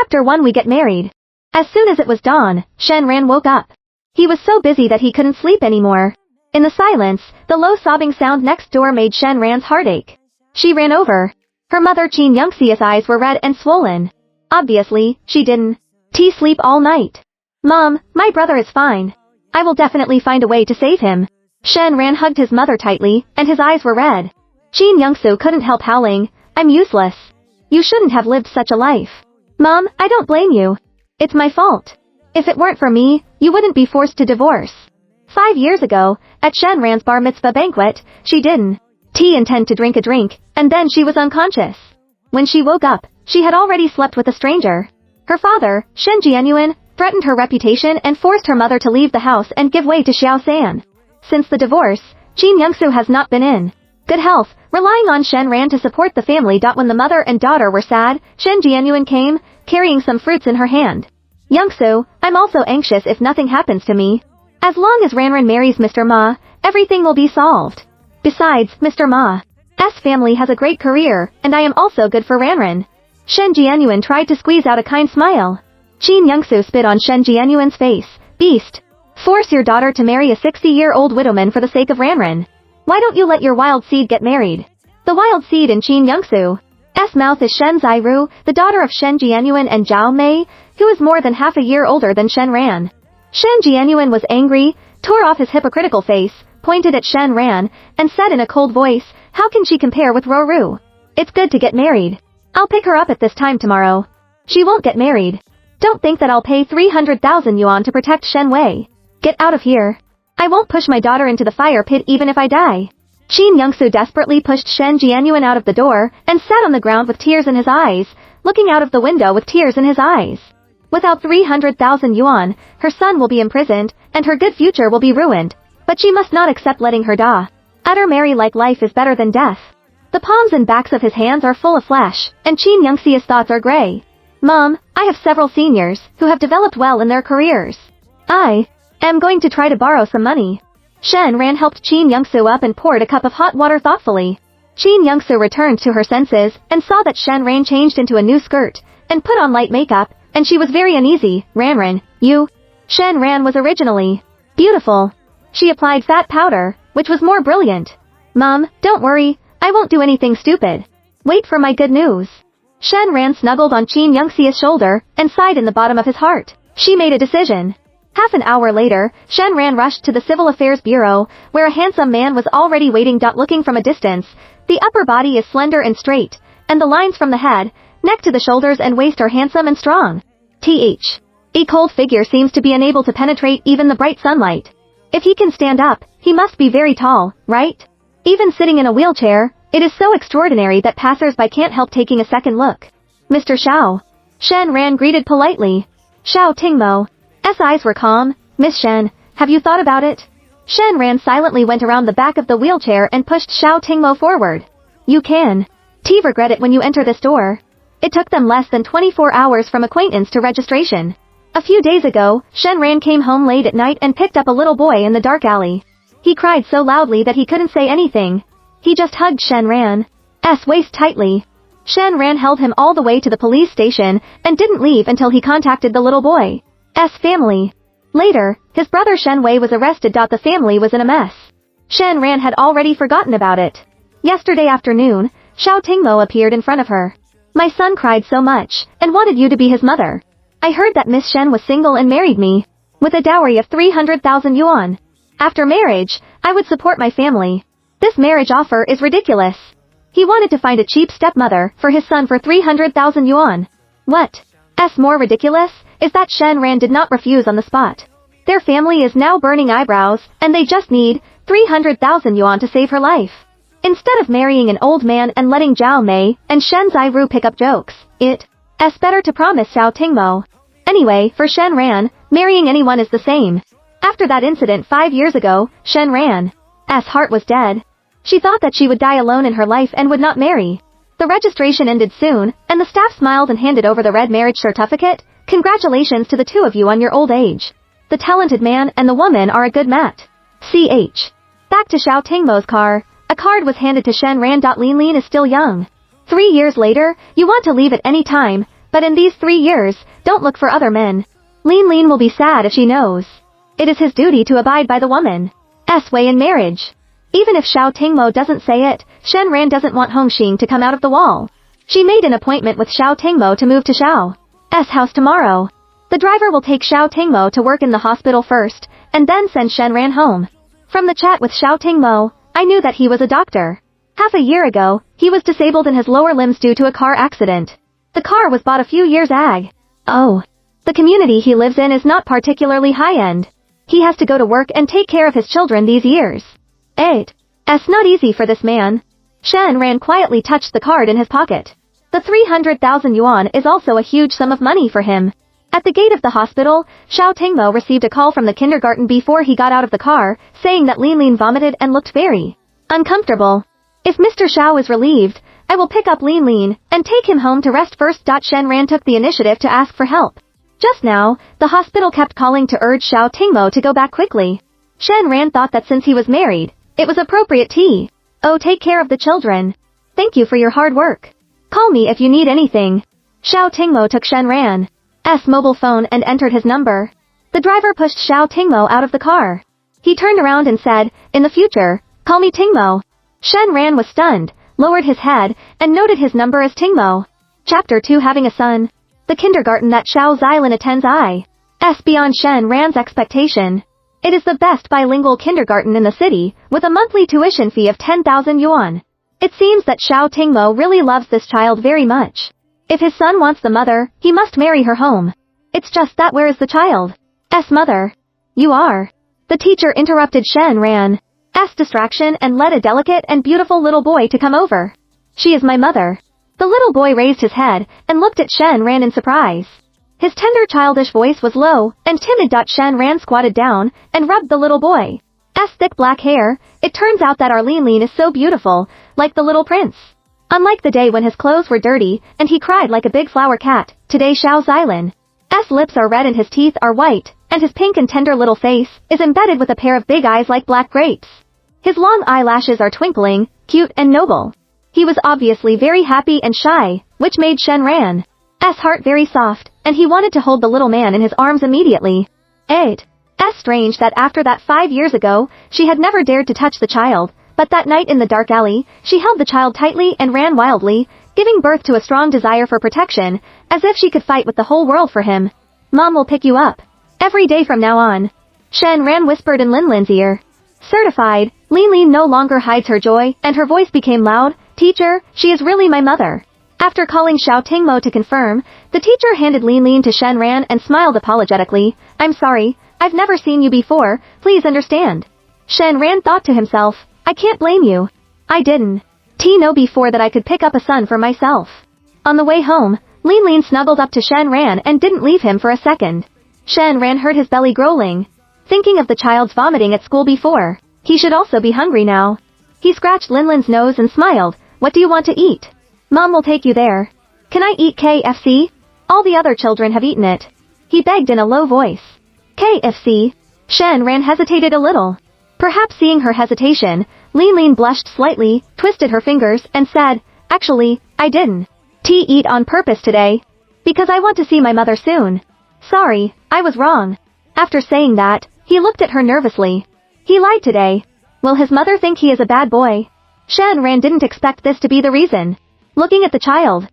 Chapter 1 We Get Married. As soon as it was dawn, Shen Ran woke up. He was so busy that he couldn't sleep anymore. In the silence, the low sobbing sound next door made Shen Ran's heart ache. She ran over. Her mother Qin Youngxia's eyes were red and swollen. Obviously, she didn't sleep all night. Mom, my brother is fine. I will definitely find a way to save him. Shen Ran hugged his mother tightly, and his eyes were red. Qin Youngsu couldn't help howling, I'm useless. You shouldn't have lived such a life. Mom, I don't blame you. It's my fault. If it weren't for me, you wouldn't be forced to divorce. 5 years ago, at Shen Ran's bar mitzvah banquet, she didn't intend to drink a drink, and then she was unconscious. When she woke up, she had already slept with a stranger. Her father, Shen Jianyuan, threatened her reputation and forced her mother to leave the house and give way to Xiao San. Since the divorce, Qin Youngsu has not been in good health, relying on Shen Ran to support the family. When the mother and daughter were sad, Shen Jianyuan came, carrying some fruits in her hand. Youngsu, I'm also anxious if nothing happens to me. As long as Ranran marries Mr. Ma, everything will be solved. Besides, Mr. Ma's family has a great career, and I am also good for Ranran. Shen Jianyuan tried to squeeze out a kind smile. Qin Youngsu spit on Shen Jianyuan's face. Beast. Force your daughter to marry a 60-year-old widowman for the sake of Ranran. Why don't you let your wild seed get married? The wild seed in Qin Youngsu's mouth is Shen Zairu, the daughter of Shen Jianyuan and Zhao Mei, who is more than half a year older than Shen Ran. Shen Jianyuan was angry, tore off his hypocritical face, pointed at Shen Ran, and said in a cold voice, how can she compare with Roru? It's good to get married. I'll pick her up at this time tomorrow. She won't get married. Don't think that I'll pay 300,000 yuan to protect Shen Wei. Get out of here. I won't push my daughter into the fire pit even if I die. Qin Youngsu desperately pushed Shen Jianyuan out of the door, and sat on the ground with tears in his eyes, looking out of the window with tears in his eyes. Without 300,000 yuan, her son will be imprisoned, and her good future will be ruined. But she must not accept letting her utter marry like life is better than death. The palms and backs of his hands are full of flesh, and Qin Youngxia's thoughts are gray. Mom, I have several seniors, who have developed well in their careers. I am going to try to borrow some money. Shen Ran helped Qin Youngsu up and poured a cup of hot water thoughtfully. Qin Youngsu returned to her senses, and saw that Shen Ran changed into a new skirt, and put on light makeup, and she was very uneasy. Ranran, you? Shen Ran was originally beautiful. She applied fat powder, which was more brilliant. Mom, don't worry, I won't do anything stupid. Wait for my good news. Shen Ran snuggled on Qin Youngxia's shoulder, and sighed in the bottom of his heart. She made a decision. Half an hour later, Shen Ran rushed to the Civil Affairs Bureau, where a handsome man was already waiting. Looking from a distance, the upper body is slender and straight, and the lines from the head, neck to the shoulders and waist are handsome and strong. A cold figure seems to be unable to penetrate even the bright sunlight. If he can stand up, he must be very tall, right? Even sitting in a wheelchair, it is so extraordinary that passers-by can't help taking a second look. Mr. Xiao. Shen Ran greeted politely. Xiao Tingmo's eyes were calm. Miss Shen, have you thought about it? Shen Ran silently went around the back of the wheelchair and pushed Xiao Tingmo forward. You can regret it when you enter this door. It took them less than 24 hours from acquaintance to registration. A few days ago, Shen Ran came home late at night and picked up a little boy in the dark alley. He cried so loudly that he couldn't say anything. He just hugged Shen Ran's waist tightly. Shen Ran held him all the way to the police station, and didn't leave until he contacted the little boy's family. Later, his brother Shen Wei was arrested. The family was in a mess. Shen Ran had already forgotten about it. Yesterday afternoon, Xiao Tingmo appeared in front of her. My son cried so much, and wanted you to be his mother. I heard that Miss Shen was single and married me, with a dowry of 300,000 yuan. After marriage, I would support my family. This marriage offer is ridiculous. He wanted to find a cheap stepmother for his son for 300,000 yuan. What's more ridiculous is that Shen Ran did not refuse on the spot. Their family is now burning eyebrows, and they just need 300,000 yuan to save her life. Instead of marrying an old man and letting Zhao Mei and Shen Zairu pick up jokes, it's better to promise Xiao Tingmo. Anyway, for Shen Ran, marrying anyone is the same. After that incident 5 years ago, Shen Ran's heart was dead. She thought that she would die alone in her life and would not marry. The registration ended soon, and the staff smiled and handed over the red marriage certificate. Congratulations to the two of you on your old age. The talented man and the woman are a good match. Back to Xiao Tingmo's car. A card was handed to Shen Ran. Lin Lin is still young. 3 years later, you want to leave at any time, But in these 3 years, don't look for other men. Lin will be sad if she knows. It is his duty to abide by the woman's way in marriage. Even if Xiao Tingmo doesn't say it, Shen Ran doesn't want Hong Xing to come out of the wall. She made an appointment with Xiao Tingmo to move to Xiao's house tomorrow. The driver will take Xiao Tingmo to work in the hospital first, and then send Shen Ran home. From the chat with Xiao Tingmo, I knew that he was a doctor. Half a year ago, he was disabled in his lower limbs due to a car accident. The car was bought a few years ago. The community he lives in is not particularly high-end. He has to go to work and take care of his children these years. It's not easy for this man. Shen Ran quietly touched the card in his pocket. The 300,000 yuan is also a huge sum of money for him. At the gate of the hospital, Xiao Tingmo received a call from the kindergarten before he got out of the car, saying that Lin vomited and looked very uncomfortable. If Mr. Xiao is relieved, I will pick up Lin and take him home to rest first. Shen Ran took the initiative to ask for help. Just now, the hospital kept calling to urge Xiao Tingmo to go back quickly. Shen Ran thought that since he was married, it was appropriate to take care of the children. Thank you for your hard work. Call me if you need anything. Xiao Tingmo took Shen Ran's mobile phone and entered his number. The driver pushed Xiao Tingmo out of the car. He turned around and said, "In the future, call me Tingmo." Shen Ran was stunned, lowered his head, and noted his number as Tingmo. Chapter 2 Having a Son. The kindergarten that Xiao Xilin attends is beyond Shen Ran's expectation. It is the best bilingual kindergarten in the city, with a monthly tuition fee of 10,000 yuan. It seems that Xiao Tingmo really loves this child very much. If his son wants the mother, he must marry her home. It's just that where is the child's mother? You are. The teacher interrupted Shen Ran's distraction and led a delicate and beautiful little boy to come over. She is my mother. The little boy raised his head and looked at Shen Ran in surprise. His tender childish voice was low and timid. Shen Ran squatted down and rubbed the little boy's thick black hair. It turns out that our Lin is so beautiful, like the little prince. Unlike the day when his clothes were dirty and he cried like a big flower cat, today Xiao Xilin's lips are red and his teeth are white, and his pink and tender little face is embedded with a pair of big eyes like black grapes. His long eyelashes are twinkling, cute and noble. He was obviously very happy and shy, which made Shen Ran's heart very soft, and he wanted to hold the little man in his arms immediately. It's strange that after that 5 years ago, she had never dared to touch the child, but that night in the dark alley, she held the child tightly and ran wildly, giving birth to a strong desire for protection, as if she could fight with the whole world for him. Mom will pick you up every day from now on. Shen Ran whispered in Lin's ear. Certified, Lin no longer hides her joy, and her voice became loud. Teacher, she is really my mother. After calling Xiao Tingmo to confirm, the teacher handed Lin to Shen Ran and smiled apologetically. I'm sorry, I've never seen you before, please understand. Shen Ran thought to himself, I can't blame you. I didn't know before that I could pick up a son for myself. On the way home, Lin snuggled up to Shen Ran and didn't leave him for a second. Shen Ran heard his belly growling. Thinking of the child's vomiting at school before, he should also be hungry now. He scratched Lin's nose and smiled. What do you want to eat? Mom will take you there. Can I eat KFC? All the other children have eaten it. He begged in a low voice. KFC? Shen Ran hesitated a little. Perhaps seeing her hesitation, Lin blushed slightly, twisted her fingers, and said, Actually, I didn't eat on purpose today. Because I want to see my mother soon. Sorry, I was wrong. After saying that, he looked at her nervously. He lied today. Will his mother think he is a bad boy? Shen Ran didn't expect this to be the reason. Looking at the child's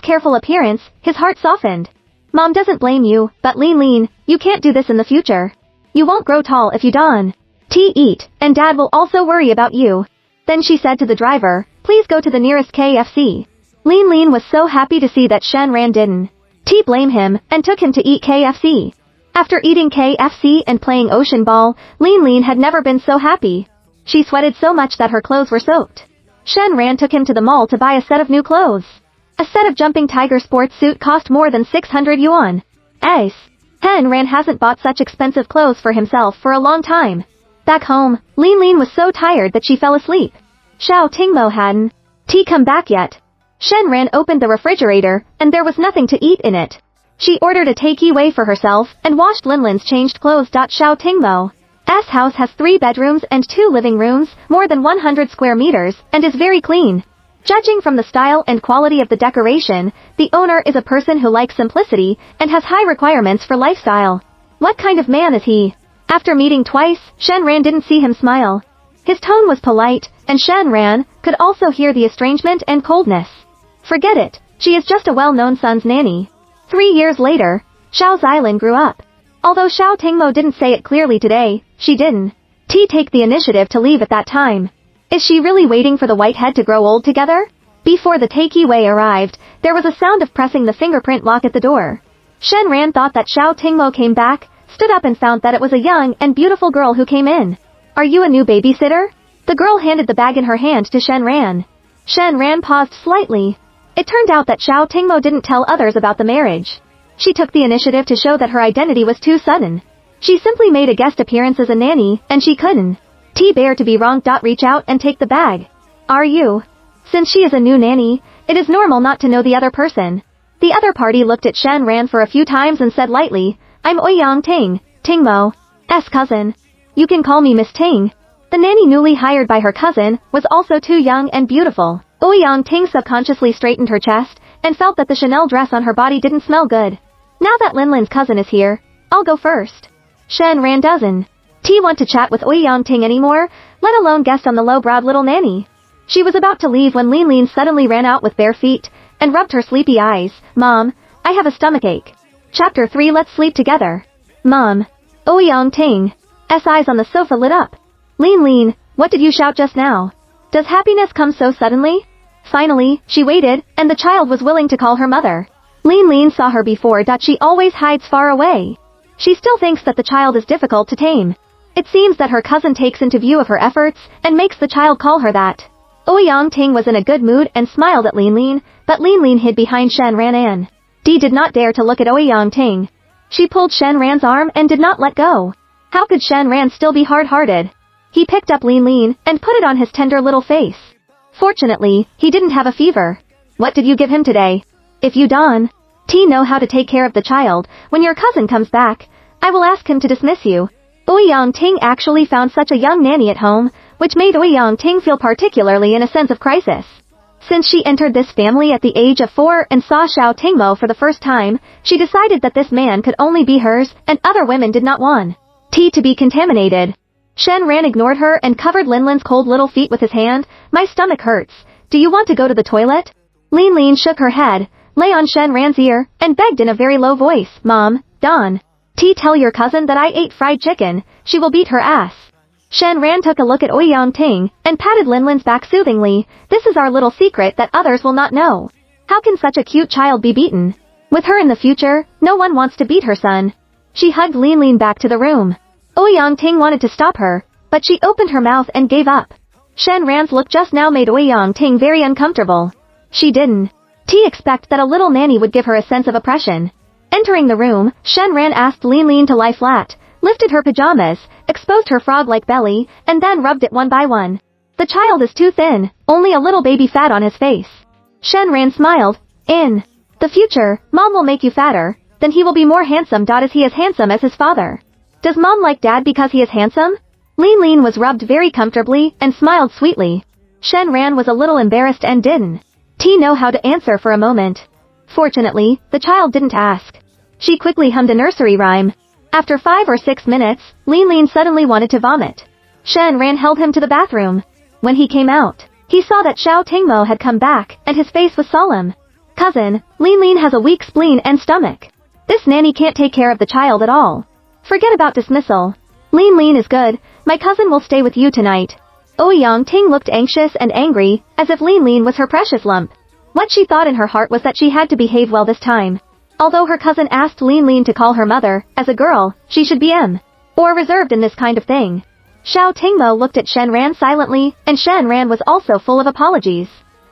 careful appearance, his heart softened. Mom doesn't blame you, but Lin, you can't do this in the future. You won't grow tall if you don't eat, and Dad will also worry about you. Then she said to the driver, please go to the nearest KFC. Lin was so happy to see that Shen Ran didn't blame him, and took him to eat KFC. After eating KFC and playing ocean ball, Lin had never been so happy. She sweated so much that her clothes were soaked. Shen Ran took him to the mall to buy a set of new clothes. A set of jumping tiger sports suit cost more than 600 yuan. Shen Ran hasn't bought such expensive clothes for himself for a long time. Back home, Lin was so tired that she fell asleep. Xiao Tingmo hadn't come back yet. Shen Ran opened the refrigerator, and there was nothing to eat in it. She ordered a takeaway for herself, and washed Lin's changed clothes. Xiao Tingmo's house has 3 bedrooms and 2 living rooms, more than 100 square meters, and is very clean. Judging from the style and quality of the decoration, the owner is a person who likes simplicity and has high requirements for lifestyle. What kind of man is he? After meeting twice, Shenran didn't see him smile. His tone was polite, and Shenran could also hear the estrangement and coldness. Forget it, she is just a well-known son's nanny. 3 years later, Xiao Xilin grew up. Although Xiao Tingmo didn't say it clearly today, she didn't take the initiative to leave at that time. Is she really waiting for the whitehead to grow old together? Before the Takei Wei arrived, there was a sound of pressing the fingerprint lock at the door. Shenran thought that Xiao Tingmo came back, stood up and found that it was a young and beautiful girl who came in. Are you a new babysitter? The girl handed the bag in her hand to Shenran. Shenran paused slightly. It turned out that Xiao Tingmo didn't tell others about the marriage. She took the initiative to show that her identity was too sudden. She simply made a guest appearance as a nanny, and she couldn't bear to be wrong. Reach out and take the bag. Are you? Since she is a new nanny, it is normal not to know the other person. The other party looked at Shenran for a few times and said lightly, I'm Ouyang Ting, Tingmo's cousin. You can call me Miss Ting. The nanny newly hired by her cousin was also too young and beautiful. Ouyang Ting subconsciously straightened her chest and felt that the Chanel dress on her body didn't smell good. Now that Linlin's cousin is here, I'll go first. Shenran doesn't want to chat with Ouyang Ting anymore, let alone guest on the low-browed little nanny. She was about to leave when Linlin suddenly ran out with bare feet and rubbed her sleepy eyes. Mom, I have a stomachache. Chapter 3. Let's sleep together. Mom. Ouyang Ting's eyes on the sofa lit up. Linlin, what did you shout just now? Does happiness come so suddenly? Finally, she waited, and the child was willing to call her mother. Linlin saw her before. She always hides far away. She still thinks that the child is difficult to tame. It seems that her cousin takes into view of her efforts and makes the child call her that. Ouyang Ting was in a good mood and smiled at Linlin, but Linlin hid behind Shenran and did not dare to look at Ouyang Ting. She pulled Shenran's arm and did not let go. How could Shenran still be hard-hearted? He picked up Linlin and put it on his tender little face. Fortunately, he didn't have a fever. What did you give him today? If you don't know how to take care of the child, when your cousin comes back, I will ask him to dismiss you. Ouyang Ting actually found such a young nanny at home, which made Ouyang Ting feel particularly in a sense of crisis. Since she entered this family at the age of 4 and saw Xiao Tingmo for the first time, she decided that this man could only be hers and other women did not want to be contaminated. Shenran ignored her and covered Linlin's cold little feet with his hand. My stomach hurts. Do you want to go to the toilet? Linlin shook her head, lay on Shenran's ear, and begged in a very low voice, Mom, don't tell your cousin that I ate fried chicken, she will beat her ass. Shenran took a look at Ouyang Ting and patted Linlin's back soothingly. This is our little secret that others will not know. How can such a cute child be beaten? With her in the future, no one wants to beat her son. She hugged Linlin back to the room. Ouyang Ting wanted to stop her, but she opened her mouth and gave up. Shenran's look just now made Ouyang Ting very uncomfortable. She didn't expect that a little nanny would give her a sense of oppression. Entering the room, Shenran asked Linlin to lie flat, lifted her pajamas, exposed her frog-like belly, and then rubbed it one by one. The child is too thin, only a little baby fat on his face. Shenran smiled. In the future, Mom will make you fatter, then he will be more handsome. Is he as handsome as his father? Does Mom like Dad because he is handsome? Linlin was rubbed very comfortably and smiled sweetly. Shenran was a little embarrassed and didn't know how to answer for a moment. Fortunately, the child didn't ask. She quickly hummed a nursery rhyme. After 5 or 6 minutes, Linlin suddenly wanted to vomit. Shenran held him to the bathroom. When he came out, he saw that Xiao Tingmo had come back, and his face was solemn. Cousin, Linlin has a weak spleen and stomach. This nanny can't take care of the child at all. Forget about dismissal. Linlin is good, my cousin will stay with you tonight. Ouyang Ting looked anxious and angry, as if Linlin was her precious lump. What she thought in her heart was that she had to behave well this time. Although her cousin asked Linlin to call her mother, as a girl, she should be or reserved in this kind of thing. Xiao Tingmo looked at Shenran silently, and Shenran was also full of apologies.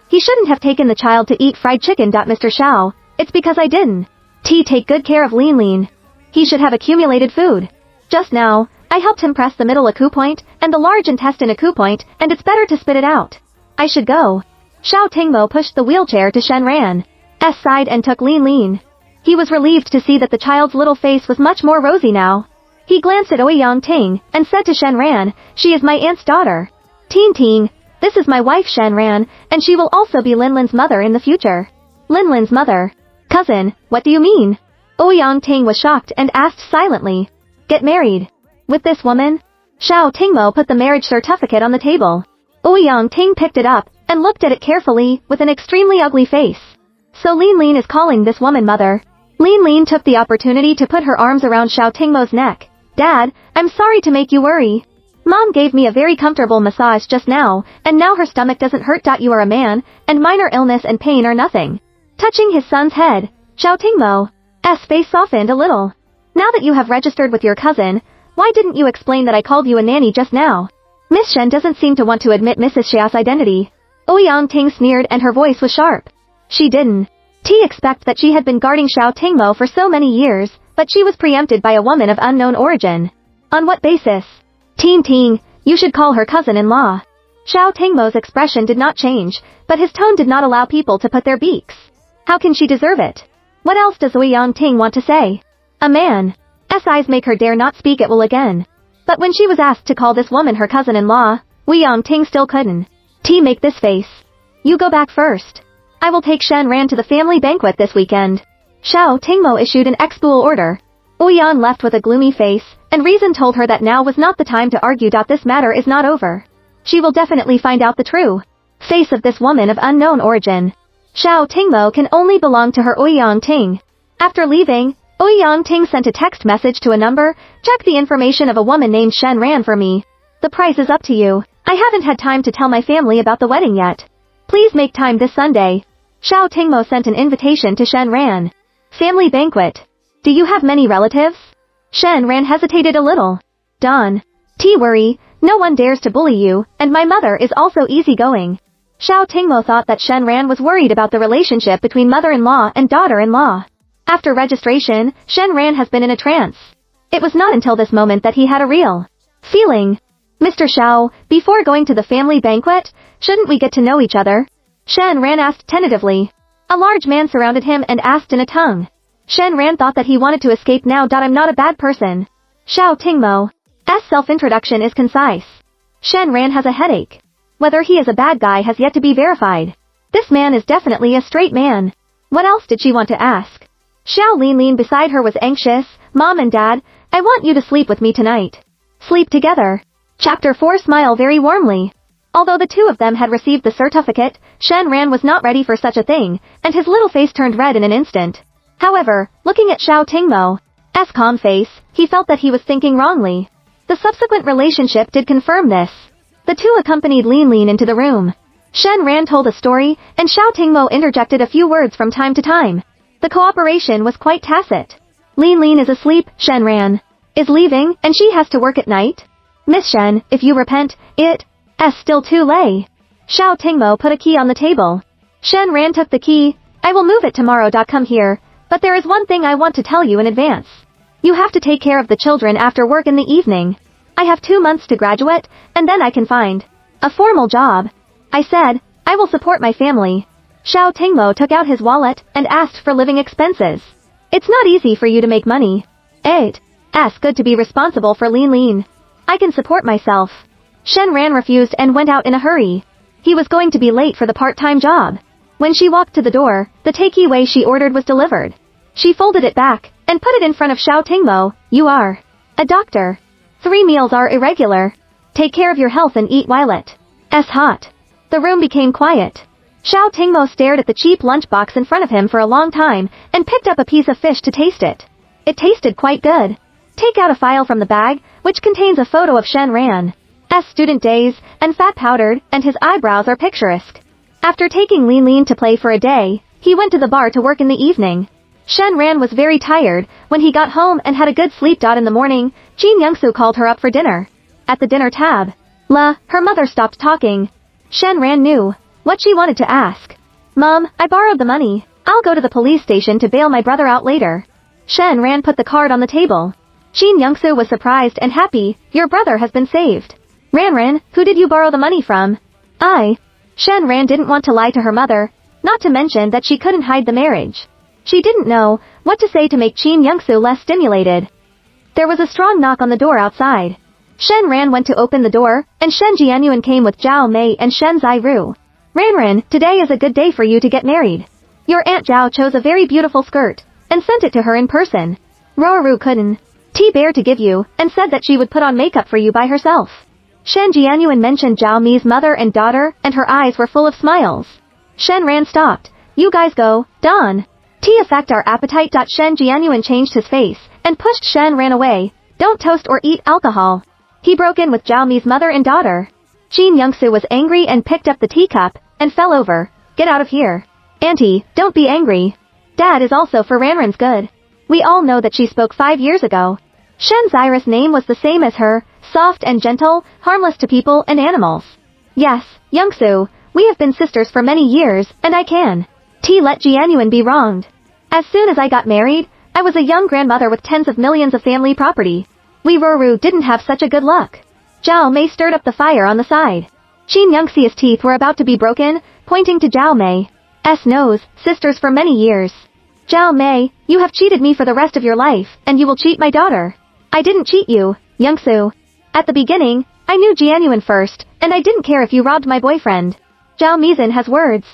He shouldn't have taken the child to eat fried chicken. Mr. Xiao, it's because I didn't take good care of Linlin. He should have accumulated food. Just now, I helped him press the middle acupoint and the large intestine acupoint, and it's better to spit it out. I should go. Xiao Tingmo pushed the wheelchair to Shenran's side and took Linlin. He was relieved to see that the child's little face was much more rosy now. He glanced at Ouyang Ting and said to Shenran, she is my aunt's daughter. Ting Ting, This is my wife Shanran, and she will also be Linlin's mother in the future. Linlin's mother? Cousin, what do you mean? Ouyang Ting was shocked and asked silently. Get married? With this woman? Xiao Tingmo put the marriage certificate on the table. Ouyang Ting picked it up, and looked at it carefully, with an extremely ugly face. So Lin is calling this woman mother. Lin took the opportunity to put her arms around Xiao Tingmo's neck. Dad, I'm sorry to make you worry. Mom gave me a very comfortable massage just now, and now her stomach doesn't hurt. You are a man, and minor illness and pain are nothing. Touching his son's head, Xiao Tingmo's face softened a little. Now that you have registered with your cousin, why didn't you explain that I called you a nanny just now? Miss Shen doesn't seem to want to admit Mrs. Xiao's identity. Ouyang Ting sneered and her voice was sharp. She didn't expect that she had been guarding Xiao Tingmo for so many years, but she was preempted by a woman of unknown origin. On what basis? Ting, you should call her cousin-in-law. Xiao Tingmo's expression did not change, but his tone did not allow people to put their beaks. How can she deserve it? What else does Ouyang Ting want to say? A man's eyes make her dare not speak at will again. But when she was asked to call this woman her cousin-in-law, Ouyang Ting still couldn't make this face. You go back first. I will take Shanran to the family banquet this weekend. Xiao Tingmo issued an expel order. Ouyang left with a gloomy face, and reason told her that now was not the time to argue. This matter is not over. She will definitely find out the true face of this woman of unknown origin. Xiao Tingmo can only belong to her Ouyang Ting. After leaving, Ouyang Ting sent a text message to a number. Check the information of a woman named Shanran for me. The price is up to you. I haven't had time to tell my family about the wedding yet. Please make time this Sunday. Xiao Tingmo sent an invitation to Shanran. Family banquet. Do you have many relatives? Shanran hesitated a little. Don't worry, no one dares to bully you, and my mother is also easygoing. Xiao Tingmo thought that Shanran was worried about the relationship between mother-in-law and daughter-in-law. After registration, Shanran has been in a trance. It was not until this moment that he had a real feeling. Mr. Xiao, before going to the family banquet, shouldn't we get to know each other? Shanran asked tentatively. A large man surrounded him and asked in a tongue. Shanran thought that he wanted to escape now. I'm not a bad person. Xiao Tingmo's self-introduction is concise. Shanran has a headache. Whether he is a bad guy has yet to be verified. This man is definitely a straight man. What else did she want to ask? Xiao Lin beside her was anxious. Mom and Dad, I want you to sleep with me tonight. Sleep together. Chapter 4 Smile very warmly. Although the two of them had received the certificate, Shanran was not ready for such a thing, and his little face turned red in an instant. However, looking at Xiao Tingmo's calm face, he felt that he was thinking wrongly. The subsequent relationship did confirm this. The two accompanied Lin into the room. Shanran told a story, and Xiao Tingmo interjected a few words from time to time. The cooperation was quite tacit. Lin is asleep, Shanran is leaving, and she has to work at night. Miss Shen, if you repent, it's still too late. Xiao Tingmo put a key on the table. Shanran took the key. I will move it tomorrow. Come here. But there is one thing I want to tell you in advance. You have to take care of the children after work in the evening. I have 2 months to graduate, and then I can find a formal job. I said, I will support my family. Xiao Tingmo took out his wallet and asked for living expenses. It's not easy for you to make money. It's good to be responsible for Lin. I can support myself. Shanran refused and went out in a hurry. He was going to be late for the part-time job. When she walked to the door, the takeaway she ordered was delivered. She folded it back and put it in front of Xiao Tingmo. You are a doctor. 3 meals are irregular. Take care of your health and eat while it's hot. The room became quiet. Xiao Tingmo stared at the cheap lunchbox in front of him for a long time and picked up a piece of fish to taste it. It tasted quite good. Take out a file from the bag, which contains a photo of Shanran's student days, and fat powdered, and his eyebrows are picturesque. After taking Lin to play for a day, he went to the bar to work in the evening. Shanran was very tired when he got home and had a good sleep. In the morning, Jin Youngsu called her up for dinner. At the dinner table, her mother stopped talking. Shanran knew what she wanted to ask. Mom, I borrowed the money. I'll go to the police station to bail my brother out later. Shanran put the card on the table. Jin Youngsu was surprised and happy. Your brother has been saved. Ranran, who did you borrow the money from? Shanran didn't want to lie to her mother, not to mention that she couldn't hide the marriage. She didn't know what to say to make Jin Youngsu less stimulated. There was a strong knock on the door outside. Shen Ran went to open the door, and Shen Jianyuan came with Zhao Mei and Shen Zairu. Ran, today is a good day for you to get married. Your Aunt Zhao chose a very beautiful skirt, and sent it to her in person. Roru couldn't bear to give you, and said that she would put on makeup for you by herself. Shen Jianyuan mentioned Zhao Mei's mother and daughter, and her eyes were full of smiles. Shen Ran stopped. You guys go, Don. Affect our appetite. Shen Jianyuan changed his face, and pushed Shen Ran away. Don't toast or eat alcohol. He broke in with Zhao Mei's mother and daughter. Jin Youngsu was angry and picked up the teacup, and fell over. Get out of here. Auntie, don't be angry. Dad is also for Ranran's good. We all know that she spoke 5 years ago. Shen Zaira's name was the same as her, soft and gentle, harmless to people and animals. Yes, Youngsu, we have been sisters for many years, and I can let Jianyuan be wronged. As soon as I got married, I was a young grandmother with tens of millions of family property. We Roru didn't have such a good luck. Zhao Mei stirred up the fire on the side. Jin Youngsu's teeth were about to be broken, pointing to Zhao Mei's nose, sisters for many years. Zhao Mei, you have cheated me for the rest of your life, and you will cheat my daughter. I didn't cheat you, Youngsu. At the beginning, I knew Jianyuan first, and I didn't care if you robbed my boyfriend. Zhao Mizan has words.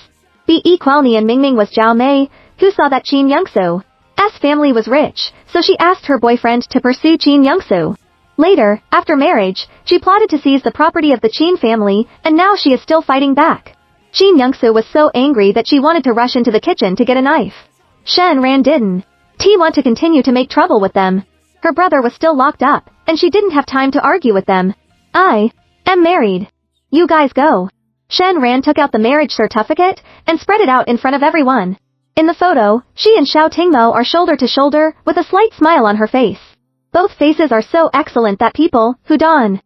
Be Qualni and Mingming was Zhao Mei, who saw that Jin Youngsu's family was rich, so she asked her boyfriend to pursue Jin Youngsu. Later, after marriage, she plotted to seize the property of the Qin family, and now she is still fighting back. Jin Youngsu was so angry that she wanted to rush into the kitchen to get a knife. Shen Ran didn't want to continue to make trouble with them. Her brother was still locked up, and she didn't have time to argue with them. I am married. You guys go. Shen Ran took out the marriage certificate, and spread it out in front of everyone. In the photo, she and Xiao Tingmo are shoulder to shoulder, with a slight smile on her face. Both faces are so excellent that people, who don't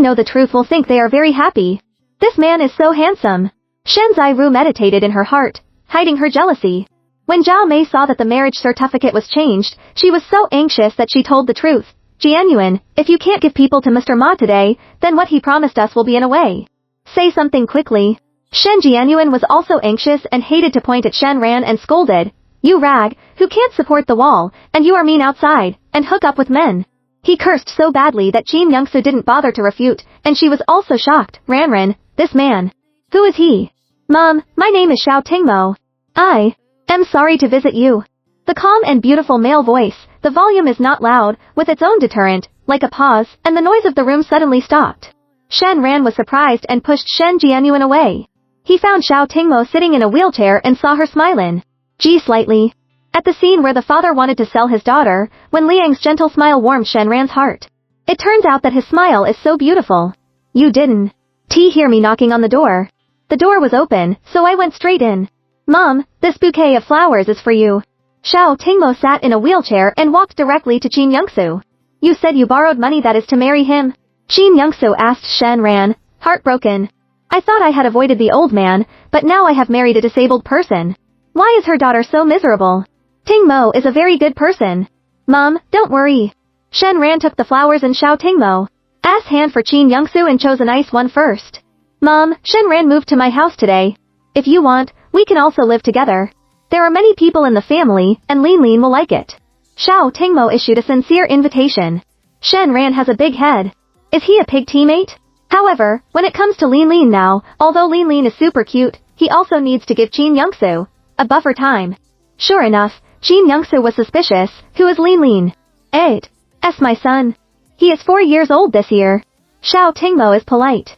know the truth will think they are very happy. This man is so handsome. Shen Zairu meditated in her heart, hiding her jealousy. When Zhao Mei saw that the marriage certificate was changed, she was so anxious that she told the truth. Jianyuan, if you can't give people to Mr. Ma today, then what he promised us will be in a way. Say something quickly. Shen Jianyuan was also anxious and hated to point at Shen Ran and scolded. You rag, who can't support the wall, and you are mean outside, and hook up with men. He cursed so badly that Jin Youngsu didn't bother to refute, and she was also shocked. Ranran, this man. Who is he? Mom, my name is Xiao Tingmo. I am sorry to visit you. The calm and beautiful male voice, the volume is not loud, with its own deterrent, like a pause, and the noise of the room suddenly stopped. Shen Ran was surprised and pushed Shen Jianyuan away. He found Xiao Tingmo sitting in a wheelchair and saw her smiling. Slightly. At the scene where the father wanted to sell his daughter, when Liang's gentle smile warmed Shen Ran's heart. It turns out that his smile is so beautiful. You didn't hear me knocking on the door. The door was open, so I went straight in. Mom, this bouquet of flowers is for you. Xiao Tingmo sat in a wheelchair and walked directly to Jin Youngsu. You said you borrowed money that is to marry him? Jin Youngsu asked Shen Ran, heartbroken. I thought I had avoided the old man, but now I have married a disabled person. Why is her daughter so miserable? Tingmo is a very good person. Mom, don't worry. Shen Ran took the flowers in Xiao Tingmo's hand for Jin Youngsu and chose a nice one first. Mom, Shen Ran moved to my house today. If you want, we can also live together. There are many people in the family, and Lin Lin will like it. Xiao Tingmo issued a sincere invitation. Shen Ran has a big head. Is he a pig teammate? However, when it comes to Lin Lin now, although Lin Lin is super cute, he also needs to give Jin Youngsu a buffer time. Sure enough, Jin Youngsu was suspicious. Who is Lin Lin? It's my son. He is 4 years old this year. Xiao Tingmo is polite.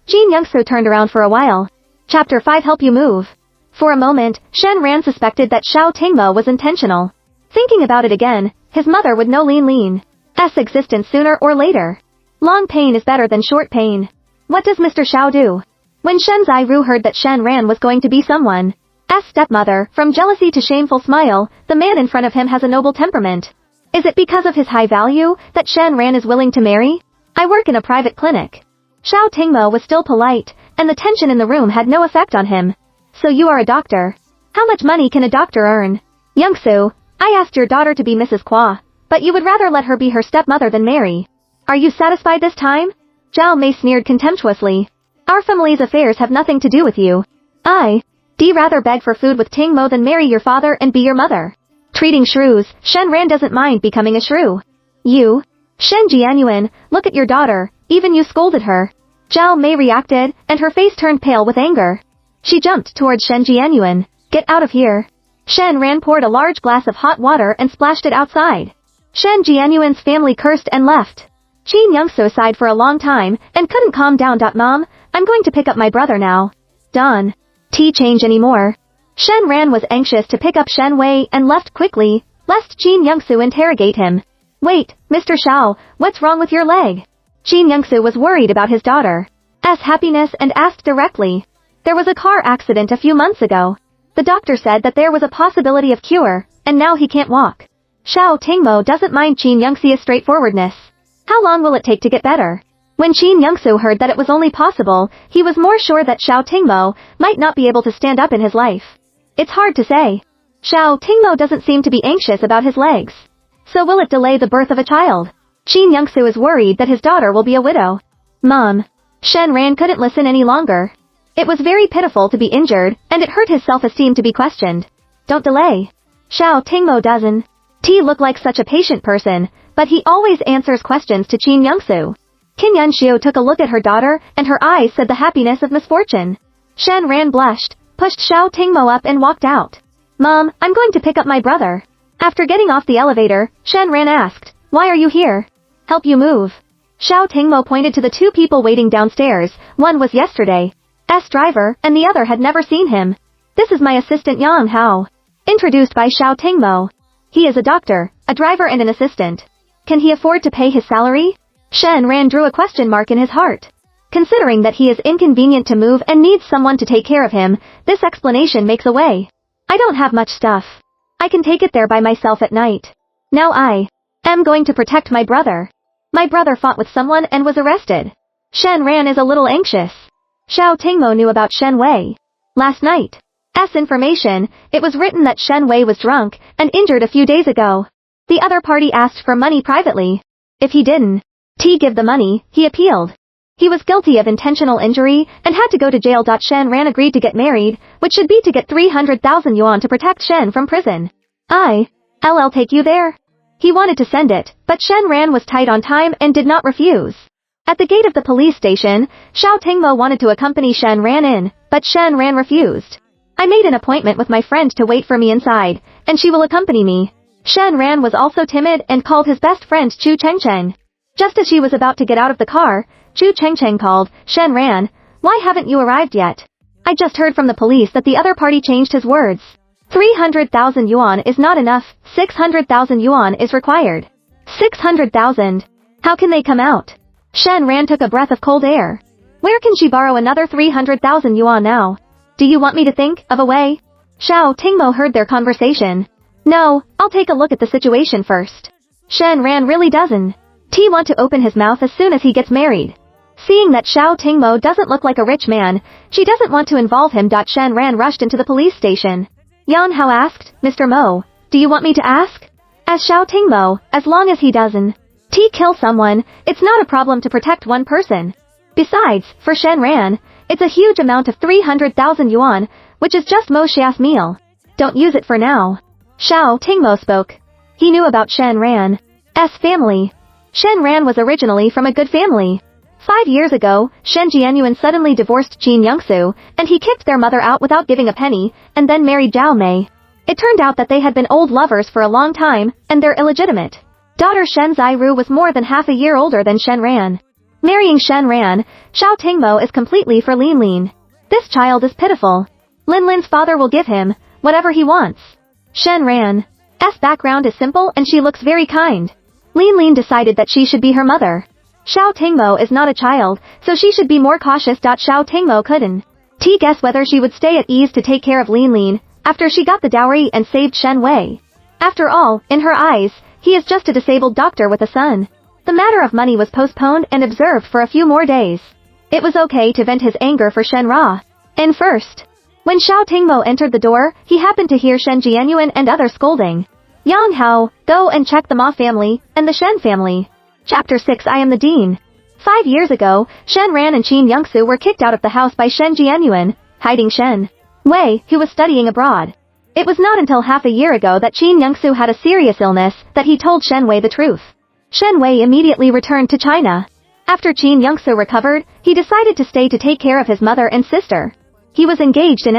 Jin Youngsu turned around for a while. Chapter 5 Help You Move. For a moment, Shen Ran suspected that Xiao Tingmo was intentional. Thinking about it again, his mother would know Lin Lin's existence sooner or later. Long pain is better than short pain. What does Mr. Xiao do? When Shen Zairu heard that Shen Ran was going to be someone's stepmother, from jealousy to shameful smile, the man in front of him has a noble temperament. Is it because of his high value that Shen Ran is willing to marry? I work in a private clinic. Xiao Tingmo was still polite, and the tension in the room had no effect on him. So you are a doctor. How much money can a doctor earn? Youngsu, I asked your daughter to be Mrs. Kwa, but you would rather let her be her stepmother than marry. Are you satisfied this time? Zhao Mei sneered contemptuously. Our family's affairs have nothing to do with you. I'd rather beg for food with Tingmo than marry your father and be your mother. Treating shrews, Shen Ran doesn't mind becoming a shrew. You Shen Jianyuan, look at your daughter, even you scolded her. Zhao Mei reacted, and her face turned pale with anger. She jumped towards Shen Jianyuan. Get out of here. Shen Ran poured a large glass of hot water and splashed it outside. Shen Jianyuan's family cursed and left. Qin Youngsu sighed for a long time, and couldn't calm down. Mom, I'm going to pick up my brother now. Don. T change anymore. Shen Ran was anxious to pick up Shen Wei and left quickly, lest Qin Youngsu interrogate him. Wait, Mr. Xiao, what's wrong with your leg? Qin Youngsu was worried about his daughter's happiness and asked directly. There was a car accident a few months ago. The doctor said that there was a possibility of cure, and now he can't walk. Xiao Tingmo doesn't mind Qin Youngsu's straightforwardness. How long will it take to get better? When Qin Youngsu heard that it was only possible, he was more sure that Xiao Tingmo might not be able to stand up in his life. It's hard to say. Xiao Tingmo doesn't seem to be anxious about his legs. So will it delay the birth of a child? Qin Youngsu is worried that his daughter will be a widow. Mom. Shen Ran couldn't listen any longer. It was very pitiful to be injured, and it hurt his self-esteem to be questioned. Don't delay. Xiao Tingmo doesn't look like such a patient person, but he always answers questions to Qin Youngsu. Qin Yunxiu took a look at her daughter, and her eyes said the happiness of misfortune. Shen Ran blushed, pushed Xiao Tingmo up and walked out. Mom, I'm going to pick up my brother. After getting off the elevator, Shen Ran asked, why are you here? Help you move. Xiao Tingmo pointed to the two people waiting downstairs. One was yesterday's driver, and the other had never seen him. This is my assistant Yang Hao. Introduced by Xiao Tingmo. He is a doctor, a driver and an assistant. Can he afford to pay his salary? Shen Ran drew a question mark in his heart. Considering that he is inconvenient to move and needs someone to take care of him, this explanation makes a way. I don't have much stuff. I can take it there by myself at night. Now I am going to protect my brother. My brother fought with someone and was arrested. Shen Ran is a little anxious. Xiao Tingmo knew about Shen Wei. Last night's information, it was written that Shen Wei was drunk and injured a few days ago. The other party asked for money privately. If he didn't give the money, he appealed. He was guilty of intentional injury and had to go to jail. Shen Ran agreed to get married, which should be to get 300,000 yuan to protect Shen from prison. I'll take you there. He wanted to send it, but Shen Ran was tight on time and did not refuse. At the gate of the police station, Xiao Tingmo wanted to accompany Shen Ran in, but Shen Ran refused. I made an appointment with my friend to wait for me inside, and she will accompany me. Shen Ran was also timid and called his best friend Chu Chengcheng. Just as she was about to get out of the car, Chu Chengcheng called, Shen Ran, why haven't you arrived yet? I just heard from the police that the other party changed his words. 300,000 yuan is not enough, 600,000 yuan is required. 600,000? How can they come out? Shen Ran took a breath of cold air. Where can she borrow another 300,000 yuan now? Do you want me to think of a way? Xiao Tingmo heard their conversation. No, I'll take a look at the situation first. Shen Ran really doesn't want to open his mouth as soon as he gets married. Seeing that Xiao Tingmo doesn't look like a rich man, she doesn't want to involve him. Shen Ran rushed into the police station. Yan Hao asked, Mr. Mo, do you want me to ask? As Xiao Tingmo, as long as he doesn't kill someone, it's not a problem to protect one person. Besides, for Shen Ran, it's a huge amount of 300,000 yuan, which is just Mo Xia's meal. Don't use it for now. Xiao Tingmo spoke. He knew about Shen Ran's family. Shen Ran was originally from a good family. 5 years ago, Shen Jianyuan suddenly divorced Qin Youngsu, and he kicked their mother out without giving a penny, and then married Zhao Mei. It turned out that they had been old lovers for a long time, and their illegitimate daughter Shen Zairu was more than half a year older than Shen Ran. Marrying Shen Ran, Xiao Tingmo is completely for Lin Lin. This child is pitiful. Lin Lin's father will give him whatever he wants. Shen Ran's background is simple and she looks very kind. Lin Lin decided that she should be her mother. Xiao Tingmo is not a child, so she should be more cautious. Xiao Tingmo couldn't guess whether she would stay at ease to take care of Lin Lin after she got the dowry and saved Shen Wei. After all, in her eyes, he is just a disabled doctor with a son. The matter of money was postponed and observed for a few more days. It was okay to vent his anger for Shen Ra. And first, when Xiao Tingmo entered the door, he happened to hear Shen Jianyuan and others scolding. Yang Hao, go and check the Ma family, and the Shen family. Chapter 6 I am the Dean. 5 years ago, Shen Ran and Qin Youngsu were kicked out of the house by Shen Jianyuan, hiding Shen Wei, who was studying abroad. It was not until half a year ago that Qin Youngsu had a serious illness that he told Shen Wei the truth. Shen Wei immediately returned to China. After Qin Youngsu recovered, he decided to stay to take care of his mother and sister. He was engaged in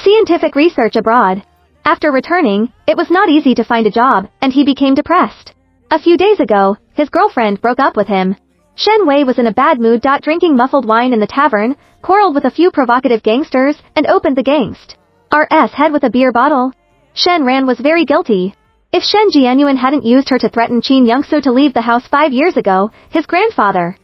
scientific research abroad. After returning, it was not easy to find a job, and he became depressed. A few days ago, his girlfriend broke up with him. Shen Wei was in a bad mood. Drinking muffled wine in the tavern, quarreled with a few provocative gangsters, and opened the gangster's head with a beer bottle. Shen Ran was very guilty. If Shen Jianyuan hadn't used her to threaten Qin Youngsu to leave the house 5 years ago, his grandfather's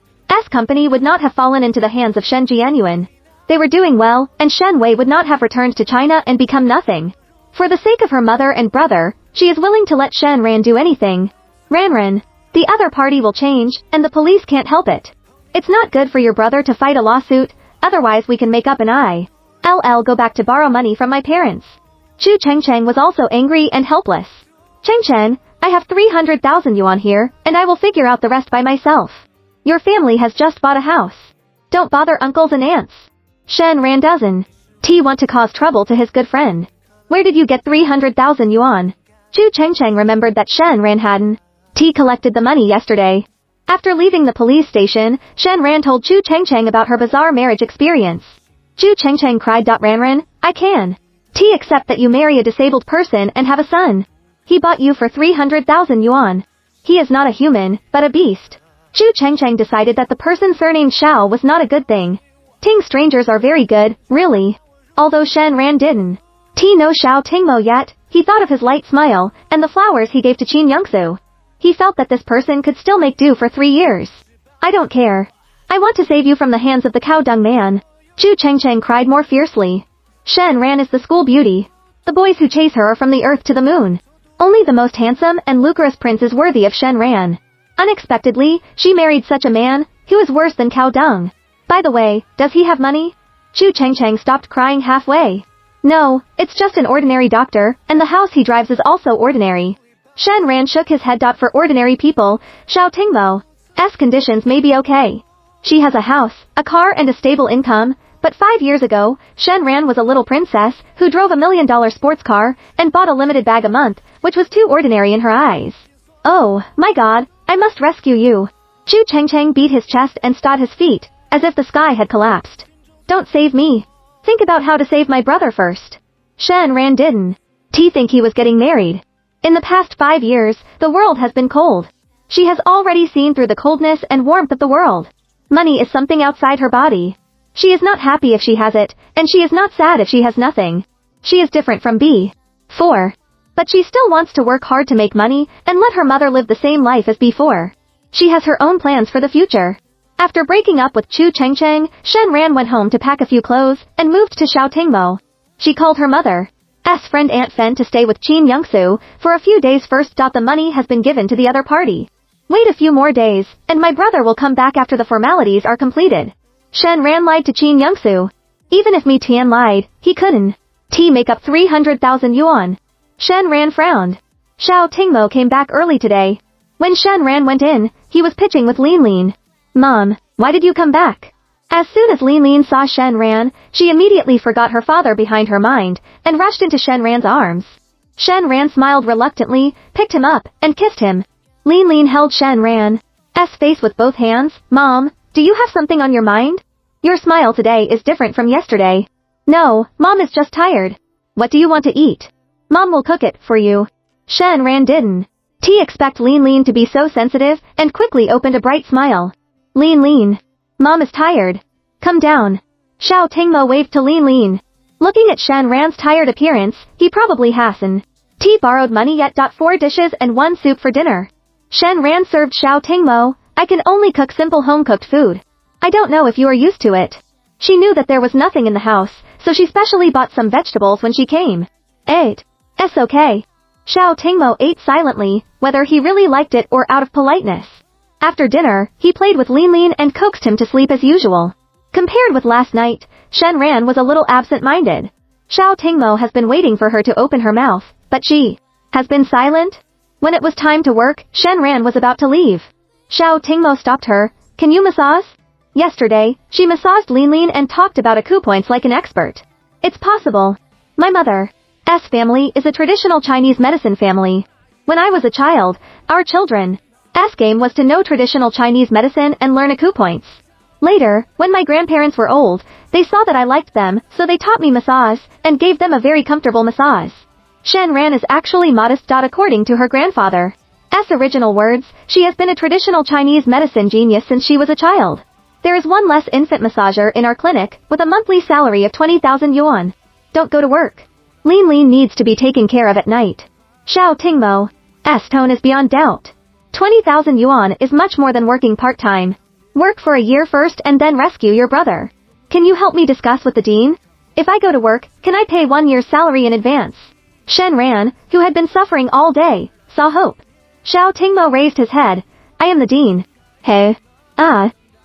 company would not have fallen into the hands of Shen Jianyuan. They were doing well, and Shen Wei would not have returned to China and become nothing. For the sake of her mother and brother, she is willing to let Shen Ran do anything. Ran, the other party will change, and the police can't help it. It's not good for your brother to fight a lawsuit, otherwise we can make up an I'll go back to borrow money from my parents. Chu Chengcheng was also angry and helpless. Chengchen, I have 300,000 yuan here, and I will figure out the rest by myself. Your family has just bought a house. Don't bother uncles and aunts. Shen Ran doesn't want to cause trouble to his good friend. Where did you get 300,000 yuan? Chu Chengcheng remembered that Shen Ran hadn't collected the money yesterday. After leaving the police station, Shen Ran told Chu Chengcheng about her bizarre marriage experience. Chu Chengcheng cried. Ran, I can accept that you marry a disabled person and have a son. He bought you for 300,000 yuan. He is not a human, but a beast. Chu Chengcheng decided that the person surnamed Xiao was not a good thing. Strangers are very good, really. Although Shen Ran didn't know Xiao Tingmo yet, he thought of his light smile, and the flowers he gave to Qin Youngsu. He felt that this person could still make do for 3 years. I don't care. I want to save you from the hands of the cow dung man. Chu Chengcheng cried more fiercely. Shen Ran is the school beauty. The boys who chase her are from the earth to the moon. Only the most handsome and lucrative prince is worthy of Shen Ran. Unexpectedly, she married such a man, who is worse than cow dung. By the way, does he have money? Chu Chengcheng stopped crying halfway. No, it's just an ordinary doctor, and the house he drives is also ordinary. Shen Ran shook his head. For ordinary people, Xiao Tingmo's conditions may be okay. She has a house, a car and a stable income, but 5 years ago, Shen Ran was a little princess, who drove $1 million sports car, and bought a limited bag a month, which was too ordinary in her eyes. Oh, my god, I must rescue you. Chu Chengcheng beat his chest and stood his feet, as if the sky had collapsed. Don't save me. Think about how to save my brother first. Shen Ran didn't think he was getting married. In the past 5 years, the world has been cold. She has already seen through the coldness and warmth of the world. Money is something outside her body. She is not happy if she has it, and she is not sad if she has nothing. She is different from before. But she still wants to work hard to make money, and let her mother live the same life as before. She has her own plans for the future. After breaking up with Chu Chengcheng, Shen Ran went home to pack a few clothes, and moved to Xiao Tingmo. She called her mother's friend Aunt Fen to stay with Qin Youngsu for a few days first. The money has been given to the other party. Wait a few more days, and my brother will come back after the formalities are completed. Shen Ran lied to Qin Youngsu. Even if Mi Tian lied, he couldn't make up 300,000 yuan. Shen Ran frowned. Xiao Tingmo came back early today. When Shen Ran went in, he was pitching with Lin Lin. Mom, why did you come back? As soon as Lin Lin saw Shen Ran, she immediately forgot her father behind her mind, and rushed into Shen Ran's arms. Shen Ran smiled reluctantly, picked him up, and kissed him. Lin Lin held Shen Ran's face with both hands. Mom, do you have something on your mind? Your smile today is different from yesterday. No, Mom is just tired. What do you want to eat? Mom will cook it for you. Shen Ran didn't expect Lin Lin to be so sensitive, and quickly opened a bright smile. Lin Lin. Mom is tired. Come down. Xiao Tingmo waved to Lin Lin. Looking at Shen Ran's tired appearance, he probably hasn't borrowed money yet. 4 dishes and 1 soup for dinner. Shen Ran served Xiao Tingmo. I can only cook simple home-cooked food. I don't know if you are used to it. She knew that there was nothing in the house, so she specially bought some vegetables when she came. It's okay. Xiao Tingmo ate silently, whether he really liked it or out of politeness. After dinner, he played with Lin Lin and coaxed him to sleep as usual. Compared with last night, Shen Ran was a little absent-minded. Xiao Tingmo has been waiting for her to open her mouth, but she has been silent. When it was time to work, Shen Ran was about to leave. Xiao Tingmo stopped her. Can you massage? Yesterday, she massaged Lin Lin and talked about acupoints like an expert. It's possible. My mother's family is a traditional Chinese medicine family. When I was a child, our children's S game was to know traditional Chinese medicine and learn acupoints. Later, when my grandparents were old, they saw that I liked them, so they taught me massage, and gave them a very comfortable massage. Shen Ran is actually modest. According to her grandfather's original words, she has been a traditional Chinese medicine genius since she was a child. There is one less infant massager in our clinic, with a monthly salary of 20,000 yuan. Don't go to work. Lin Lin needs to be taken care of at night. Xiao Tingmo's tone is beyond doubt. 20,000 yuan is much more than working part-time. Work for a year first and then rescue your brother. Can you help me discuss with the dean? If I go to work, can I pay 1 year's salary in advance? Shen Ran, who had been suffering all day, saw hope. Xiao Tingmo raised his head. I am the dean. Hey.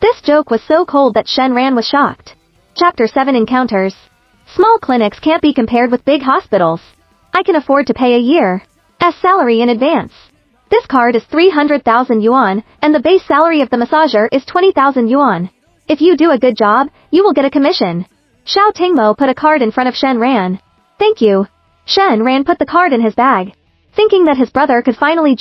This joke was so cold that Shen Ran was shocked. Chapter 7 Encounters. Small clinics can't be compared with big hospitals. I can afford to pay a year's salary in advance. This card is 300,000 yuan, and the base salary of the massager is 20,000 yuan. If you do a good job, you will get a commission. Xiao Tingmo put a card in front of Shen Ran. Thank you. Shen Ran put the card in his bag. Thinking that his brother could finally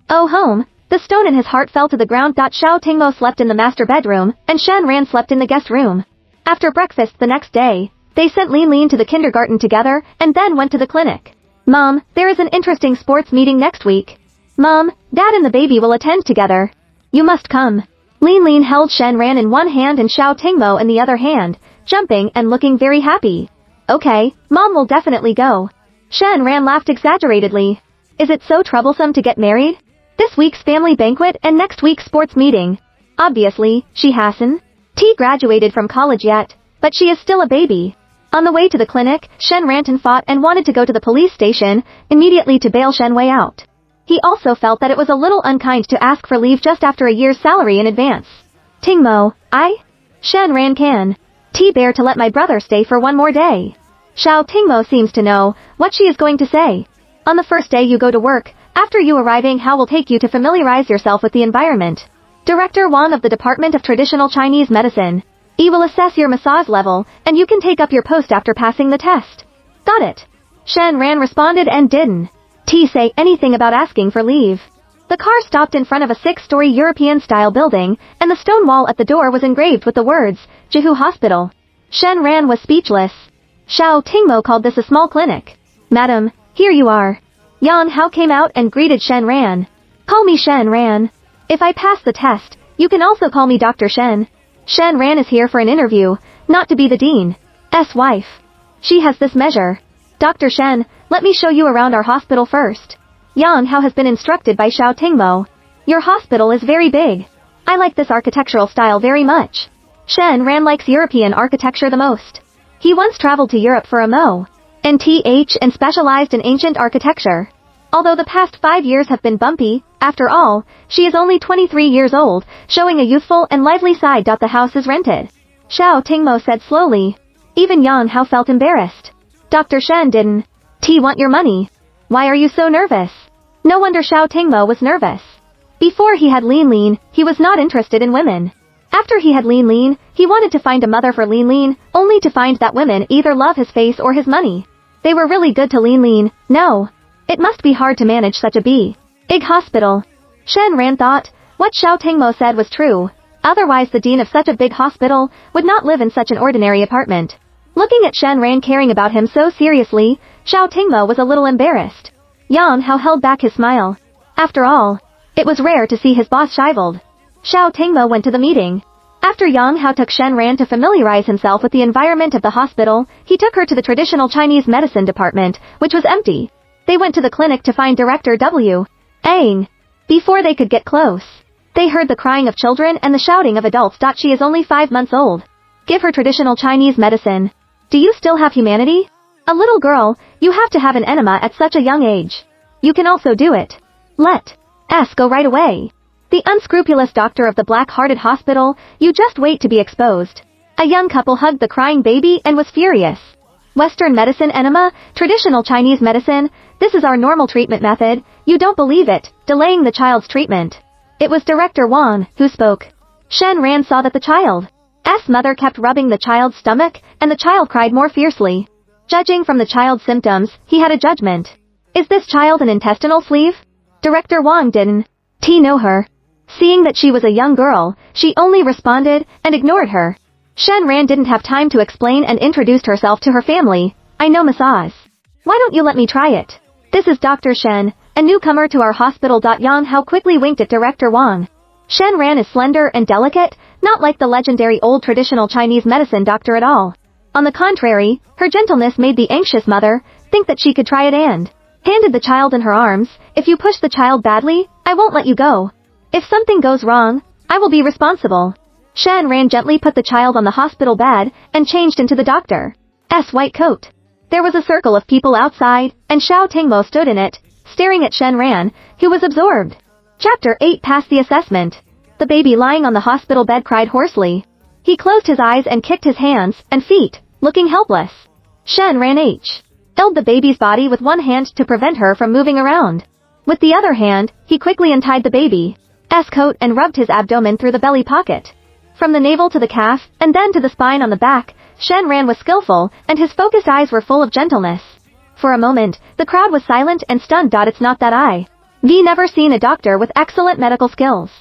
go home, the stone in his heart fell to the ground. Xiao Tingmo slept in the master bedroom, and Shen Ran slept in the guest room. After breakfast the next day, they sent Lin Lin to the kindergarten together, and then went to the clinic. Mom, there is an interesting sports meeting next week. Mom, Dad and the baby will attend together. You must come. Lin Lin held Shen Ran in one hand and Xiao Tingmo in the other hand, jumping and looking very happy. Okay, Mom will definitely go. Shen Ran laughed exaggeratedly. Is it so troublesome to get married? This week's family banquet and next week's sports meeting. Obviously, she hasn't graduated from college yet, but she is still a baby. On the way to the clinic, Shen Ranton fought and wanted to go to the police station, immediately to bail Shen Wei out. He also felt that it was a little unkind to ask for leave just after a year's salary in advance. Tingmo, Shen Ran can bear to let my brother stay for one more day. Xiao Tingmo seems to know what she is going to say. On the first day you go to work, after you arriving Hao will take you to familiarize yourself with the environment. Director Wang of the Department of Traditional Chinese Medicine. He will assess your massage level, and you can take up your post after passing the test. Got it. Shen Ran responded and didn't say anything about asking for leave. The car stopped in front of a 6-story European-style building, and the stone wall at the door was engraved with the words, Jihu Hospital. Shen Ran was speechless. Xiao Tingmo called this a small clinic. Madam, here you are. Yan Hao came out and greeted Shen Ran. Call me Shen Ran. If I pass the test, you can also call me Dr. Shen. Shen Ran is here for an interview, not to be the dean's wife. She has this measure. Dr. Shen, let me show you around our hospital first. Yan Hao has been instructed by Xiao Tingmo. Your hospital is very big. I like this architectural style very much. Shen Ran likes European architecture the most. He once traveled to Europe for a MONTH and specialized in ancient architecture. Although the past 5 years have been bumpy, after all, she is only 23 years old, showing a youthful and lively side. The house is rented. Xiao Tingmo said slowly. Even Yan Hao felt embarrassed. Dr. Shen didn't want your money. Why are you so nervous? No wonder Xiao Tingmo was nervous. Before he had Lin Lin, he was not interested in women. After he had Lin Lin, he wanted to find a mother for Lin Lin, only to find that women either love his face or his money. They were really good to Lin Lin. No. It must be hard to manage such a big hospital. Shen Ran thought, what Xiao Tingmo said was true. Otherwise the dean of such a big hospital would not live in such an ordinary apartment. Looking at Shen Ran caring about him so seriously, Xiao Tingmo was a little embarrassed. Yan Hao held back his smile. After all, it was rare to see his boss chivaled. Xiao Tingmo went to the meeting. After Yang Hao took Shen Ran to familiarize himself with the environment of the hospital, he took her to the traditional Chinese medicine department, which was empty. They went to the clinic to find Director W. Aang. Before they could get close, they heard the crying of children and the shouting of adults. She is only 5 months old. Give her traditional Chinese medicine. Do you still have humanity? A little girl, you have to have an enema at such a young age. You can also do it. Let us go right away. The unscrupulous doctor of the black-hearted hospital, you just wait to be exposed. A young couple hugged the crying baby and was furious. Western medicine enema, traditional Chinese medicine, this is our normal treatment method, you don't believe it, delaying the child's treatment. It was Director Wang who spoke. Shen Ran saw that the child's mother kept rubbing the child's stomach, and the child cried more fiercely. Judging from the child's symptoms, he had a judgment. Is this child an intestinal sleeve? Director Wang didn't T know her. Seeing that she was a young girl, she only responded and ignored her. Shen Ran didn't have time to explain and introduced herself to her family. I know massage. Why don't you let me try it? This is Dr. Shen, a newcomer to our hospital. Yang Hao quickly winked at Director Wang. Shen Ran is slender and delicate, not like the legendary old traditional Chinese medicine doctor at all. On the contrary, her gentleness made the anxious mother think that she could try it and handed the child in her arms. If you push the child badly, I won't let you go. If something goes wrong, I will be responsible. Shen Ran gently put the child on the hospital bed and changed into the doctor's white coat. There was a circle of people outside, and Xiao Tingmo stood in it, staring at Shen Ran, who was absorbed. Chapter 8 Past the assessment. The baby lying on the hospital bed cried hoarsely. He closed his eyes and kicked his hands and feet, looking helpless. Shen Ran held the baby's body with one hand to prevent her from moving around. With the other hand, he quickly untied the baby's coat and rubbed his abdomen through the belly pocket. From the navel to the calf, and then to the spine on the back, Shen Ran was skillful, and his focused eyes were full of gentleness. For a moment, the crowd was silent and stunned. It's not that I've never seen a doctor with excellent medical skills.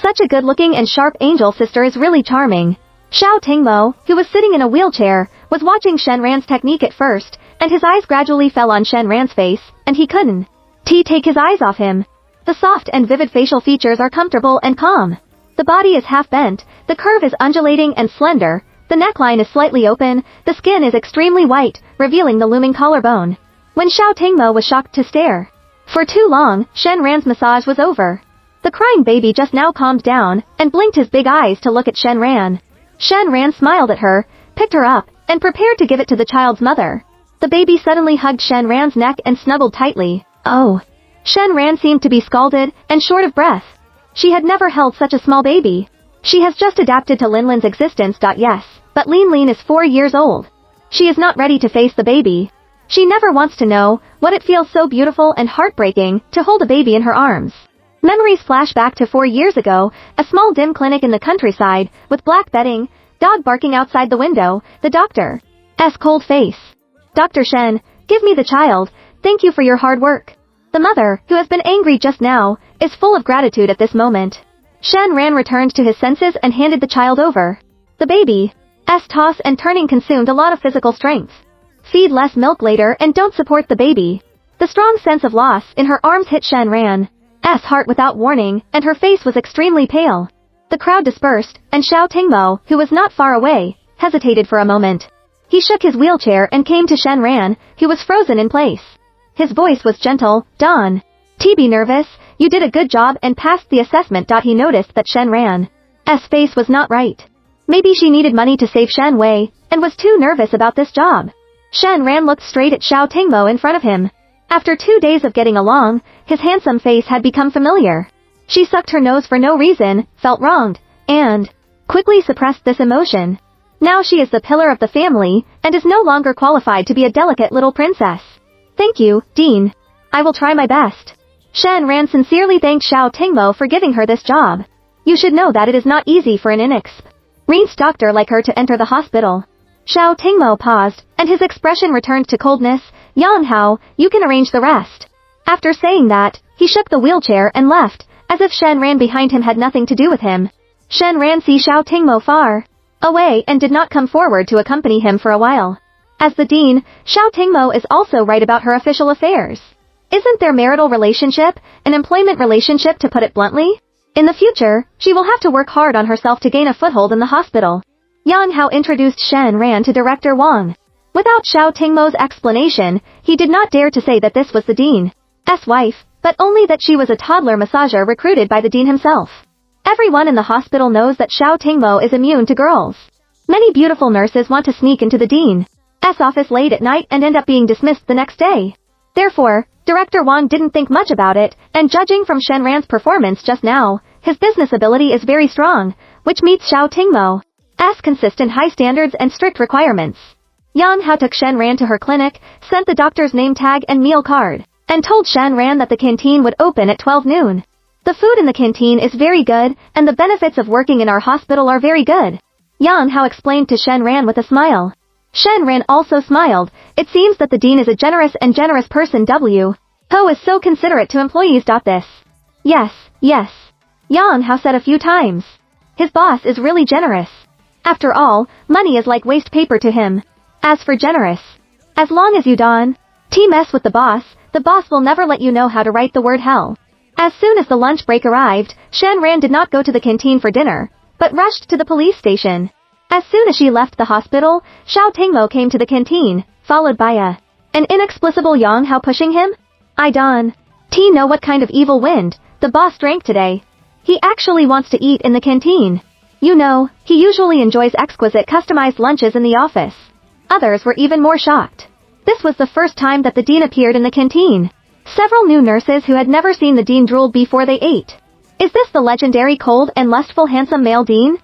Such a good-looking and sharp angel sister is really charming. Xiao Tingmo, who was sitting in a wheelchair, was watching Shen Ran's technique at first, and his eyes gradually fell on Shen Ran's face, and he couldn't take his eyes off him. The soft and vivid facial features are comfortable and calm. The body is half bent, the curve is undulating and slender, the neckline is slightly open, the skin is extremely white, revealing the looming collarbone. When Xiao Tingmo was shocked to stare for too long, Shen Ran's massage was over. The crying baby just now calmed down, and blinked his big eyes to look at Shen Ran. Shen Ran smiled at her, picked her up, and prepared to give it to the child's mother. The baby suddenly hugged Shen Ran's neck and snuggled tightly. Oh! Shen Ran seemed to be scalded, and short of breath. She had never held such a small baby. She has just adapted to Linlin's existence. Yes, but Lin is 4 years old. She is not ready to face the baby. She never wants to know what it feels so beautiful and heartbreaking to hold a baby in her arms. Memories flash back to 4 years ago, a small dim clinic in the countryside, with black bedding, dog barking outside the window, the doctor's cold face. Dr. Shen, give me the child, thank you for your hard work. The mother, who has been angry just now, is full of gratitude at this moment. Shen Ran returned to his senses and handed the child over. The baby's toss and turning consumed a lot of physical strength. Feed less milk later and don't support the baby. The strong sense of loss in her arms hit Shen Ran's heart without warning, and her face was extremely pale. The crowd dispersed, and Xiao Tingmo, who was not far away, hesitated for a moment. He shook his wheelchair and came to Shen Ran, who was frozen in place. His voice was gentle. Don't be nervous, you did a good job and passed the assessment. He noticed that Shen Ran's face was not right. Maybe she needed money to save Shen Wei, and was too nervous about this job. Shen Ran looked straight at Xiao Tingmo in front of him. After 2 days of getting along, his handsome face had become familiar. She sucked her nose for no reason, felt wronged, and quickly suppressed this emotion. Now she is the pillar of the family, and is no longer qualified to be a delicate little princess. Thank you, Dean. I will try my best. Shen Ran sincerely thanked Xiao Tingmo for giving her this job. You should know that it is not easy for an inexperienced doctor like her to enter the hospital. Xiao Tingmo paused, and his expression returned to coldness. Yang Hao, you can arrange the rest. After saying that, he shook the wheelchair and left, as if Shen Ran behind him had nothing to do with him. Shen Ran see Xiao Tingmo far away and did not come forward to accompany him for a while. As the dean, Xiao Tingmo is also right about her official affairs. Isn't their marital relationship an employment relationship, to put it bluntly? In the future, she will have to work hard on herself to gain a foothold in the hospital. Yang Hao introduced Shen Ran to Director Wang. Without Xiao Tingmo's explanation, he did not dare to say that this was the dean's wife, but only that she was a toddler massager recruited by the dean himself. Everyone in the hospital knows that Xiao Tingmo is immune to girls. Many beautiful nurses want to sneak into the dean's office late at night and end up being dismissed the next day. Therefore, Director Wang didn't think much about it, and judging from Shen Ran's performance just now, his business ability is very strong, which meets Xiao Tingmo's consistent high standards and strict requirements. Yang Hao took Shen Ran to her clinic, sent the doctor's name tag and meal card, and told Shen Ran that the canteen would open at 12 noon. The food in the canteen is very good, and the benefits of working in our hospital are very good. Yang Hao explained to Shen Ran with a smile. Shen Ran also smiled. It seems that the dean is a generous person. Ho is so considerate to employees. This Yes, yes. Yang Hao said a few times. His boss is really generous. After all, money is like waste paper to him. As for generous, as long as you don't mess with the boss will never let you know how to write the word hell. As soon as the lunch break arrived, Shen Ran did not go to the canteen for dinner, but rushed to the police station. As soon as she left the hospital, Xiao Tingmo came to the canteen, followed by an inexplicable Yang Hao pushing him. I don't know what kind of evil wind the boss drank today. He actually wants to eat in the canteen. You know, he usually enjoys exquisite customized lunches in the office. Others were even more shocked. This was the first time that the dean appeared in the canteen. Several new nurses who had never seen the dean drooled before they ate. Is this the legendary cold and lustful handsome male dean?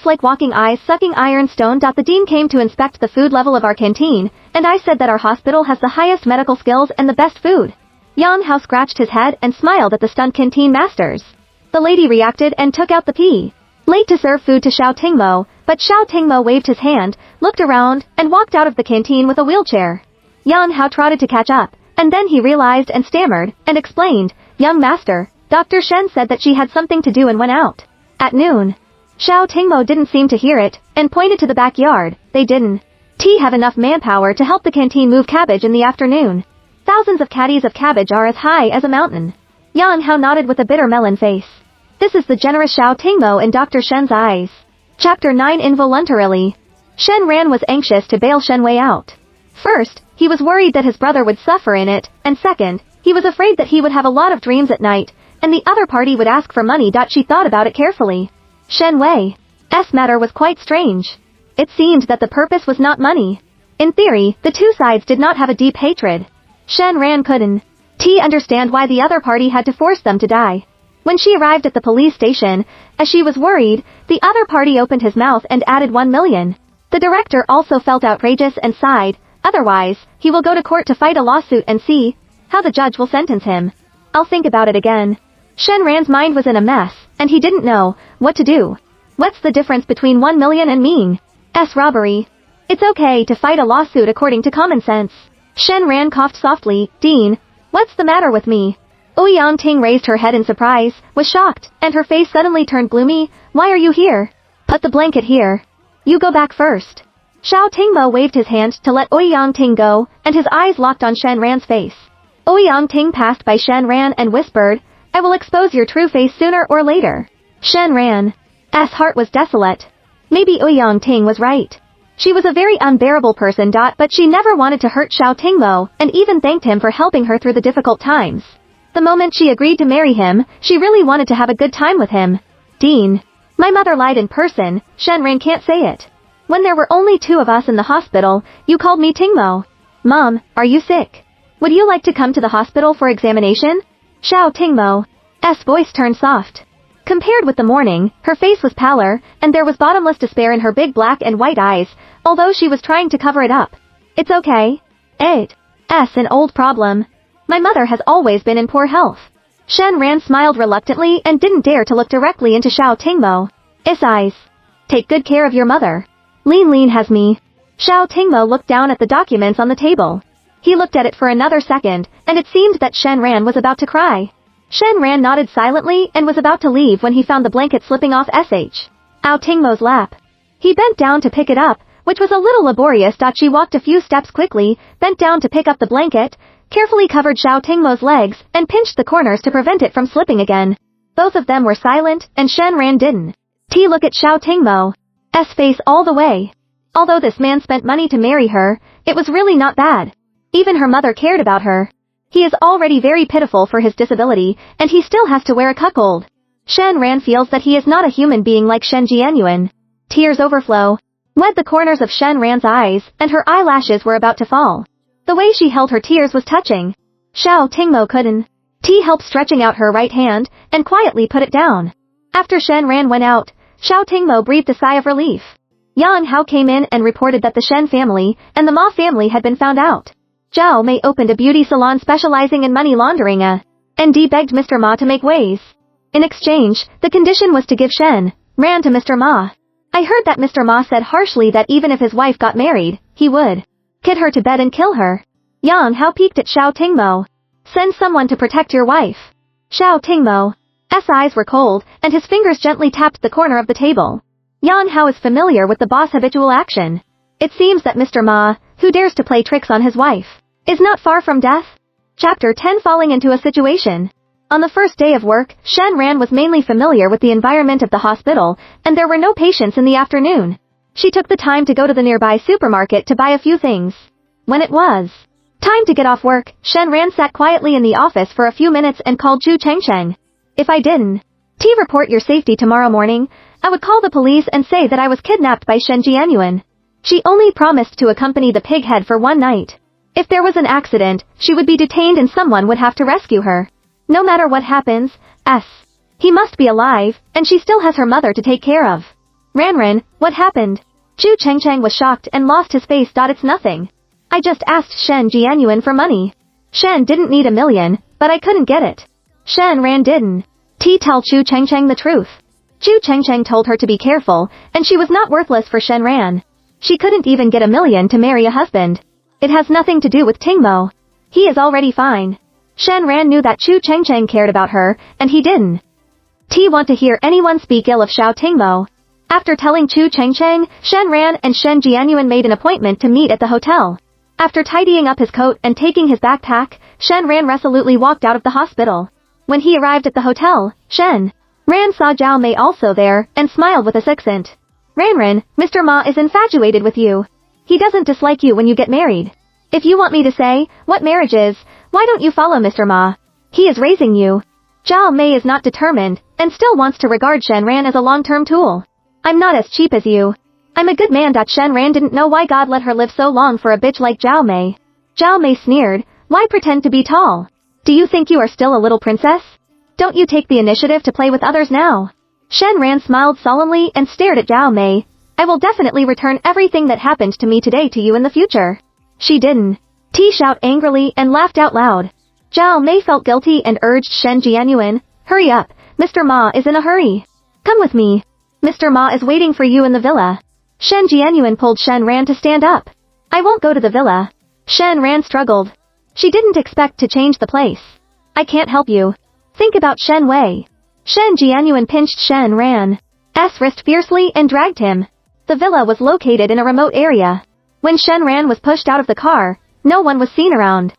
Like walking eyes sucking ironstone. The dean came to inspect the food level of our canteen, and I said that our hospital has the highest medical skills and the best food. Yang Hao scratched his head and smiled at the stunned canteen masters. The lady reacted and took out the plate to serve food to Xiao Tingmo, but Xiao Tingmo waved his hand, looked around, and walked out of the canteen with a wheelchair. Yang Hao trotted to catch up, and then he realized and stammered, and explained, Young master, Dr. Shen said that she had something to do and went out. At noon. Xiao Tingmo didn't seem to hear it, and pointed to the backyard. They didn't have enough manpower to help the canteen move cabbage in the afternoon. Thousands of caddies of cabbage are as high as a mountain. Yang Hao nodded with a bitter melon face. This is the generous Xiao Tingmo in Dr. Shen's eyes. Chapter 9 Involuntarily. Shen Ran was anxious to bail Shen Wei out. First, he was worried that his brother would suffer in it, and second, he was afraid that he would have a lot of dreams at night, and the other party would ask for money. She thought about it carefully. Shen Wei's matter was quite strange. It seemed that the purpose was not money. In theory, the two sides did not have a deep hatred. Shen Ran couldn't understand why the other party had to force them to die. When she arrived at the police station, as she was worried, the other party opened his mouth and added 1 million. The director also felt outrageous and sighed, otherwise, he will go to court to fight a lawsuit and see how the judge will sentence him. I'll think about it again. Shen Ran's mind was in a mess, and he didn't know what to do. What's the difference between 1 million and Ming's robbery? It's okay to fight a lawsuit according to common sense. Shen Ran coughed softly. Dean, what's the matter with me? Ouyang Ting raised her head in surprise, was shocked, and her face suddenly turned gloomy. Why are you here? Put the blanket here. You go back first. Xiao Tingmo waved his hand to let Ouyang Ting go, and his eyes locked on Shen Ran's face. Ouyang Ting passed by Shen Ran and whispered, I will expose your true face sooner or later. Shen Ran's heart was desolate. Maybe Ouyang Ting was right. She was a very unbearable person. But she never wanted to hurt Xiao Tingmo, and even thanked him for helping her through the difficult times. The moment she agreed to marry him, she really wanted to have a good time with him. Dean. My mother lied in person. Shen Ran can't say it. When there were only 2 of us in the hospital, you called me Tingmo. Mom, are you sick? Would you like to come to the hospital for examination? Xiao Tingmo's voice turned soft. Compared with the morning, her face was paler, and there was bottomless despair in her big black and white eyes, although she was trying to cover it up. It's okay. It's an old problem. My mother has always been in poor health. Shen Ran smiled reluctantly and didn't dare to look directly into Xiao Tingmo's eyes. Take good care of your mother. Lin has me. Xiao Tingmo looked down at the documents on the table. He looked at it for another second, and it seemed that Shen Ran was about to cry. Shen Ran nodded silently and was about to leave when he found the blanket slipping off Xiao Tingmo's lap. He bent down to pick it up, which was a little laborious. She walked a few steps quickly, bent down to pick up the blanket, carefully covered Xiao Tingmo's legs, and pinched the corners to prevent it from slipping again. Both of them were silent, and Shen Ran didn't look at Xiao Tingmo's face all the way. Although this man spent money to marry her, it was really not bad. Even her mother cared about her. He is already very pitiful for his disability, and he still has to wear a cuckold. Shen Ran feels that he is not a human being like Shen Jianyuan. Tears overflow. Wet the corners of Shen Ran's eyes, and her eyelashes were about to fall. The way she held her tears was touching. Xiao Tingmo couldn't help stretching out her right hand, and quietly put it down. After Shen Ran went out, Xiao Tingmo breathed a sigh of relief. Yang Hao came in and reported that the Shen family and the Ma family had been found out. Zhao Mei opened a beauty salon specializing in money laundering. ND begged Mr. Ma to make ways. In exchange, the condition was to give Shen Ran to Mr. Ma. I heard that Mr. Ma said harshly that even if his wife got married, he would kid her to bed and kill her. Yang Hao peeked at Xiao Tingmo. Send someone to protect your wife. Xiao Tingmo's eyes were cold, and his fingers gently tapped the corner of the table. Yan Hao is familiar with the boss' habitual action. It seems that Mr. Ma, who dares to play tricks on his wife, is not far from death. Chapter 10 Falling into a Situation. On the first day of work, Shen Ran was mainly familiar with the environment of the hospital, and there were no patients in the afternoon. She took the time to go to the nearby supermarket to buy a few things. When it was time to get off work, Shen Ran sat quietly in the office for a few minutes and called Chu Chengcheng. If I didn't report your safety tomorrow morning, I would call the police and say that I was kidnapped by Shen Jianyuan. She only promised to accompany the pighead for one night. If there was an accident, she would be detained and someone would have to rescue her. No matter what happens, he must be alive, and she still has her mother to take care of. Ran, what happened? Chu Chengcheng was shocked and lost his face. It's nothing. I just asked Shen Jianyuan for money. Shen didn't need $1 million, but I couldn't get it. Shen Ran didn't tell Chu Chengcheng the truth. Chu Chengcheng told her to be careful, and she was not worthless for Shen Ran. She couldn't even get $1 million to marry a husband. It has nothing to do with Tingmo. He is already fine. Shen Ran knew that Chu Chengcheng cared about her, and he didn't want to hear anyone speak ill of Xiao Tingmo. After telling Chu Chengcheng, Shen Ran and Shen Jianyuan made an appointment to meet at the hotel. After tidying up his coat and taking his backpack, Shen Ran resolutely walked out of the hospital. When he arrived at the hotel, Shen Ran saw Zhao Mei also there, and smiled with a accent. Ran, Mr. Ma is infatuated with you. He doesn't dislike you when you get married. If you want me to say what marriage is, why don't you follow Mr. Ma? He is raising you. Zhao Mei is not determined, and still wants to regard Shen Ran as a long-term tool. I'm not as cheap as you. I'm a good man. Shen Ran didn't know why God let her live so long for a bitch like Zhao Mei. Zhao Mei sneered, why pretend to be tall? Do you think you are still a little princess? Don't you take the initiative to play with others now? Shen Ran smiled solemnly and stared at Zhao Mei. I will definitely return everything that happened to me today to you in the future. She didn't shout angrily and laughed out loud. Zhao Mei felt guilty and urged Shen Jianyuan, hurry up, Mr. Ma is in a hurry. Come with me. Mr. Ma is waiting for you in the villa. Shen Jianyuan pulled Shen Ran to stand up. I won't go to the villa. Shen Ran struggled. She didn't expect to change the place. I can't help you. Think about Shen Wei. Shen Jianyuan pinched Shen Ran's wrist fiercely and dragged him. The villa was located in a remote area. When Shen Ran was pushed out of the car, no one was seen around.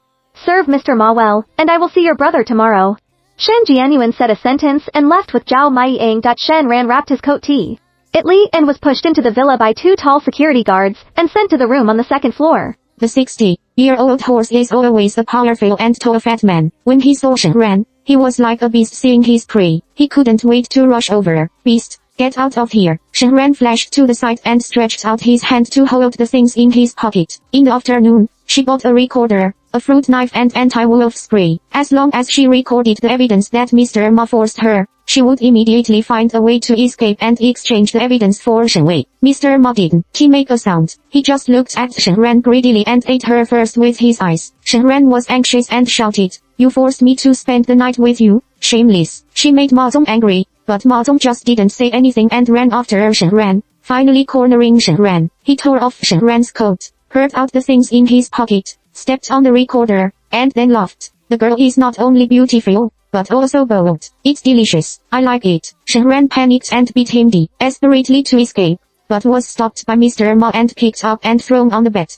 Serve Mr. Ma well, and I will see your brother tomorrow. Shen Jianyuan said a sentence and left with Zhao Meiang. Shen Ran wrapped his coat tightly and was pushed into the villa by 2 tall security guards and sent to the room on the 2nd floor. The 60-year-old horse is always a powerful and tall fat man. When he saw Shen Ran, he was like a beast seeing his prey. He couldn't wait to rush over. Beast, get out of here. Shen Ran flashed to the side and stretched out his hand to hold the things in his pocket. In the afternoon, she bought a recorder, a fruit knife and anti-wolf spray. As long as she recorded the evidence that Mr. Ma forced her, she would immediately find a way to escape and exchange the evidence for Shen Wei. Mr. Ma didn't make a sound. He just looked at Shen Ran greedily and ate her first with his eyes. Shen Ran was anxious and shouted, you forced me to spend the night with you, shameless. She made Ma Zong angry, but Ma Zong just didn't say anything and ran after Shen Ran. Finally cornering Shen Ran, he tore off Shen Ran's coat, pulled out the things in his pocket, stepped on the recorder, and then laughed. The girl is not only beautiful, but also bold. It's delicious. I like it. Shen Ran panicked and beat him desperately to escape, but was stopped by Mr. Ma and picked up and thrown on the bed.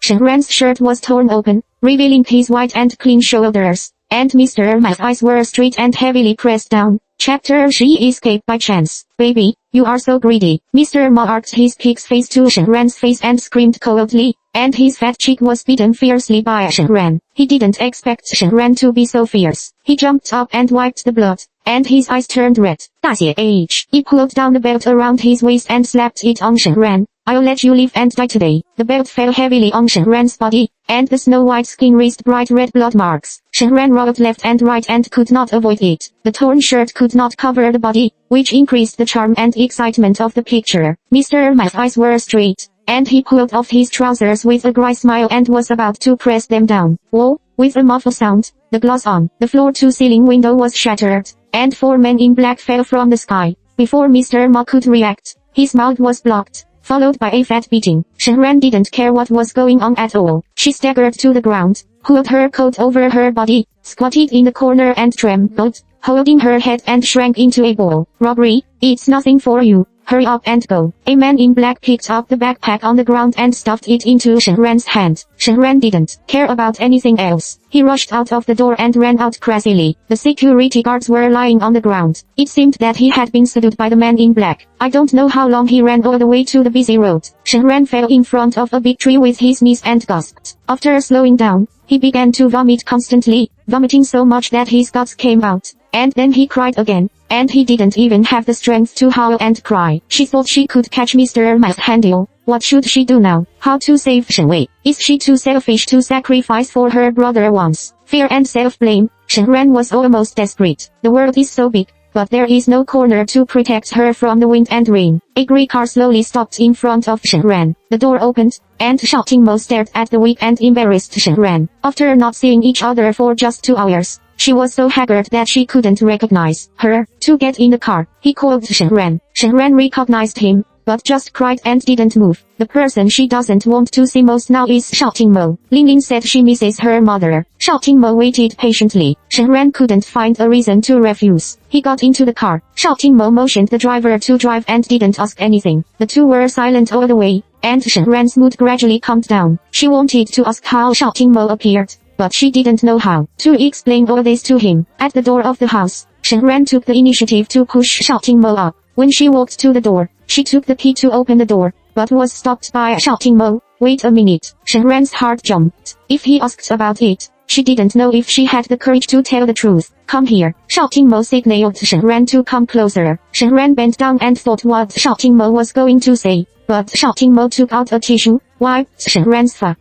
Shen Ran's shirt was torn open, revealing his white and clean shoulders, and Mr. Ma's eyes were straight and heavily pressed down. Chapter She escaped by chance. Baby, you are so greedy. Mr. Ma arched his pig's face to Shen Ran's face and screamed coldly, and his fat cheek was beaten fiercely by Shen Ran. He didn't expect Shen Ran to be so fierce. He jumped up and wiped the blood, and his eyes turned red. 大写 H. He pulled down the belt around his waist and slapped it on Shen Ran. I'll let you live and die today. The belt fell heavily on Shen Ran's body, and the snow-white skin raised bright red blood marks. Shen Ran rolled left and right and could not avoid it. The torn shirt could not cover the body, which increased the charm and excitement of the picture. Mr. Ma's eyes were straight, and he pulled off his trousers with a wry smile and was about to press them down. Whoa! With a muffled sound, the glass on the floor-to-ceiling window was shattered, and 4 men in black fell from the sky. Before Mr. Ma could react, his mouth was blocked, followed by a fat beating. Shen Ran didn't care what was going on at all. She staggered to the ground, pulled her coat over her body, squatted in the corner and trembled, holding her head and shrank into a ball. Robbery, it's nothing for you. Hurry up and go. A man in black picked up the backpack on the ground and stuffed it into Shen Ran's hand. Shen Ran didn't care about anything else. He rushed out of the door and ran out crazily. The security guards were lying on the ground. It seemed that he had been subdued by the man in black. I don't know how long he ran all the way to the busy road. Shen Ran fell in front of a big tree with his knees and gasped. After slowing down, he began to vomit constantly, vomiting so much that his guts came out. And then he cried again, and he didn't even have the strength to howl and cry. She thought she could catch Mr. Manhandle. What should she do now? How to save Shen Wei? Is she too selfish to sacrifice for her brother once? Fear and self-blame. Shen Ran was almost desperate. The world is so big, but there is no corner to protect her from the wind and rain. A grey car slowly stopped in front of Shen Ran. The door opened, and Shouting Mo stared at the weak and embarrassed Shen Ran. After not seeing each other for just 2 hours, she was so haggard that she couldn't recognize her. To get in the car, he called Shen Ran. Shen Ran recognized him, but just cried and didn't move. The person she doesn't want to see most now is Shouting Mo. Ling Ling said she misses her mother. Shouting Mo waited patiently. Shen Ran couldn't find a reason to refuse. He got into the car. Shouting Mo motioned the driver to drive and didn't ask anything. The two were silent all the way, and Shen Ran's mood gradually calmed down. She wanted to ask how Shouting Mo appeared, but she didn't know how to explain all this to him. At the door of the house, Shen Ran took the initiative to push Shouting Mo up. When she walked to the door, she took the key to open the door, but was stopped by Shouting Mo. Wait a minute. Shen Ran's heart jumped. If he asked about it, she didn't know if she had the courage to tell the truth. Come here. Shouting Mo signaled Shen Ran to come closer. Shen Ran bent down and thought what Shouting Mo was going to say, but Shouting Mo took out a tissue, wiped Shen Ran's face,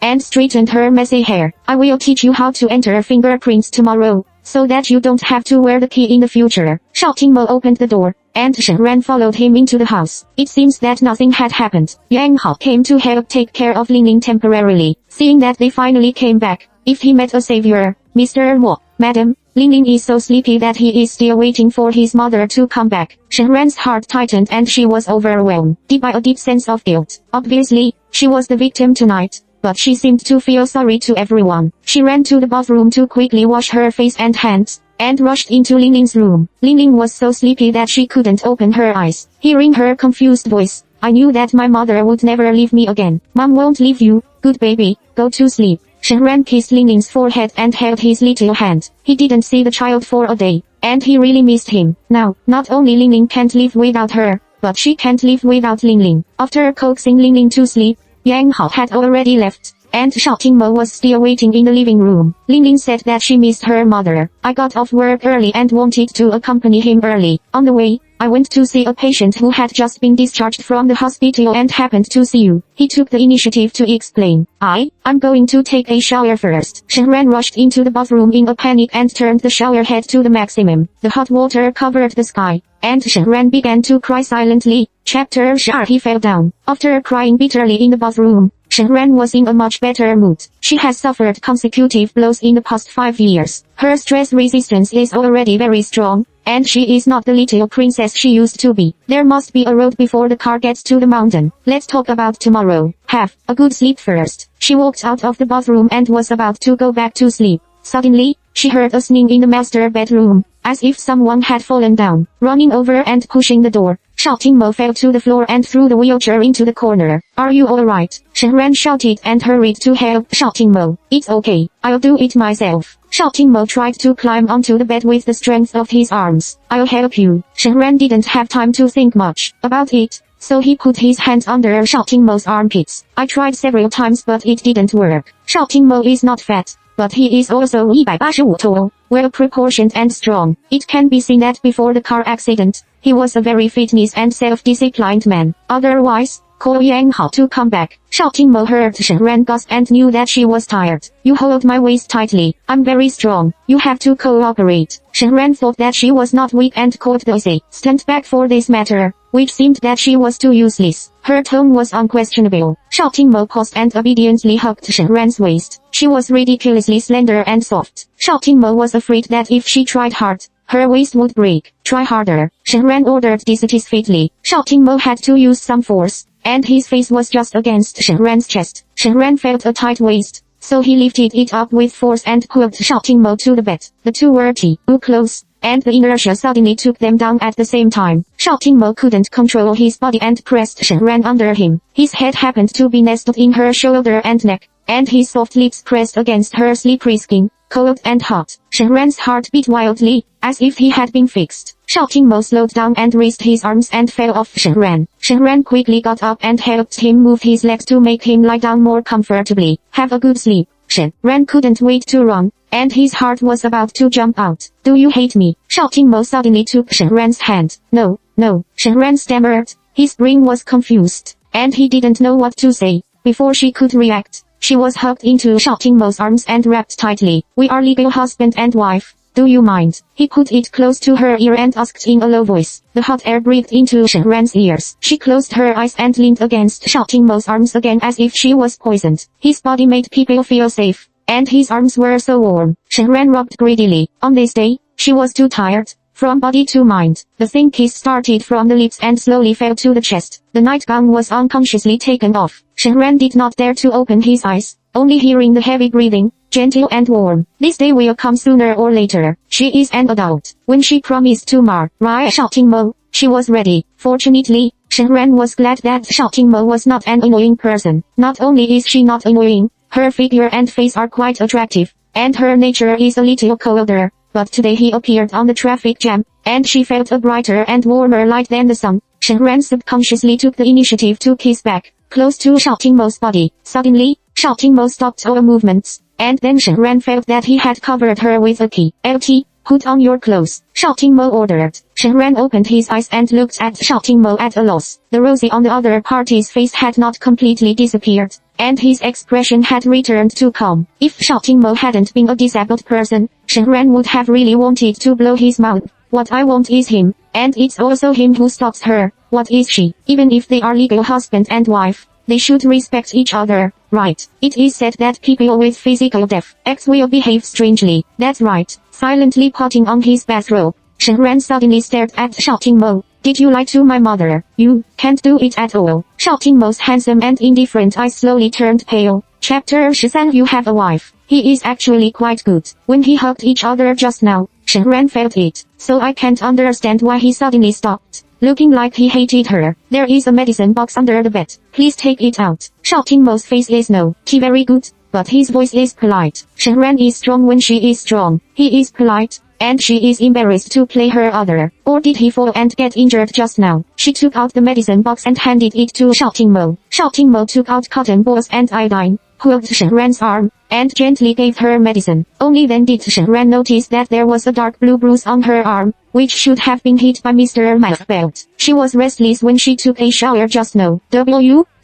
and straightened her messy hair. I will teach you how to enter fingerprints tomorrow, so that you don't have to wear the key in the future. Shouting Mo opened the door, and Shen Ran followed him into the house. It seems that nothing had happened. Yang Hao came to help take care of Ling Ling temporarily. Seeing that they finally came back, if he met a savior, Mr. Mo, Madam, Ling Ling is so sleepy that he is still waiting for his mother to come back. Shen Ran's heart tightened and she was overwhelmed by a deep sense of guilt. Obviously, she was the victim tonight, but she seemed to feel sorry to everyone. She ran to the bathroom to quickly wash her face and hands, and rushed into Ling Ling's room. Ling Ling was so sleepy that she couldn't open her eyes. Hearing her confused voice, I knew that my mother would never leave me again. Mom won't leave you, good baby, go to sleep. Shen Ran kissed Ling Ling's forehead and held his little hand. He didn't see the child for a day, and he really missed him. Now, not only Ling Ling can't live without her, but she can't live without Ling Ling. After coaxing Ling Ling to sleep, Yang Hao had already left, and Shouting Mo was still waiting in the living room. Ling Ling said that she missed her mother. I got off work early and wanted to accompany him early. On the way, I went to see a patient who had just been discharged from the hospital and happened to see you. He took the initiative to explain. I'm going to take a shower first. Shen Ran rushed into the bathroom in a panic and turned the shower head to the maximum. The hot water covered the sky, and Shen Ran began to cry silently. Chapter 12. He fell down. After crying bitterly in the bathroom, Shen Ran was in a much better mood. She has suffered consecutive blows in the past 5 years. Her stress resistance is already very strong, and she is not the little princess she used to be. There must be a road before the car gets to the mountain. Let's talk about tomorrow. Have a good sleep first. She walked out of the bathroom and was about to go back to sleep. Suddenly, she heard a sneeze in the master bedroom, as if someone had fallen down. Running over and pushing the door, Shouting Mo fell to the floor and threw the wheelchair into the corner. Are you alright? Shen Ran shouted and hurried to help Shouting Mo. It's okay, I'll do it myself. Shouting Mo tried to climb onto the bed with the strength of his arms. I'll help you. Shen Ran didn't have time to think much about it, so he put his hands under Shouting Mo's armpits. I tried several times but it didn't work. Shouting Mo is not fat, but he is also 185 tall, well-proportioned and strong. It can be seen that before the car accident, he was a very fitness and self-disciplined man. Otherwise, call Yang Hao to come back. Shouting Mo heard Shen Ran gasp and knew that she was tired. You hold my waist tightly. I'm very strong. You have to cooperate. Shen Ran thought that she was not weak and called the assistant back for this matter, which seemed that she was too useless. Her tone was unquestionable. Shouting Mo paused and obediently hugged Shen Ran's waist. She was ridiculously slender and soft. Shouting Mo was afraid that if she tried hard, her waist would break. Try harder. Shen Ran ordered dissatisfiedly. Shouting Mo had to use some force, and his face was just against Shen Ran's chest. Shen Ran felt a tight waist, so he lifted it up with force and pulled Shouting Mo to the bed. The two were too close, and the inertia suddenly took them down at the same time. Shouting Mo couldn't control his body and pressed Shen Ran under him. His head happened to be nestled in her shoulder and neck, and his soft lips pressed against her slippery skin, cold and hot. Shen Ran's heart beat wildly, as if he had been fixed. Shouting Mo slowed down and raised his arms and fell off Shen Ran. Shen Ran quickly got up and helped him move his legs to make him lie down more comfortably. Have a good sleep. Shen Ran couldn't wait too long, and his heart was about to jump out. Do you hate me? Shouting Mo suddenly took Shen Ran's hand. No, no, Shen Ran stammered. His brain was confused, and he didn't know what to say. Before she could react, she was hugged into Shouting Mo's arms and wrapped tightly. We are legal husband and wife. Do you mind? He put it close to her ear and asked in a low voice. The hot air breathed into Shen Ran's ears. She closed her eyes and leaned against Shouting Mo's arms again as if she was poisoned. His body made people feel safe, and his arms were so warm. Shen Ran rubbed greedily. On this day, she was too tired, from body to mind. The thin kiss started from the lips and slowly fell to the chest. The nightgown was unconsciously taken off. Shen Ran did not dare to open his eyes, only hearing the heavy breathing, gentle and warm. This day will come sooner or later. She is an adult. When she promised to marry Shouting Mo, she was ready. Fortunately, Shen Ran was glad that Shouting Mo was not an annoying person. Not only is she not annoying, her figure and face are quite attractive, and her nature is a little colder. But today he appeared on the traffic jam, and she felt a brighter and warmer light than the sun. Shen Ran subconsciously took the initiative to kiss back, close to Shouting Mo's body. Suddenly, Shouting Mo stopped all movements, and then Shen Ran felt that he had covered her with a key. LT, put on your clothes, Shouting Mo ordered. Shen Ran opened his eyes and looked at Shouting Mo at a loss. The rosy on the other party's face had not completely disappeared, and his expression had returned to calm. If Shouting Mo hadn't been a disabled person, Shen Ran would have really wanted to blow his mouth. What I want is him, and it's also him who stops her. What is she? Even if they are legal husband and wife, they should respect each other, right? It is said that people with physical defects will behave strangely. That's right. Silently putting on his bathrobe, Shen Ran suddenly stared at Shouting Mo. Did you lie to my mother? You can't do it at all. Shouting Mo's handsome and indifferent eyes slowly turned pale. Chapter 13. You have a wife. He is actually quite good. When he hugged each other just now, Shen Ran felt it. So I can't understand why he suddenly stopped, looking like he hated her. There is a medicine box under the bed. Please take it out. Shouting Mo's face is no. He very good, but his voice is polite. Shen Ran is strong when she is strong. He is polite, and she is embarrassed to play her other. Or did he fall and get injured just now? She took out the medicine box and handed it to Shouting Mo. Shouting Mo took out cotton balls and iodine, pulled Shen Ran's arm, and gently gave her medicine. Only then did Shen Ran notice that there was a dark blue bruise on her arm, which should have been hit by Mr. Malfbelt. She was restless when she took a shower just now.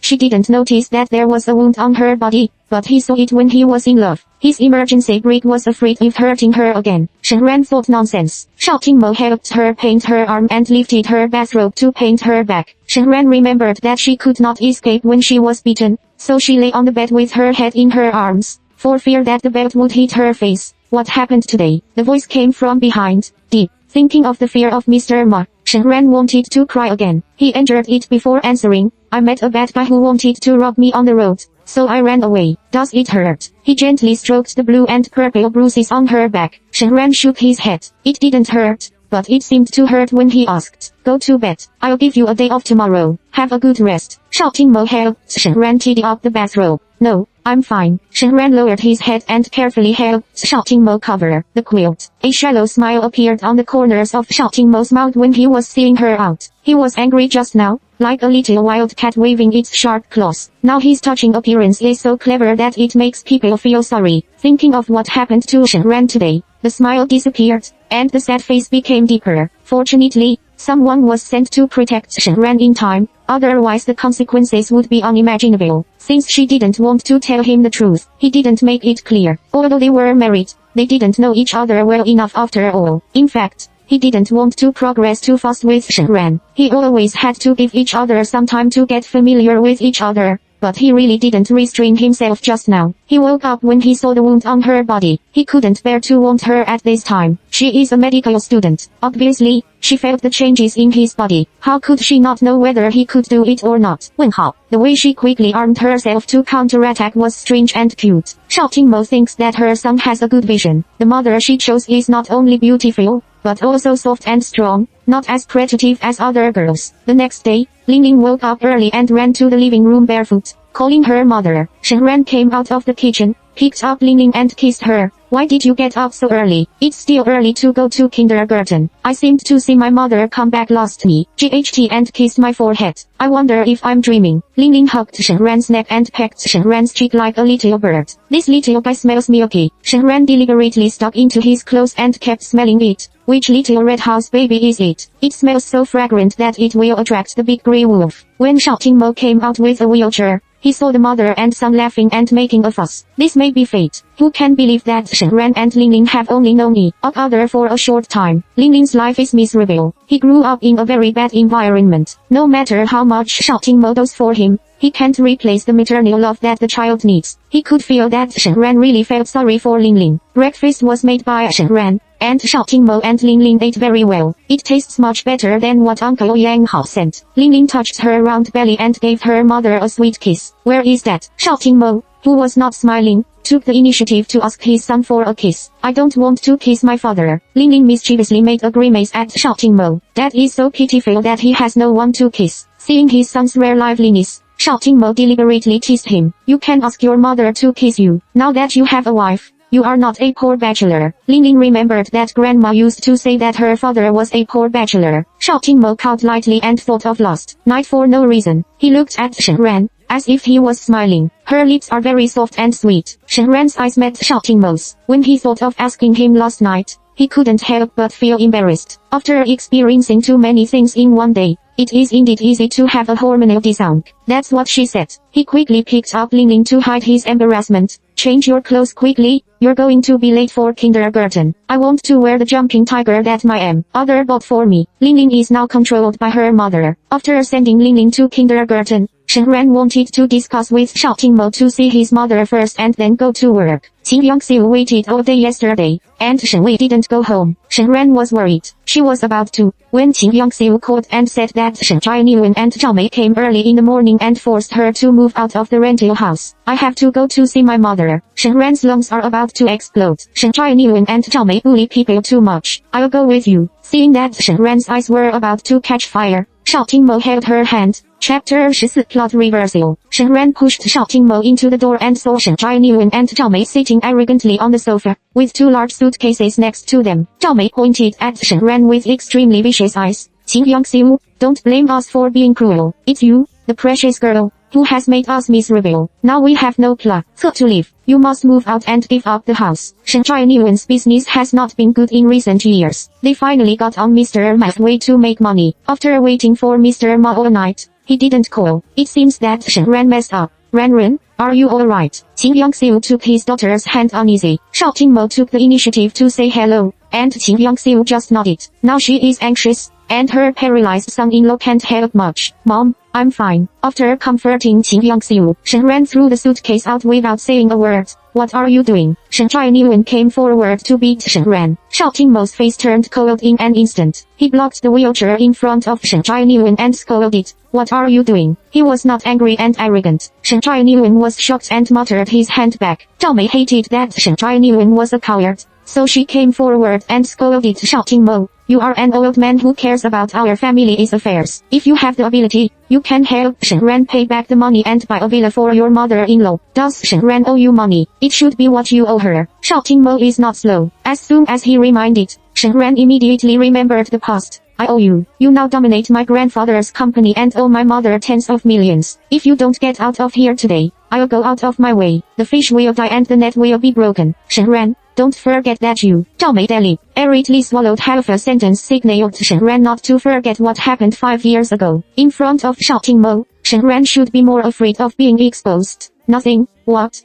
She didn't notice that there was a wound on her body, but he saw it when he was in love. His emergency brake was afraid of hurting her again. Shen Ran thought nonsense. Shouting Mo helped her paint her arm and lifted her bathrobe to paint her back. Shen Ran remembered that she could not escape when she was beaten, so she lay on the bed with her head in her arms, for fear that the belt would hit her face. What happened today? The voice came from behind, deep. Thinking of the fear of Mr. Ma, Shen Ran wanted to cry again. He entered it before answering. I met a bad guy who wanted to rob me on the road, so I ran away. Does it hurt? He gently stroked the blue and purple bruises on her back. Shen Ran shook his head. It didn't hurt, but it seemed to hurt when he asked. Go to bed. I'll give you a day off tomorrow. Have a good rest. Shouting Mo helped Shen Ran tidy up the bathrobe. No, I'm fine. Shen Ran lowered his head and carefully helped Shouting Mo cover the quilt. A shallow smile appeared on the corners of Shouting Mo's mouth when he was seeing her out. He was angry just now, like a little wild cat waving its sharp claws. Now his touching appearance is so clever that it makes people feel sorry. Thinking of what happened to Shen Ran today, the smile disappeared, and the sad face became deeper. Fortunately, someone was sent to protect Shen Ran in time, otherwise the consequences would be unimaginable. Since she didn't want to tell him the truth, he didn't make it clear. Although they were married, they didn't know each other well enough after all. In fact, he didn't want to progress too fast with Shen Ran. He always had to give each other some time to get familiar with each other. but he really didn't restrain himself just now. He woke up when he saw the wound on her body. He couldn't bear to wound her at this time. She is a medical student. Obviously, she felt the changes in his body. How could she not know whether he could do it or not? 问号. The way she quickly armed herself to counterattack was strange and cute. Xiao Qingmo thinks that her son has a good vision. The mother she chose is not only beautiful, but also soft and strong, not as protective as other girls. The next day, Ling woke up early and ran to the living room barefoot, calling her mother. Shen Ran came out of the kitchen, picked up Ling and kissed her. Why did you get up so early? It's still early to go to kindergarten. I seemed to see my mother come back last me. GHT and kissed my forehead. I wonder if I'm dreaming. Ling hugged Shen Ran's neck and pecked Shen Ran's cheek like a little bird. This little guy smells milky. Shen Ran deliberately stuck into his clothes and kept smelling it. Which little red house baby is it? It smells so fragrant that it will attract the big grey wolf. When Xiao Qingmo came out with a wheelchair, he saw the mother and son laughing and making a fuss. This may be fate. Who can believe that Shen Ran and Ling have only known each other for a short time? Ling's life is miserable. He grew up in a very bad environment. No matter how much Xiao Qingmo does for him, he can't replace the maternal love that the child needs. He could feel that Shen Ran really felt sorry for Ling. Breakfast was made by Shen Ran, and Xiao Qingmo and Ling ate very well. It tastes much better than what Uncle Yang Hao sent. Ling touched her round belly and gave her mother a sweet kiss. Where is that? Xiao Qingmo, who was not smiling, took the initiative to ask his son for a kiss. I don't want to kiss my father. Ling mischievously made a grimace at Xiao Qingmo. That is so pitiful that he has no one to kiss. Seeing his son's rare liveliness, Xiao Qingmo deliberately teased him. You can ask your mother to kiss you. Now that you have a wife, you are not a poor bachelor. Ling remembered that grandma used to say that her father was a poor bachelor. Xiao Qingmo cowed lightly and thought of last night for no reason. He looked at Shen Ran, as if he was smiling. Her lips are very soft and sweet. Shen Ran's eyes met Xiao Qingmo's. When he thought of asking him last night, he couldn't help but feel embarrassed. After experiencing too many things in one day, it is indeed easy to have a hormonal disarc. That's what she said. He quickly picked up Ling to hide his embarrassment. Change your clothes quickly, you're going to be late for kindergarten. I want to wear the jumping tiger that my mother bought for me. Ling is now controlled by her mother. After sending Ling to kindergarten, Shen Ran wanted to discuss with Xiao Qingmo to see his mother first and then go to work. Qin Yangxiu waited all day yesterday, and Shen Wei didn't go home. Shen Ran was worried. She was about to, when Qin Yangxiu called and said that Shen Zhaiyuan and Zhao Mei came early in the morning and forced her to move out of the rental house. I have to go to see my mother. Shen Ran's lungs are about to explode. Shen Zhaiyuan and Zhao Mei bully people too much. I'll go with you. Seeing that Shen Ran's eyes were about to catch fire, Xiao Qingmo held her hand. Chapter 14 Plot Reversal. Shen Ran pushed Xiao Qingmo into the door and saw Shen Zhaiyuan and Zhao Mei sitting arrogantly on the sofa, with two large suitcases next to them. Zhao Mei pointed at Shen Ran with extremely vicious eyes. Qin Yangxiu, don't blame us for being cruel. It's you, the precious girl, who has made us miserable. Now we have no plot to live. You must move out and give up the house. Shen Zhaiyuan's business has not been good in recent years. They finally got on Mr. Ma's way to make money. After waiting for Mr. Ma all night, he didn't call. It seems that Shen Ran messed up. Ran, are you alright? Qin Yangxiu took his daughter's hand uneasy. Xiao Qingmo took the initiative to say hello, and Qin Yangxiu just nodded. Now she is anxious, and her paralyzed son-in-law can't help much. Mom, I'm fine. After comforting Qin Yangxiu, Shen Ran threw the suitcase out without saying a word. What are you doing? Shen Zhaiyuan came forward to beat Shen Ran. Xiao Qingmo's face turned cold in an instant. He blocked the wheelchair in front of Shen Zhaiyuan and scolded. What are you doing? He was not angry and arrogant. Shen Zhaiyuan was shocked and muttered his hand back. Zhao Mei hated that Shen Zhaiyuan was a coward, so she came forward and scolded Xiao Qingmo. You are an old man who cares about our family's affairs. If you have the ability, you can help Shen Ran pay back the money and buy a villa for your mother-in-law. Does Shen Ran owe you money? It should be what you owe her. Xiao Qingmo is not slow. As soon as he reminded, Shen Ran immediately remembered the past. I owe you. You now dominate my grandfather's company and owe my mother tens of millions. If you don't get out of here today, I'll go out of my way. The fish will die and the net will be broken. Shen Ran, don't forget that you. Zhao Mei deliberately swallowed half a sentence, signaled Shen Ran not to forget what happened 5 years ago. In front of Xiao Qingmo, Shen Ran should be more afraid of being exposed. Nothing. What?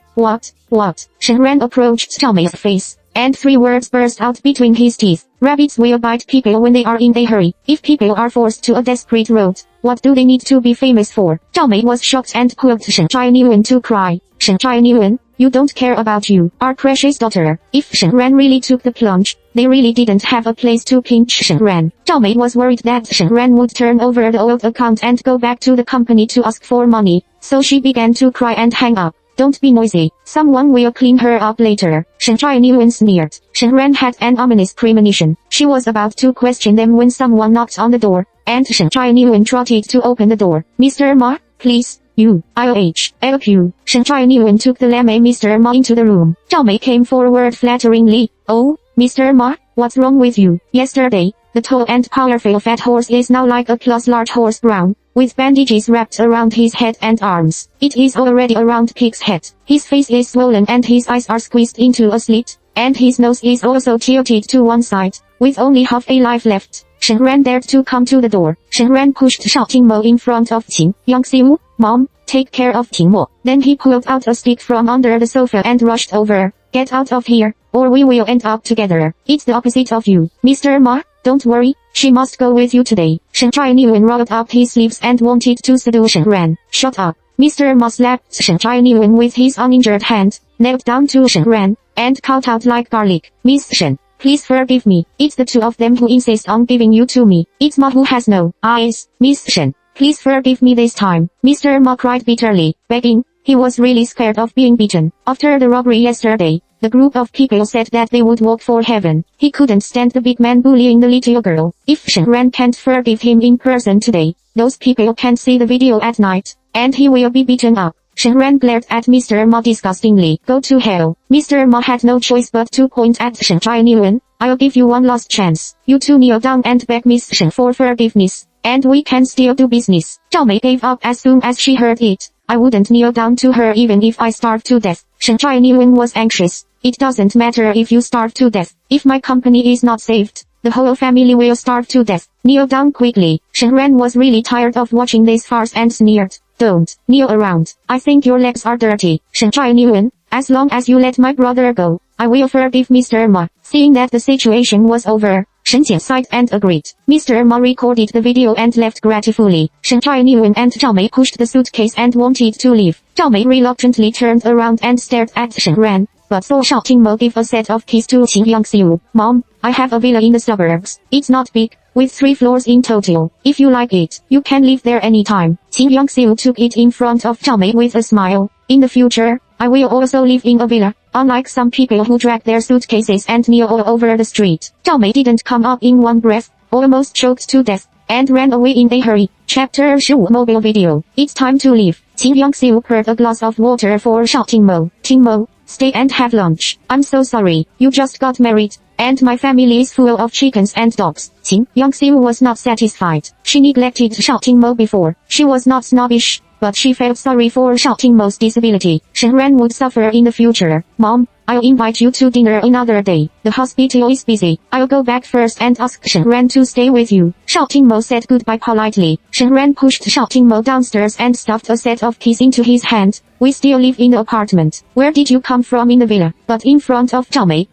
Shen Ran approached Zhao Mei's face. and 3 words burst out between his teeth. Rabbits will bite people when they are in a hurry. If people are forced to a desperate road, what do they need to be famous for? Zhao Mei was shocked and pulled Shen Zhaiyuan to cry. Shen Zhaiyuan, you don't care about you, our precious daughter. If Shen Ran really took the plunge, they really didn't have a place to pinch Shen Ran. Zhao Mei was worried that Shen Ran would turn over the old account and go back to the company to ask for money, so she began to cry and hang up. Don't be noisy, someone will clean her up later. Shen Zhaiyuan sneered. Shen Ran had an ominous premonition. She was about to question them when someone knocked on the door, and Shen Zhaiyuan trotted to open the door. Mr. Ma, please. Help you. Shen Zhaiyuan took the lame Mr. Ma into the room. Zhao Mei came forward flatteringly. Oh, Mr. Ma, what's wrong with you? Yesterday, the tall and powerful fat horse is now like a plus large horse brown, with bandages wrapped around his head and arms. It is already around Pig's head. His face is swollen and his eyes are squeezed into a slit, and his nose is also tilted to one side, with only half a life left. Shen Ran dared to come to the door. Shen Ran pushed Shao Tingmo in front of Qin Yangxiu. Mom, take care of Tingmo. Then he pulled out a stick from under the sofa and rushed over. Get out of here, or we will end up together. It's the opposite of you. Mr. Ma, don't worry, she must go with you today. Shen Zhaiyuan rolled up his sleeves and wanted to seduce Shen Ran. Shut up. Mr. Ma slapped Shen Zhaiyuan with his uninjured hand, knelt down to Shen Ran, and called out like garlic. Miss Shen, please forgive me. It's the two of them who insist on giving you to me. It's Ma who has no eyes. Miss Shen, please forgive me this time. Mr. Ma cried bitterly, begging. He was really scared of being beaten. After the robbery yesterday, the group of people said that they would walk for heaven. He couldn't stand the big man bullying the little girl. If Shen Ran can't forgive him in person today, those people can see the video at night, and he will be beaten up. Shen Ran glared at Mr. Ma disgustingly. Go to hell. Mr. Ma had no choice but to point at Shen Zhaiyuan. I'll give you one last chance. You two kneel down and beg Miss Shen for forgiveness, and we can still do business. Zhao Mei gave up as soon as she heard it. I wouldn't kneel down to her even if I starve to death. Shen Zhaiyuan was anxious. It doesn't matter if you starve to death. If my company is not saved, the whole family will starve to death. Kneel down quickly. Shen Ran was really tired of watching this farce and sneered. Don't kneel around. I think your legs are dirty. Shen Zhaiyuan, as long as you let my brother go, I will forgive Mr. Ma. Seeing that the situation was over, Shen Jie sighed and agreed. Mr. Ma recorded the video and left gratefully. Shen Zhaiyuan and Zhao Mei pushed the suitcase and wanted to leave. Zhao Mei reluctantly turned around and stared at Shen Ran, but saw Shao Tingmo give a set of keys to Qin Yangxiu. Mom, I have a villa in the suburbs. It's not big, with 3 floors in total. If you like it, you can live there anytime. Qin Yangxiu took it in front of Zhao Mei with a smile. In the future, I will also live in a villa, unlike some people who drag their suitcases and kneel all over the street. Zhao Mei didn't come up in one breath, almost choked to death, and ran away in a hurry. Chapter 15 Mobile Video. It's time to leave. Qin Yangxiu poured a glass of water for Shao Tingmo. Tingmo, stay and have lunch. I'm so sorry, you just got married, and my family is full of chickens and dogs. Qin Yangxiu was not satisfied. She neglected Shao Tingmo before. She was not snobbish, but she felt sorry for Shao Tingmo's disability. Shen Ran would suffer in the future. Mom, I'll invite you to dinner another day. The hospital is busy. I'll go back first and ask Shen Ran to stay with you. Shao Tingmo said goodbye politely. Shen Ran pushed Shao Tingmo downstairs and stuffed a set of keys into his hand. We still live in the apartment. Where did you come from in the villa? But in front of Zhao Mei.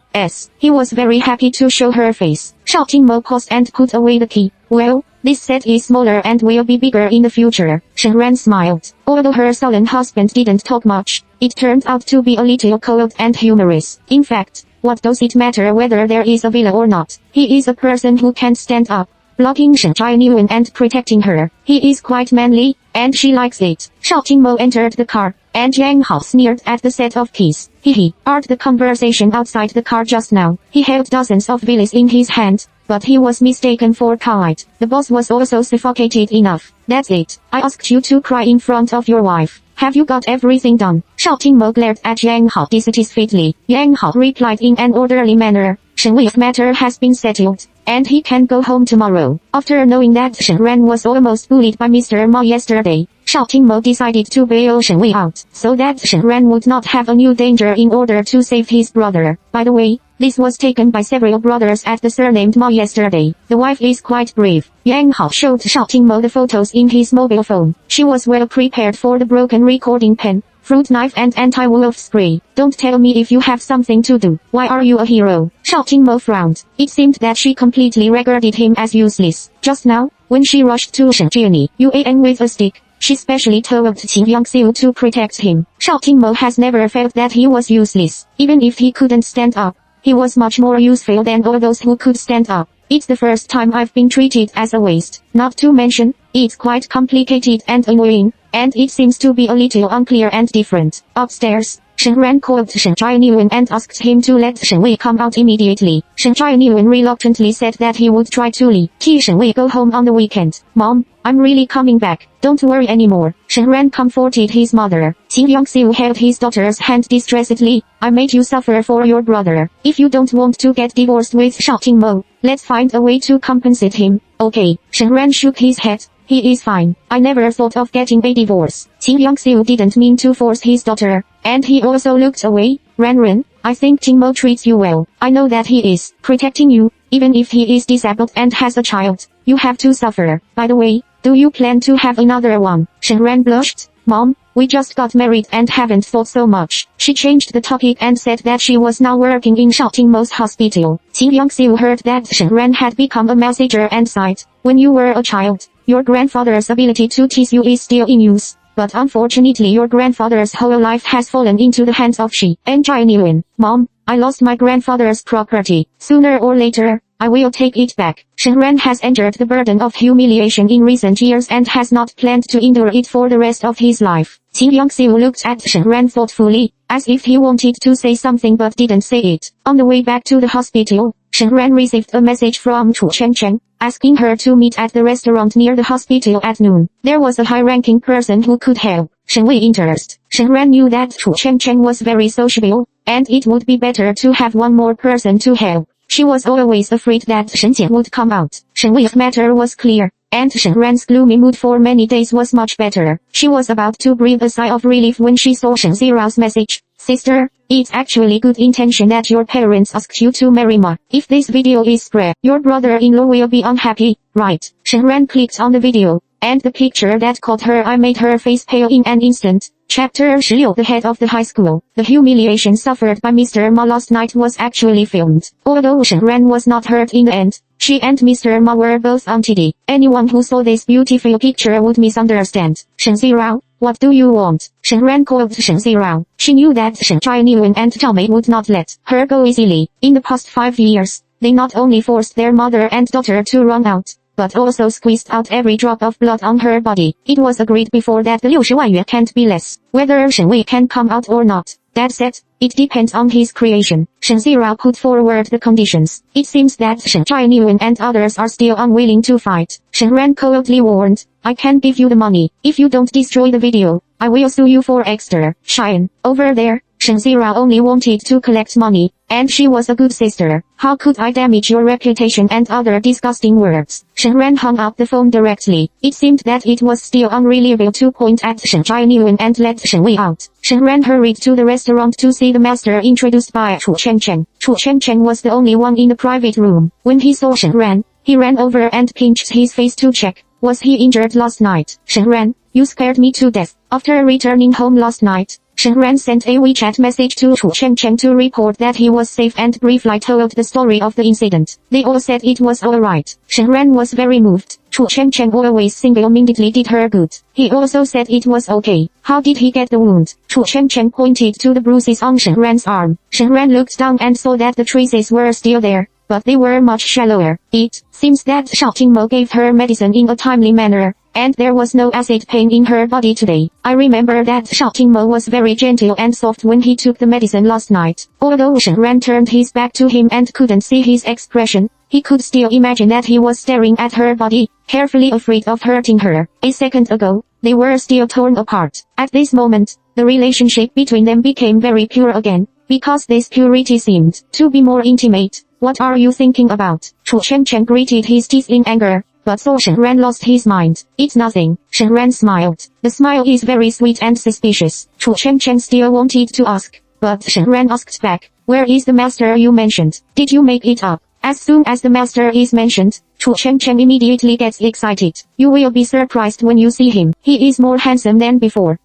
He was very happy to show her face. Shao Tingmo paused and put away the key. Well, this set is smaller and will be bigger in the future. Shen Ran smiled. Although her sullen husband didn't talk much, it turned out to be a little cold and humorous. In fact, what does it matter whether there is a villa or not? He is a person who can stand up, blocking Shen Zhaiyuan and protecting her. He is quite manly, and she likes it. Shao Tingmo entered the car, and Yang Hao sneered at the set of keys. He heard the conversation outside the car just now. He held dozens of villas in his hand, but he was mistaken for Kite. The boss was also suffocated enough. That's it. I asked you to cry in front of your wife. Have you got everything done? Shao Tingmo glared at Yang Hao dissatisfiedly. Yang Hao replied in an orderly manner. Shen Wei's matter has been settled, and he can go home tomorrow. After knowing that Shen Ran was almost bullied by Mr. Ma yesterday, Shao Tingmo decided to bail Shen Wei out, so that Shen Ran would not have a new danger in order to save his brother. By the way, this was taken by several brothers at the surnamed Ma yesterday. The wife is quite brave. Yang Hao showed Shao Tingmo the photos in his mobile phone. She was well prepared for the broken recording pen, fruit knife and anti-wolf spray. Don't tell me if you have something to do. Why are you a hero? Shao Qingmo frowned. It seemed that she completely regarded him as useless. Just now, when she rushed to Shen Jianyuan with a stick, she specially told Qin Yangxiu to protect him. Shao Qingmo has never felt that he was useless. Even if he couldn't stand up, he was much more useful than all those who could stand up. It's the first time I've been treated as a waste. Not to mention, it's quite complicated and annoying, and it seems to be a little unclear and different. Upstairs, Shen Ran called Shen Jianyuan and asked him to let Shen Wei come out immediately. Shen Jianyuan reluctantly said that he would try to let Shen Wei go home on the weekend. Mom, I'm really coming back. Don't worry anymore. Shen Ran comforted his mother. Qin Yangxiu held his daughter's hand distressedly. I made you suffer for your brother. If you don't want to get divorced with Shao Qingmo, let's find a way to compensate him. Okay. Shen Ran shook his head. He is fine. I never thought of getting a divorce. Qin Yangxiu didn't mean to force his daughter, and he also looked away. Ran, I think Qingmo treats you well. I know that he is protecting you, even if he is disabled and has a child. You have to suffer. By the way, do you plan to have another one? Shen Ran blushed. Mom, we just got married and haven't thought so much. She changed the topic and said that she was now working in Shao Qingmo's hospital. Qin Yangxiu heard that Shen Ran had become a messenger and sighed. When you were a child, your grandfather's ability to tease you is still in use. But unfortunately your grandfather's whole life has fallen into the hands of Shen Jianyuan. Mom, I lost my grandfather's property. Sooner or later, I will take it back. Shen Ran has endured the burden of humiliation in recent years and has not planned to endure it for the rest of his life. Qin Yangxiu looked at Shen Ran thoughtfully, as if he wanted to say something but didn't say it. On the way back to the hospital, Shen Ran received a message from Chu Chen, asking her to meet at the restaurant near the hospital at noon. There was a high-ranking person who could help Shen Wei interest. Shen Ran knew that Chu Chen was very sociable, and it would be better to have one more person to help. She was always afraid that Shen Jie would come out. Shen Wei's matter was clear, and Shen Ran's gloomy mood for many days was much better. She was about to breathe a sigh of relief when she saw Shen Zirao's message. Sister, it's actually good intention that your parents asked you to marry Ma. If this video is spread, your brother-in-law will be unhappy, right? Shen Ran clicked on the video, and the picture that caught her eye made her face pale in an instant. Chapter 16. The head of the high school. The humiliation suffered by Mr. Ma last night was actually filmed. Although Shen Ran was not hurt in the end, she and Mr. Ma were both untidy. Anyone who saw this beautiful picture would misunderstand. Shen Zirao, what do you want? Shen Ran called Shen Zirao. She knew that Shen Jianyuan and Zhao Mei would not let her go easily. In the past 5 years, they not only forced their mother and daughter to run out, but also squeezed out every drop of blood on her body. It was agreed before that the 60万元 can't be less, whether Shen Wei can come out or not. That said, it depends on his creation. Shen Zirao put forward the conditions. It seems that Shen Jianyuan and others are still unwilling to fight. Shen Ran coldly warned, I can give you the money. If you don't destroy the video, I will sue you for extortion. Over there, Shen Zirao only wanted to collect money, and she was a good sister. How could I damage your reputation and other disgusting words? Shen Ran hung up the phone directly. It seemed that it was still unreliable to point at Shen Jianyuan and let Shen Wei out. Shen Ran hurried to the restaurant to see the master introduced by Chu Chen. Chu Chen was the only one in the private room. When he saw Shen Ran, he ran over and pinched his face to check. Was he injured last night? Shen Ran, you scared me to death. After returning home last night, Shen Ran sent a WeChat message to Chu Chen to report that he was safe and briefly told the story of the incident. They all said it was alright. Shen Ran was very moved. Chu Chen always single-mindedly did her good. He also said it was okay. How did he get the wound? Chu Chen pointed to the bruises on Shen Ran's arm. Shen Ran looked down and saw that the traces were still there, but they were much shallower. It seems that Shao Qingmo gave her medicine in a timely manner, and there was no acid pain in her body today. I remember that Shao Qingmo was very gentle and soft when he took the medicine last night. Although Shen Ran turned his back to him and couldn't see his expression, he could still imagine that he was staring at her body, carefully afraid of hurting her. A second ago, they were still torn apart. At this moment, the relationship between them became very pure again, because this purity seemed to be more intimate. What are you thinking about? Chu Chen gritted his teeth in anger, but saw Shen Ran lost his mind. It's nothing. Shen Ran smiled. The smile is very sweet and suspicious. Chu Chen still wanted to ask, but Shen Ran asked back, where is the master you mentioned? Did you make it up? As soon as the master is mentioned, Chu Chen Chen immediately gets excited. You will be surprised when you see him. He is more handsome than before.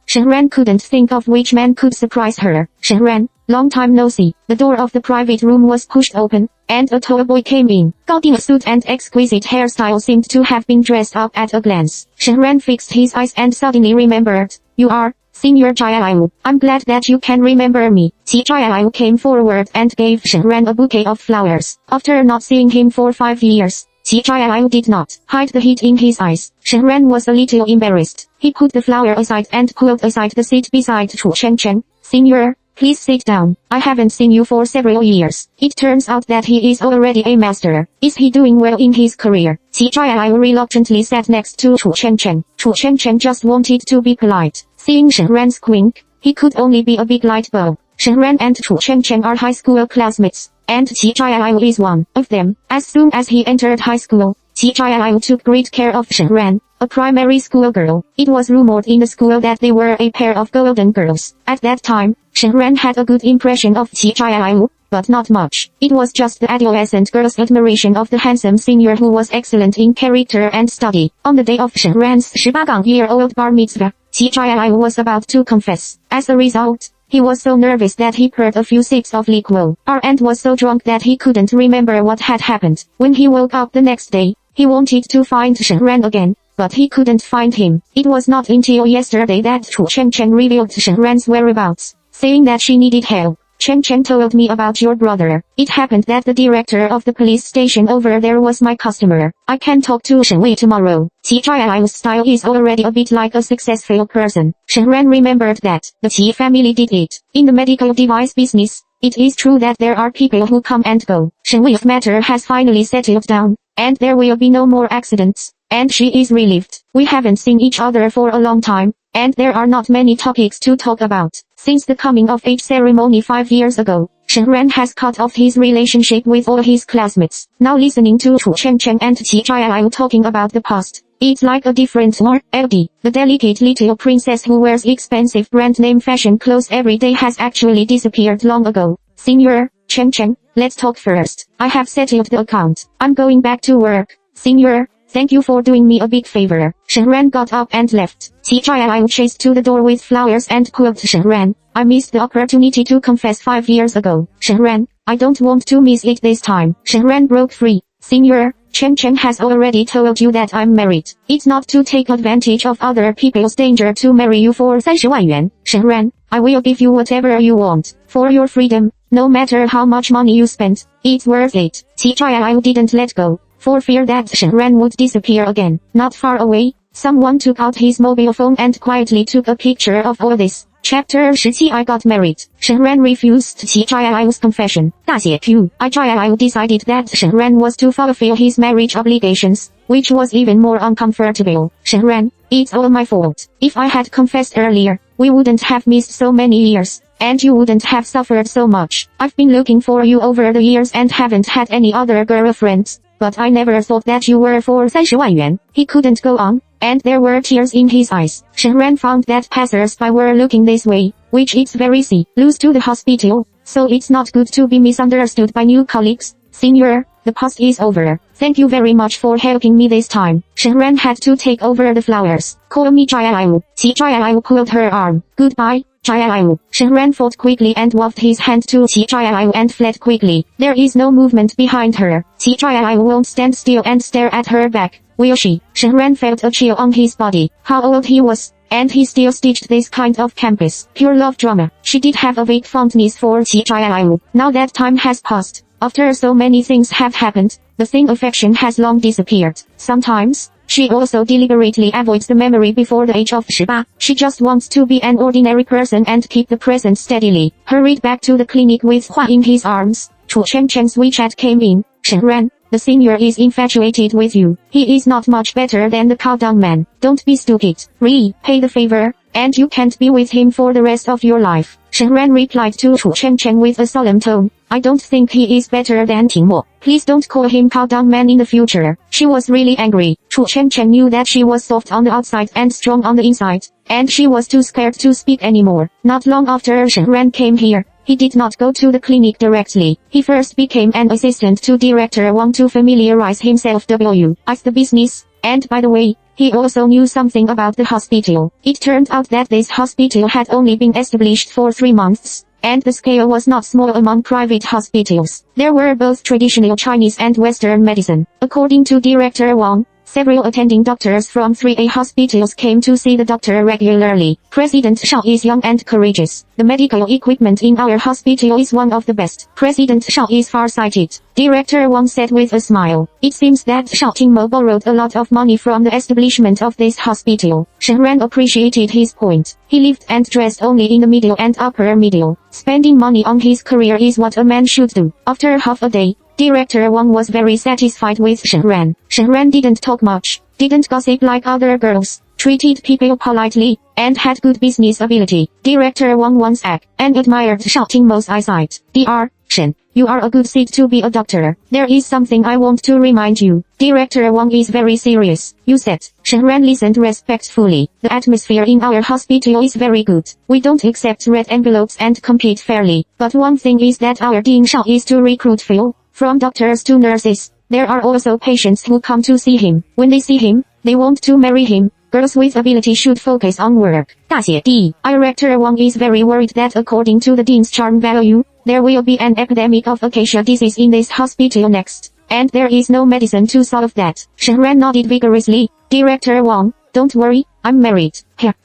Shen Ran couldn't think of which man could surprise her. Shen Ran, long time no see. The door of the private room was pushed open, and a tall boy came in. Gao Ding suit and exquisite hairstyle seemed to have been dressed up at a glance. Shen Ran fixed his eyes and suddenly remembered. You are Senior Jiao. I'm glad that you can remember me. Qi Jiao came forward and gave Shen Ran a bouquet of flowers. After not seeing him for 5 years, Qi Jiao did not hide the heat in his eyes. Shen Ran was a little embarrassed. He put the flower aside and pulled aside the seat beside Chu Chen Chen. Senior, please sit down. I haven't seen you for several years. It turns out that he is already a master. Is he doing well in his career? Qi Jiao reluctantly sat next to Chu Chen Chen. Chu Chen Chen just wanted to be polite. Seeing Shen Ran's squint, he could only be a big light bulb. Shen Ran and Chu Chen Chen are high school classmates, and Qi Jiao is one of them. As soon as he entered high school, Qi Jiao took great care of Shen Ran, a primary school girl. It was rumored in the school that they were a pair of golden girls. At that time, Shen Ran had a good impression of Qi Jiao, but not much. It was just the adolescent girl's admiration of the handsome senior who was excellent in character and study. On the day of Shen Ran's 18-year-old bar mitzvah, Qi Jiao was about to confess. As a result, he was so nervous that he poured a few sips of liquor, and was so drunk that he couldn't remember what had happened. When he woke up the next day, he wanted to find Shen Ran again, but he couldn't find him. It was not until yesterday that Chu Chen Chen revealed Shen Ran's whereabouts, saying that she needed help. Chen Chen told me about your brother. It happened that the director of the police station over there was my customer. I can talk to Shen Wei tomorrow. Qi Jiao's style is already a bit like a successful person. Shen Ran remembered that the Qi family did it. In the medical device business, it is true that there are people who come and go. Shen Wei's matter has finally settled down, and there will be no more accidents, and she is relieved. We haven't seen each other for a long time, and there are not many topics to talk about. Since the coming-of-age ceremony 5 years ago, Shen Ran has cut off his relationship with all his classmates. Now listening to Chu Chen Chen and Qi Jiao talking about the past, it's like a different world. LD, the delicate little princess who wears expensive brand-name fashion clothes every day has actually disappeared long ago. Senior, Chen Chen, let's talk first. I have settled the account. I'm going back to work. Senior, thank you for doing me a big favor. Shen Ran got up and left. Qi Jiao chased to the door with flowers and pulled Shen Ran. I missed the opportunity to confess 5 years ago. Shen Ran, I don't want to miss it this time. Shen Ran broke free. Senior, Chen Chen has already told you that I'm married. It's not to take advantage of other people's danger to marry you for 30万元. Shen Ran, I will give you whatever you want. For your freedom, no matter how much money you spend, it's worth it. Qi Jiao didn't let go, for fear that Shen Ran would disappear again. Not far away, someone took out his mobile phone and quietly took a picture of all this. Chapter 17 I got married. Shen Ran refused Qi Jiao's confession. 大写 Q. Jiao decided that Shen Ran was to fulfill his marriage obligations, which was even more uncomfortable. Shen Ran, it's all my fault. If I had confessed earlier, we wouldn't have missed so many years, and you wouldn't have suffered so much. I've been looking for you over the years and haven't had any other girlfriends, but I never thought that you were for 30万元. He couldn't go on, and there were tears in his eyes. Shen Ran found that passers-by were looking this way, which it's very lose to the hospital, so it's not good to be misunderstood by new colleagues. Senior, the past is over. Thank you very much for helping me this time. Shen Ran had to take over the flowers. Call me Jiao. Qi Jiao pulled her arm. Goodbye, Jiao. Shen Ran fought quickly and waved his hand to Qi Jiao and fled quickly. There is no movement behind her. Qi Jiao won't stand still and stare at her back, will she? Shen Ran felt a chill on his body. How old he was, and he still stitched this kind of campus. Pure love drama. She did have a vague fondness for Qi Jiao. Now that time has passed, after so many things have happened, the thing affection has long disappeared. Sometimes, she also deliberately avoids the memory before the age of 18. She just wants to be an ordinary person and keep the present steadily. Hurried back to the clinic with Hua in his arms, Chu Chen Chen's WeChat came in. Shen Ran, the senior is infatuated with you. He is not much better than the countdown man. Don't be stupid. Pay the favor, and you can't be with him for the rest of your life. Shen Ran replied to Chu Chen Chen with a solemn tone. I don't think he is better than Ting Mo. Please don't call him countdown man in the future. She was really angry. Chu Chen Chen knew that she was soft on the outside and strong on the inside, and she was too scared to speak anymore. Not long after Shen Ran came here, he did not go to the clinic directly. He first became an assistant to Director Wang to familiarize himself with the business. And by the way, he also knew something about the hospital. It turned out that this hospital had only been established for 3 months, and the scale was not small among private hospitals. There were both traditional Chinese and Western medicine. According to Director Wang, several attending doctors from 3A hospitals came to see the doctor regularly. President Shao is young and courageous. The medical equipment in our hospital is one of the best. President Shao is far-sighted. Director Wang said with a smile. It seems that Shao Tingmo borrowed a lot of money from the establishment of this hospital. Shen Ran appreciated his point. He lived and dressed only in the middle and upper middle. Spending money on his career is what a man should do. After half a day, Director Wang was very satisfied with Shen Ran. Shen Ran didn't talk much, didn't gossip like other girls, treated people politely, and had good business ability. Director Wang once asked and admired Shao Tingmo's eyesight. Dr. Shen, you are a good seed to be a doctor. There is something I want to remind you. Director Wang is very serious. You said. Shen Ran listened respectfully. The atmosphere in our hospital is very good. We don't accept red envelopes and compete fairly. But one thing is that our Dean Shao is to recruit Phil. From doctors to nurses, there are also patients who come to see him. When they see him, they want to marry him. Girls with ability should focus on work. 大写 D. Director Wang is very worried that according to the dean's charm value, there will be an epidemic of acacia disease in this hospital next. And there is no medicine to solve that. Shen Ran nodded vigorously. Director Wang, don't worry, I'm married.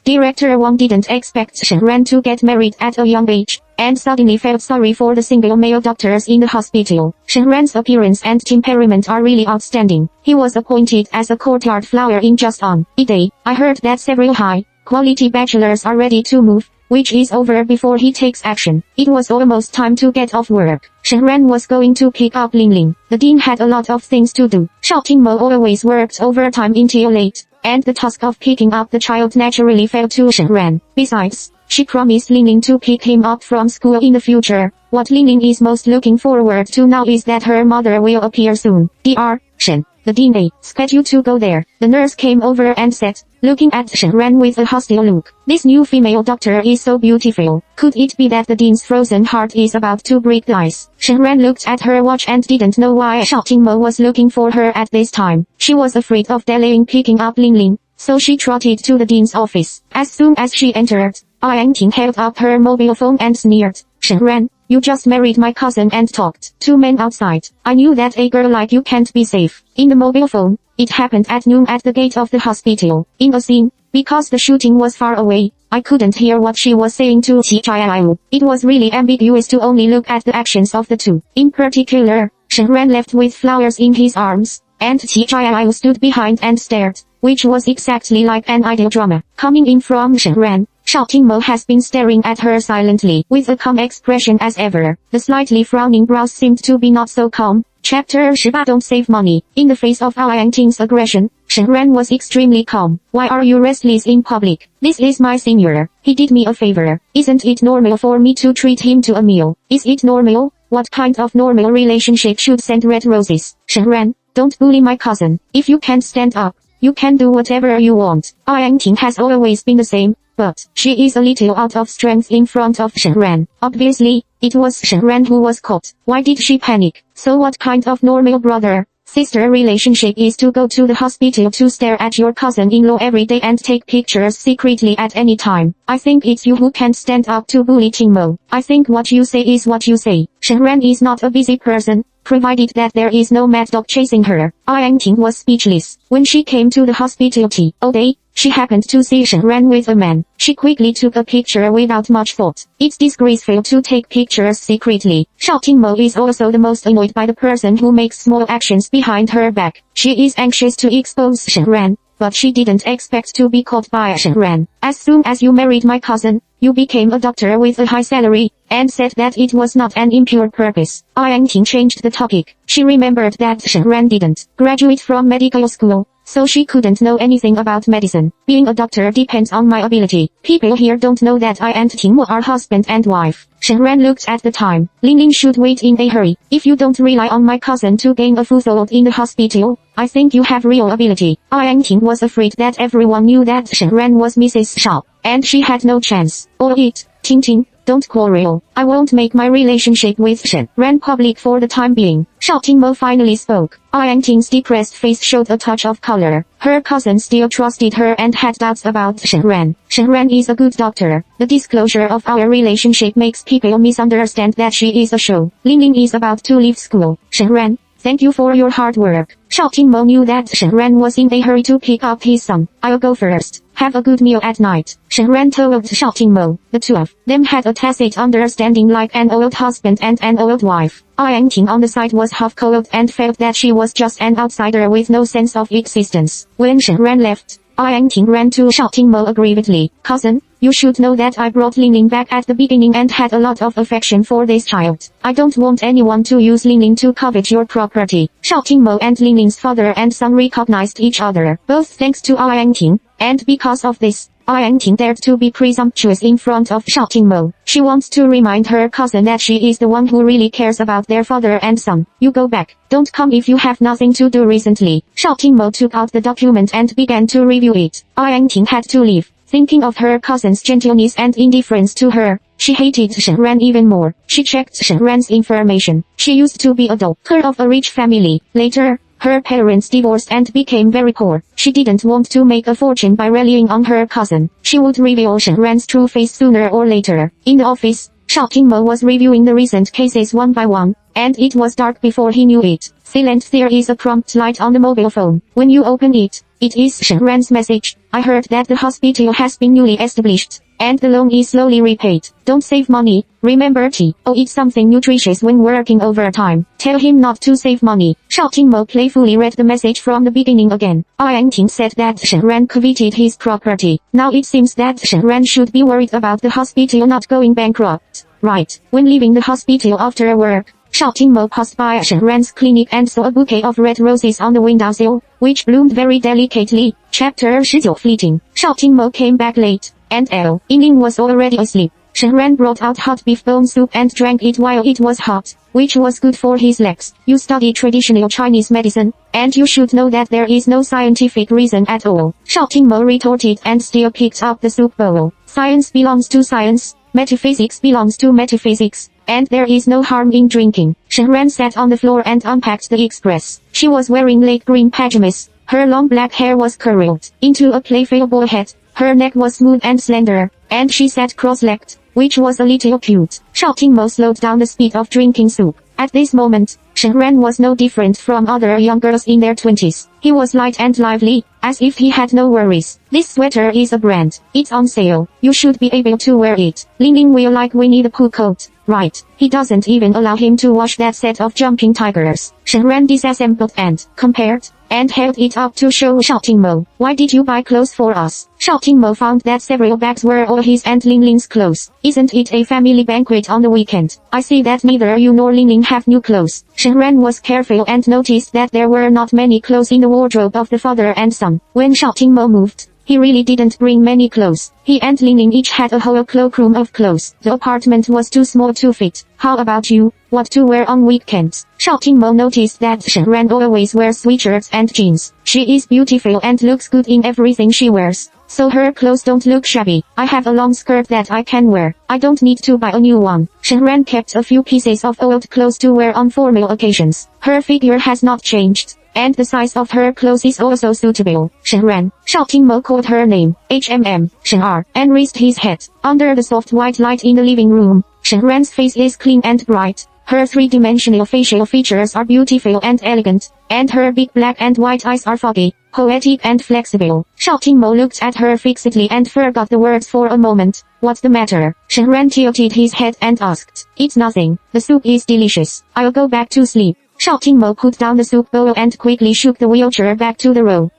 Director Wang didn't expect Shen Ran to get married at a young age, and suddenly felt sorry for the single male doctors in the hospital. Shen Ran's appearance and temperament are really outstanding. He was appointed as a courtyard flower in just on a day. I heard that several high-quality bachelors are ready to move, which is over before he takes action. It was almost time to get off work. Shen Ran was going to pick up Ling Ling. The dean had a lot of things to do. Shao Tingmo always worked overtime until late, and the task of picking up the child naturally fell to Shen Ran. Besides, she promised Ling Ling to pick him up from school in the future. What Ling Ling is most looking forward to now is that her mother will appear soon. Dr. Shen, the dean scheduled to go there. The nurse came over and said, looking at Shen Ran with a hostile look. This new female doctor is so beautiful. Could it be that the dean's frozen heart is about to break the ice? Shen Ran looked at her watch and didn't know why Shao Tingmo was looking for her at this time. She was afraid of delaying picking up Ling Ling, so she trotted to the dean's office. As soon as she entered, Yang Ting held up her mobile phone and sneered. Shen Ran, you just married my cousin and talked to men outside. I knew that a girl like you can't be safe. In the mobile phone, it happened at noon at the gate of the hospital. In a scene, because the shooting was far away, I couldn't hear what she was saying to Qi Jiayu. It was really ambiguous to only look at the actions of the two. In particular, Shen Ran left with flowers in his arms, and Qi Jiayu stood behind and stared, which was exactly like an idol drama. Coming in from Shen Ran, Shao Tingmo has been staring at her silently, with a calm expression as ever. The slightly frowning brows seemed to be not so calm. Chapter 18 Don't Save Money. In the face of Yang Ting's aggression, Shen Ran was extremely calm. Why are you restless in public? This is my senior. He did me a favor. Isn't it normal for me to treat him to a meal? Is it normal? What kind of normal relationship should send red roses? Shen Ran, don't bully my cousin. If you can't stand up, you can do whatever you want. Yang Ting has always been the same, but she is a little out of strength in front of Shen Ran. Obviously, it was Shen Ran who was caught. Why did she panic? So what kind of normal brother-sister relationship is to go to the hospital to stare at your cousin-in-law every day and take pictures secretly at any time? I think it's you who can't stand up to bully Tingmo. I think what you say is what you say. Shen Ran is not a busy person, provided that there is no mad dog chasing her. Yang Ting was speechless. When she came to the hospital all day, she happened to see Shen Ran with a man. She quickly took a picture without much thought. It's disgraceful to take pictures secretly. Shao Tingmo is also the most annoyed by the person who makes small actions behind her back. She is anxious to expose Shen Ran, but she didn't expect to be caught by Shen Ran. As soon as you married my cousin, you became a doctor with a high salary, and said that it was not an impure purpose. Yang Ting changed the topic. She remembered that Shen Ran didn't graduate from medical school, so she couldn't know anything about medicine. Being a doctor depends on my ability. People here don't know that I and Tingmo are husband and wife. Shen Ran looked at the time. Ling Ling should wait in a hurry. If you don't rely on my cousin to gain a foothold in the hospital, I think you have real ability. Yang Ting was afraid that everyone knew that Shen Ran was Mrs. Shao, and she had no chance. All it, Ting Ting, don't quarrel. I won't make my relationship with Shen Ran public for the time being. Shao Tingmo finally spoke. Yang Ting's depressed face showed a touch of color. Her cousin still trusted her and had doubts about Shen Ran. Shen Ran is a good doctor. The disclosure of our relationship makes people misunderstand that she is a show. Ling Ling is about to leave school. Shen Ran, thank you for your hard work. Shao Tingmo knew that Shen Ran was in a hurry to pick up his son. I'll go first. Have a good meal at night. Shen Ran told Shao Tingmo. The two of them had a tacit understanding like an old husband and an old wife. Yang Ting on the side was half cold and felt that she was just an outsider with no sense of existence. When Shen Ran left, Yang Ting ran to Shao Tingmo aggrievedly. Cousin, you should know that I brought Ling Ling back at the beginning and had a lot of affection for this child. I don't want anyone to use Ling Ling to covet your property. Shao Tingmo and Ling Ling's father and son recognized each other, both thanks to Yang Ting, and because of this, Yang Ting dared to be presumptuous in front of Shao Tingmo. She wants to remind her cousin that she is the one who really cares about their father and son. You go back. Don't come if you have nothing to do recently. Shao Tingmo took out the document and began to review it. Yang Ting had to leave. Thinking of her cousin's gentleness and indifference to her, she hated Shen Ran even more. She checked Shen Ran's information. She used to be a daughter of a rich family. Later, her parents divorced and became very poor. She didn't want to make a fortune by rallying on her cousin. She would reveal Shen Ran's true face sooner or later. In the office, Shao Tingmo was reviewing the recent cases one by one, and it was dark before he knew it. Silent, there is a prompt light on the mobile phone. When you open it, it is Shen Ran's message. I heard that the hospital has been newly established, and the loan is slowly repaid. Don't save money. Remember to eat something nutritious when working overtime. Tell him not to save money. Shao Tingmo playfully read the message from the beginning again. Yang Ting said that Shen Ran coveted his property. Now it seems that Shen Ran should be worried about the hospital not going bankrupt. Right. When leaving the hospital after work, Shao Tingmo passed by Shen Ran's clinic and saw a bouquet of red roses on the windowsill, which bloomed very delicately. Chapter 19 Fleeting. Shao Tingmo came back late, and Yingling was already asleep. Shen Ran brought out hot beef bone soup and drank it while it was hot, which was good for his legs. You study traditional Chinese medicine, and you should know that there is no scientific reason at all. Shao Tingmo retorted and still picked up the soup bowl. Science belongs to science, metaphysics belongs to metaphysics, and there is no harm in drinking. Shen Ran sat on the floor and unpacked the express. She was wearing light green pajamas. Her long black hair was curled into a playful ball head. Her neck was smooth and slender, and she sat cross-legged, which was a little cute. Shao Tingmo slowed down the speed of drinking soup. At this moment, Shen Ran was no different from other young girls in their 20s. He was light and lively, as if he had no worries. This sweater is a brand. It's on sale. You should be able to wear it. Ling Ling will like Winnie the Pooh coat. Right. He doesn't even allow him to wash that set of jumping tigers. Shen Ran disassembled and compared, and held it up to show Shao Tingmo. Why did you buy clothes for us? Shao Tingmo found that several bags were all his and Ling Ling's clothes. Isn't it a family banquet on the weekend? I see that neither you nor Ling Ling have new clothes. Shen Ran was careful and noticed that there were not many clothes in the wardrobe of the father and son. When Shao Tingmo moved, he really didn't bring many clothes. He and Ling Ling each had a whole cloakroom of clothes. The apartment was too small to fit. How about you? What to wear on weekends? Shao Tingmo noticed that Shen Ran always wears sweatshirts and jeans. She is beautiful and looks good in everything she wears, so her clothes don't look shabby. I have a long skirt that I can wear. I don't need to buy a new one. Shen Ran kept a few pieces of old clothes to wear on formal occasions. Her figure has not changed, and the size of her clothes is also suitable. Shen Ran. Shao Tingmo called her name, Shen R, and raised his head. Under the soft white light in the living room, Shen Ran's face is clean and bright. Her three-dimensional facial features are beautiful and elegant, and her big black and white eyes are foggy, poetic and flexible. Shao Tingmo looked at her fixedly and forgot the words for a moment. What's the matter? Shen Ran tilted his head and asked. It's nothing. The soup is delicious. I'll go back to sleep. Shao Tingmo put down the soup bowl and quickly shook the wheelchair back to the row.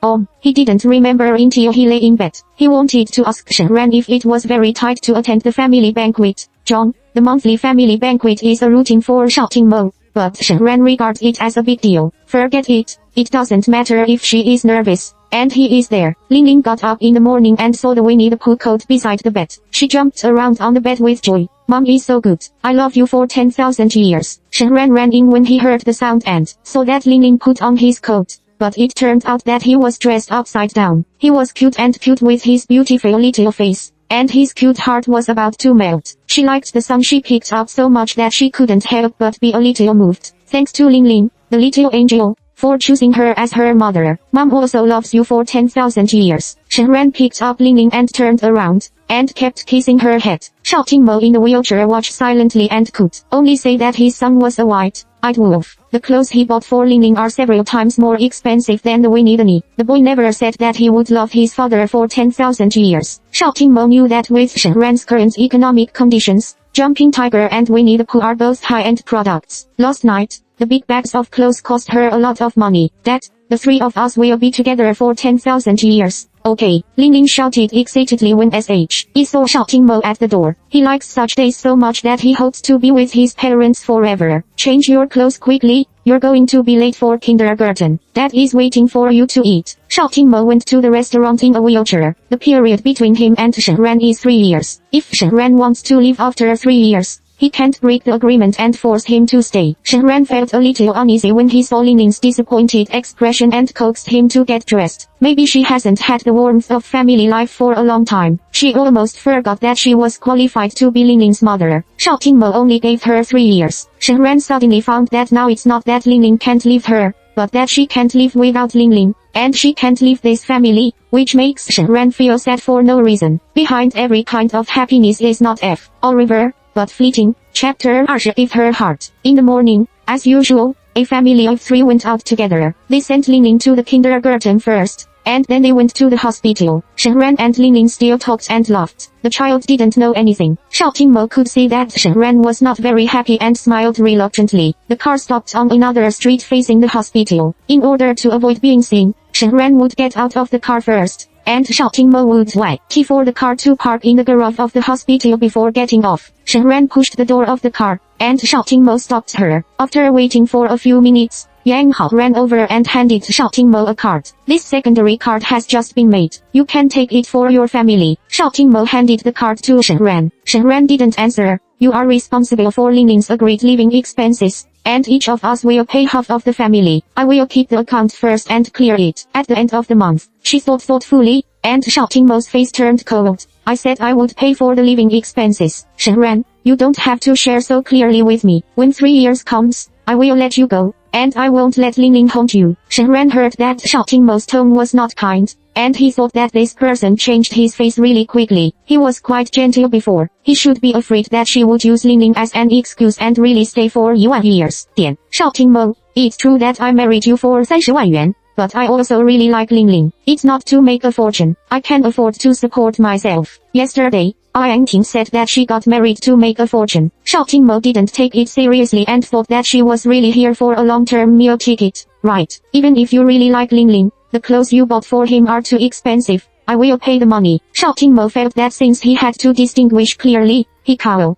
He didn't remember until he lay in bed. He wanted to ask Shen Ran if it was very tight to attend the family banquet. John, the monthly family banquet is a routine for Shao Tingmo, but Shen Ran regards it as a big deal. Forget it. It doesn't matter if she is nervous. And he is there. Ling Ling got up in the morning and saw the Winnie the Pooh coat beside the bed. She jumped around on the bed with joy. Mom is so good. I love you for 10,000 years. Shen Ran ran in when he heard the sound and saw that Ling Ling put on his coat. But it turned out that he was dressed upside down. He was cute and cute with his beautiful little face, and his cute heart was about to melt. She liked the song she picked up so much that she couldn't help but be a little moved. Thanks to Ling Ling, the little angel, for choosing her as her mother. Mom also loves you for 10,000 years. Shen Ran picked up Ling Ling and turned around, and kept kissing her head. Shao Tingmo in the wheelchair watched silently and could only say that his son was a white-eyed wolf. The clothes he bought for Ling Ling are several times more expensive than the Winnie the Pooh. The boy never said that he would love his father for 10,000 years. Shao Tingmo knew that with Shen Ran's current economic conditions, Jumping Tiger and Winnie the Pooh are both high-end products. Last night, the big bags of clothes cost her a lot of money. Dad, the three of us will be together for 10,000 years. Okay, Ling Ling shouted excitedly when he saw Shao Tingmo at the door. He likes such days so much that he hopes to be with his parents forever. Change your clothes quickly, you're going to be late for kindergarten. Dad is waiting for you to eat. Shao Tingmo went to the restaurant in a wheelchair. The period between him and Shen Ran is 3 years. If Shen Ran wants to leave after 3 years, he can't break the agreement and force him to stay. Shen Ran felt a little uneasy when he saw Ling Ling's disappointed expression and coaxed him to get dressed. Maybe she hasn't had the warmth of family life for a long time. She almost forgot that she was qualified to be Ling Ling's mother. Shao Tingmo only gave her 3 years. Shen Ran suddenly found that now it's not that Ling Ling can't leave her, but that she can't live without Ling Ling, and she can't leave this family, which makes Shen Ran feel sad for no reason. Behind every kind of happiness is not all river, but fleeting. Chapter 20. Give her heart. In the morning, as usual, a family of 3 went out together. They sent Ling Ling to the kindergarten first, and then they went to the hospital. Shen Ran and Ling Ling still talked and laughed. The child didn't know anything. Shao Tingmo could see that Shen Ran was not very happy and smiled reluctantly. The car stopped on another street facing the hospital. In order to avoid being seen, Shen Ran would get out of the car first, and Shao Tingmo would key for the car to park in the garage of the hospital before getting off. Shen Ran pushed the door of the car, and Shao Tingmo stopped her. After waiting for a few minutes, Yang Hao ran over and handed Shao Tingmo a card. This secondary card has just been made. You can take it for your family. Shao Tingmo handed the card to Shen Ran. Shen Ran didn't answer. You are responsible for Ling Ling's agreed living expenses, and each of us will pay half of the family. I will keep the account first and clear it at the end of the month. She thought thoughtfully, and Shao Tingmo's face turned cold. I said I would pay for the living expenses. Shen Ran, you don't have to share so clearly with me. When 3 years comes, I will let you go, and I won't let Ling Ling haunt you. Shen Ran heard that Shao Tingmo's tone was not kind, and he thought that this person changed his face really quickly. He was quite gentle before. He should be afraid that she would use Ling Ling as an excuse and really stay for 1 years. Shao Tingmo, it's true that I married you for 30万元. But I also really like Ling Ling. It's not to make a fortune. I can afford to support myself. Yesterday, Yang Ting said that she got married to make a fortune. Shao Tingmo didn't take it seriously and thought that she was really here for a long-term meal ticket. Right. Even if you really like Ling Ling, the clothes you bought for him are too expensive. I will pay the money. Shao Tingmo felt that since he had to distinguish clearly, he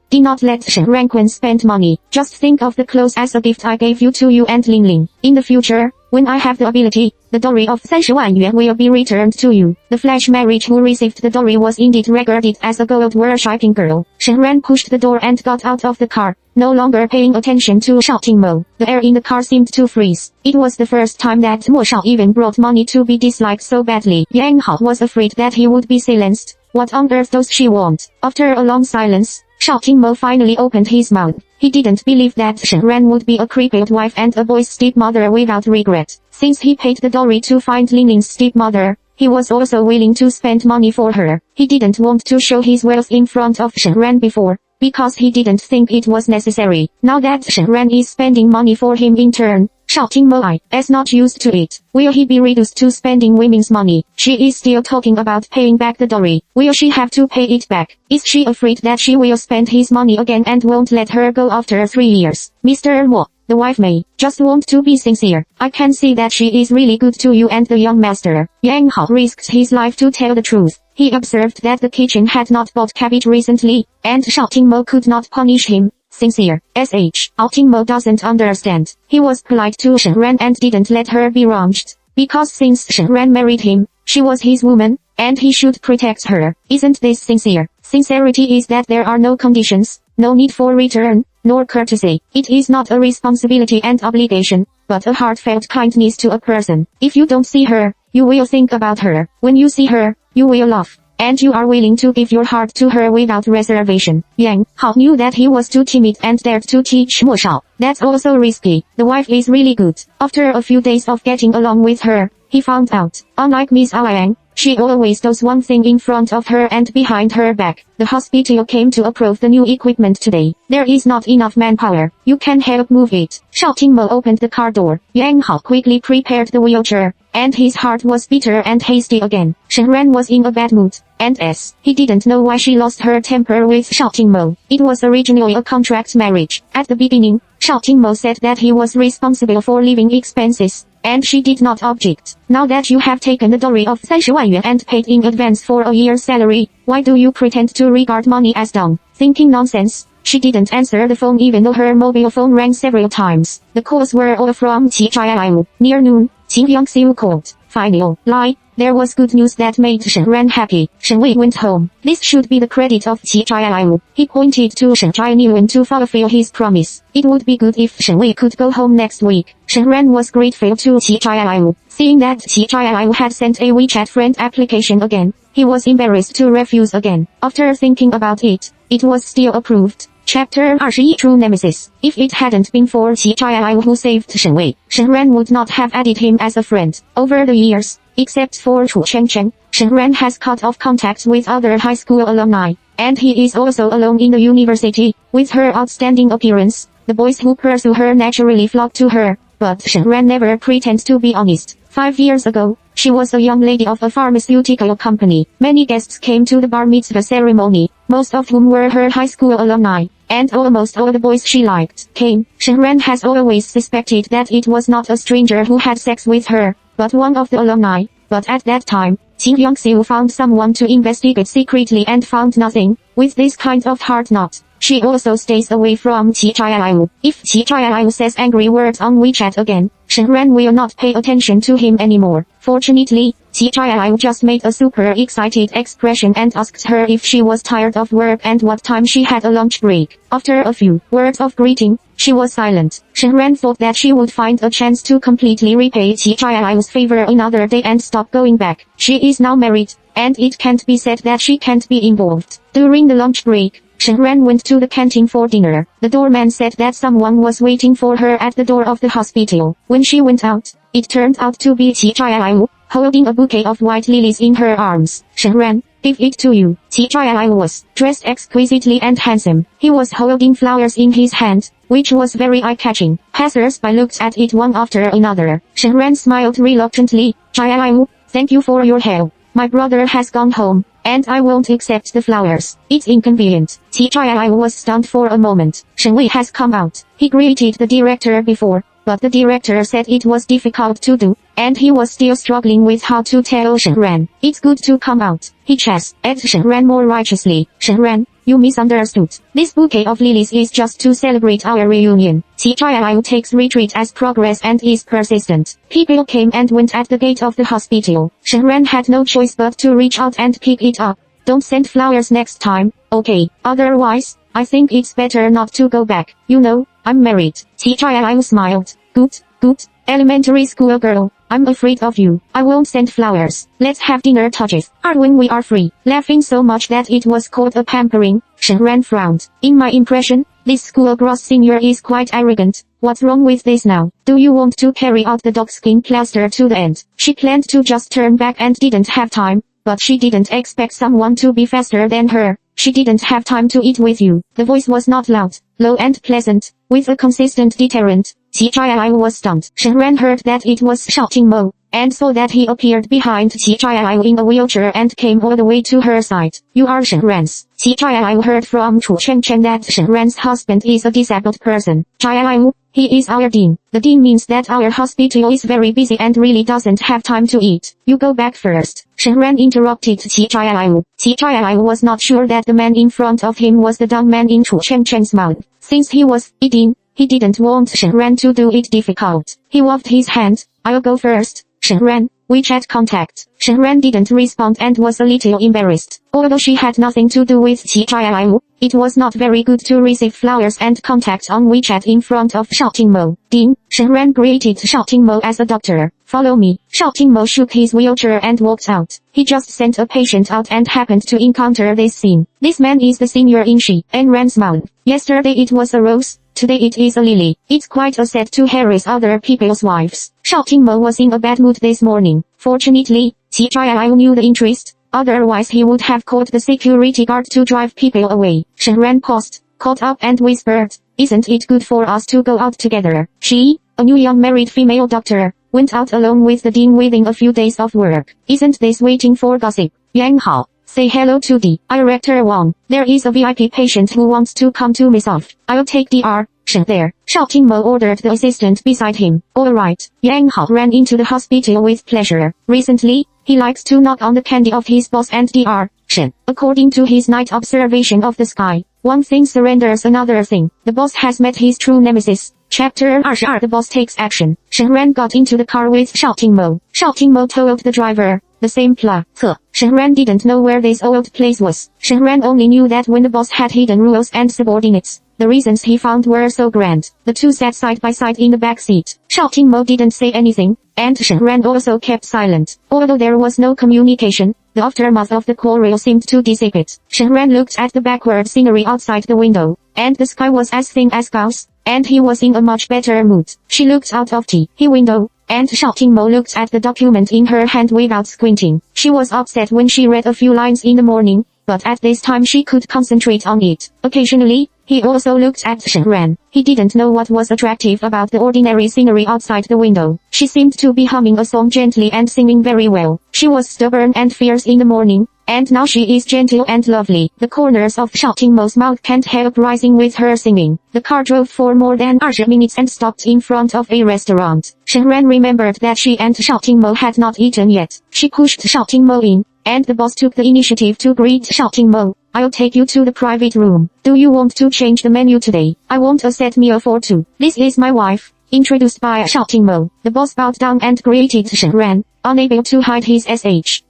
did not let Shen Ranquan spend money. Just think of the clothes as a gift I gave to you and Ling Ling. In the future, when I have the ability, the dowry of 30万元 will be returned to you. The flash marriage who received the dowry was indeed regarded as a gold-worshipping girl. Shen Ran pushed the door and got out of the car, no longer paying attention to Shao Tingmo. The air in the car seemed to freeze. It was the first time that Mo Shao even brought money to be disliked so badly. Yang Hao was afraid that he would be silenced. What on earth does she want? After a long silence, Shao Tingmo finally opened his mouth. He didn't believe that Shen Ran would be a crippled wife and a boy's stepmother without regret. Since he paid the dowry to find Ling Ling's stepmother, he was also willing to spend money for her. He didn't want to show his wealth in front of Shen Ran before, because he didn't think it was necessary. Now that Shen Ran is spending money for him in turn, Shao Tingmo is not used to it. Will he be reduced to spending women's money? She is still talking about paying back the dowry. Will she have to pay it back? Is she afraid that she will spend his money again and won't let her go after 3 years? Mr. Mo, the wife may just want to be sincere. I can see that she is really good to you and the young master. Yang Hao risked his life to tell the truth. He observed that the kitchen had not bought cabbage recently, and Shao Tingmo could not punish him. Sincere. Shao Tingmo doesn't understand. He was polite to Shen Ran and didn't let her be wronged. Because since Shen Ran married him, she was his woman, and he should protect her. Isn't this sincere? Sincerity is that there are no conditions, no need for return, nor courtesy. It is not a responsibility and obligation, but a heartfelt kindness to a person. If you don't see her, you will think about her. When you see her, you will laugh. and you are willing to give your heart to her without reservation. Yang Hao knew that he was too timid and dared to teach Mo Shao. That's also risky. The wife is really good. After a few days of getting along with her, he found out, unlike Miss Aoyang, she always does one thing in front of her and behind her back. The hospital came to approve the new equipment today. There is not enough manpower. You can help move it. Shao Tingmo opened the car door. Yang Hao quickly prepared the wheelchair, and his heart was bitter and hasty again. Shen Ran was in a bad mood, and he didn't know why she lost her temper with Shao Tingmo. It was originally a contract marriage. At the beginning, Shao Tingmo said that he was responsible for living expenses, and she did not object. Now that you have taken the dowry of 30 万元 and paid in advance for a year's salary, why do you pretend to regard money as dung? Thinking nonsense, she didn't answer the phone even though her mobile phone rang several times. The calls were all from Qijiao. Near noon, Qin Yangxiu called. Finally, there was good news that made Shen Ran happy. Shen Wei went home. This should be the credit of Qijiao. He pointed to Shen Jianyuan to fulfill his promise. It would be good if Shen Wei could go home next week. Shen Ran was grateful to Qijiao. Seeing that Qijiao had sent a WeChat friend application again, he was embarrassed to refuse again. After thinking about it, it was still approved. Chapter 21 True Nemesis. If it hadn't been for Qijiao who saved Shen Wei, Shen Ran would not have added him as a friend. Over the years, except for Chu Chengcheng, Shen Ran has cut off contact with other high school alumni, and he is also alone in the university. With her outstanding appearance, the boys who pursue her naturally flock to her, but Shen Ran never pretends to be honest. 5 years ago, she was a young lady of a pharmaceutical company. Many guests came to the bar mitzvah ceremony, most of whom were her high school alumni, and almost all the boys she liked came. Shen Ran has always suspected that it was not a stranger who had sex with her, but one of the alumni. But at that time, Qin Yangxiu found someone to investigate secretly and found nothing. With this kind of heart knot, she also stays away from Qijiao. If Qijiao says angry words on WeChat again, Shen Ran will not pay attention to him anymore. Fortunately, Qijiao just made a super excited expression and asked her if she was tired of work and what time she had a lunch break. After a few words of greeting, she was silent. Shen Ran thought that she would find a chance to completely repay Qijiao's favor another day and stop going back. She is now married, and it can't be said that she can't be involved. During the lunch break, Shen Ran went to the canteen for dinner. The doorman said that someone was waiting for her at the door of the hospital. When she went out, it turned out to be Qijiao, holding a bouquet of white lilies in her arms. Shen Ran, give it to you. Qijiao was dressed exquisitely and handsome. He was holding flowers in his hand, which was very eye-catching. Passers-by looked at it one after another. Shen Ran smiled reluctantly. Jiao, thank you for your help. My brother has gone home, and I won't accept the flowers. It's inconvenient. Qijiao was stunned for a moment. Shen Wei has come out. He greeted the director before, but the director said it was difficult to do, and he was still struggling with how to tell Shen Ran. It's good to come out. He chased at Shen Ran more righteously. Shen Ran, you misunderstood. This bouquet of lilies is just to celebrate our reunion. Qijiao takes retreat as progress and is persistent. People came and went at the gate of the hospital. Shen Ran had no choice but to reach out and pick it up. Don't send flowers next time, okay? Otherwise, I think it's better not to go back. You know, I'm married. Qijiao smiled. Good, elementary school girl. I'm afraid of you. I won't send flowers. Let's have dinner touches. When we are free. Laughing so much that it was called a pampering, Shen Ran frowned. In my impression, this school gross senior is quite arrogant. What's wrong with this now? Do you want to carry out the dog skin plaster to the end? She planned to just turn back and didn't have time, but she didn't expect someone to be faster than her. She didn't have time to eat with you. The voice was not loud, low and pleasant, with a consistent deterrent. Qijiao was stunned. Shen Ran heard that it was Shao Tingmo, and saw that he appeared behind Qijiao in a wheelchair and came all the way to her side. You are Shen Ran's. Qijiao heard from Chu Chengcheng that Shen Ran's husband is a disabled person. Jiao, he is our dean. The dean means that our hospital is very busy and really doesn't have time to eat. You go back first. Shen Ran interrupted Qijiao. Qijiao was not sure that the man in front of him was the dumb man in Chu Chengcheng's mouth. Since he was a dean, he didn't want Shen Ran to do it difficult. He waved his hand. I'll go first. Shen Ran, WeChat contact. Shen Ran didn't respond and was a little embarrassed. Although she had nothing to do with Qijiao, it was not very good to receive flowers and contact on WeChat in front of Shao Tingmo. Dean, Shen Ran greeted Shao Tingmo as a doctor. Follow me. Shouting Mo shook his wheelchair and walked out. He just sent a patient out and happened to encounter this scene. This man is the senior in CEO1-60 mouth. Yesterday it was a rose, today it is a lily. It's quite a set to harass other people's wives. Shouting Mo was in a bad mood this morning. Fortunately, CEO1-60 knew the interest, otherwise he would have called the security guard to drive people away. Shen Ran paused, caught up and whispered, "Isn't it good for us to go out together?" She, a new young married female doctor, went out alone with the dean within a few days of work. Isn't this waiting for gossip? Yang Hao, say hello to the Director Wang. There is a VIP patient who wants to come to myself. I'll take Dr. Shen there. Shouting Mo ordered the assistant beside him. Alright. Yang Hao ran into the hospital with pleasure. Recently, he likes to knock on the candy of his boss and Dr. Shen. According to his night observation of the sky, one thing surrenders another thing. The boss has met his true nemesis. Chapter 22. The boss takes action. Shen Ran got into the car with Shouting Mo. Shouting Mo told the driver, the same plot. Shen Ran didn't know where this old place was. Shen Ran only knew that when the boss had hidden rules and subordinates, the reasons he found were so grand. The two sat side by side in the back seat. Shouting Mo didn't say anything, and Shen Ran also kept silent. Although there was no communication, the aftermath of the quarrel seemed to dissipate. Shen Ran looked at the backward scenery outside the window, and the sky was as thin as gauze, and he was in a much better mood. She looked out of the window, and Shouting Mo looked at the document in her hand without squinting. She was upset when she read a few lines in the morning, but at this time she could concentrate on it. Occasionally, he also looked at Shen Ran. He didn't know what was attractive about the ordinary scenery outside the window. She seemed to be humming a song gently and singing very well. She was stubborn and fierce in the morning, and now she is gentle and lovely. The corners of Shouting Mo's mouth can't help rising with her singing. The car drove for more than 20 minutes and stopped in front of a restaurant. Shen Ran remembered that she and Shouting Mo had not eaten yet. She pushed Shouting Mo in, and the boss took the initiative to greet Shouting Mo. I'll take you to the private room. Do you want to change the menu today? I want a set meal for two. This is my wife, introduced by Shouting Mo. The boss bowed down and greeted Shen Ran, unable to hide his sh.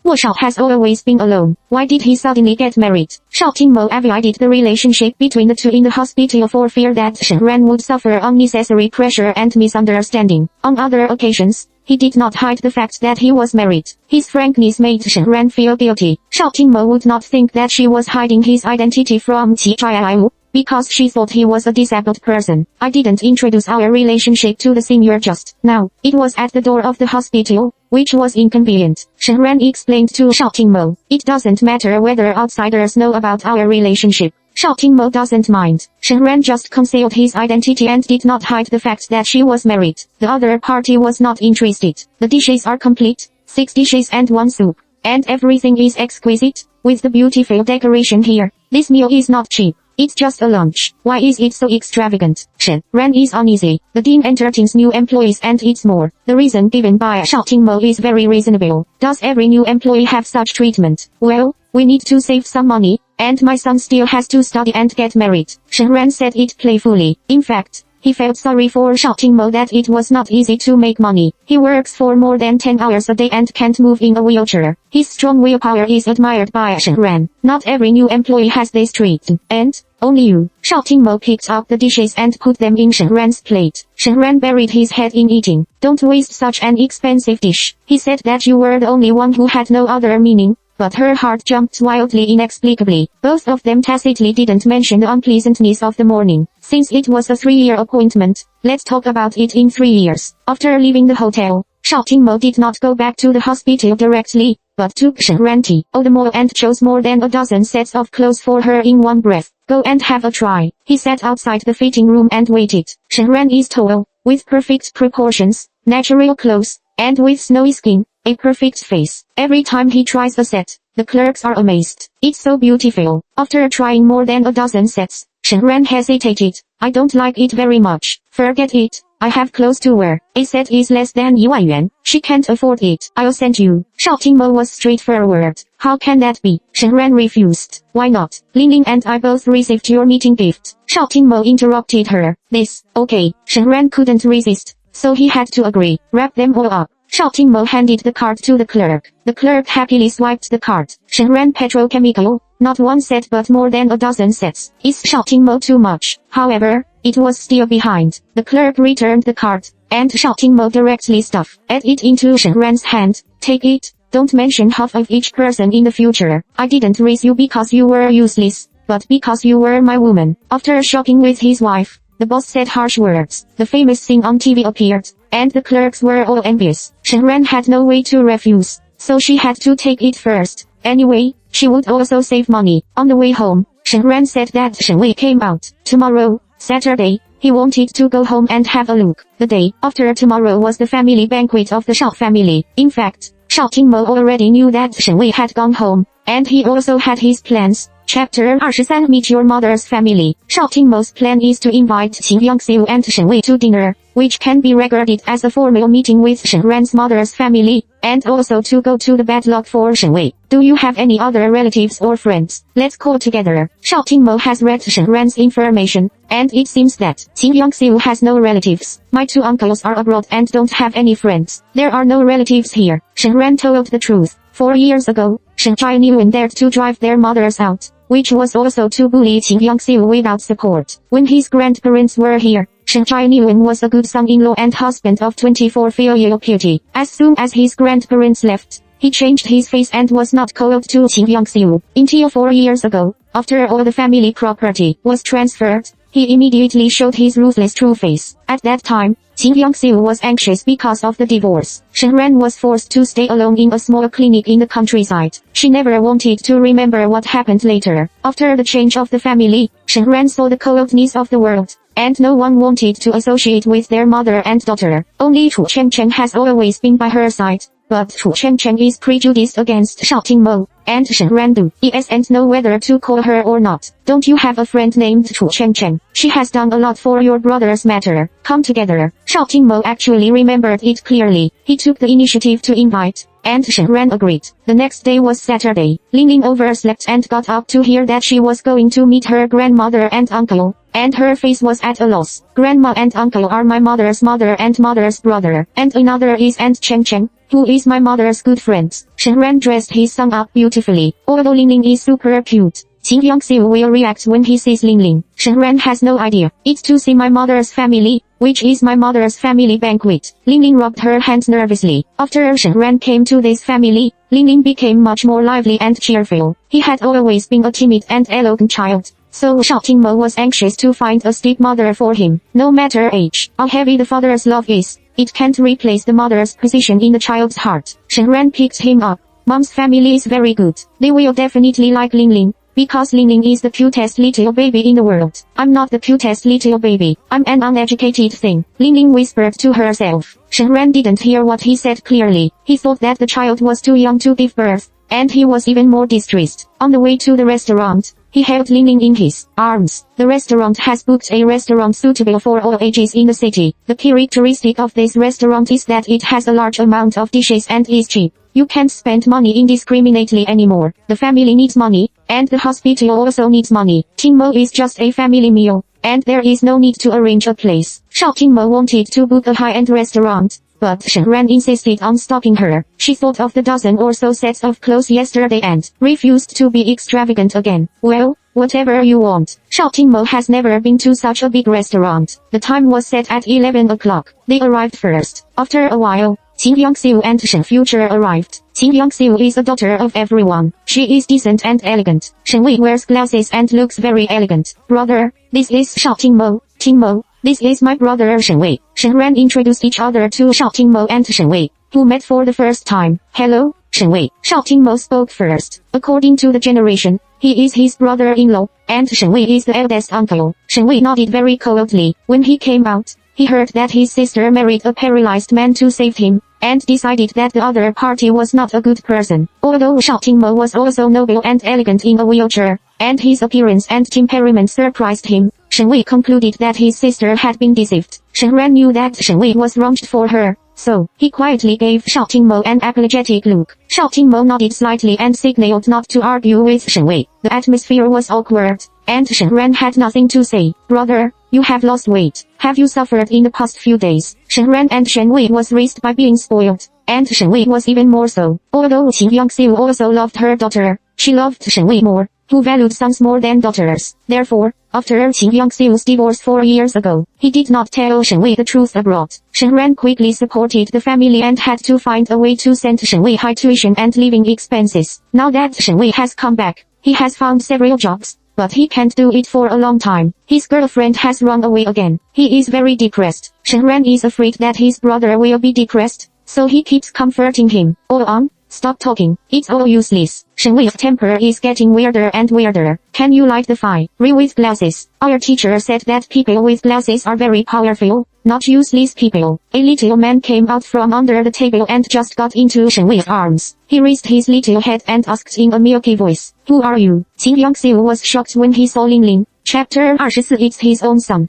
Wo Shao has always been alone. Why did he suddenly get married? Shouting Mo avoided the relationship between the two in the hospital for fear that Shen Ran would suffer unnecessary pressure and misunderstanding. On other occasions, he did not hide the fact that he was married. His frankness made Shen Ran feel guilty. Shouting Mo would not think that she was hiding his identity from CEO1-60, because she thought he was a disabled person. I didn't introduce our relationship to the senior just now. It was at the door of the hospital, which was inconvenient. Shen Ran explained to Shouting Mo. It doesn't matter whether outsiders know about our relationship. Shouting Mo doesn't mind. Shen Ran just concealed his identity and did not hide the fact that she was married. The other party was not interested. The dishes are complete, 6 dishes and 1 soup. And everything is exquisite, with the beautiful decoration here. This meal is not cheap. It's just a lunch. Why is it so extravagant? Shen Ran is uneasy. The dean entertains new employees and eats more. The reason given by Shouting Mo is very reasonable. Does every new employee have such treatment? Well, we need to save some money, and my son still has to study and get married. Shen Ran said it playfully. In fact, he felt sorry for Shouting Mo that it was not easy to make money. He works for more than 10 hours a day and can't move in a wheelchair. His strong willpower is admired by Shen Ran. Not every new employee has this trait. And, only you. Shouting Mo picked up the dishes and put them in Shen Ran's plate. Shen Ran buried his head in eating. Don't waste such an expensive dish. He said that you were the only one who had no other meaning. But her heart jumped wildly inexplicably. Both of them tacitly didn't mention the unpleasantness of the morning. Since it was a 3-year appointment, let's talk about it in 3 years. After leaving the hotel, Shouting Mo did not go back to the hospital directly, but took Shen Ran to the mall and chose more than a dozen sets of clothes for her in one breath. Go and have a try. He sat outside the fitting room and waited. Shen Ran is tall, with perfect proportions, natural clothes, and with snowy skin. A perfect face. Every time he tries a set, the clerks are amazed. It's so beautiful. After trying more than a dozen sets, Shen Ran hesitated. I don't like it very much. Forget it. I have clothes to wear. A set is less than 1,000,000 yuan. She can't afford it. I'll send you. Shouting Mo was straightforward. How can that be? Shen Ran refused. Why not? Lingling and I both received your meeting gift. Shouting Mo interrupted her. This, okay. Shen Ran couldn't resist, so he had to agree. Wrap them all up. Shouting Mo handed the card to the clerk. The clerk happily swiped the card. Shen Ran petrochemical, not one set but more than a dozen sets. Is Shouting Mo too much? However, it was still behind. The clerk returned the card, and Shao Tingmo directly stuffed it into Shen Ran's hand. Take it. Don't mention half of each person in the future. I didn't raise you because you were useless, but because you were my woman. After shopping with his wife, the boss said harsh words. The famous scene on TV appeared, and the clerks were all envious. Shen Ran had no way to refuse, so she had to take it first. Anyway, she would also save money. On the way home, Shen Ran said that Shen Wei came out. Tomorrow, Saturday, he wanted to go home and have a look. The day after tomorrow was the family banquet of the Shao family. In fact, Shao Tingmo already knew that Shen Wei had gone home, and he also had his plans. Chapter 23 Meet Your Mother's Family. Shao Tingmo's plan is to invite Qin Yangxiu and Shen Wei to dinner, which can be regarded as a formal meeting with Shen Ran's mother's family, and also to go to the bad luck for Shen Wei. Do you have any other relatives or friends? Let's call together. Shao Tingmo has read Shen Ran's information, and it seems that Qin Yangxiu has no relatives. My two uncles are abroad and don't have any friends. There are no relatives here. Shen Ran told the truth. 4 years ago, Shen Jianyuan dared to drive their mothers out, which was also to bully Qin Yangxiu without support. When his grandparents were here, Shen Jianyuan was a good son-in-law and husband of 24 filial piety. As soon as his grandparents left, he changed his face and was not called to Qin Yangxiu. Until 4 years ago, after all the family property was transferred, he immediately showed his ruthless true face. At that time, Qin Yangxiu was anxious because of the divorce. Shen Ran was forced to stay alone in a small clinic in the countryside. She never wanted to remember what happened later. After the change of the family, Shen Ran saw the coldness of the world, and no one wanted to associate with their mother and daughter. Only Chu Chengcheng has always been by her side. But Chu Chengcheng is prejudiced against Shao Tingmo, and Shen Ran doesn't know whether to call her or not. Don't you have a friend named Chu Chengcheng? She has done a lot for your brother's matter. Come together. Shao Tingmo actually remembered it clearly. He took the initiative to invite, and Shen Ran agreed. The next day was Saturday. Ling overslept and got up to hear that she was going to meet her grandmother and uncle, and her face was at a loss. Grandma and uncle are my mother's mother and mother's brother, and another is Aunt Cheng, who is my mother's good friend. Shen Ran dressed his son up beautifully. Although Ling is super cute, Qin Yangxiu will react when he sees Ling. Shen Ran has no idea. It's to see my mother's family, which is my mother's family banquet. Ling rubbed her hands nervously. After Shen Ran came to this family, Ling became much more lively and cheerful. He had always been a timid and eloquent child, so Shao Tingmo was anxious to find a stepmother for him. No matter age, how heavy the father's love is, it can't replace the mother's position in the child's heart. Shen Ran picked him up. Mom's family is very good. They will definitely like Ling, because Ling is the cutest little baby in the world. I'm not the cutest little baby. I'm an uneducated thing. Ling whispered to herself. Shen Ran didn't hear what he said clearly. He thought that the child was too young to give birth, and he was even more distressed. On the way to the restaurant, he held Ling in his arms. The restaurant has booked a restaurant suitable for all ages in the city. The characteristic of this restaurant is that it has a large amount of dishes and is cheap. You can't spend money indiscriminately anymore. The family needs money, and the hospital also needs money. Tingmo is just a family meal, and there is no need to arrange a place. Shao Tingmo wanted to book a high-end restaurant, but Shen Ran insisted on stopping her. She thought of the dozen or so sets of clothes yesterday and refused to be extravagant again. Well, whatever you want. Shao Tingmo has never been to such a big restaurant. The time was set at 11 o'clock. They arrived first. After a while, Qin Yangxiu and Shen Future arrived. Qin Yangxiu is a daughter of everyone. She is decent and elegant. Shen Wei wears glasses and looks very elegant. Brother, this is Shao Tingmo. Tingmo, this is my brother Shen Wei. Shen Ran introduced each other to Shao Tingmo and Shen Wei, who met for the first time. Hello, Shen Wei. Shao Tingmo spoke first. According to the generation, he is his brother-in-law, and Shen Wei is the eldest uncle. Shen Wei nodded very coldly. When he came out, he heard that his sister married a paralyzed man to save him, and decided that the other party was not a good person. Although Shao Tingmo was also noble and elegant in a wheelchair, and his appearance and temperament surprised him, Shen Wei concluded that his sister had been deceived. Shen Ran knew that Shen Wei was wronged for her, so he quietly gave Shao Tingmo an apologetic look. Shao Tingmo nodded slightly and signaled not to argue with Shen Wei. The atmosphere was awkward, and Shen Ran had nothing to say. Brother, you have lost weight. Have you suffered in the past few days? Shen Ran and Shen Wei was raised by being spoiled, and Shen Wei was even more so. Although Qin Yangxiu also loved her daughter, she loved Shen Wei more. who valued sons more than daughters. Therefore, after Qin Yangxiu's divorce 4 years ago, he did not tell Shen Wei the truth abroad. Shen Ran quickly supported the family and had to find a way to send Shen Wei high tuition and living expenses. Now that Shen Wei has come back, he has found several jobs, but he can't do it for a long time. His girlfriend has run away again. He is very depressed. Shen Ran is afraid that his brother will be depressed, so he keeps comforting him. "Oh stop talking, it's all useless." Shen Wei's temper is getting weirder and weirder. "Can you light the fire?" "Read with glasses. Our teacher said that people with glasses are very powerful, not useless people." A little man came out from under the table and just got into Shen Wei's arms. He raised his little head and asked in a milky voice, "Who are you?" Qin Yangxiu was shocked when he saw Ling Ling. Chapter 24. It's his own son.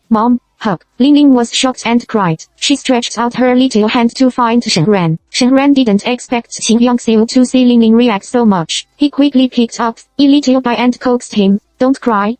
Mom. Hug. Ling Ling was shocked and cried. She stretched out her little hand to find Shen Ran. Shen Ran didn't expect Qin Yangxiu to see Ling Ling react so much. He quickly picked up a little bite and coaxed him. Don't cry,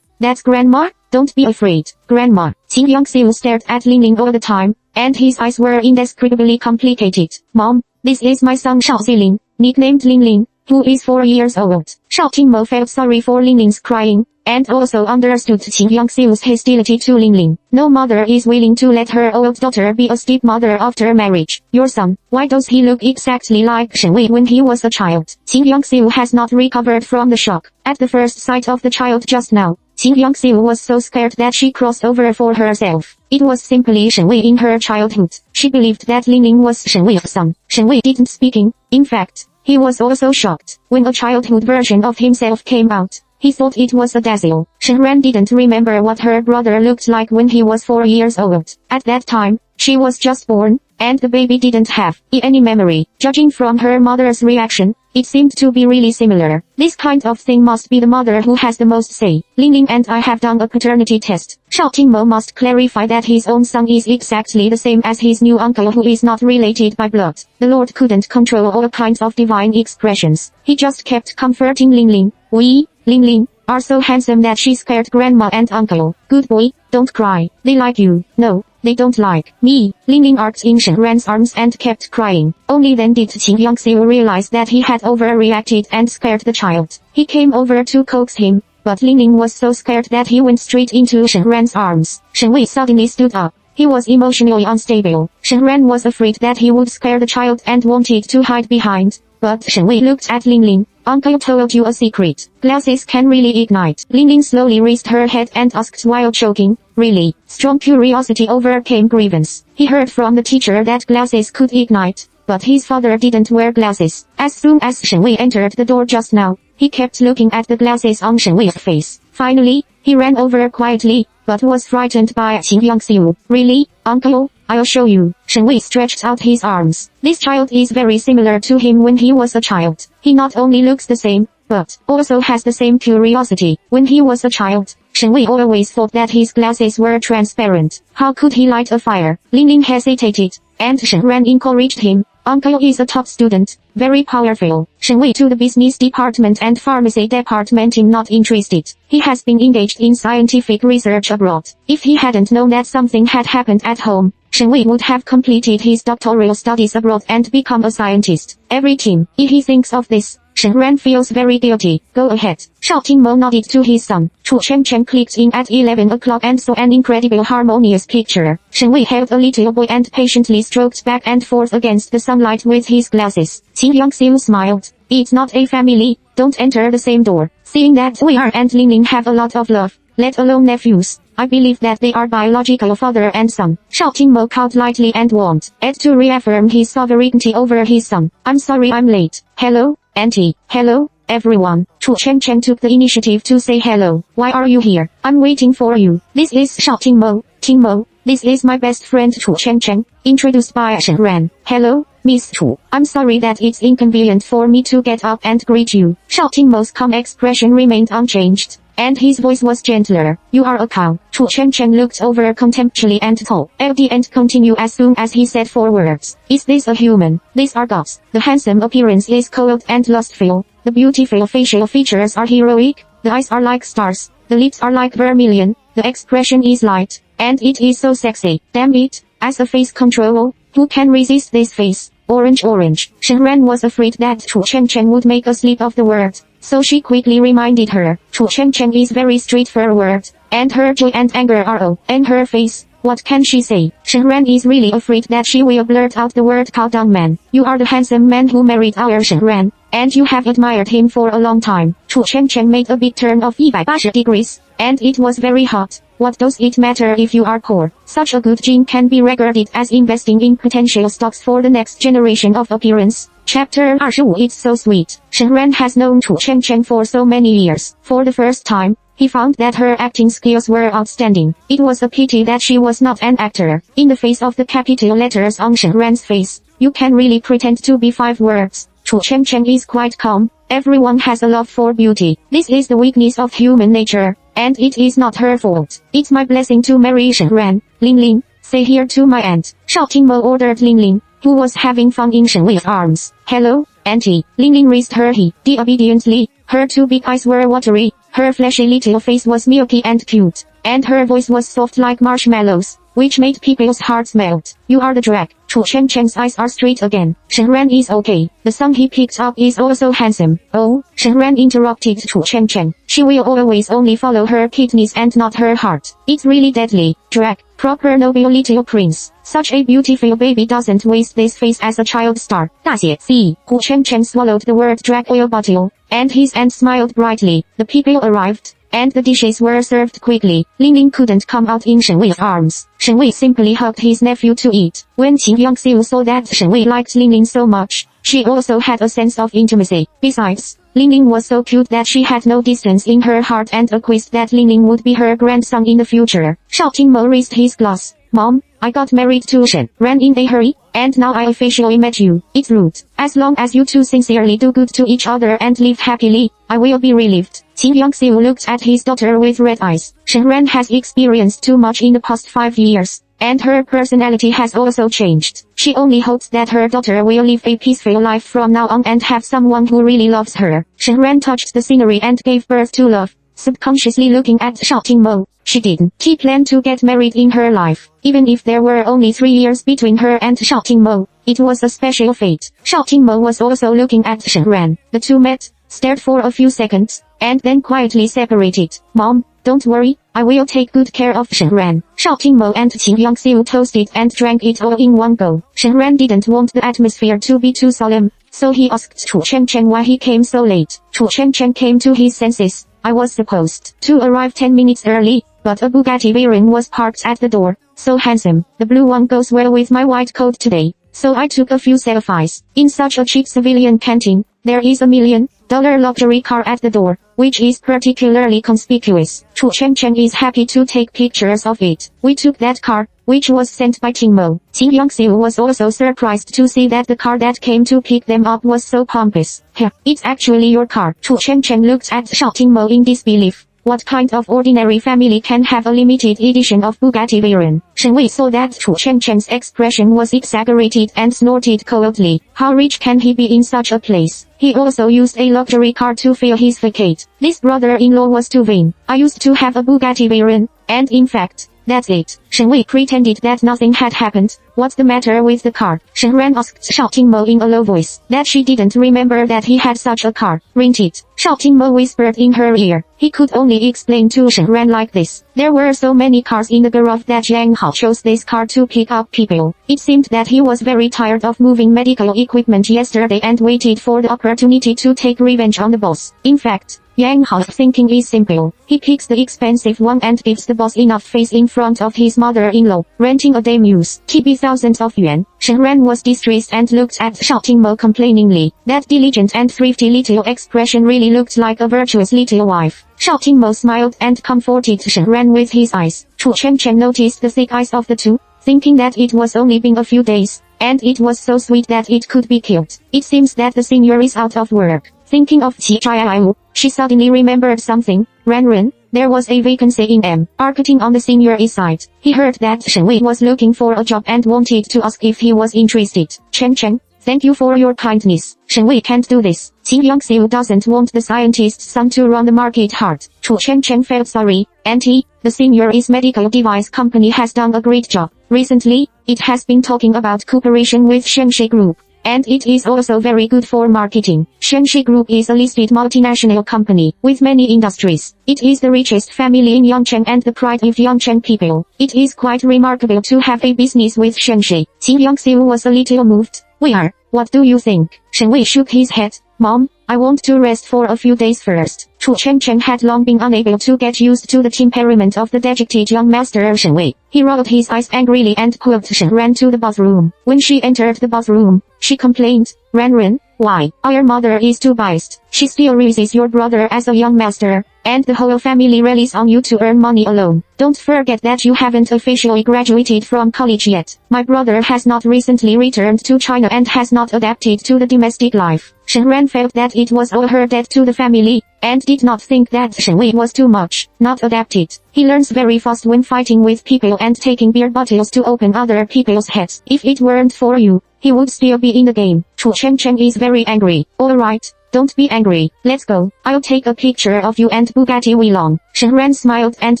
that's Grandma, don't be afraid, Grandma." Qin Yangxiu stared at Ling Ling all the time, and his eyes were indescribably complicated. "Mom, this is my son Shao Ziling, nicknamed Ling Ling, who is 4 years old." Shao Qingmo felt sorry for Ling Ling's crying, and also understood Qin Yangxiu's hostility to Ling Ling. No mother is willing to let her old daughter be a stepmother after marriage. "Your son, why does he look exactly like Shen Wei when he was a child?" Qin Yangxiu has not recovered from the shock. At the first sight of the child just now, Qin Yangxiu was so scared that she crossed over for herself. It was simply Shen Wei in her childhood. She believed that Ling Ling was Shen Wei's son. Shen Wei didn't speaking. In fact, he was also shocked. When a childhood version of himself came out, he thought it was a dazzle. Shen Ran didn't remember what her brother looked like when he was 4 years old. At that time, she was just born, and the baby didn't have any memory. Judging from her mother's reaction, it seemed to be really similar. This kind of thing must be the mother who has the most say. Ling Ling and I have done a paternity test. Shao Qingmo must clarify that his own son is exactly the same as his new uncle who is not related by blood. The Lord couldn't control all kinds of divine expressions. He just kept comforting Ling Ling. "We, Ling Ling, are so handsome that she scared Grandma and Uncle. Good boy, don't cry. They like you." "No, they don't like me." Ling Ling arched in Shen Ran's arms and kept crying. Only then did Qin Yangxiu realize that he had overreacted and scared the child. He came over to coax him, but Ling Ling was so scared that he went straight into Shen Ran's arms. Shen Wei suddenly stood up. He was emotionally unstable. Shen Ran was afraid that he would scare the child and wanted to hide behind, but Shen Wei looked at Ling Ling. "Uncle told you a secret. Glasses can really ignite." Ling Ling slowly raised her head and asked while choking, "Really?" Strong curiosity overcame grievance. He heard from the teacher that glasses could ignite, but his father didn't wear glasses. As soon as Shen Wei entered the door just now, he kept looking at the glasses on Shen Wei's face. Finally, he ran over quietly, but was frightened by Qin Yangxiu. "Really, Uncle? I'll show you." Shen Wei stretched out his arms. This child is very similar to him when he was a child. He not only looks the same, but also has the same curiosity. When he was a child, Shen Wei always thought that his glasses were transparent. How could he light a fire? Ling Ling hesitated, and Shen Ran encouraged him. "Uncle is a top student, very powerful." Shen Wei to the business department and pharmacy department in not interested. He has been engaged in scientific research abroad. If he hadn't known that something had happened at home, Shen Wei would have completed his doctoral studies abroad and become a scientist. Every time he thinks of this, Shen Ran feels very guilty. "Go ahead." Shao Qingmo nodded to his son. Chu Chen clicked in at 11 o'clock and saw an incredible harmonious picture. Shen Wei held a little boy and patiently stroked back and forth against the sunlight with his glasses. Qin Yangxiu smiled. "It's not a family, don't enter the same door." Seeing that we are and Ling Ling have a lot of love, let alone nephews, I believe that they are biological father and son. Shao Qingmo cowed lightly and warmed Ed to reaffirm his sovereignty over his son. "I'm sorry I'm late." "Hello, Auntie." "Hello, everyone." Chu Chen took the initiative to say hello. "Why are you here?" "I'm waiting for you." "This is Shao Qingmo. Qingmo, this is my best friend Chu Chen, introduced by Shen Ran. "Hello, Miss Chu. I'm sorry that it's inconvenient for me to get up and greet you." Shao Qingmo's calm expression remained unchanged, and his voice was gentler. "You are a cow." Chu Chen looked over contemptuously and told LD and continue as soon as he said 4 words. "Is this a human? These are gods. The handsome appearance is cold and lustful. The beautiful facial features are heroic. The eyes are like stars. The lips are like vermilion. The expression is light. And it is so sexy. Damn it. As a face control, who can resist this face? Orange. Shen Ran was afraid that Chu Chen would make a slip of the word, so she quickly reminded her. Chu Chen Chen is very straightforward, and her joy and anger are all in her face. What can she say? Shen Ran is really afraid that she will blurt out the word "cow dung man." You are the handsome man who married our Shen Ran, and you have admired him for a long time. Chu Chen Chen made a big turn of 180 degrees, and it was very hot. What does it matter if you are poor? Such a good gene can be regarded as investing in potential stocks for the next generation of appearance. Chapter 25. It's so sweet. Shen Ran has known Chu Chen Chen for so many years. For the first time, he found that her acting skills were outstanding. It was a pity that she was not an actor. In the face of the capital letters on Shen Ran's face, you can really pretend to be 5 words. Chu Chen Chen is quite calm. Everyone has a love for beauty. This is the weakness of human nature, and it is not her fault. It's my blessing to marry Shen Ran. Ling Ling, say here to my aunt. Shao Tingmo ordered Ling Ling, who was having fun in Shen Wei's arms. Hello, auntie. Ling Ling raised her head obediently. Her 2 big eyes were watery. Her fleshy little face was milky and cute, and her voice was soft like marshmallows, which made people's hearts melt. You are the drag. Chu Chen Chen's eyes are straight again. Shen Ran is okay. The son he picked up is also handsome. Oh, Shen Ran interrupted Chu Chen Chen. She will always only follow her kidneys and not her heart. It's really deadly. Drag. Proper noble little prince. Such a beautiful baby doesn't waste this face as a child star. 大写 C. Chu Chen Chen swallowed the word drag oil bottle, and his aunt smiled brightly. The people arrived, and the dishes were served quickly. Ling Ling couldn't come out in Shen Wei's arms. Shen Wei simply hugged his nephew to eat. When Qin Yangxiu saw that Shen Wei liked Ling Ling so much, she also had a sense of intimacy. Besides, Ling Ling was so cute that she had no distance in her heart and acquiesced that Ling Ling would be her grandson in the future. Shao Tingmo raised his glass. Mom, I got married to Shen Ran in a hurry, and now I officially met you. It's rude. As long as you two sincerely do good to each other and live happily, I will be relieved. Qin Yangxiu looked at his daughter with red eyes. Shen Ran has experienced too much in the past 5 years, and her personality has also changed. She only hopes that her daughter will live a peaceful life from now on and have someone who really loves her. Shen Ran touched the scenery and gave birth to love, subconsciously looking at Shao Tingmo. She didn't. She planned to get married in her life. Even if there were only 3 years between her and Shao Tingmo, it was a special fate. Shao Tingmo was also looking at Shen Ran. The two met, stared for a few seconds, and then quietly separated. Mom, don't worry, I will take good care of Shen Ran. Shao Tingmo and Qin Yangxiu toasted and drank it all in one go. Shen Ran didn't want the atmosphere to be too solemn, so he asked Chu Chen Chen why he came so late. Chu Chen Chen came to his senses. I was supposed to arrive 10 minutes early, but a Bugatti Veyron was parked at the door. So handsome. The blue one goes well with my white coat today. So I took a few selfies. In such a cheap civilian canteen, there is $1 million luxury car at the door, which is particularly conspicuous. Chu Chen Chen is happy to take pictures of it. We took that car, which was sent by Tingmo. Qin Yangxiu was also surprised to see that the car that came to pick them up was so pompous. Here, it's actually your car. Chu Chen Chen looked at Shao Tingmo in disbelief. What kind of ordinary family can have a limited edition of Bugatti Veyron? Shen Wei saw that Chu Chen Chen's expression was exaggerated and snorted coldly. How rich can he be in such a place? He also used a luxury car to fill his vacate. This brother-in-law was too vain. I used to have a Bugatti Veyron, and in fact, that's it. Shen Wei pretended that nothing had happened. What's the matter with the car? Shen Ran asked Shao Tingmo in a low voice. That she didn't remember that he had such a car. Rent it. Shao Tingmo whispered in her ear. He could only explain to Shen Ran like this. There were so many cars in the garage that Yang Hao chose this car to pick up people. It seemed that he was very tired of moving medical equipment yesterday and waited for the opportunity to take revenge on the boss. In fact, Yang Hao's thinking is simple. He picks the expensive one and gives the boss enough face in front of his mother-in-law. Renting a daimuse, be thousands of yuan. Shen Ran was distressed and looked at Shao Tingmo complainingly. That diligent and thrifty little expression really looked like a virtuous little wife. Shao Tingmo smiled and comforted Shen Ran with his eyes. Chu Chen Chen noticed the thick eyes of the two, thinking that it was only been a few days, and it was so sweet that it could be killed. It seems that the senior is out of work. Thinking of Qi Zhaiyu, she suddenly remembered something. Ran, there was a vacancy in marketing on the senior side. He heard that Shen Wei was looking for a job and wanted to ask if he was interested. Chen Chen, thank you for your kindness. Shen Wei can't do this. Qin Yangxiu doesn't want the scientist's son to run the market hard. Chu Chen Chen felt sorry. Auntie, the senior's medical device company has done a great job. Recently, it has been talking about cooperation with Shengshi Group, and it is also very good for marketing. Shenshi Group is a listed multinational company with many industries. It is the richest family in Yangcheng and the pride of Yangcheng people. It is quite remarkable to have a business with Shenshi. Qin Yangxiu was a little moved. Where? What do you think? Shen Wei shook his head. Mom, I want to rest for a few days first. Chu Chengcheng had long been unable to get used to the temperament of the dejected young master Shen Wei. He rolled his eyes angrily and pulled Shen Ran to the bathroom. When she entered the bathroom, she complained, Ran, why? Our mother is too biased. She still raises your brother as a young master, and the whole family relies on you to earn money alone. Don't forget that you haven't officially graduated from college yet. My brother has not recently returned to China and has not adapted to the domestic life. Shen Ran felt that it was all her debt to the family, and did not think that Shen Wei was too much, not adapted. He learns very fast when fighting with people and taking beer bottles to open other people's heads. If it weren't for you, he would still be in the game. Chu Chengcheng is very angry. Alright, don't be angry, let's go. I'll take a picture of you and Bugatti Weilong. Shen Ran smiled and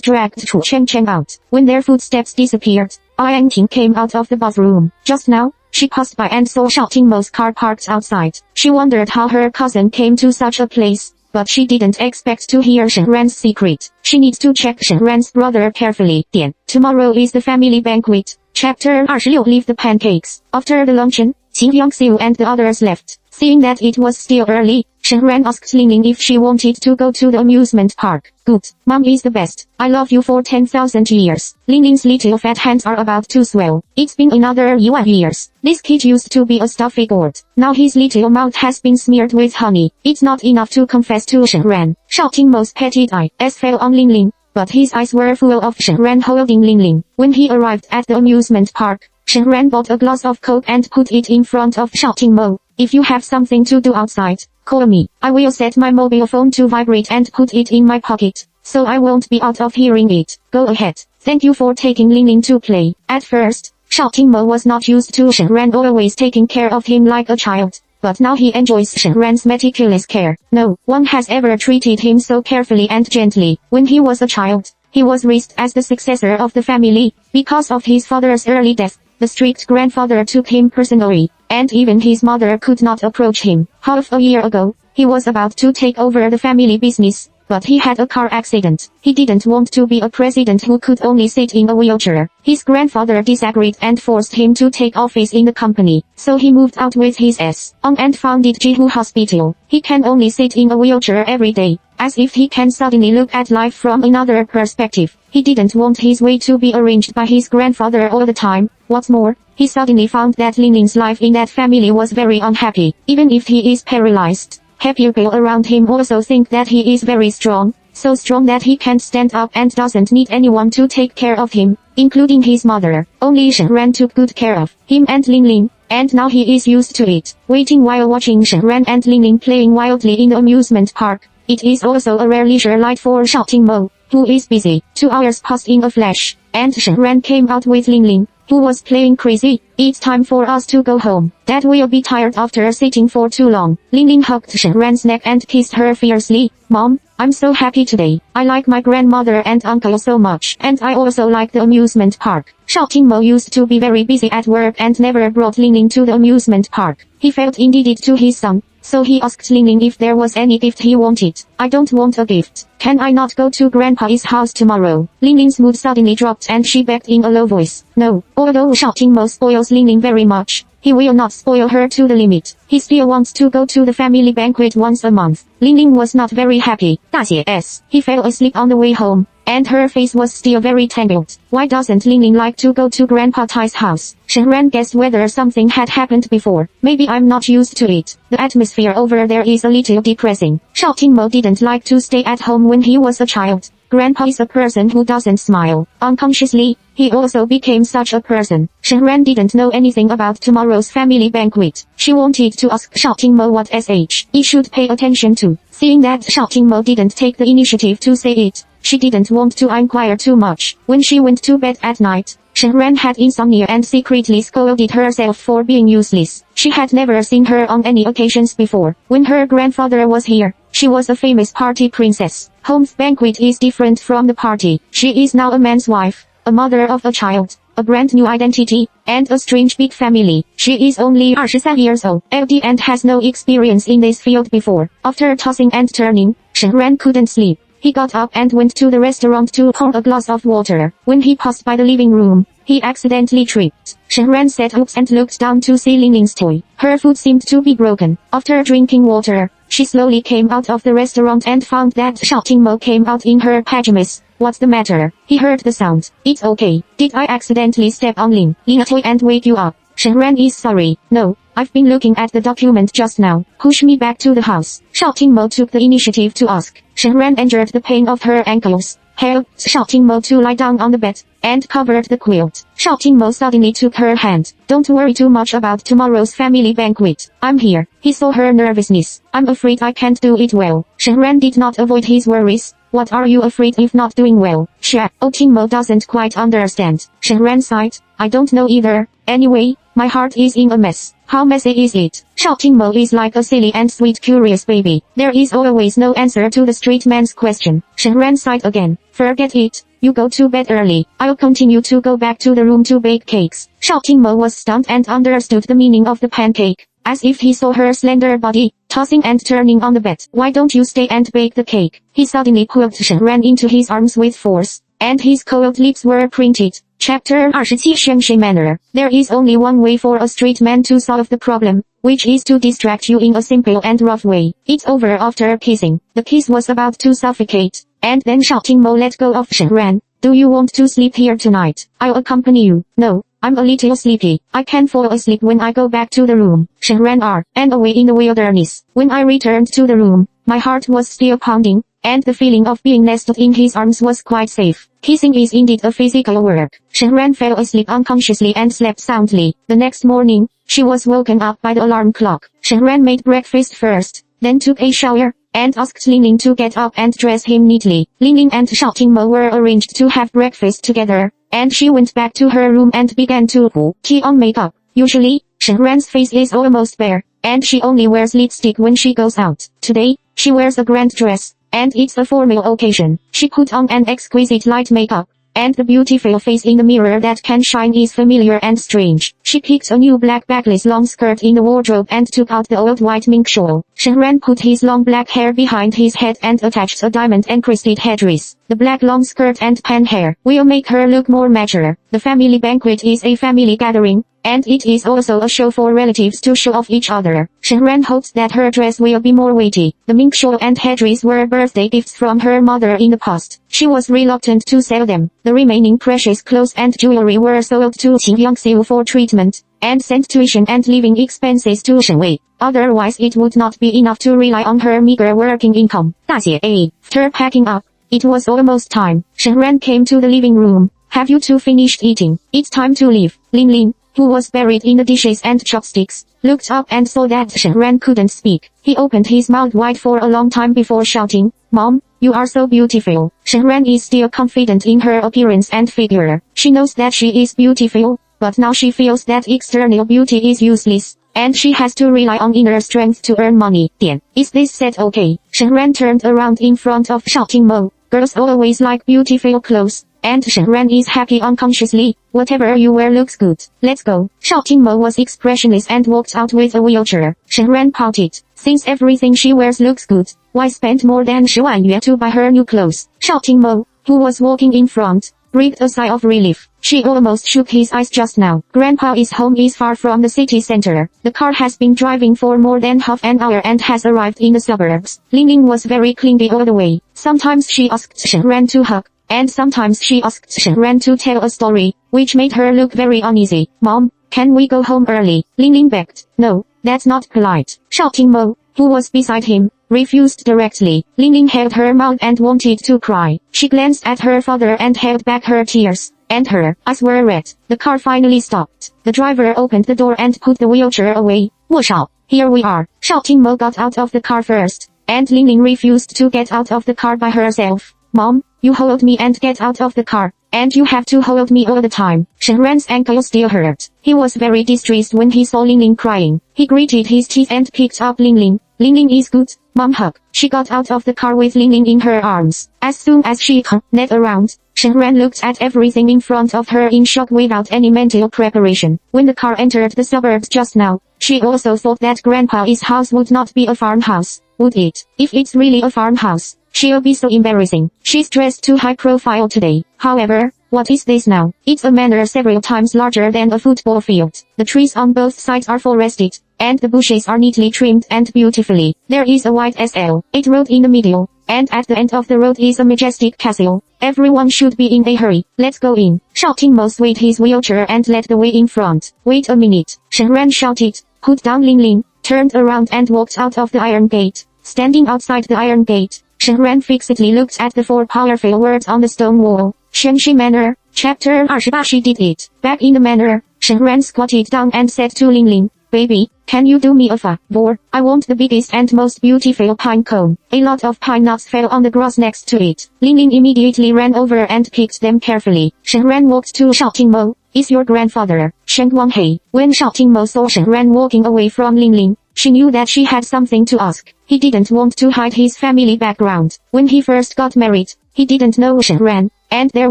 dragged Chu Chengcheng out. When their footsteps disappeared, Yang Ting came out of the bathroom. Just now, she passed by and saw Xiao Mo's car parked outside. She wondered how her cousin came to such a place, but she didn't expect to hear Shen Ran's secret. She needs to check Shen Ran's brother carefully. Tomorrow is the family banquet. Chapter 26. Leave the pancakes. After the luncheon, Qin Yangxiu and the others left. Seeing that it was still early, Shen Ran asked Ling if she wanted to go to the amusement park. Good. Mom is the best. I love you for 10,000 years. Ling's little fat hands are about to swell. It's been another 1,000 years. This kid used to be a stuffy gourd. Now his little mouth has been smeared with honey. It's not enough to confess to Shen Ran. Shao Qingmo's petted eyes fell on Ling, but his eyes were full of Shen Ran holding Ling. When he arrived at the amusement park, Shen Ran bought a glass of Coke and put it in front of Shao Qingmo. If you have something to do outside, call me. I will set my mobile phone to vibrate and put it in my pocket, so I won't be out of hearing it. Go ahead. Thank you for taking Ling to play. At first, Shao Qingmo was not used to Shen Ran always taking care of him like a child, but now he enjoys Shen Ran's meticulous care. No one has ever treated him so carefully and gently. When he was a child, he was raised as the successor of the family. Because of his father's early death, the strict grandfather took him personally, and even his mother could not approach him. Half a year ago, he was about to take over the family business, but he had a car accident. He didn't want to be a president who could only sit in a wheelchair. His grandfather disagreed and forced him to take office in the company, so he moved out with his son and founded Jihu Hospital. He can only sit in a wheelchair every day, as if he can suddenly look at life from another perspective. He didn't want his way to be arranged by his grandfather all the time. What's more, he suddenly found that Ling's life in that family was very unhappy. Even if he is paralyzed, people around him also think that he is very strong, so strong that he can't stand up and doesn't need anyone to take care of him, including his mother. Only Shen Ran took good care of him and Ling, and now he is used to it. Waiting while watching Shen Ran and Ling playing wildly in the amusement park, it is also a rare leisure light for Shao Qingmo, who is busy. 2 hours passed in a flash, and Shen Ran came out with Ling, who was playing crazy. It's time for us to go home. Dad will be tired after sitting for too long. Ling hugged Shen Ran's neck and kissed her fiercely. Mom, I'm so happy today. I like my grandmother and uncle so much, and I also like the amusement park. Shao Qingmo used to be very busy at work and never brought Ling to the amusement park. He felt indebted to his son, so he asked Ling if there was any gift he wanted. I don't want a gift. Can I not go to Grandpa's house tomorrow? Ling's mood suddenly dropped and she begged in a low voice. No. Although Shao Qingmo spoils Ling very much, he will not spoil her to the limit. He still wants to go to the family banquet once a month. Ling was not very happy. 大姐 S. He fell asleep on the way home, and her face was still very tangled. Why doesn't Ling like to go to Grandpa Tai's house? Shen Ran guessed whether something had happened before. Maybe I'm not used to it. The atmosphere over there is a little depressing. Shao Qingmo didn't like to stay at home when he was a child. Grandpa is a person who doesn't smile. Unconsciously, he also became such a person. Shen Ran didn't know anything about tomorrow's family banquet. She wanted to ask Shao Qingmo what he should pay attention to. Seeing that Shao Qingmo didn't take the initiative to say it, she didn't want to inquire too much. When she went to bed at night, Shen Ran had insomnia and secretly scolded herself for being useless. She had never seen her on any occasions before. When her grandfather was here, she was a famous party princess. Home's banquet is different from the party. She is now a man's wife, a mother of a child, a brand new identity, and a strange big family. She is only 23 years old, LD, and has no experience in this field before. After tossing and turning, Shen Ran couldn't sleep. He got up and went to the restaurant to pour a glass of water. When he passed by the living room, he accidentally tripped. Shen Ran said oops and looked down to see Ling Ling's toy. Her foot seemed to be broken. After drinking water, she slowly came out of the restaurant and found that Xiao Qingmo came out in her pajamas. What's the matter? He heard the sound. It's okay. Did I accidentally step on Ling's toy and wake you up? Shen Ran is sorry. No, I've been looking at the document just now. Push me back to the house. Xiao Qingmo took the initiative to ask. Shen Ran endured the pain of her ankles, helped Xiao Qingmo to lie down on the bed, and covered the quilt. Xiao Qingmo suddenly took her hand. Don't worry too much about tomorrow's family banquet. I'm here. He saw her nervousness. I'm afraid I can't do it well. Shen Ran did not avoid his worries. What are you afraid of not doing well? Xiao Qingmo doesn't quite understand. Shen Ran sighed. I don't know either. Anyway, my heart is in a mess. How messy is it? Xiao Qingmo is like a silly and sweet curious baby. There is always no answer to the straight man's question. Shen Ran sighed again. Forget it. You go to bed early. I'll continue to go back to the room to bake cakes. Xiao Qingmo was stunned and understood the meaning of the pancake, as if he saw her slender body, tossing and turning on the bed. Why don't you stay and bake the cake? He suddenly pulled Shen Ran into his arms with force, and his cold lips were printed. Chapter 27 Shenshi Manner. There is only one way for a straight man to solve the problem, which is to distract you in a simple and rough way. It's over after kissing. The kiss was about to suffocate, and then Xiao Qingmo let go of Shen Ran. Do you want to sleep here tonight? I'll accompany you. No, I'm a little sleepy. I can fall asleep when I go back to the room. Shen Ran and away in the wilderness. When I returned to the room, my heart was still pounding, and the feeling of being nestled in his arms was quite safe. Kissing is indeed a physical work. Shen Ran fell asleep unconsciously and slept soundly. The next morning, she was woken up by the alarm clock. Shen Ran made breakfast first, then took a shower, and asked Ling Ling to get up and dress him neatly. Ling Ling and Xiao Qingmo were arranged to have breakfast together, and she went back to her room and began to put on makeup. Usually, Shen Ran's face is almost bare, and she only wears lipstick when she goes out. Today, she wears a grand dress, and it's a formal occasion. She put on an exquisite light makeup, and the beautiful face in the mirror that can shine is familiar and strange. She picked a new black backless long skirt in the wardrobe and took out the old white mink shawl. Shen Ran put his long black hair behind his head and attached a diamond-encrusted headdress. The black long skirt and pan hair will make her look more mature. The family banquet is a family gathering, and it is also a show for relatives to show off each other. Shen Ran hopes that her dress will be more weighty. The mink shawl and headdress were birthday gifts from her mother in the past. She was reluctant to sell them. The remaining precious clothes and jewelry were sold to Qin Yangxiu for treatment, and sent tuition and living expenses to Shen Wei. Otherwise it would not be enough to rely on her meager working income. 大写 A. After packing up, it was almost time. Shen Ran came to the living room. Have you two finished eating? It's time to leave. Ling Ling, who was buried in the dishes and chopsticks, looked up and saw that Shen Ran couldn't speak. He opened his mouth wide for a long time before shouting, Mom, you are so beautiful. Shen Ran is still confident in her appearance and figure. She knows that she is beautiful, but now she feels that external beauty is useless, and she has to rely on inner strength to earn money. Is this set okay? Shen Ran turned around in front of Xiao Qingmo. Girls always like beautiful clothes, and Shen Ran is happy unconsciously. Whatever you wear looks good. Let's go. Xiao Qingmo was expressionless and walked out with a wheelchair. Shen Ran pouted. Since everything she wears looks good, why spend more than 10 万元 to buy her new clothes? Xiao Qingmo, who was walking in front, breathed a sigh of relief. She almost shook his eyes just now. Grandpa's home is far from the city center. The car has been driving for more than half an hour and has arrived in the suburbs. Ling Ling was very clingy all the way. Sometimes she asked Shen Ran to hug, and sometimes she asked Shen Ran to tell a story, which made her look very uneasy. Mom, can we go home early? Ling Ling begged. No, that's not polite. Xiao Qingmo, who was beside him, refused directly. Ling Ling held her mouth and wanted to cry. She glanced at her father and held back her tears, and her eyes were red. The car finally stopped. The driver opened the door and put the wheelchair away. 卧少, here we are. Xiao Qingmo got out of the car first, and Ling Ling refused to get out of the car by herself. Mom, you hold me and get out of the car, and you have to hold me all the time. Shen Ran's ankle still hurt. He was very distressed when he saw Ling Ling crying. He gritted his teeth and picked up Ling Ling. Ling Ling is good, Mom hug. She got out of the car with Ling Ling in her arms. As soon as she turned around, Shen Ran looked at everything in front of her in shock without any mental preparation. When the car entered the suburbs just now, she also thought that Grandpa's house would not be a farmhouse, would it? If it's really a farmhouse, she'll be so embarrassing. She's dressed too high profile today. However, what is this now? It's a manor several times larger than a football field. The trees on both sides are forested, and the bushes are neatly trimmed and beautifully. There is a wide SL8 road in the middle, and at the end of the road is a majestic castle. Everyone should be in a hurry. Let's go in. Shouting Mo swayed his wheelchair and led the way in front. Wait a minute. Shen Ran shouted. Put down Ling Ling, turned around and walked out of the iron gate. Standing outside the iron gate, Shen Ran fixedly looked at the 4 powerful words on the stone wall. Shenxi Manor, Chapter 28. She did it. Back in the manor, Shen Ran squatted down and said to Ling Ling, Baby, can you do me a favor? I want the biggest and most beautiful pine cone. A lot of pine nuts fell on the grass next to it. Ling Ling immediately ran over and picked them carefully. Shen Ran walked to Shouting Mo. Is your grandfather, Shen Guanghei? When Shouting Mo saw Shen Ran walking away from Ling Ling, she knew that she had something to ask. He didn't want to hide his family background. When he first got married, he didn't know Shen Ran, and there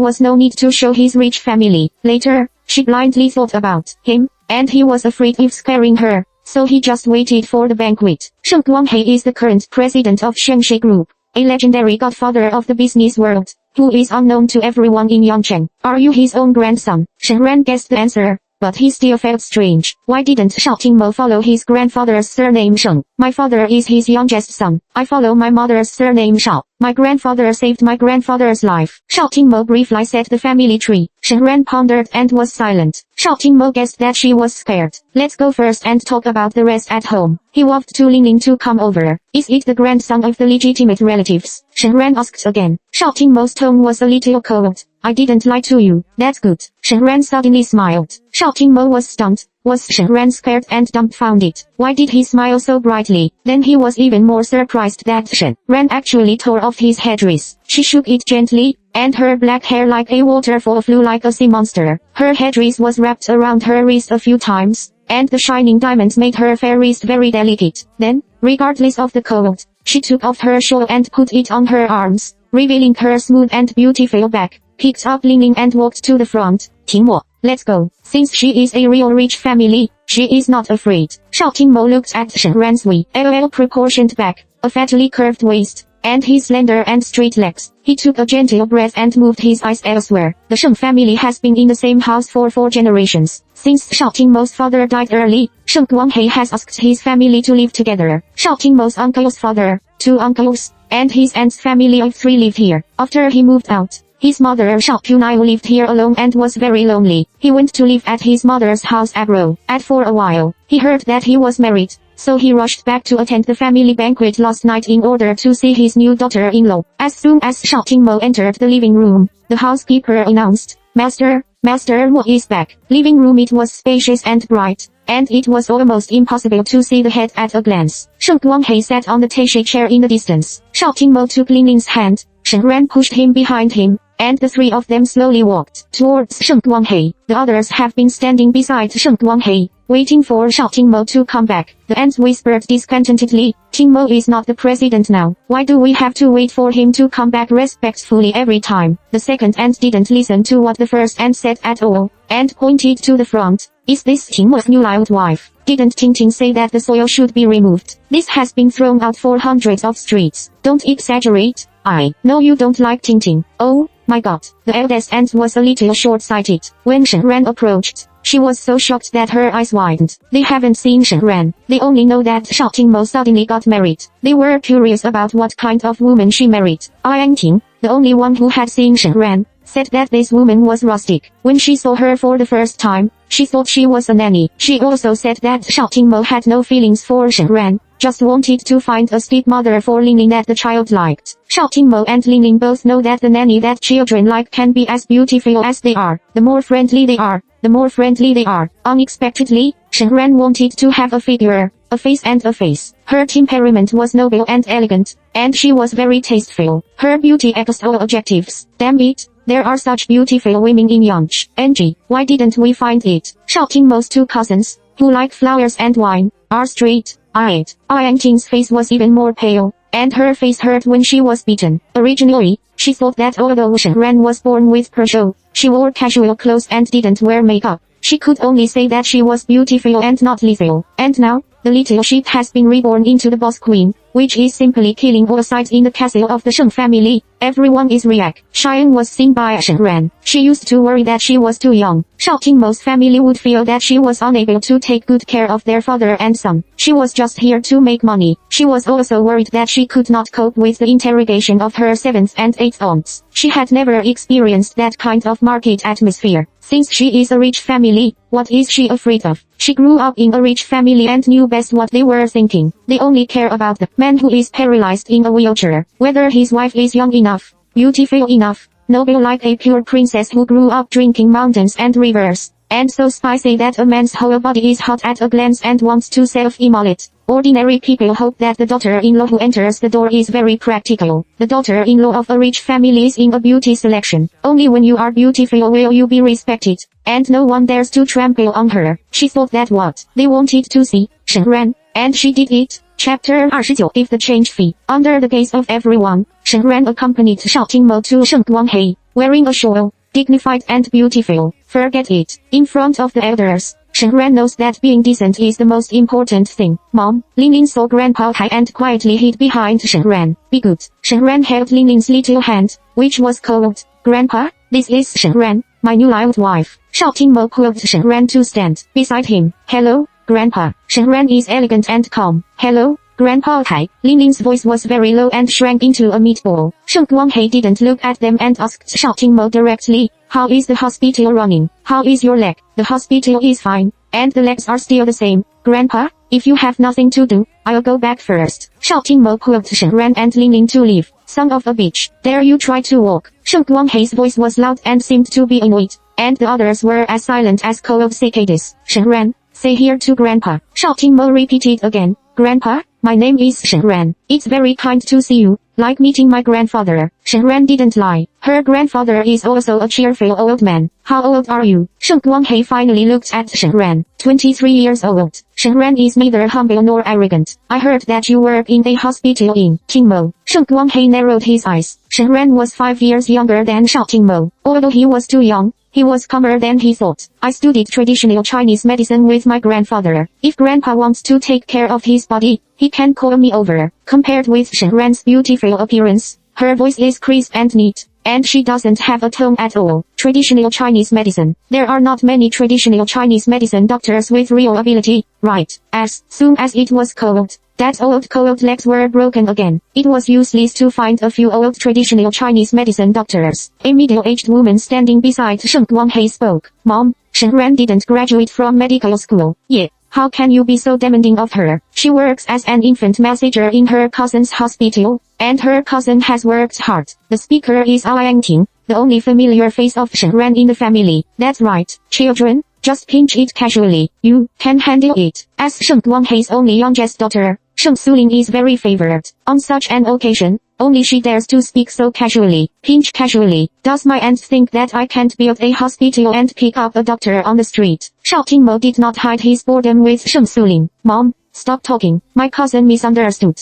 was no need to show his rich family. Later, she blindly thought about him, and he was afraid of scaring her, so he just waited for the banquet. Shen Guanghei is the current president of Shengshi Group, a legendary godfather of the business world, who is unknown to everyone in Yangcheng. Are you his own grandson? Shen Ran guessed the answer, but he still felt strange. Why didn't Shouting Mo follow his grandfather's surname Sheng? My father is his youngest son. I follow my mother's surname Shao. My grandfather saved my grandfather's life. Shouting Mo briefly said the family tree. Shen Ran pondered and was silent. Shouting Mo guessed that she was scared. Let's go first and talk about the rest at home. He waved to Ling Ling to come over. Is it the grandson of the legitimate relatives? Shen Ran asked again. Shouting Mo's tone was a little cold. I didn't lie to you. That's good. Shen Ran suddenly smiled. Shouting Mo was stunned. Was Shen Ran scared and dumbfounded? Why did he smile so brightly? Then he was even more surprised that Shen Ran actually tore off his headdress. She shook it gently, and her black hair like a waterfall flew like a sea monster. Her headdress was wrapped around her wrist a few times, and the shining diamonds made her fair wrist very delicate. Then, regardless of the cold, she took off her shawl and put it on her arms, revealing her smooth and beautiful back. Picked up Ling Ling and walked to the front. 听我, let's go. Since she is a real rich family, she is not afraid. Shouting Mo looked at Shen Ran's well-proportioned back, a fatly curved waist, and his slender and straight legs. He took a gentle breath and moved his eyes elsewhere. The Sheng family has been in the same house for 4 generations. Since Shouting Mo's father died early, Shen Guanghei has asked his family to live together. Shouting Mo's uncle's father, 2 uncles, and his aunt's family of 3 lived here. After he moved out, his mother Shao Punai lived here alone and was very lonely. He went to live at his mother's house abroad. For a while, he heard that he was married, so he rushed back to attend the family banquet last night in order to see his new daughter-in-law. As soon as Shouting Mo entered the living room, the housekeeper announced, Master Mo is back. Living room. It was spacious and bright, and it was almost impossible to see the head at a glance. Shen Guanghei sat on the tashi chair in the distance. Shouting Mo took Ling Ling's hand. Shen Ran pushed him behind him, and the 3 of them slowly walked towards Shen Guanghei. The others have been standing beside Shen Guanghei, waiting for Shouting Mo to come back. The ants whispered discontentedly, Ting Mo is not the president now. Why do we have to wait for him to come back respectfully every time? The second ant didn't listen to what the first ant said at all, and pointed to the front. Is this Ting Mo's new loud wife? Didn't Ting Ting say that the soil should be removed? This has been thrown out for hundreds of streets. Don't exaggerate. I know you don't like Ting Ting. Oh my god. The eldest ant was a little short-sighted. When Shen Ran approached, she was so shocked that her eyes widened. They haven't seen Shen Ran. They only know that Shouting Mo suddenly got married. They were curious about what kind of woman she married. Yang Ting, the only one who had seen Shen Ran, said that this woman was rustic. When she saw her for the first time, she thought she was a nanny. She also said that Shouting Mo had no feelings for Shen Ran, just wanted to find a stepmother for Ling Ling that the child liked. Shouting Mo and Ling Ling both know that the nanny that children like can be as beautiful as they are. The more friendly they are, the more friendly they are. Unexpectedly, Shen Ran wanted to have a figure, a face and a face. Her temperament was noble and elegant, and she was very tasteful. Her beauty excelled all adjectives. Damn it, there are such beautiful women in Yangcheng. Why didn't we find it? Shouting Mo's 2 cousins, who like flowers and wine, are straight-eyed. Yang Ting's face was even more pale, and her face hurt when she was beaten. Originally, she thought that although Shen Ran was born with per show, she wore casual clothes and didn't wear makeup. She could only say that she was beautiful and not lethal. And now, the little sheep has been reborn into the boss queen, which is simply killing all sides in the castle of the Sheng family. Everyone is react. Xian was seen by Shen Ran. She used to worry that she was too young. Shao Qingmo's family would feel that she was unable to take good care of their father and son. She was just here to make money. She was also worried that she could not cope with the interrogation of her 7th and 8th aunts. She had never experienced that kind of market atmosphere. Since she is a rich family, what is she afraid of? She grew up in a rich family and knew best what they were thinking. They only care about the man who is paralyzed in a wheelchair, whether his wife is young enough, beautiful enough, noble like a pure princess who grew up drinking mountains and rivers, and so spicy that a man's whole body is hot at a glance and wants to self-immolate. Ordinary people hope that the daughter-in-law who enters the door is very practical. The daughter-in-law of a rich family is in a beauty selection. Only when you are beautiful will you be respected, and no one dares to trample on her. She thought that what they wanted to see, Shen Ran, and she did it. Chapter 29 Give the change fee. Under the gaze of everyone, Shen Ran accompanied Shao Qingmo to Sheng Guanghei, wearing a shawl, dignified and beautiful. Forget it. In front of the elders, Shen Ran knows that being decent is the most important thing. Mom, Lin Lin saw Grandpa Hai and quietly hid behind Shen Ran. Be good. Shen Ran held Lin Lin's little hand, which was cold. Grandpa, this is Shen Ran, my new loud wife. Shao Qingmo pulled Shen Ran to stand beside him. Hello, Grandpa. Shen Ran is elegant and calm. Hello, Grandpa Hai. Lin Lin's voice was very low and shrank into a meatball. Sheng Guanghei didn't look at them and asked Shao Qingmo directly. How is the hospital running? How is your leg? The hospital is fine, and the legs are still the same. Grandpa, if you have nothing to do, I'll go back first. Shao Qingmo pulled Shen Ran and Lin Lin to leave. Son of a bitch, dare you try to walk? Sheng Guanghei's voice was loud and seemed to be annoyed, and the others were as silent as cold cicadas. Shen Ran, say here to Grandpa. Shao Qingmo repeated again. Grandpa, my name is Shen Ran. It's very kind to see you, like meeting my grandfather. Shen Ran didn't lie. Her grandfather is also a cheerful old man. How old are you? Sheng Guanghei finally looked at Shen Ran. 23 years old. Shen Ran is neither humble nor arrogant. I heard that you work in a hospital in Qingmo. Sheng Guanghei narrowed his eyes. Shen Ran was 5 years younger than Shao Qingmo. Although he was too young, he was calmer than he thought. I studied traditional Chinese medicine with my grandfather. If Grandpa wants to take care of his body, he can call me over. Compared with Shen Ran's beautiful appearance, her voice is crisp and neat, and she doesn't have a tone at all. Traditional Chinese medicine. There are not many traditional Chinese medicine doctors with real ability, right? As soon as it was cold, that old cold legs were broken again. It was useless to find a few old traditional Chinese medicine doctors. A middle-aged woman standing beside Sheng Guanghei spoke. Mom, Shen Ran didn't graduate from medical school. Yeah. How can you be so demanding of her? She works as an infant messenger in her cousin's hospital, and her cousin has worked hard. The speaker is Ting, the only familiar face of Shen Ran in the family. That's right, children, just pinch it casually. You can handle it. As Sheng Guanghei's only youngest daughter, Sheng Sulin is very favored. On such an occasion, only she dares to speak so casually. Pinch casually. Does my aunt think that I can't build a hospital and pick up a doctor on the street? Shao Qingmo did not hide his boredom with Sheng Sulin. Mom, stop talking. My cousin misunderstood.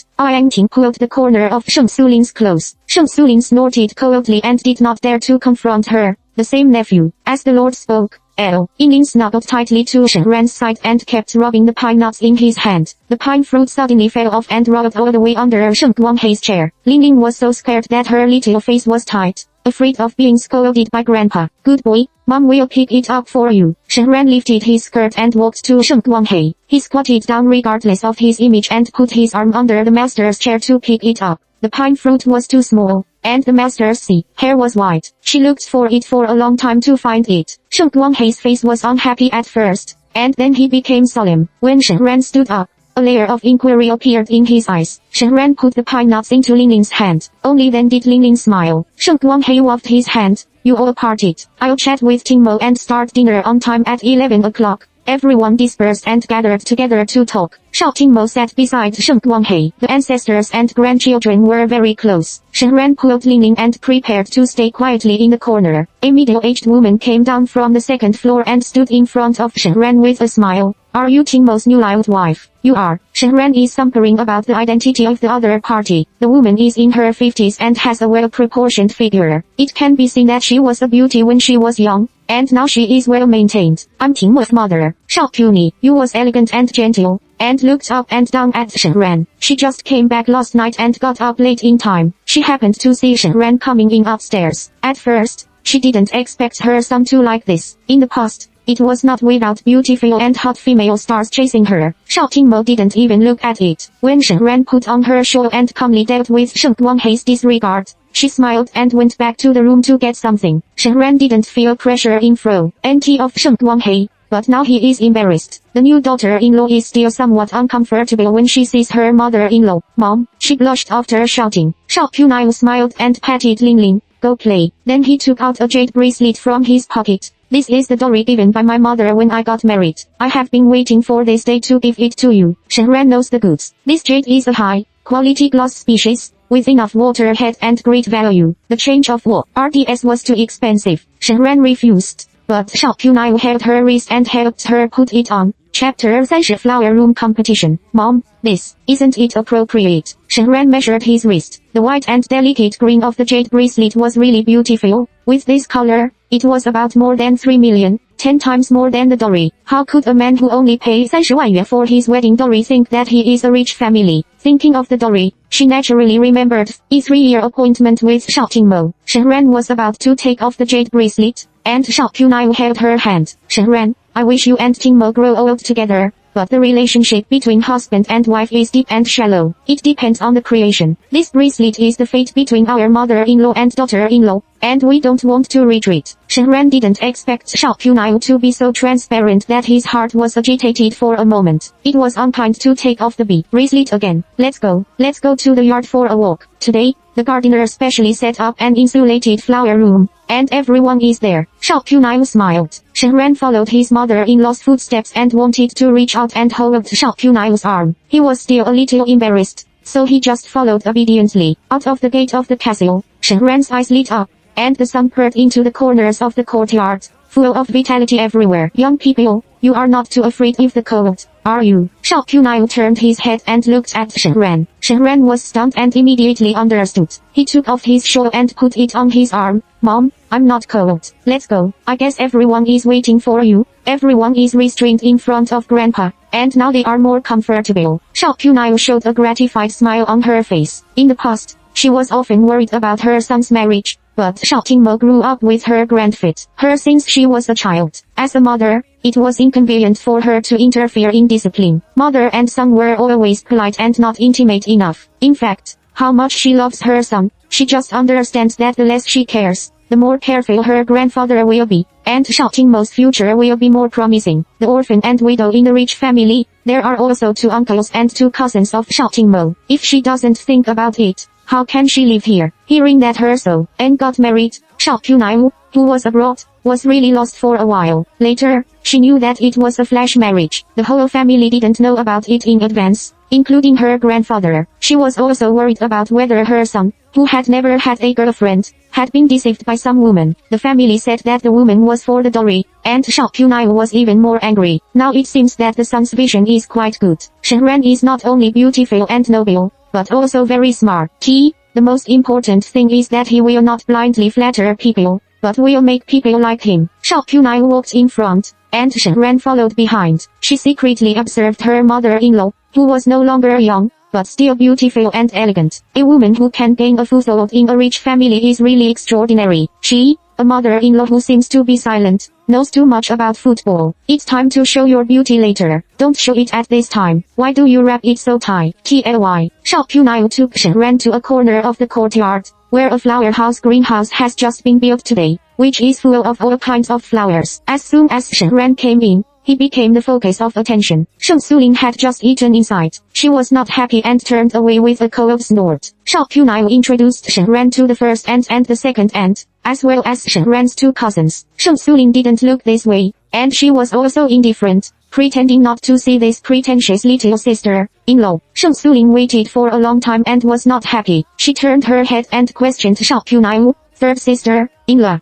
Ting pulled the corner of Sheng Sulin's clothes. Sheng Sulin snorted coldly and did not dare to confront her. The same nephew. As the Lord spoke, Yinlin snuggled tightly to Shen Ran's side and kept rubbing the pine nuts in his hand. The pine fruit suddenly fell off and rolled all the way under Sheng Guanghei's chair. Lin was so scared that her little face was tight, afraid of being scolded by Grandpa. Good boy, Mom will pick it up for you. Shen Ran lifted his skirt and walked to Sheng Guanghei. He squatted down regardless of his image and put his arm under the master's chair to pick it up. The pine fruit was too small, and the master's hair was white. She looked for it for a long time to find it. Sheng Guanghei's face was unhappy at first, and then he became solemn. When Shen Ran stood up, a layer of inquiry appeared in his eyes. Shen Ran put the pine nuts into Lin Lin's hand. Only then did Lin Lin smile. Sheng Guanghei waved his hand. You all parted. I'll chat with Qingmo and start dinner on time at 11 o'clock. Everyone dispersed and gathered together to talk. Shao Qingmo sat beside Sheng Guanghei. The ancestors and grandchildren were very close. Shen Ran pulled Lin Lin and prepared to stay quietly in the corner. A middle-aged woman came down from the second floor and stood in front of Shen Ran with a smile. Are you Tingmo's new loyal wife? You are. Shen Ran is simpering about the identity of the other party. The woman is in her 50s and has a well-proportioned figure. It can be seen that she was a beauty when she was young, and now she is well-maintained. I'm Tingmo's mother, Shao Puny. You was elegant and gentle, and looked up and down at Shen Ran. She just came back last night and got up late in time. She happened to see Shen Ran coming in upstairs. At first, she didn't expect her son to like this. In the past, it was not without beautiful and hot female stars chasing her. Shao Tingmo didn't even look at it. When Shen Ran put on her shawl and calmly dealt with Shen Guanghei's disregard, she smiled and went back to the room to get something. Shen Ran didn't feel pressure in front of Shen Guanghei, but now he is embarrassed. The new daughter-in-law is still somewhat uncomfortable when she sees her mother-in-law. Mom, she blushed after shouting. Shao Punai smiled and patted Ling Ling. Go play. Then he took out a jade bracelet from his pocket. This is the dowry given by my mother when I got married. I have been waiting for this day to give it to you. Shen Ran knows the goods. This jade is a high-quality glass species, with enough water head and great value. The change of RDS was too expensive. Shen Ran refused, but Shao Punai held her wrist and helped her put it on. Chapter 30 Flower Room Competition. Mom, isn't it appropriate? Shen Ran measured his wrist. The white and delicate green of the jade bracelet was really beautiful. With this color, it was about more than 3 million, 10 times more than the dowry. How could a man who only paid 30 万元for his wedding dowry think that he is a rich family? Thinking of the dowry, she naturally remembered a 3-year appointment with Shao Tingmo. Shen Ran was about to take off the jade bracelet, and Shao Punai held her hand. Shen Ran, I wish you and Tingmo grow old together, but the relationship between husband and wife is deep and shallow. It depends on the creation. This bracelet is the fate between our mother-in-law and daughter-in-law, and we don't want to retreat. Shen Ran didn't expect Shao Punai to be so transparent that his heart was agitated for a moment. It was unkind to take off the bracelet again. Let's go to the yard for a walk. Today, the gardener specially set up an insulated flower room, and everyone is there. Shao Punai smiled. Shen Ran followed his mother-in-law's footsteps and wanted to reach out and hold Shao Punai's arm. He was still a little embarrassed, so he just followed obediently. Out of the gate of the castle, Shen Ran's eyes lit up, and the sun poured into the corners of the courtyard, full of vitality everywhere. Young people, you are not too afraid of the cold, are you? Shao Punai turned his head and looked at Shen Ran. Shen Ran was stunned and immediately understood. He took off his shawl and put it on his arm. Mom, I'm not cold. Let's go. I guess everyone is waiting for you. Everyone is restrained in front of Grandpa, and now they are more comfortable. Shao Punai showed a gratified smile on her face. In the past, she was often worried about her son's marriage, but Shao Tingmo grew up with her grandfather since she was a child. As a mother, it was inconvenient for her to interfere in discipline. Mother and son were always polite and not intimate enough. In fact, how much she loves her son, she just understands that the less she cares, the more careful her grandfather will be, and Shao Tingmo's future will be more promising. The orphan and widow in the rich family, there are also 2 uncles and 2 cousins of Shao Tingmo. If she doesn't think about it, how can she live here? Hearing that her son got married, Shao Punai, who was abroad, was really lost for a while. Later, she knew that it was a flash marriage. The whole family didn't know about it in advance, including her grandfather. She was also worried about whether her son, who had never had a girlfriend, had been deceived by some woman. The family said that the woman was for the dowry, and Shao Punai was even more angry. Now it seems that the son's vision is quite good. Shen Ran is not only beautiful and noble, but also very smart. The most important thing is that he will not blindly flatter people, but will make people like him. Shao Punai walked in front, and Shen Ran followed behind. She secretly observed her mother-in-law, who was no longer young, but still beautiful and elegant. A woman who can gain a foothold in a rich family is really extraordinary. She, a mother-in-law who seems to be silent, knows too much about football. It's time to show your beauty later. Don't show it at this time. Why do you wrap it so tight? Shao Punai took Shen Ran to a corner of the courtyard, where a flower house greenhouse has just been built today, which is full of all kinds of flowers. As soon as Shen Ran came in, he became the focus of attention. Sheng Suling had just eaten inside. She was not happy and turned away with a cold snort. Shao Punai introduced Shen Ran to the first aunt and the second aunt, as well as Shen Ran's 2 cousins. Sheng Suling didn't look this way, and she was also indifferent, pretending not to see this pretentious little sister-in-law. Sheng Suling waited for a long time and was not happy. She turned her head and questioned Shao Punai. 3rd sister-in-law,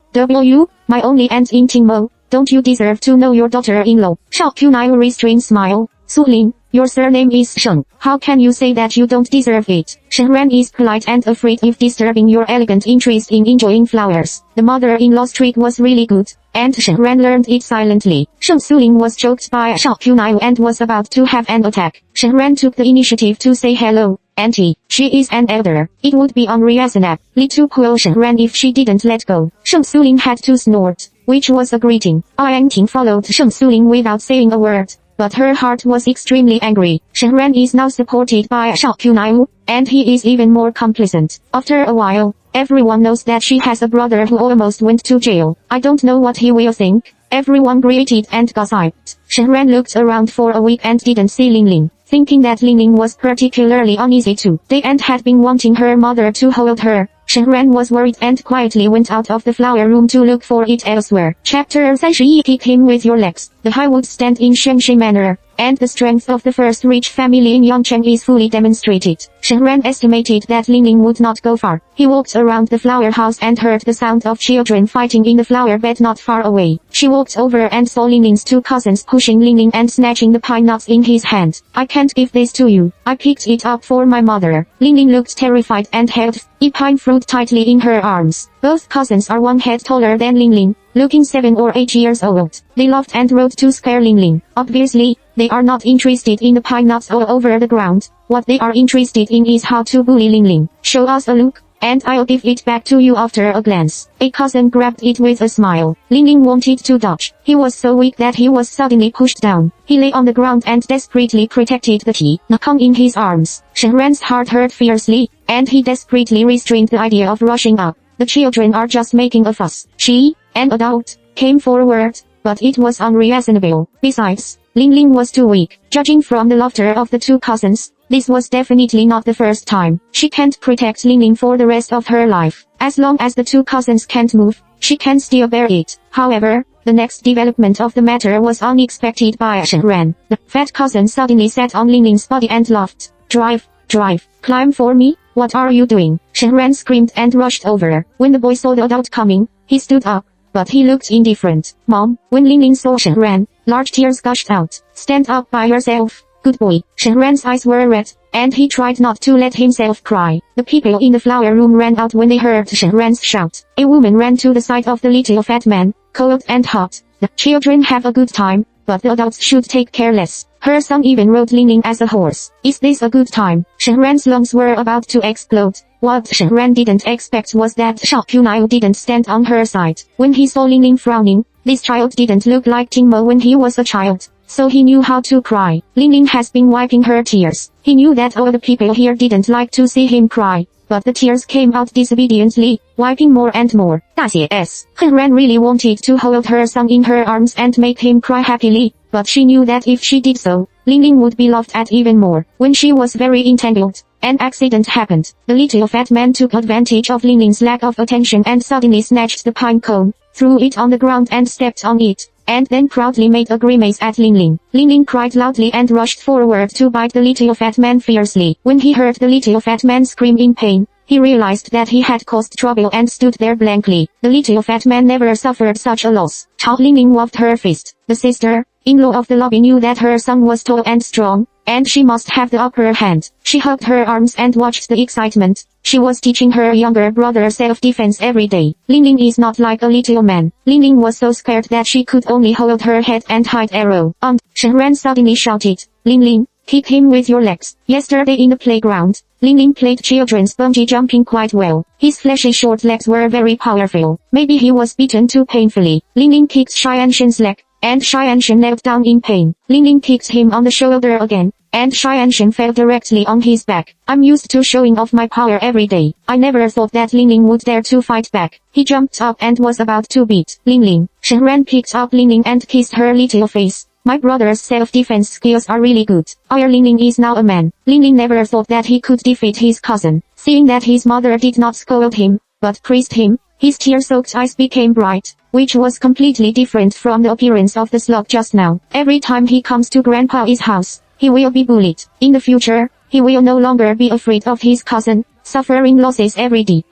my only aunt in Tingmo, Don't you deserve to know your daughter-in-law? Shao Qunai restrained smile. Su Ling, your surname is Sheng. How can you say that you don't deserve it? Shen Ran is polite and afraid of disturbing your elegant interest in enjoying flowers. The mother-in-law's trick was really good, and Shen Ran learned it silently. Sheng Suling was choked by Shao Qunai and was about to have an attack. Shen Ran took the initiative to say hello. Auntie, she is an elder. It would be unreasonably to pull Shen Ran if she didn't let go. Sheng Suling had to snort, which was a greeting. Yang Ting followed Sheng Suling without saying a word, but her heart was extremely angry. Shen Ran is now supported by Shao Qunai, and he is even more complacent. After a while, everyone knows that she has a brother who almost went to jail. I don't know what he will think. Everyone greeted and gossiped. Shen Ran looked around for a week and didn't see Ling Ling. Thinking that Ling Ling was particularly uneasy today and had been wanting her mother to hold her, Shen Ran was worried and quietly went out of the flower room to look for it elsewhere. Chapter 31. Kick him with your legs. The high would stand in Shenshe manner, and the strength of the first rich family in Yangcheng is fully demonstrated. Shen Ran estimated that Ling Ling would not go far. He walked around the flower house and heard the sound of children fighting in the flower bed not far away. She walked over and saw Ling Ling's two cousins pushing Ling Ling and snatching the pine nuts in his hand. I can't give this to you. I picked it up for my mother. Ling Ling looked terrified and held a pine fruit tightly in her arms. Both cousins are one head taller than Ling Ling, looking 7 or 8 years old. They laughed and rode to scare Ling Ling. Obviously, they are not interested in the pine nuts all over the ground. What they are interested in is how to bully Ling Ling. Show us a look, and I'll give it back to you after a glance. A cousin grabbed it with a smile. Ling Ling wanted to dodge. He was so weak that he was suddenly pushed down. He lay on the ground and desperately protected the tea nakong in his arms. Shen Ran's heart hurt fiercely, and he desperately restrained the idea of rushing up. The children are just making a fuss. She, an adult, came forward, but it was unreasonable. Besides, Ling Ling was too weak. Judging from the laughter of the two cousins, this was definitely not the first time. She can't protect Ling Ling for the rest of her life. As long as the two cousins can't move, she can still bear it. However, the next development of the matter was unexpected by Shen Ran. The fat cousin suddenly sat on Ling Ling's body and laughed. Drive, climb for me. What are you doing? Shen Ran screamed and rushed over. When the boy saw the adult coming, he stood up, but he looked indifferent. Mom, when Ling Ling saw Shen Ran, large tears gushed out. Stand up by yourself. Good boy. Shen Ran's eyes were red, and he tried not to let himself cry. The people in the flower room ran out when they heard Shen Ran's shout. A woman ran to the side of the little fat man, cold and hot. The children have a good time, but the adults should take care less. Her son even rode Ling Ling as a horse. Is this a good time? Shen Ran's lungs were about to explode. What Shen Ran didn't expect was that Shao Qunai didn't stand on her side. When he saw Ling Ling frowning, this child didn't look like Ting Mo when he was a child, so he knew how to cry. Ling Ling has been wiping her tears. He knew that all the people here didn't like to see him cry, but the tears came out disobediently, wiping more and more. 大写 S. Shen Ran really wanted to hold her son in her arms and make him cry happily, but she knew that if she did so, Ling Ling would be laughed at even more. When she was very entangled, an accident happened. The little fat man took advantage of Ling Ling's lack of attention and suddenly snatched the pine cone, threw it on the ground and stepped on it, and then proudly made a grimace at Ling Ling. Ling Ling cried loudly and rushed forward to bite the little fat man fiercely. When he heard the little fat man scream in pain, he realized that he had caused trouble and stood there blankly. The little fat man never suffered such a loss. Chao Ling Ling waved her fist. The sister-in-law of the lobby knew that her son was tall and strong, and she must have the upper hand. She hugged her arms and watched the excitement. She was teaching her younger brother self-defense every day. Ling Ling is not like a little man. Ling Ling was so scared that she could only hold her head and hide arrow. Shen Ran suddenly shouted, Ling Ling, kick him with your legs. Yesterday in the playground, Ling Ling played children's bungee jumping quite well. His fleshy short legs were very powerful. Maybe he was beaten too painfully. Ling Ling kicked Xianshen's leg, and Xianshen knelt down in pain. Ling Ling kicked him on the shoulder again, and Xianshen fell directly on his back. I'm used to showing off my power every day. I never thought that Ling Ling would dare to fight back. He jumped up and was about to beat Ling Ling. Shen Ran picked up Ling Ling and kissed her little face. My brother's self-defense skills are really good. Our Ling Ling is now a man. Ling Ling never thought that he could defeat his cousin. Seeing that his mother did not scold him, but praised him, his tear-soaked eyes became bright, which was completely different from the appearance of the slug just now. Every time he comes to Grandpa's house, he will be bullied. In the future, he will no longer be afraid of his cousin, suffering losses every day.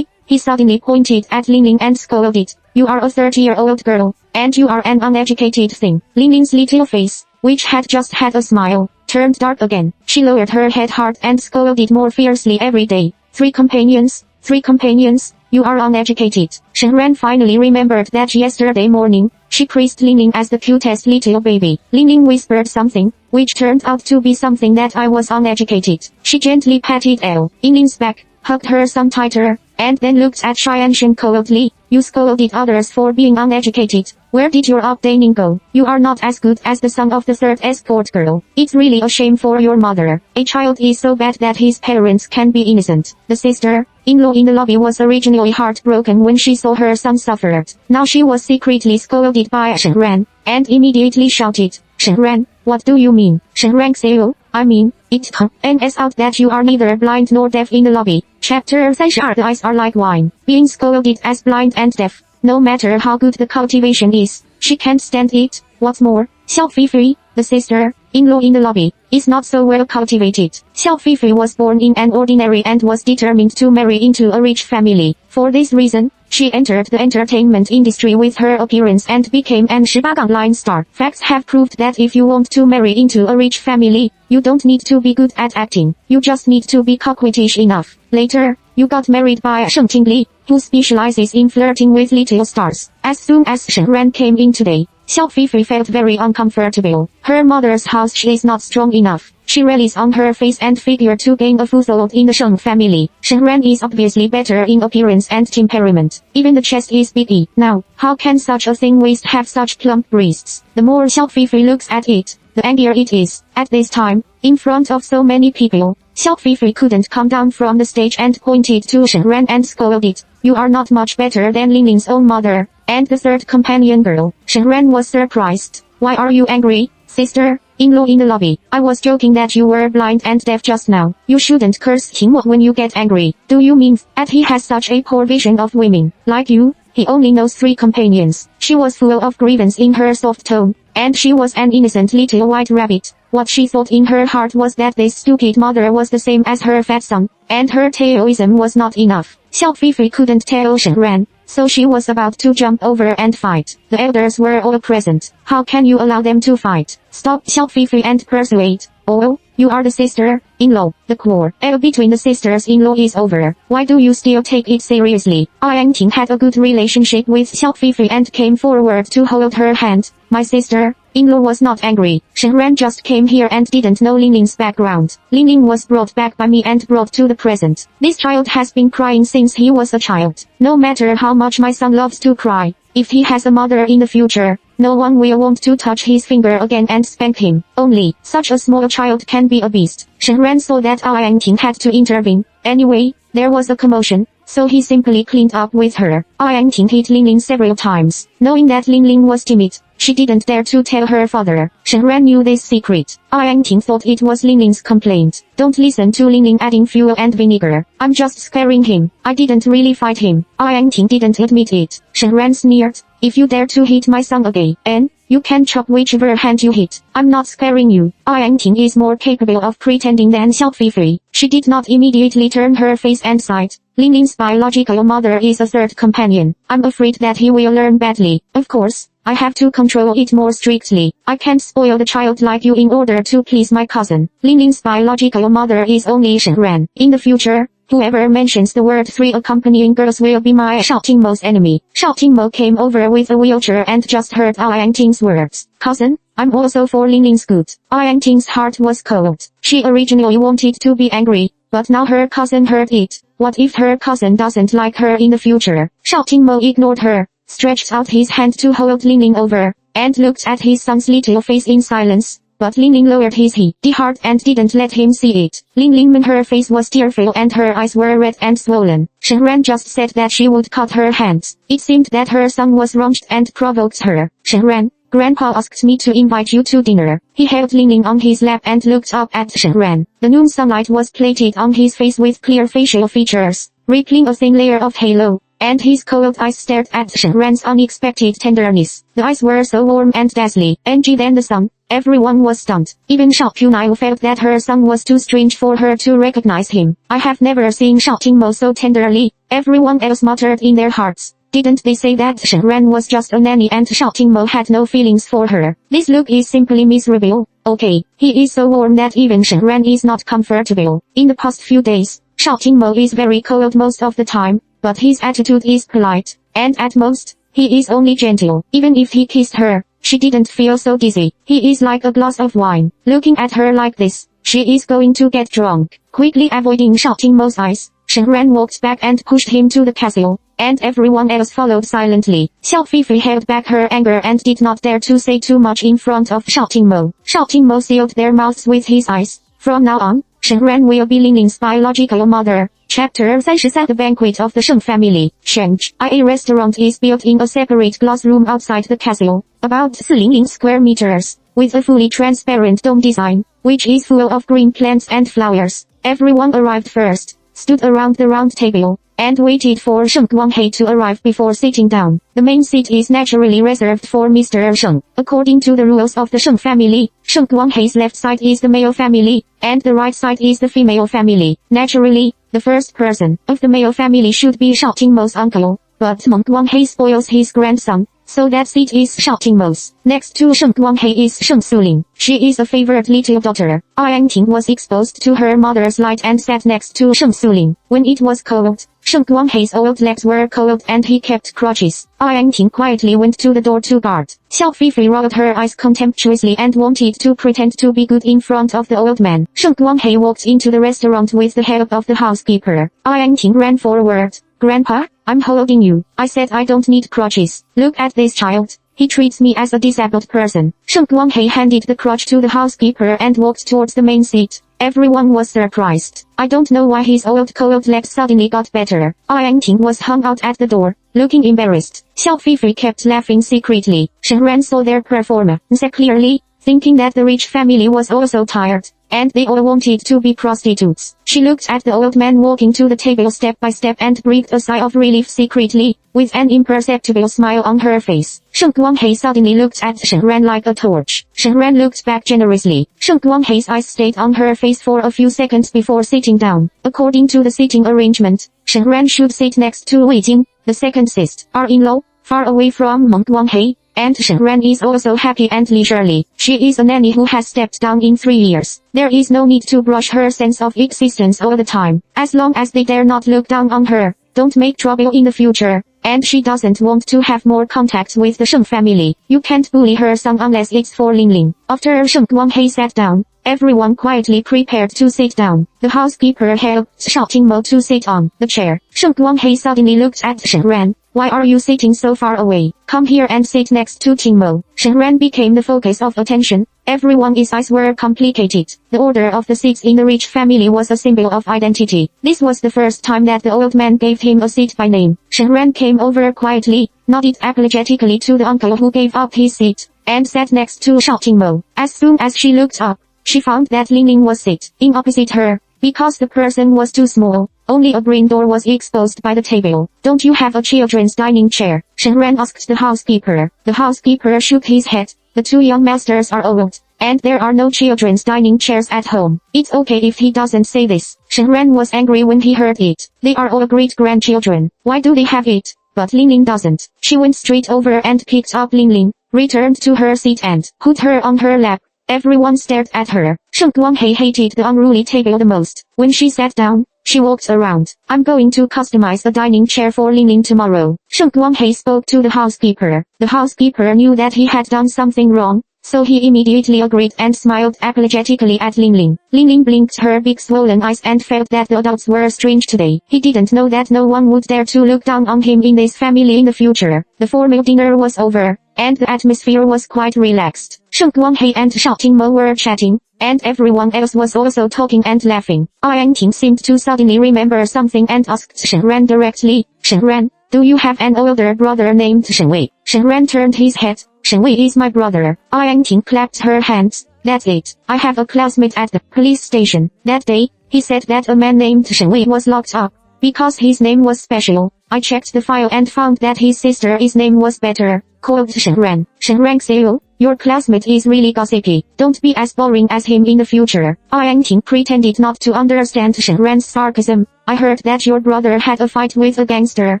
he suddenly pointed at Lingling and scolded, "You are a 30-year-old girl, and you are an uneducated thing." Lingling's little face, which had just had a smile, turned dark again. She lowered her head hard and scolded more fiercely every day. Three companions, you are uneducated." Shen Ran finally remembered that yesterday morning, she praised Lingling as the cutest little baby. Lingling whispered something, which turned out to be something that I was uneducated. She gently patted Lingling's back, hugged her son tighter, and then looked at Cheyenne Shen coldly. "You scolded others for being uneducated. Where did your upbringing go? You are not as good as the son of the third escort girl. It's really a shame for your mother. A child is so bad that his parents can be innocent." The sister-in-law in the lobby was originally heartbroken when she saw her son suffered. Now she was secretly scolded by Shen Ran, and immediately shouted, "Shen Ran, what do you mean?" Shen Ran said, "I mean, it turns out that you are neither blind nor deaf." In the lobby, Chapter 32. The eyes are like wine. Being scolded as blind and deaf, no matter how good the cultivation is, she can't stand it. What's more, Xiao Feifei, the sister-in-law in the lobby, is not so well cultivated. Xiao Feifei was born in an ordinary and was determined to marry into a rich family. For this reason, she entered the entertainment industry with her appearance and became an 18 line star. Facts have proved that if you want to marry into a rich family, you don't need to be good at acting. You just need to be coquettish enough. Later, you got married by Sheng Qingli, who specializes in flirting with little stars. As soon as Shen Ran came in today, Xiao Feifei felt very uncomfortable. Her mother's house is not strong enough. She relies on her face and figure to gain a foothold in the Sheng family. Shen Ran is obviously better in appearance and temperament. Even the chest is big. Now, how can such a thin waist have such plump breasts? The more Xiao Feifei looks at it, the angrier it is. At this time, in front of so many people, Xiao Feifei couldn't come down from the stage and pointed to Shen Ran and scolded, "You are not much better than Lingling's own mother, and the third companion girl." Shen Ran was surprised. "Why are you angry, sister-in-law in the lobby? I was joking that you were blind and deaf just now. You shouldn't curse him when you get angry. Do you mean that he has such a poor vision of women? Like you, he only knows three companions." She was full of grievance in her soft tone, and she was an innocent little white rabbit. What she thought in her heart was that this stupid mother was the same as her fat son, and her Taoism was not enough. Xiao Feifei couldn't tell Shen Ran, so she was about to jump over and fight. The elders were all present. "How can you allow them to fight? Stop Xiao Feifei and persuade." "Oh, you are the sister-in-law. The quarrel between the sisters-in-law is over. Why do you still take it seriously?" Yang Ting had a good relationship with Xiao Feifei and came forward to hold her hand. "My sister-in-law was not angry. Shen Ran just came here and didn't know Lingling's background. Lingling was brought back by me and brought to the present. This child has been crying since he was a child. No matter how much my son loves to cry, if he has a mother in the future, no one will want to touch his finger again and spank him. Only such a small child can be a beast." Shen Ran saw that Yang Ting had to intervene. Anyway, there was a commotion, so he simply cleaned up with her. Yang Ting hit Lingling several times. Knowing that Lingling was timid, she didn't dare to tell her father. Shen Ran knew this secret. Yang Ting thought it was Lingling's complaint. "Don't listen to Lingling adding fuel and vinegar. I'm just scaring him. I didn't really fight him." Yang Ting didn't admit it. Shen Ran sneered, "If you dare to hit my son again, you can chop whichever hand you hit. I'm not scaring you." Yang Ting is more capable of pretending than Xiao Feifei. She did not immediately turn her face and sighed. "Lingling's biological mother is a third companion. I'm afraid that he will learn badly. Of course, I have to control it more strictly. I can't spoil the child like you in order to please my cousin." Lingling's biological mother is only Shen Ran. In the future, whoever mentions the word three accompanying girls will be my Shao Tingmo's enemy. Shao Tingmo came over with a wheelchair and just heard Yang Ting's words. "Cousin, I'm also for Lingling's good." Yang Ting's heart was cold. She originally wanted to be angry, but now her cousin heard it. What if her cousin doesn't like her in the future? Shao Tingmo ignored her, stretched out his hand to hold Lingling over, and looked at his son's little face in silence. But Lingling lowered his heart and didn't let him see it. Lingling, her face was tearful and her eyes were red and swollen. Shen Ran just said that she would cut her hands. It seemed that her son was wronged and provoked her. "Shen Ran, Grandpa asked me to invite you to dinner." He held Lingling on his lap and looked up at Shen Ran. The noon sunlight was plated on his face with clear facial features, rippling a thin layer of halo. and his cold eyes stared at Shen Ran's unexpected tenderness. The eyes were so warm and dazzling, than the sun. Everyone was stunned. Even Shao Qunai felt that her son was too strange for her to recognize him. I have never seen Shao Qingmo so tenderly. Everyone else muttered in their hearts. Didn't they say that Shen Ran was just a nanny and Shao Qingmo had no feelings for her? This look is simply miserable. Okay, he is so warm that even Shen Ran is not comfortable. In the past few days, Shao Qingmo is very cold most of the time, but his attitude is polite, and at most, he is only gentle. Even if he kissed her, she didn't feel so dizzy. He is like a glass of wine. Looking at her like this, she is going to get drunk. Quickly avoiding Shao Qingmo's eyes, Shen Ran walked back and pushed him to the castle, and everyone else followed silently. Xiao Fifi held back her anger and did not dare to say too much in front of Shao Qingmo. Shao Qingmo sealed their mouths with his eyes. From now on, Shen Ran will be Linling's biological mother. Chapter 33. The banquet of the Sheng family. Shengji, a restaurant is built in a separate glass room outside the castle, about 400 square meters, with a fully transparent dome design, which is full of green plants and flowers. Everyone arrived first, stood around the round table, and waited for Sheng Guanghei to arrive before sitting down. The main seat is naturally reserved for Mr. Sheng. According to the rules of the Sheng family, Sheng Guanghei's left side is the male family, and the right side is the female family. Naturally, the first person of the male family should be Shao Qingmo's uncle, but Meng Guanghei spoils his grandson, so that seat is Shao Qingmo's. Next to Sheng Guanghei is Sheng Suling. She is a favorite little daughter. Yang Ting was exposed to her mother's light and sat next to Sheng Suling. When it was cold, Sheng Guanghei's old legs were cold and he kept crutches. Yang Ting quietly went to the door to guard. Xiao Fifi rolled her eyes contemptuously and wanted to pretend to be good in front of the old man. Sheng Guanghei walked into the restaurant with the help of the housekeeper. Yang Ting ran forward. Grandpa, I'm holding you. I said I don't need crutches. Look at this child. He treats me as a disabled person. Sheng Guanghei handed the crutch to the housekeeper and walked towards the main seat. Everyone was surprised. I don't know why his old cold legs suddenly got better. Yang Ting was hung out at the door, looking embarrassed. Xiao Fifi kept laughing secretly. Shen Ran saw their performance clearly, thinking that the rich family was also tired, and they all wanted to be prostitutes. She looked at the old man walking to the table step by step and breathed a sigh of relief secretly, with an imperceptible smile on her face. Sheng Guanghei suddenly looked at Shen Ran like a torch. Shen Ran looked back generously. Sheng Guanghei's eyes stayed on her face for a few seconds before sitting down. According to the seating arrangement, Shen Ran should sit next to Wei Jing, the second sister-in-law, far away from Meng Guanghei. And Shen Ran is also happy and leisurely. She is a nanny who has stepped down in 3 years. There is no need to brush her sense of existence all the time. As long as they dare not look down on her, don't make trouble in the future, and she doesn't want to have more contact with the Sheng family. You can't bully her son unless it's for Linling. After Sheng Guanghei sat down, everyone quietly prepared to sit down. The housekeeper helped Shao Qingmo to sit on the chair. Sheng Guanghei suddenly looked at Shen Ran. Why are you sitting so far away? Come here and sit next to Qingmo. Shen Ran became the focus of attention. Everyone's eyes were complicated. The order of the seats in the rich family was a symbol of identity. This was the first time that the old man gave him a seat by name. Shen Ran came over quietly, nodded apologetically to the uncle who gave up his seat, and sat next to Shao Qingmo. As soon as she looked up, she found that Linling was sitting opposite her. Because the person was too small, only a green door was exposed by the table. Don't you have a children's dining chair? Shen Ran asked the housekeeper. The housekeeper shook his head. The two young masters are old, and there are no children's dining chairs at home. It's okay if he doesn't say this. Shen Ran was angry when he heard it. They are all great-grandchildren. Why do they have it? But Linling doesn't. She went straight over and picked up Linling, returned to her seat and put her on her lap. Everyone stared at her. Sheng Guanghei hated the unruly table the most. When she sat down, she walked around. I'm going to customize a dining chair for Linling tomorrow. Sheng Guanghei spoke to the housekeeper. The housekeeper knew that he had done something wrong, so he immediately agreed and smiled apologetically at Linling. Linling blinked her big swollen eyes and felt that the adults were strange today. He didn't know that no one would dare to look down on him in this family in the future. The formal dinner was over, and the atmosphere was quite relaxed. Sheng Guanghei and Shao Qingmo were chatting, and everyone else was also talking and laughing. Yang Ting seemed to suddenly remember something and asked Shen Ran directly, Shen Ran, do you have an older brother named Shen Wei? Shen Ran turned his head. Shen Wei is my brother. Yang Ting clapped her hands. That's it. I have a classmate at the police station. That day, he said that a man named Shen Wei was locked up because his name was special. I checked the file and found that his sister's name was better, called Shen Ran. Shen Ran CEO, your classmate is really gossipy. Don't be as boring as him in the future. Yang Ting pretended not to understand Shen Ran's sarcasm. I heard that your brother had a fight with a gangster,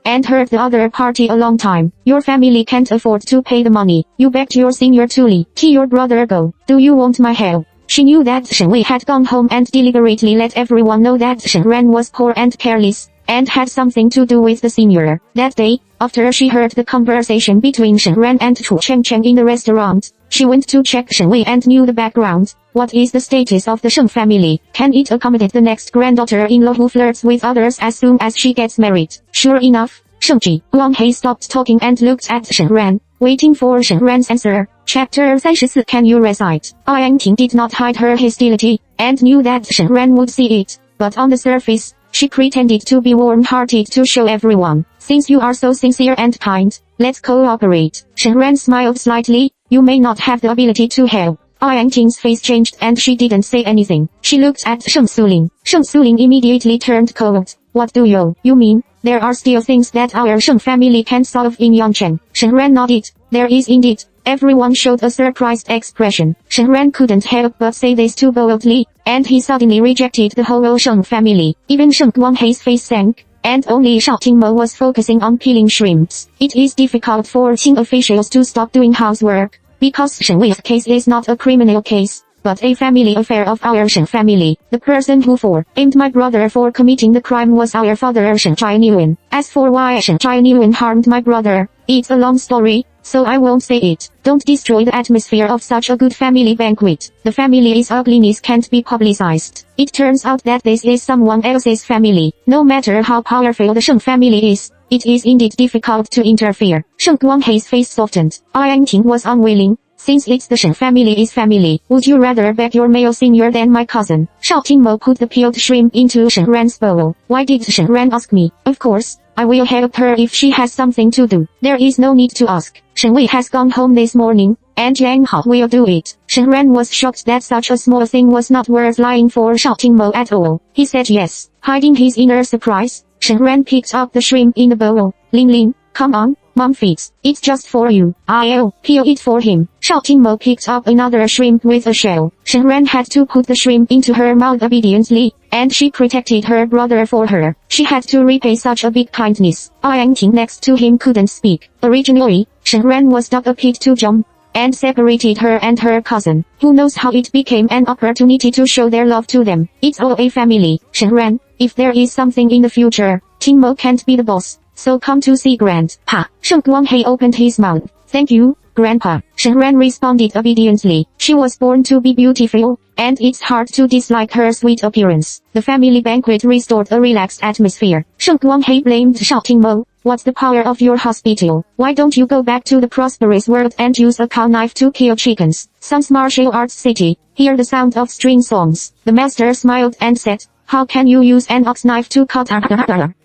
and hurt the other party a long time. Your family can't afford to pay the money. You begged your senior to let your brother go. Do you want my help? She knew that Shen Wei had gone home and deliberately let everyone know that Shen Ran was poor and careless, and had something to do with the senior. That day, after she heard the conversation between Shen Ran and Chu Cheng in the restaurant, she went to check Shen Wei and knew the background. What is the status of the Sheng family? Can it accommodate the next granddaughter-in-law who flirts with others as soon as she gets married? Sure enough, Shengji Guanghei stopped talking and looked at Shen Ran, waiting for Shen Ran's answer. Chapter 34. Can you recite? Yang Ting did not hide her hostility, and knew that Shen Ran would see it, but on the surface, she pretended to be warm-hearted to show everyone. Since you are so sincere and kind, let's cooperate. Shen Ran smiled slightly. You may not have the ability to help. Yang Ting's face changed and she didn't say anything. She looked at Sheng Suling. Sheng Suling immediately turned cold. What do you mean? There are still things that our Sheng family can solve in Yangcheng. Shen Ran nodded. There is indeed. Everyone showed a surprised expression. Shen Ran couldn't help but say this too boldly, and he suddenly rejected the whole Sheng family. Even Sheng Guanghei's face sank, and only Shao Tingmo was focusing on peeling shrimps. It is difficult for Qing officials to stop doing housework, because Shen Wei's case is not a criminal case, but a family affair of our Shen family. The person who aimed my brother for committing the crime was our father Shen Zhaiyuan. As for why Shen Zhaiyuan harmed my brother, it's a long story, so I won't say it. Don't destroy the atmosphere of such a good family banquet. The family's ugliness can't be publicized. It turns out that this is someone else's family. No matter how powerful the Sheng family is, it is indeed difficult to interfere. Sheng Guanghei's face softened. Yang Ting was unwilling. Since it's the Shen family's family, would you rather beg your male senior than my cousin? Shao Tingmo put the peeled shrimp into Shen Ran's bowl. Why did Shen Ran ask me? Of course, I will help her if she has something to do. There is no need to ask. Shen Wei has gone home this morning, and Yang Hao will do it. Shen Ran was shocked that such a small thing was not worth lying for Shao Tingmo at all. He said yes. Hiding his inner surprise, Shen Ran picked up the shrimp in the bowl. Ling, come on, mom feeds. It's just for you. I'll peel it for him. Shao Tingmo picked up another shrimp with a shell. Shen Ran had to put the shrimp into her mouth obediently, and she protected her brother for her. She had to repay such a big kindness. Yang Ting next to him couldn't speak. Originally, Shen Ran was dug a pit to jump, and separated her and her cousin. Who knows how it became an opportunity to show their love to them. It's all a family. Shen Ran, if there is something in the future, Tingmo can't be the boss, so come to see Grandpa. Sheng Guanghei opened his mouth. Thank you, Grandpa. Shen Ran responded obediently. She was born to be beautiful, and it's hard to dislike her sweet appearance. The family banquet restored a relaxed atmosphere. Sheng Guanghei blamed Shao Tingmo. What's the power of your hospital? Why don't you go back to the prosperous world and use a cow knife to kill chickens? Sun's martial arts city. Hear the sound of string songs. The master smiled and said, how can you use an ox knife to cut?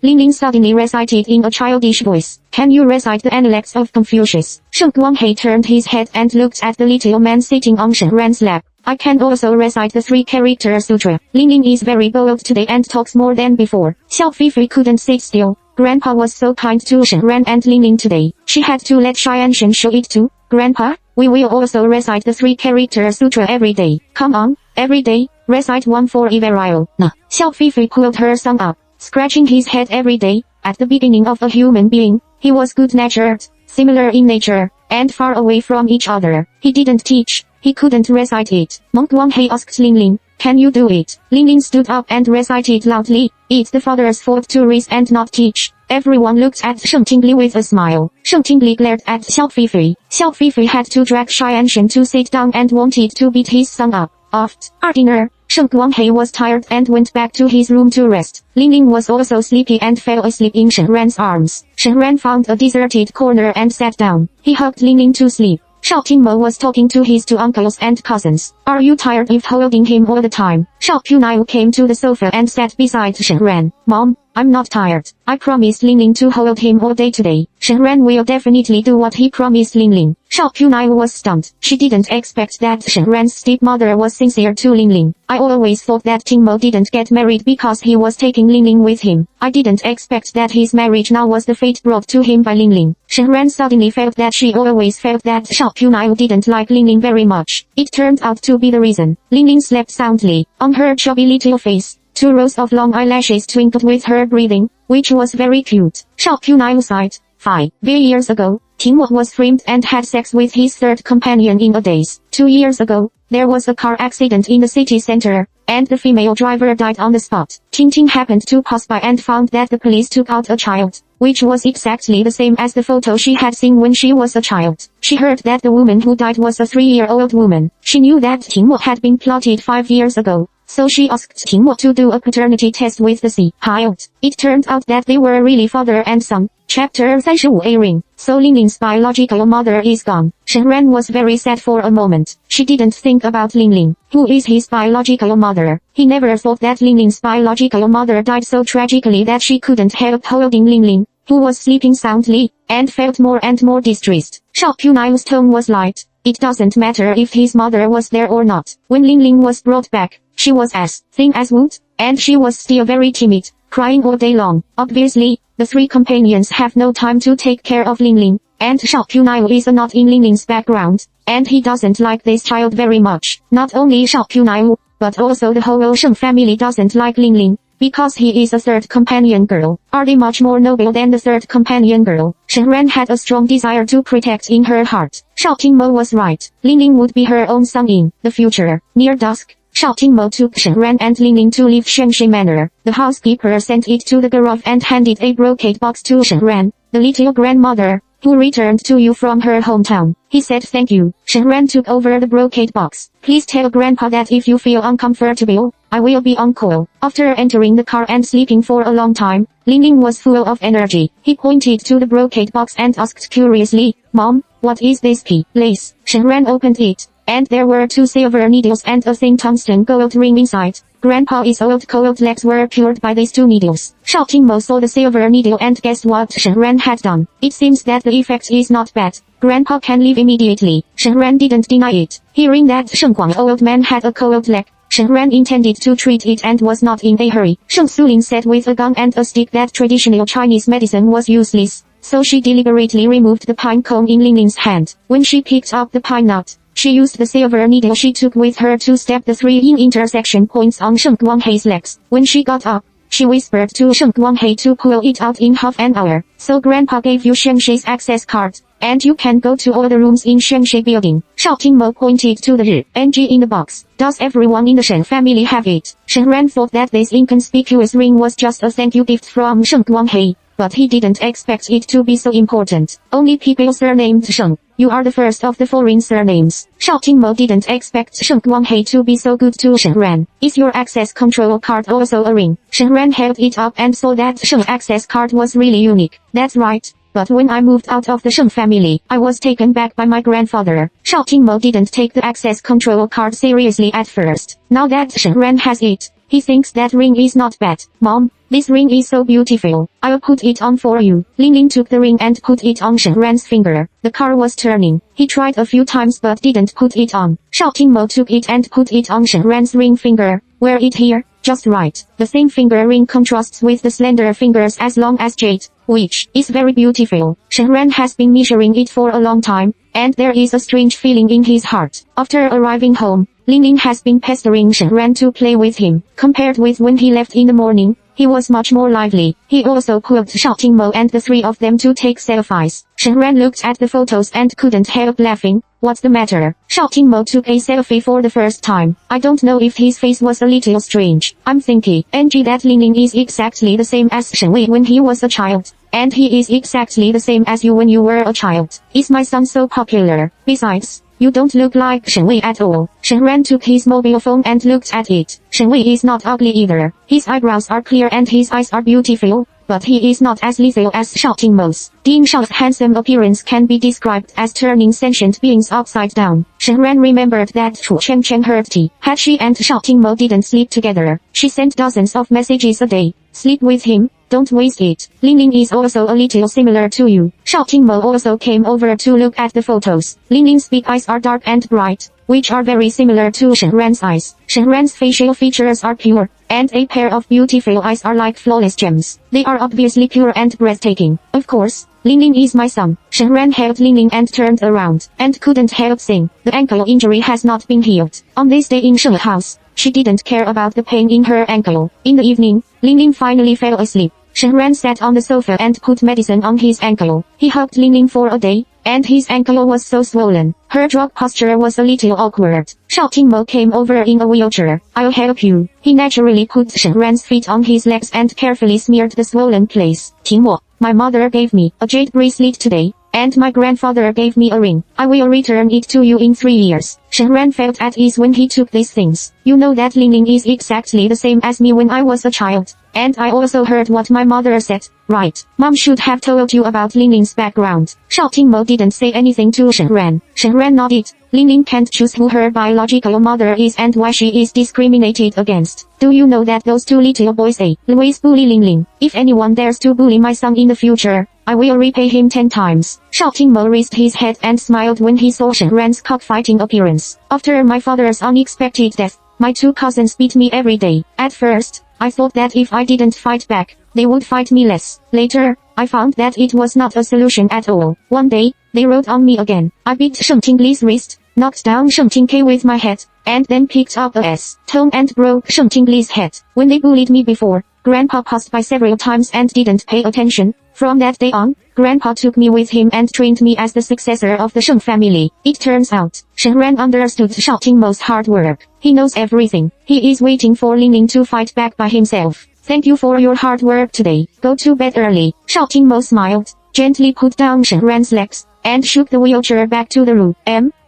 Ling suddenly recited in a childish voice. Can you recite the Analects of Confucius? Sheng Guanghei turned his head and looked at the little man sitting on Shen Ran's lap. I can also recite the 3-character sutra. Ling is very bold today and talks more than before. Xiao Feifei couldn't sit still. Grandpa was so kind to Shen Ran and Ling today. She had to let Xianshen show it too. Grandpa, we will also recite the 3-character sutra every day. Come on, every day, recite one for Everil. Nah. Xiao Feifei pulled her son up, scratching his head every day. At the beginning of a human being, he was good-natured, similar in nature, and far away from each other. He didn't teach, he couldn't recite it. Monk Guanghei asked Ling, can you do it? Ling stood up and recited loudly. It's the father's fault to raise and not teach. Everyone looked at Sheng Tingli with a smile. Sheng Tingli glared at Xiao Feifei. Xiao Feifei had to drag Xianshen to sit down and wanted to beat his son up. After dinner, Sheng Guanghei was tired and went back to his room to rest. Ling was also sleepy and fell asleep in Shen Ran's arms. Shen Ran found a deserted corner and sat down. He hugged Ling to sleep. Shao Tingmo was talking to his 2 uncles and cousins. Are you tired of holding him all the time? Shao Punai came to the sofa and sat beside Shen Ran. Mom, I'm not tired. I promised Ling Ling to hold him all day today. Shen Ran will definitely do what he promised Ling Ling. Shao Qunai was stunned. She didn't expect that Shen Ran's stepmother was sincere to Ling Ling. I always thought that Ting Mo didn't get married because he was taking Ling Ling with him. I didn't expect that his marriage now was the fate brought to him by Ling Ling. Shen Ran suddenly felt that she always felt that Shao Qunai didn't like Ling Ling very much. It turned out to be the reason. Ling Ling slept soundly. On her chubby little face, 2 rows of long eyelashes twinkled with her breathing, which was very cute. Shao Qunai sighed. 5 years ago, Ting Mo was framed and had sex with his third companion in a daze. 2 years ago, there was a car accident in the city center, and the female driver died on the spot. Ting Ting happened to pass by and found that the police took out a child, which was exactly the same as the photo she had seen when she was a child. She heard that the woman who died was a 3-year-old woman. She knew that Ting Mo had been plotted 5 years ago, so she asked Ting Mo to do a paternity test with the child. It turned out that they were really father and son. Chapter 35 airing. So Ling Ling's biological mother is gone. Shen Ran was very sad for a moment. She didn't think about Ling Ling, who is his biological mother. He never thought that Ling Ling's biological mother died so tragically that she couldn't help holding Ling Ling, who was sleeping soundly, and felt more and more distressed. Shao Qunai's tone was light. It doesn't matter if his mother was there or not. When Ling Ling was brought back, she was as thin as wood, and she was still very timid, crying all day long. Obviously, the 3 companions have no time to take care of Ling Ling, and Shao Qunai is not in Ling Ling's background, and he doesn't like this child very much. Not only Shao Qunai, but also the whole Sheng family doesn't like Ling Ling, because he is a third companion girl. Are they much more noble than the third companion girl? Shen Ran had a strong desire to protect in her heart. Shao Tingmo was right. Ling Ling would be her own son in the future. Near dusk, Shao Tingmo took Shen Ran and Ling Ling to leave Shenxi Manor. The housekeeper sent it to the garage and handed a brocade box to Shen Ran, the little grandmother, who returned to you from her hometown. He said thank you. Shen Ran took over the brocade box. Please tell Grandpa that if you feel uncomfortable, I will be on call. After entering the car and sleeping for a long time, Ling Ling was full of energy. He pointed to the brocade box and asked curiously, Mom, what is this place? Shen Ran opened it, and there were 2 silver needles and a thin tungsten gold ring inside. Grandpa's old cold legs were cured by these 2 needles. Shao Tingmo saw the silver needle and guessed what Shen Ran had done. It seems that the effect is not bad. Grandpa can leave immediately. Shen Ran didn't deny it. Hearing that Sheng Guang old man had a cold leg, Shen Ran intended to treat it and was not in a hurry. Sheng Sulin said with a gun and a stick that traditional Chinese medicine was useless, so she deliberately removed the pine cone in Ling Ling's hand. When she picked up the pine nut, she used the silver needle she took with her to step the 3 intersection points on Sheng Guanghei's legs. When she got up, she whispered to Sheng Guanghei to pull it out in half an hour. So Grandpa gave you Shenxi's access card, and you can go to all the rooms in Shenxi building. Shao Tingmo pointed to the RNG in the box. Does everyone in the Shen family have it? Shen Ran thought that this inconspicuous ring was just a thank you gift from Sheng Guanghei, but he didn't expect it to be so important. Only people surnamed Sheng. You are the first of the foreign surnames. Shao Tingmo didn't expect Sheng Guanghei to be so good to Shen Ran. Is your access control card also a ring? Shen Ran held it up and saw that Sheng access card was really unique. That's right. But when I moved out of the Sheng family, I was taken back by my grandfather. Shao Tingmo didn't take the access control card seriously at first. Now that Shen Ran has it, he thinks that ring is not bad. Mom, this ring is so beautiful. I'll put it on for you. Ling Ling took the ring and put it on Shen Ran's finger. The car was turning. He tried a few times but didn't put it on. Shao Tingmo took it and put it on Shen Ran's ring finger. Wear it here, just right. The thin finger ring contrasts with the slender fingers as long as jade, which is very beautiful. Shen Ran has been measuring it for a long time, and there is a strange feeling in his heart. After arriving home, Ling Ling has been pestering Shen Ran to play with him. Compared with when he left in the morning, he was much more lively. He also pulled Shao Tingmo and the 3 of them to take selfies. Shen Ran looked at the photos and couldn't help laughing. What's the matter? Shao Tingmo took a selfie for the first time. I don't know if his face was a little strange. I'm thinking, NG, that Ling Ling is exactly the same as Shen Wei when he was a child. And he is exactly the same as you when you were a child. Is my son so popular? Besides, you don't look like Shen Wei at all. Shen Ran took his mobile phone and looked at it. Shen Wei is not ugly either. His eyebrows are clear and his eyes are beautiful, but he is not as lethal as Shao Tingmo's. Ding Shao's handsome appearance can be described as turning sentient beings upside down. Shen Ran remembered that Chu Chengcheng heard tea. Had she and Shao Tingmo didn't sleep together, she sent dozens of messages a day. Sleep with him, don't waste it. Ling is also a little similar to you. Shao Qingmo also came over to look at the photos. Ling's big eyes are dark and bright, which are very similar to Shen Ran's eyes. Shen Ran's facial features are pure, and a pair of beautiful eyes are like flawless gems. They are obviously pure and breathtaking. Of course, Ling is my son. Shen Ran held Ling and turned around, and couldn't help saying, the ankle injury has not been healed. On this day in Sheng house, she didn't care about the pain in her ankle. In the evening, Ling finally fell asleep. Shen Ran sat on the sofa and put medicine on his ankle. He helped Ling for a day, and his ankle was so swollen. Her drop posture was a little awkward. Shao Qingmo came over in a wheelchair. I'll help you. He naturally put Shen Ran's feet on his legs and carefully smeared the swollen place. Qingmo, my mother gave me a jade bracelet today, and my grandfather gave me a ring. I will return it to you in 3 years. Shen Ran felt at ease when he took these things. You know that Ling is exactly the same as me when I was a child. And I also heard what my mother said, right? Mom should have told you about Ling's background. Shao Qingmo didn't say anything to Shen Ran. Shen Ran nodded. Ling can't choose who her biological mother is and why she is discriminated against. Do you know that those two little boys always bully Ling? If anyone dares to bully my son in the future, I will repay him 10 times. Shao Qingmo raised his head and smiled when he saw Shen Ran's cockfighting appearance. After my father's unexpected death, my two cousins beat me every day. At first, I thought that if I didn't fight back, they would fight me less. Later, I found that it was not a solution at all. One day, they rode on me again. I beat Sheng Qingli's wrist, knocked down Sheng Qingke with my head, and then picked up a stone and broke Sheng Qingli's head. When they bullied me before, Grandpa passed by several times and didn't pay attention. From that day on, Grandpa took me with him and trained me as the successor of the Sheng family. It turns out, Shen Ran understood Shao Qingmo's hard work. He knows everything. He is waiting for Ling to fight back by himself. Thank you for your hard work today. Go to bed early. Shao Qingmo smiled, gently put down Shen Ran's legs, and shook the wheelchair back to the room.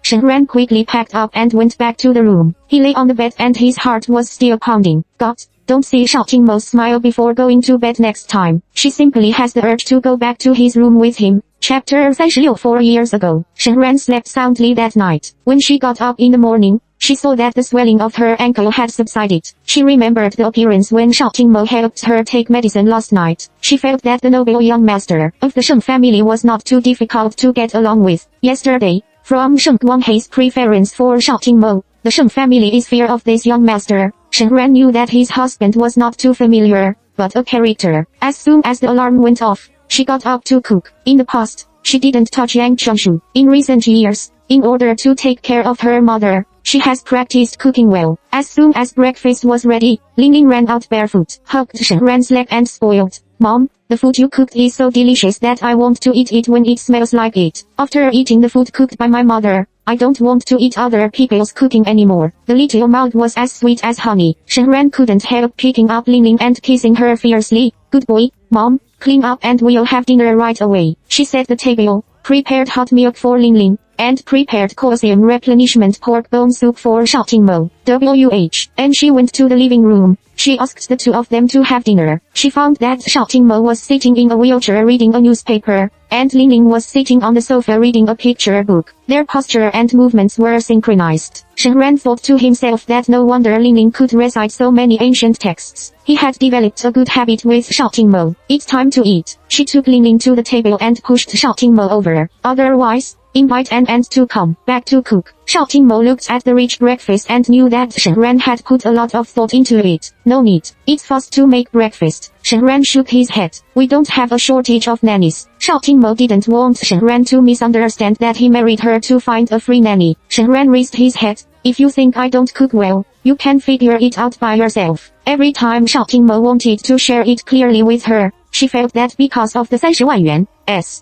Shen Ran quickly packed up and went back to the room. He lay on the bed and his heart was still pounding. God, don't see Shao Qingmo smile before going to bed next time. She simply has the urge to go back to his room with him. Chapter 36. 4 years ago, Shen Ran slept soundly that night. When she got up in the morning, she saw that the swelling of her ankle had subsided. She remembered the appearance when Shao Qingmo helped her take medicine last night. She felt that the noble young master of the Sheng family was not too difficult to get along with. Yesterday, from Sheng Guanghei's preference for Shao Qingmo, the Sheng family is fear of this young master. Shen Ran knew that his husband was not too familiar, but a character. As soon as the alarm went off, she got up to cook. In the past, she didn't touch Yang Changshu. In recent years, in order to take care of her mother, she has practiced cooking well. As soon as breakfast was ready, Ling ran out barefoot, hugged Shen Ran's leg and spoiled. Mom, the food you cooked is so delicious that I want to eat it when it smells like it. After eating the food cooked by my mother, I don't want to eat other people's cooking anymore. The little mouth was as sweet as honey. Shen Ran couldn't help picking up Ling and kissing her fiercely. Good boy, Mom, clean up and we'll have dinner right away. She set the table, prepared hot milk for Ling, and prepared calcium replenishment pork bone soup for Shao Qingmo. And she went to the living room. She asked the two of them to have dinner. She found that Shao Qingmo was sitting in a wheelchair reading a newspaper, and Ling was sitting on the sofa reading a picture book. Their posture and movements were synchronized. Shen Ran thought to himself that no wonder Ling could recite so many ancient texts. He had developed a good habit with Shao Qingmo. It's time to eat. She took Ling to the table and pushed Shao Qingmo over. Otherwise, invite an ant to come back to cook. Shao Qingmo looked at the rich breakfast and knew that Shen Ran had put a lot of thought into it. No need. It's fast to make breakfast. Shen Ran shook his head. We don't have a shortage of nannies. Shao Qingmo didn't want Shen Ran to misunderstand that he married her to find a free nanny. Shen Ran raised his head. If you think I don't cook well, you can figure it out by yourself. Every time Shao Qingmo wanted to share it clearly with her, she felt that because of the 30 万元,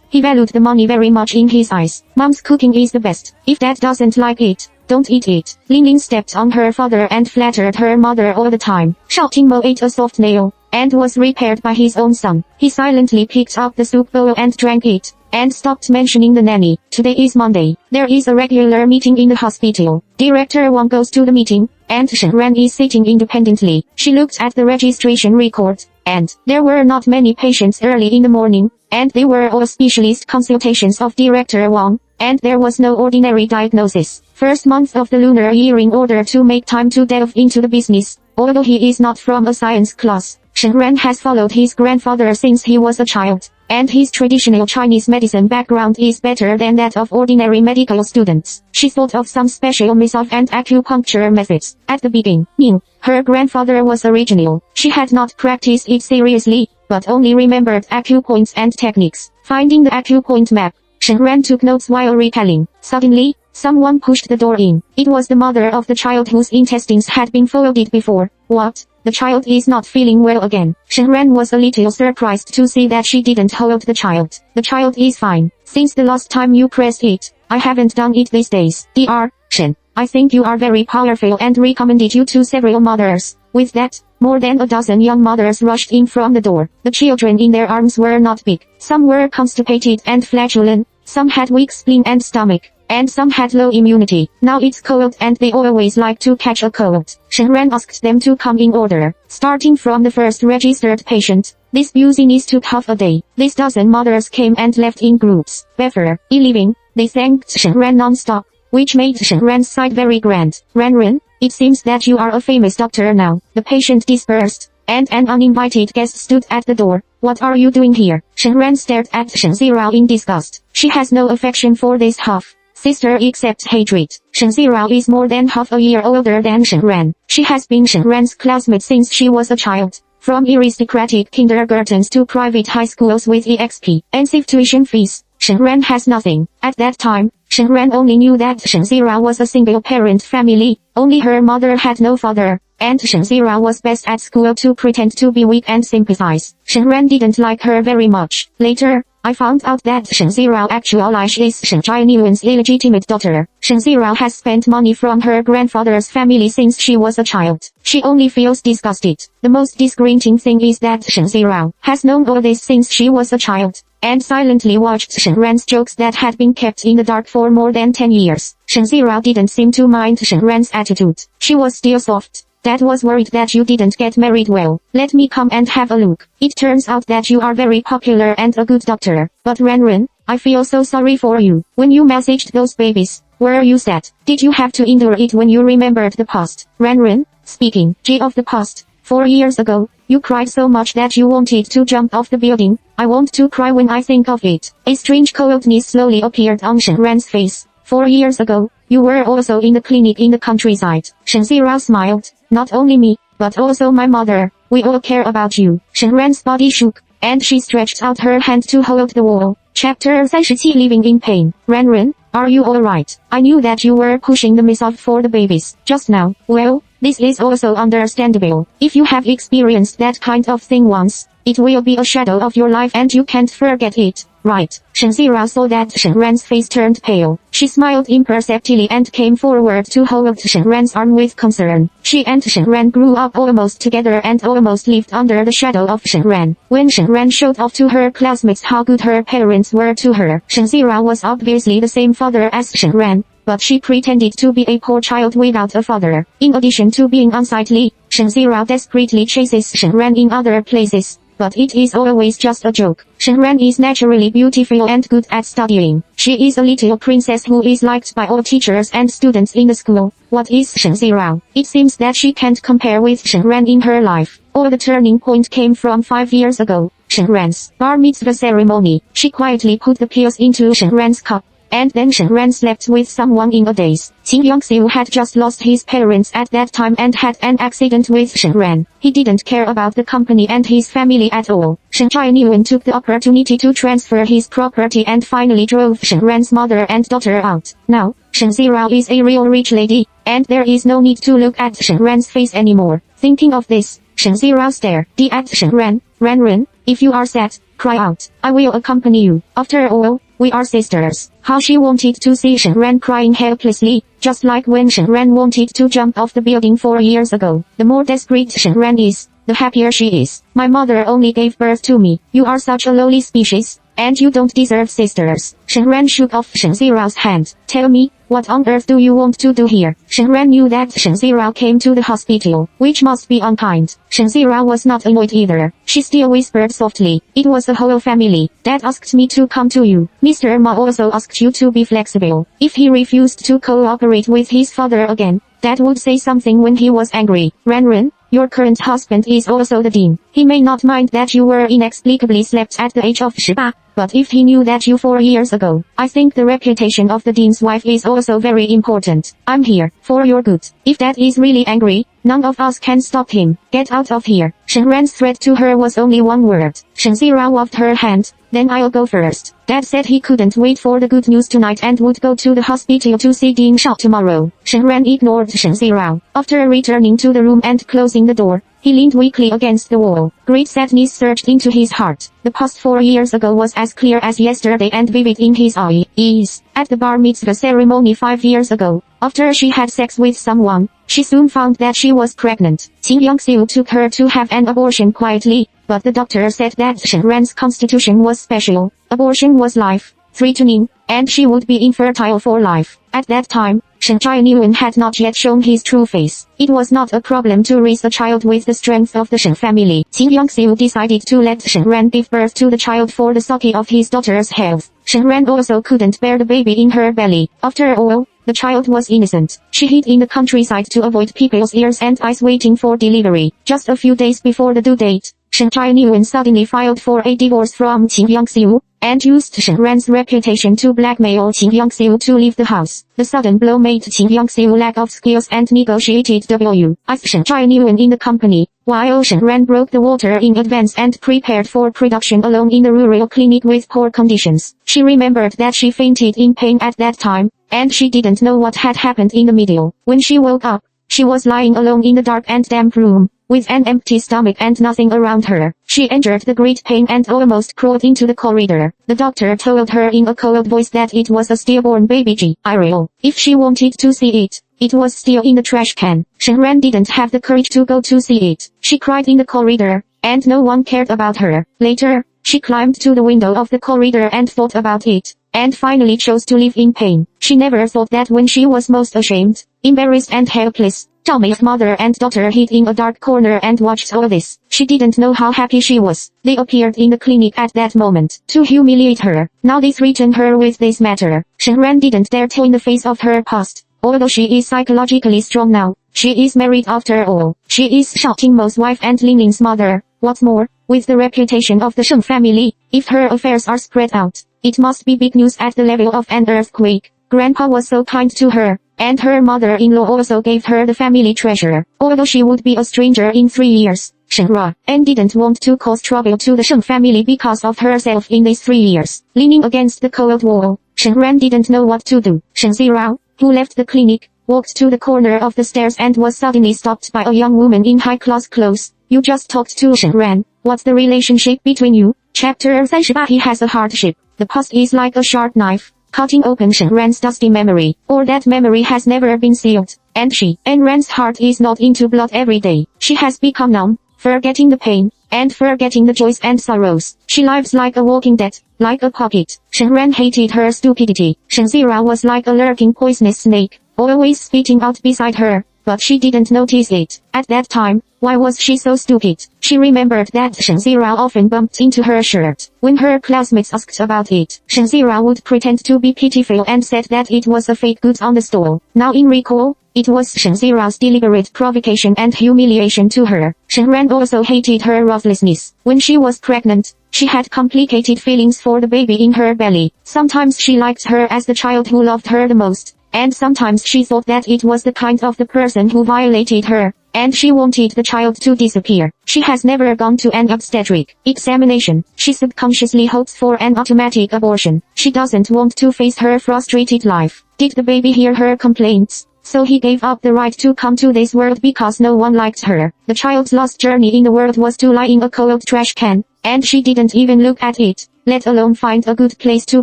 he valued the money very much in his eyes. Mom's cooking is the best. If Dad doesn't like it, don't eat it. Ling stepped on her father and flattered her mother all the time. Shao Qingmo ate a soft nail, and was repaired by his own son. He silently picked up the soup bowl and drank it, and stopped mentioning the nanny. Today is Monday. There is a regular meeting in the hospital. Director Wang goes to the meeting, and Shen Ran is sitting independently. She looked at the registration record, and there were not many patients early in the morning, and they were all specialist consultations of Director Wang, and there was no ordinary diagnosis. First month of the lunar year in order to make time to delve into the business, although he is not from a science class. Shen Ran has followed his grandfather since he was a child, and his traditional Chinese medicine background is better than that of ordinary medical students. She thought of some special massage and acupuncture methods. At the beginning, her grandfather was original. She had not practiced it seriously, but only remembered acupoints and techniques. Finding the acupoint map, Shen Ran took notes while retelling. Suddenly, someone pushed the door in. It was the mother of the child whose intestines had been folded before. What? The child is not feeling well again. Shen Ran was a little surprised to see that she didn't hold the child. The child is fine. Since the last time you pressed it, I haven't done it these days. Dr. Shen, I think you are very powerful and recommended you to several mothers. With that, more than a dozen young mothers rushed in from the door. The children in their arms were not big. Some were constipated and flatulent, some had weak spleen and stomach, and some had low immunity. Now it's cold and they always like to catch a cold. Shen Ran asked them to come in order, starting from the first registered patient. This business took half a day. This dozen mothers came and left in groups. Before leaving, they thanked Shen Ran non-stop, which made Shen Ran's side very grand. Ran, it seems that you are a famous doctor now. The patient dispersed, and an uninvited guest stood at the door. What are you doing here? Shen Ran stared at Shen Zirao in disgust. She has no affection for this half-sister except hatred. Shen Zirao is more than half a year older than Shen Ran. She has been Shen Ran's classmate since she was a child. From aristocratic kindergartens to private high schools with expensive tuition fees, Shen Ran has nothing. At that time, Shen Ran only knew that Shen Zirao was a single-parent family. Only her mother had no father, and Shen Zirao was best at school to pretend to be weak and sympathize. Shen Ran didn't like her very much. Later, I found out that Shen Zirao actually is Shen Jianyuan's illegitimate daughter. Shen Zirao has spent money from her grandfather's family since she was a child. She only feels disgusted. The most disgrunting thing is that Shen Zirao has known all this since she was a child, and silently watched Shen Ran's jokes that had been kept in the dark for more than 10 years. Shen Zirao didn't seem to mind Shen Ran's attitude. She was still soft. Dad was worried that you didn't get married well. Let me come and have a look. It turns out that you are very popular and a good doctor. But Ran, I feel so sorry for you. When you messaged those babies, were you sad? Did you have to endure it when you remembered the past? Ran, speaking of the past, 4 years ago, you cried so much that you wanted to jump off the building. I want to cry when I think of it. A strange coldness slowly appeared on Shen Ran's face. 4 years ago, you were also in the clinic in the countryside. Shen Zirao smiled. Not only me, but also my mother. We all care about you. Shen Ran's body shook, and she stretched out her hand to hold the wall. Chapter 37 Living in Pain. Ran, are you alright? I knew that you were pushing the missive for the babies just now. Well, this is also understandable. If you have experienced that kind of thing once, it will be a shadow of your life and you can't forget it, right? Shen Zirao saw that Shen Ran's face turned pale. She smiled imperceptibly and came forward to hold Shen Ran's arm with concern. She and Shen Ran grew up almost together and almost lived under the shadow of Shen Ran. When Shen Ran showed off to her classmates how good her parents were to her, Shen Zirao was obviously the same father as Shen Ran, but she pretended to be a poor child without a father. In addition to being unsightly, Shen Zirao desperately chases Shen Ran in other places, but it is always just a joke. Shen Ran is naturally beautiful and good at studying. She is a little princess who is liked by all teachers and students in the school. What is Shen Zirao? It seems that she can't compare with Shen Ran in her life. All the turning point came from 5 years ago, Shen Ran's bar mitzvah ceremony. She quietly put the pills into Shen Ran's cup, and then Shen Ran slept with someone in a daze. Qin Yongxiu had just lost his parents at that time and had an accident with Shen Ran. He didn't care about the company and his family at all. Shen Jianyuan took the opportunity to transfer his property and finally drove Shen Ran's mother and daughter out. Now, Shen Zirao is a real rich lady, and there is no need to look at Shen Ran's face anymore. Thinking of this, Shen Zirao stared at Shen Ran. Ran, if you are sad, cry out. I will accompany you. After all, we are sisters. How she wanted to see Shen Ran crying helplessly, just like when Shen Ran wanted to jump off the building 4 years ago. The more desperate Shen Ran is, the happier she is. My mother only gave birth to me. You are such a lowly species, and you don't deserve sisters. Shen Ran shook off Shen Zirao's hand. Tell me, what on earth do you want to do here? Shen Ran knew that Shen Zirao came to the hospital, which must be unkind. Shen Zirao was not annoyed either. She still whispered softly. It was the whole family. Dad asked me to come to you. Mr. Ma also asked you to be flexible. If he refused to cooperate with his father again, Dad would say something when he was angry. Ran, Your current husband is also the dean. He may not mind that you were inexplicably slept at the age of 18, but if he knew that you 4 years ago, I think the reputation of the dean's wife is also very important. I'm here, for your good. If Dad is really angry, none of us can stop him. Get out of here. Shen Ran's threat to her was only one word. Shen Zira waved her hand. Then I'll go first. Dad said he couldn't wait for the good news tonight and would go to the hospital to see Dean Shao tomorrow. Shen Ran ignored Shen Zira. After returning to the room and closing the door, he leaned weakly against the wall. Great sadness surged into his heart. The past 4 years ago was as clear as yesterday and vivid in his eyes. At the bar mitzvah ceremony 5 years ago, after she had sex with someone, she soon found that she was pregnant. Qin Yangxiu took her to have an abortion quietly, but the doctor said that Shen Ran's constitution was special. Abortion was life-threatening, and she would be infertile for life. At that time, Shen Jianyuan had not yet shown his true face. It was not a problem to raise a child with the strength of the Shen family. Qin Yangxiu decided to let Shen Ran give birth to the child for the sake of his daughter's health. Shen Ran also couldn't bear the baby in her belly. After all, the child was innocent. She hid in the countryside to avoid people's ears and eyes waiting for delivery. Just a few days before the due date, Shen Jianyuan suddenly filed for a divorce from Qin Yangxiu, and used Shen Ran's reputation to blackmail Qin Yangxiu to leave the house. The sudden blow made Qin Yangxiu lack of skills and negotiated with Shen Jianyuan in the company, while Shen Ran broke the water in advance and prepared for production alone in the rural clinic with poor conditions. She remembered that she fainted in pain at that time, and she didn't know what had happened in the middle. When she woke up, she was lying alone in the dark and damp room, with an empty stomach and nothing around her. She endured the great pain and almost crawled into the corridor. The doctor told her in a cold voice that it was a stillborn baby Ariel. If she wanted to see it, it was still in the trash can. Shen Ran didn't have the courage to go to see it. She cried in the corridor, and no one cared about her. Later, she climbed to the window of the corridor and thought about it, and finally chose to live in pain. She never thought that when she was most ashamed, embarrassed and helpless, Zhao Mei's mother and daughter hid in a dark corner and watched all this. She didn't know how happy she was. They appeared in the clinic at that moment, to humiliate her. Now they threaten her with this matter. Shen Ran didn't dare tell in the face of her past. Although she is psychologically strong now, she is married after all. She is Shao Tingmo's wife and Ling Ling's mother. What's more, with the reputation of the Shen family, if her affairs are spread out, it must be big news at the level of an earthquake. Grandpa was so kind to her, and her mother-in-law also gave her the family treasure. Although she would be a stranger in 3 years, Shen Ran didn't want to cause trouble to the Shen family because of herself in these 3 years. Leaning against the cold wall, Shen Ran didn't know what to do. Shen Zirao, who left the clinic, walked to the corner of the stairs and was suddenly stopped by a young woman in high-class clothes. You just talked to Shen Ran. What's the relationship between you? Chapter 38. He has a hardship. The past is like a sharp knife, cutting open Shen Ran's dusty memory, or that memory has never been sealed, and Shen Ran's heart is not into blood every day. She has become numb, forgetting the pain, and forgetting the joys and sorrows. She lives like a walking dead, like a puppet. Shen Ran hated her stupidity. Shen Zira was like a lurking poisonous snake, always spitting out beside her, but she didn't notice it. At that time, why was she so stupid? She remembered that Shen Zira often bumped into her shirt. When her classmates asked about it, Shen Zira would pretend to be pitiful and said that it was a fake good on the stall. Now in recall, it was Shen Zira's deliberate provocation and humiliation to her. Shen Ran also hated her ruthlessness. When she was pregnant, she had complicated feelings for the baby in her belly. Sometimes she liked her as the child who loved her the most, and sometimes she thought that it was the kind of the person who violated her, and she wanted the child to disappear. She has never gone to an obstetric examination. She subconsciously hopes for an automatic abortion. She doesn't want to face her frustrated life. Did the baby hear her complaints? So he gave up the right to come to this world because no one liked her. The child's last journey in the world was to lie in a cold trash can, and she didn't even look at it, let alone find a good place to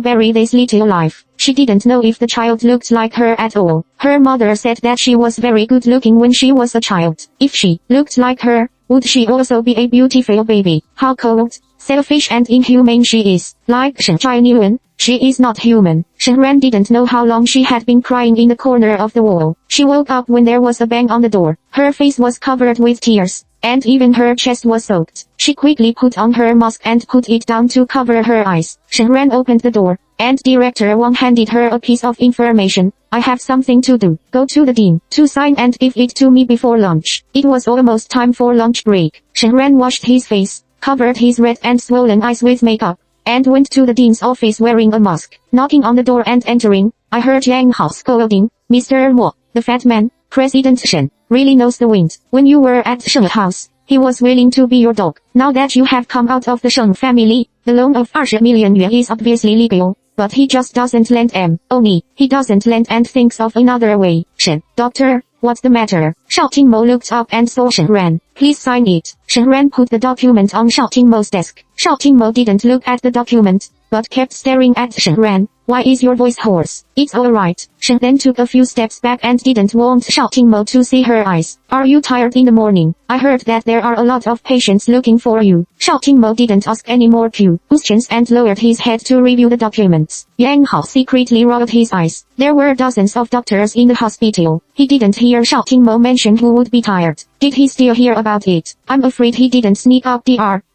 bury this little life. She didn't know if the child looked like her at all. Her mother said that she was very good looking when she was a child. If she looked like her, would she also be a beautiful baby? How cold, selfish and inhumane she is. Like Shen Jianyuan, she is not human. Shen Ran didn't know how long she had been crying in the corner of the wall. She woke up when there was a bang on the door. Her face was covered with tears, and even her chest was soaked. She quickly put on her mask and put it down to cover her eyes. Shen Ran opened the door, and Director Wang handed her a piece of information. I have something to do. Go to the dean to sign and give it to me before lunch. It was almost time for lunch break. Shen Ran washed his face, covered his red and swollen eyes with makeup, and went to the dean's office wearing a mask. Knocking on the door and entering, I heard Yang Hao scolding, Mr. Mo, the fat man, President Shen, really knows the wind. When you were at Sheng house, he was willing to be your dog. Now that you have come out of the Sheng family, the loan of 20 million yuan is obviously legal. But he just doesn't lend only, he doesn't lend and thinks of another way. Shen, doctor, what's the matter? Shao Qingmo looked up and saw Shen Ran. Please sign it. Shen Ran put the document on Shao Qingmo's desk. Shao Qingmo didn't look at the document, but kept staring at Shen Ran. Why is your voice hoarse? It's alright. Shen then took a few steps back and didn't want Shao Qingmo to see her eyes. Are you tired in the morning? I heard that there are a lot of patients looking for you. Shao Qingmo didn't ask any more questions and lowered his head to review the documents. Yang Hao secretly rolled his eyes. There were dozens of doctors in the hospital. He didn't hear Shao Qingmo mention who would be tired. Did he still hear about it? I'm afraid he didn't sneak up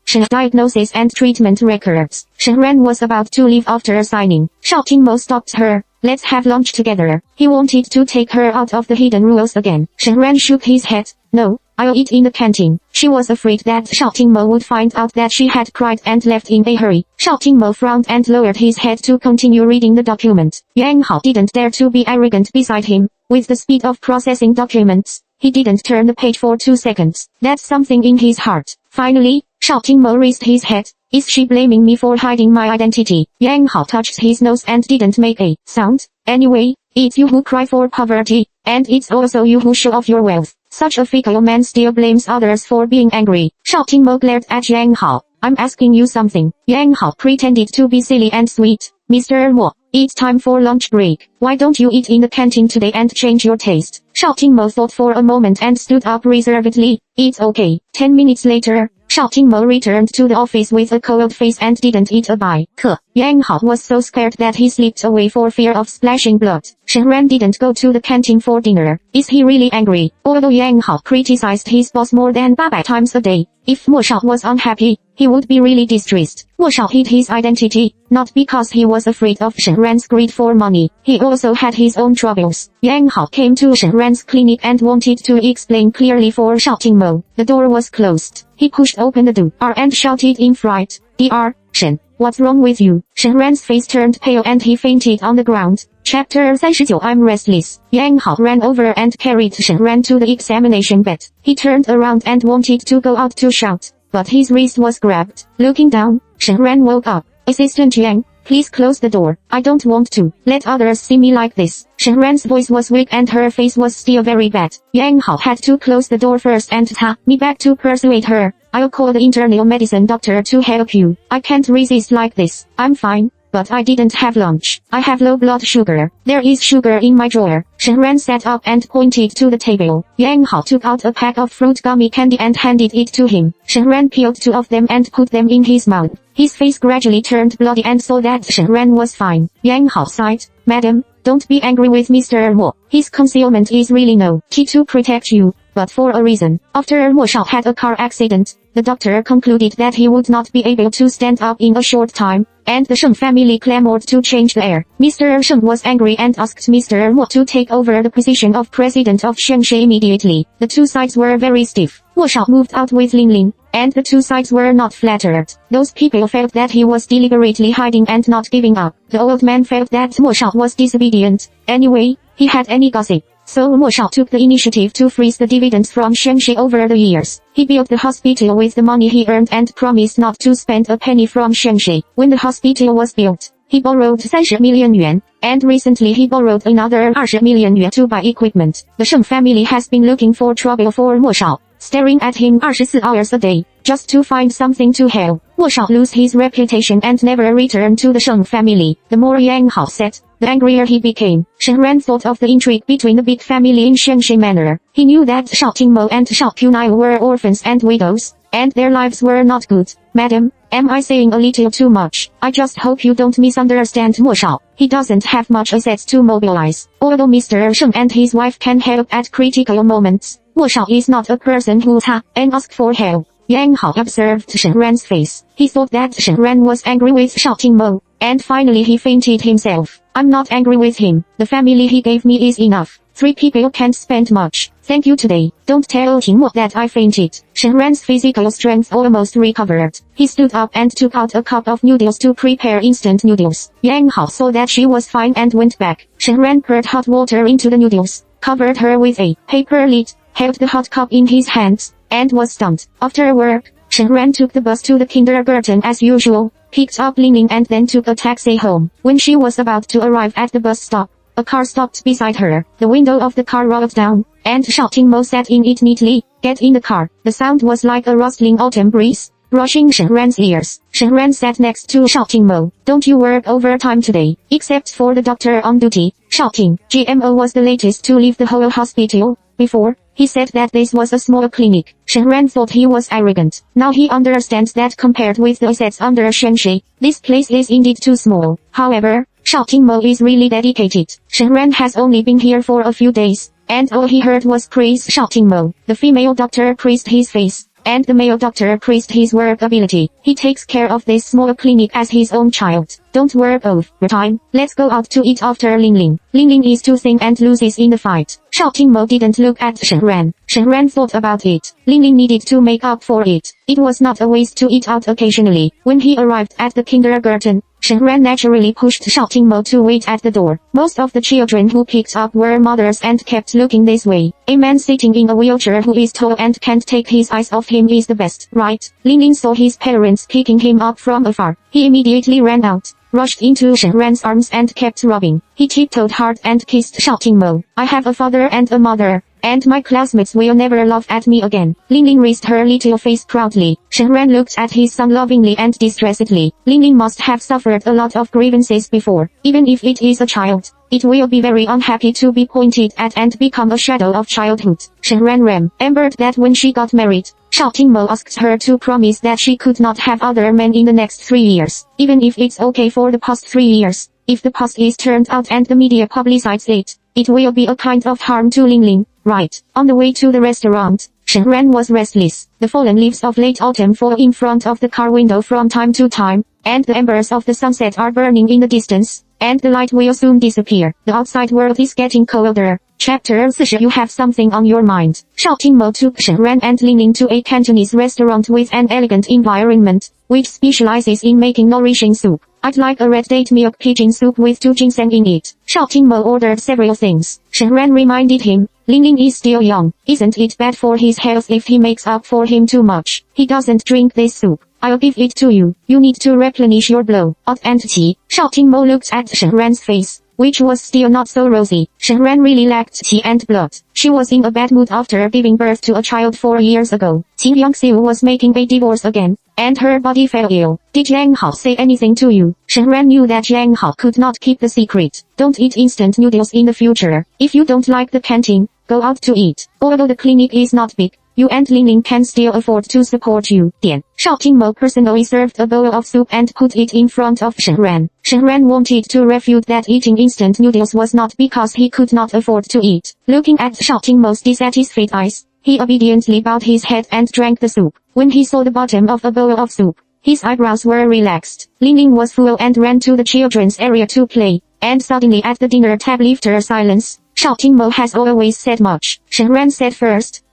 Shen's diagnosis and treatment records. Shen Ran was about to leave after signing. Shao Qingmo stopped her. Let's have lunch together. He wanted to take her out of the hidden rules again. Shen Ran shook his head. No, I'll eat in the canteen. She was afraid that Shao Qingmo would find out that she had cried and left in a hurry. Shao Qingmo frowned and lowered his head to continue reading the document. Yang Hao didn't dare to be arrogant beside him. With the speed of processing documents, he didn't turn the page for 2 seconds. That's something in his heart. Finally, Shao Qingmo raised his head. Is she blaming me for hiding my identity? Yang Hao touched his nose and didn't make a sound. Anyway, it's you who cry for poverty, and it's also you who show off your wealth. Such a fickle man still blames others for being angry. Shao Qingmo glared at Yang Hao. I'm asking you something. Yang Hao pretended to be silly and sweet. Mr. Mo, it's time for lunch break. Why don't you eat in the canteen today and change your taste? Shao Qingmo thought for a moment and stood up reservedly. It's okay. 10 minutes later, Shao Qingmo returned to the office with a cold face and didn't eat a bite. Yang Hao was so scared that he slipped away for fear of splashing blood. Shen Ran didn't go to the canteen for dinner. Is he really angry? Although Yang Hao criticized his boss more than 800 times a day, if Mo Shao was unhappy, he would be really distressed. Mo Shao hid his identity, not because he was afraid of Shen Ran's greed for money. He also had his own troubles. Yang Hao came to Shen Ran's clinic and wanted to explain clearly for Shao Qingmo. The door was closed. He pushed open the door and shouted in fright, Dr. Shen, what's wrong with you? Shen Ran's face turned pale and he fainted on the ground. Chapter 39 I'm restless. Yang Hao ran over and carried Shen Ran to the examination bed. He turned around and wanted to go out to shout, but his wrist was grabbed. Looking down, Shen Ran woke up. Assistant Yang, please close the door. I don't want to let others see me like this. Shen Ran's voice was weak and her face was still very bad. Yang Hao had to close the door first and tap me back to persuade her. I'll call the internal medicine doctor to help you. I can't resist like this. I'm fine, but I didn't have lunch. I have low blood sugar. There is sugar in my drawer. Shen Ran sat up and pointed to the table. Yang Hao took out a pack of fruit gummy candy and handed it to him. Shen Ran peeled 2 of them and put them in his mouth. His face gradually turned bloody and saw that Shen Ran was fine. Yang Hao sighed. Madam, don't be angry with Mr. Mo. His concealment is really no key to protect you, but for a reason. After Mo Shao had a car accident, the doctor concluded that he would not be able to stand up in a short time, and the Sheng family clamored to change the heir. Mr. Sheng was angry and asked Mr. Mo to take over the position of president of Shengshe immediately. The 2 sides were very stiff. Mo Shao moved out with Lin Lin, and the 2 sides were not flattered. Those people felt that he was deliberately hiding and not giving up. The old man felt that Mo Shao was disobedient. Anyway, he had any gossip. So Mo Shao took the initiative to freeze the dividends from Shengshe over the years. He built the hospital with the money he earned and promised not to spend a penny from Shengshe. When the hospital was built, he borrowed 30 million yuan, and recently he borrowed another 20 million yuan to buy equipment. The Sheng family has been looking for trouble for Mo Shao, staring at him 24 hours a day, just to find something to help. Mo Shao lose his reputation and never return to the Sheng family. The more Yang Hao said, the angrier he became. Shen Ran thought of the intrigue between the big family in Shengshe Manor. He knew that Shao Qingmo and Shao Qunai were orphans and widows, and their lives were not good. Madam, am I saying a little too much? I just hope you don't misunderstand Mo Shao. He doesn't have much assets to mobilize. Although Mr. Sheng and his wife can help at critical moments, Mo Shao is not a person who and ask for help. Yang Hao observed Shen Ran's face. He thought that Shen Ran was angry with Xiaoqing Mo, and finally he fainted himself. I'm not angry with him. The family he gave me is enough. 3 people can't spend much. Thank you today. Don't tell Mo that I fainted. Shen Ran's physical strength almost recovered. He stood up and took out a cup of noodles to prepare instant noodles. Yang Hao saw that she was fine and went back. Shen Ran poured hot water into the noodles, covered her with a paper lid, held the hot cup in his hands, and was stunned. After work, Shen Ran took the bus to the kindergarten as usual, picked up Ling and then took a taxi home. When she was about to arrive at the bus stop, a car stopped beside her. The window of the car rolled down, and Xiaoqing Mo sat in it neatly. Get in the car. The sound was like a rustling autumn breeze, brushing Shen Ran's ears. Shen Ran sat next to Xiaoqing Mo. Don't you work overtime today? Except for the doctor on duty. Xiaoqing, GMO was the latest to leave the whole hospital. Before, he said that this was a small clinic. Shen Ran thought he was arrogant. Now he understands that compared with the assets under Shenshi, this place is indeed too small. However, Xiaoqing Mo is really dedicated. Shen Ran has only been here for a few days, and all he heard was praise Xiaoqing Mo. The female doctor praised his face, and the male doctor praised his work ability. He takes care of this small clinic as his own child. Don't work overtime. Let's go out to eat after Ling Ling. Ling Ling is too thin and loses in the fight. Xiaoqing Mo didn't look at Shen Ran. Shen Ran thought about it. Ling Ling needed to make up for it. It was not a waste to eat out occasionally. When he arrived at the kindergarten, Shen Ran naturally pushed Xiaoqing Mo to wait at the door. Most of the children who picked up were mothers and kept looking this way. A man sitting in a wheelchair who is tall and can't take his eyes off him is the best, right? Ling Ling saw his parents picking him up from afar. He immediately ran out, rushed into Shen Ran's arms and kept rubbing. He tiptoed hard and kissed Xiaoqing Mo. I have a father and a mother, and my classmates will never laugh at me again. Ling Ling raised her little face proudly. Shen Ran looked at his son lovingly and distressedly. Ling Ling must have suffered a lot of grievances before. Even if it is a child, it will be very unhappy to be pointed at and become a shadow of childhood. Shen Ran remembered that when she got married, Xiaoqing Mo asked her to promise that she could not have other men in the next 3 years, even if it's okay for the past 3 years. If the past is turned out and the media publicizes it, it will be a kind of harm to Ling Ling, right? On the way to the restaurant, Shen Ran was restless. The fallen leaves of late autumn fall in front of the car window from time to time, and the embers of the sunset are burning in the distance, and the light will soon disappear. The outside world is getting colder. Chapter 40. You have something on your mind. Xiaoqing Mo took Shen Ran and Ling Ling to a Cantonese restaurant with an elegant environment, which specializes in making nourishing soup. I'd like a red date milk pigeon soup with 2 ginseng in it. Xiaoqing Mo ordered several things. Shen Ran reminded him, Ling Ling is still young. Isn't it bad for his health if he makes up for him too much? He doesn't drink this soup. I'll give it to you. You need to replenish your blood and qi. Xiaoqing Mo looked at Shen Ran's face, which was still not so rosy. Shen Ran really lacked qi and blood. She was in a bad mood after giving birth to a child 4 years ago. Qin Yangxiu was making a divorce again, and her body fell ill. Did Yang Hao say anything to you? Shen Ran knew that Yang Hao could not keep the secret. Don't eat instant noodles in the future. If you don't like the canteen, go out to eat. Although the clinic is not big, you and Ling Ling can still afford to support you. Xiaoqing Mo personally served a bowl of soup and put it in front of Shen Ran. Shen Ran wanted to refute that eating instant noodles was not because he could not afford to eat. Looking at Xiaoqing Mo's dissatisfied eyes, he obediently bowed his head and drank the soup. When he saw the bottom of a bowl of soup, his eyebrows were relaxed. Ling Ling was full and ran to the children's area to play, and suddenly at the dinner table after silence, Xiaoqing Mo has always said much. Shen Ran said first,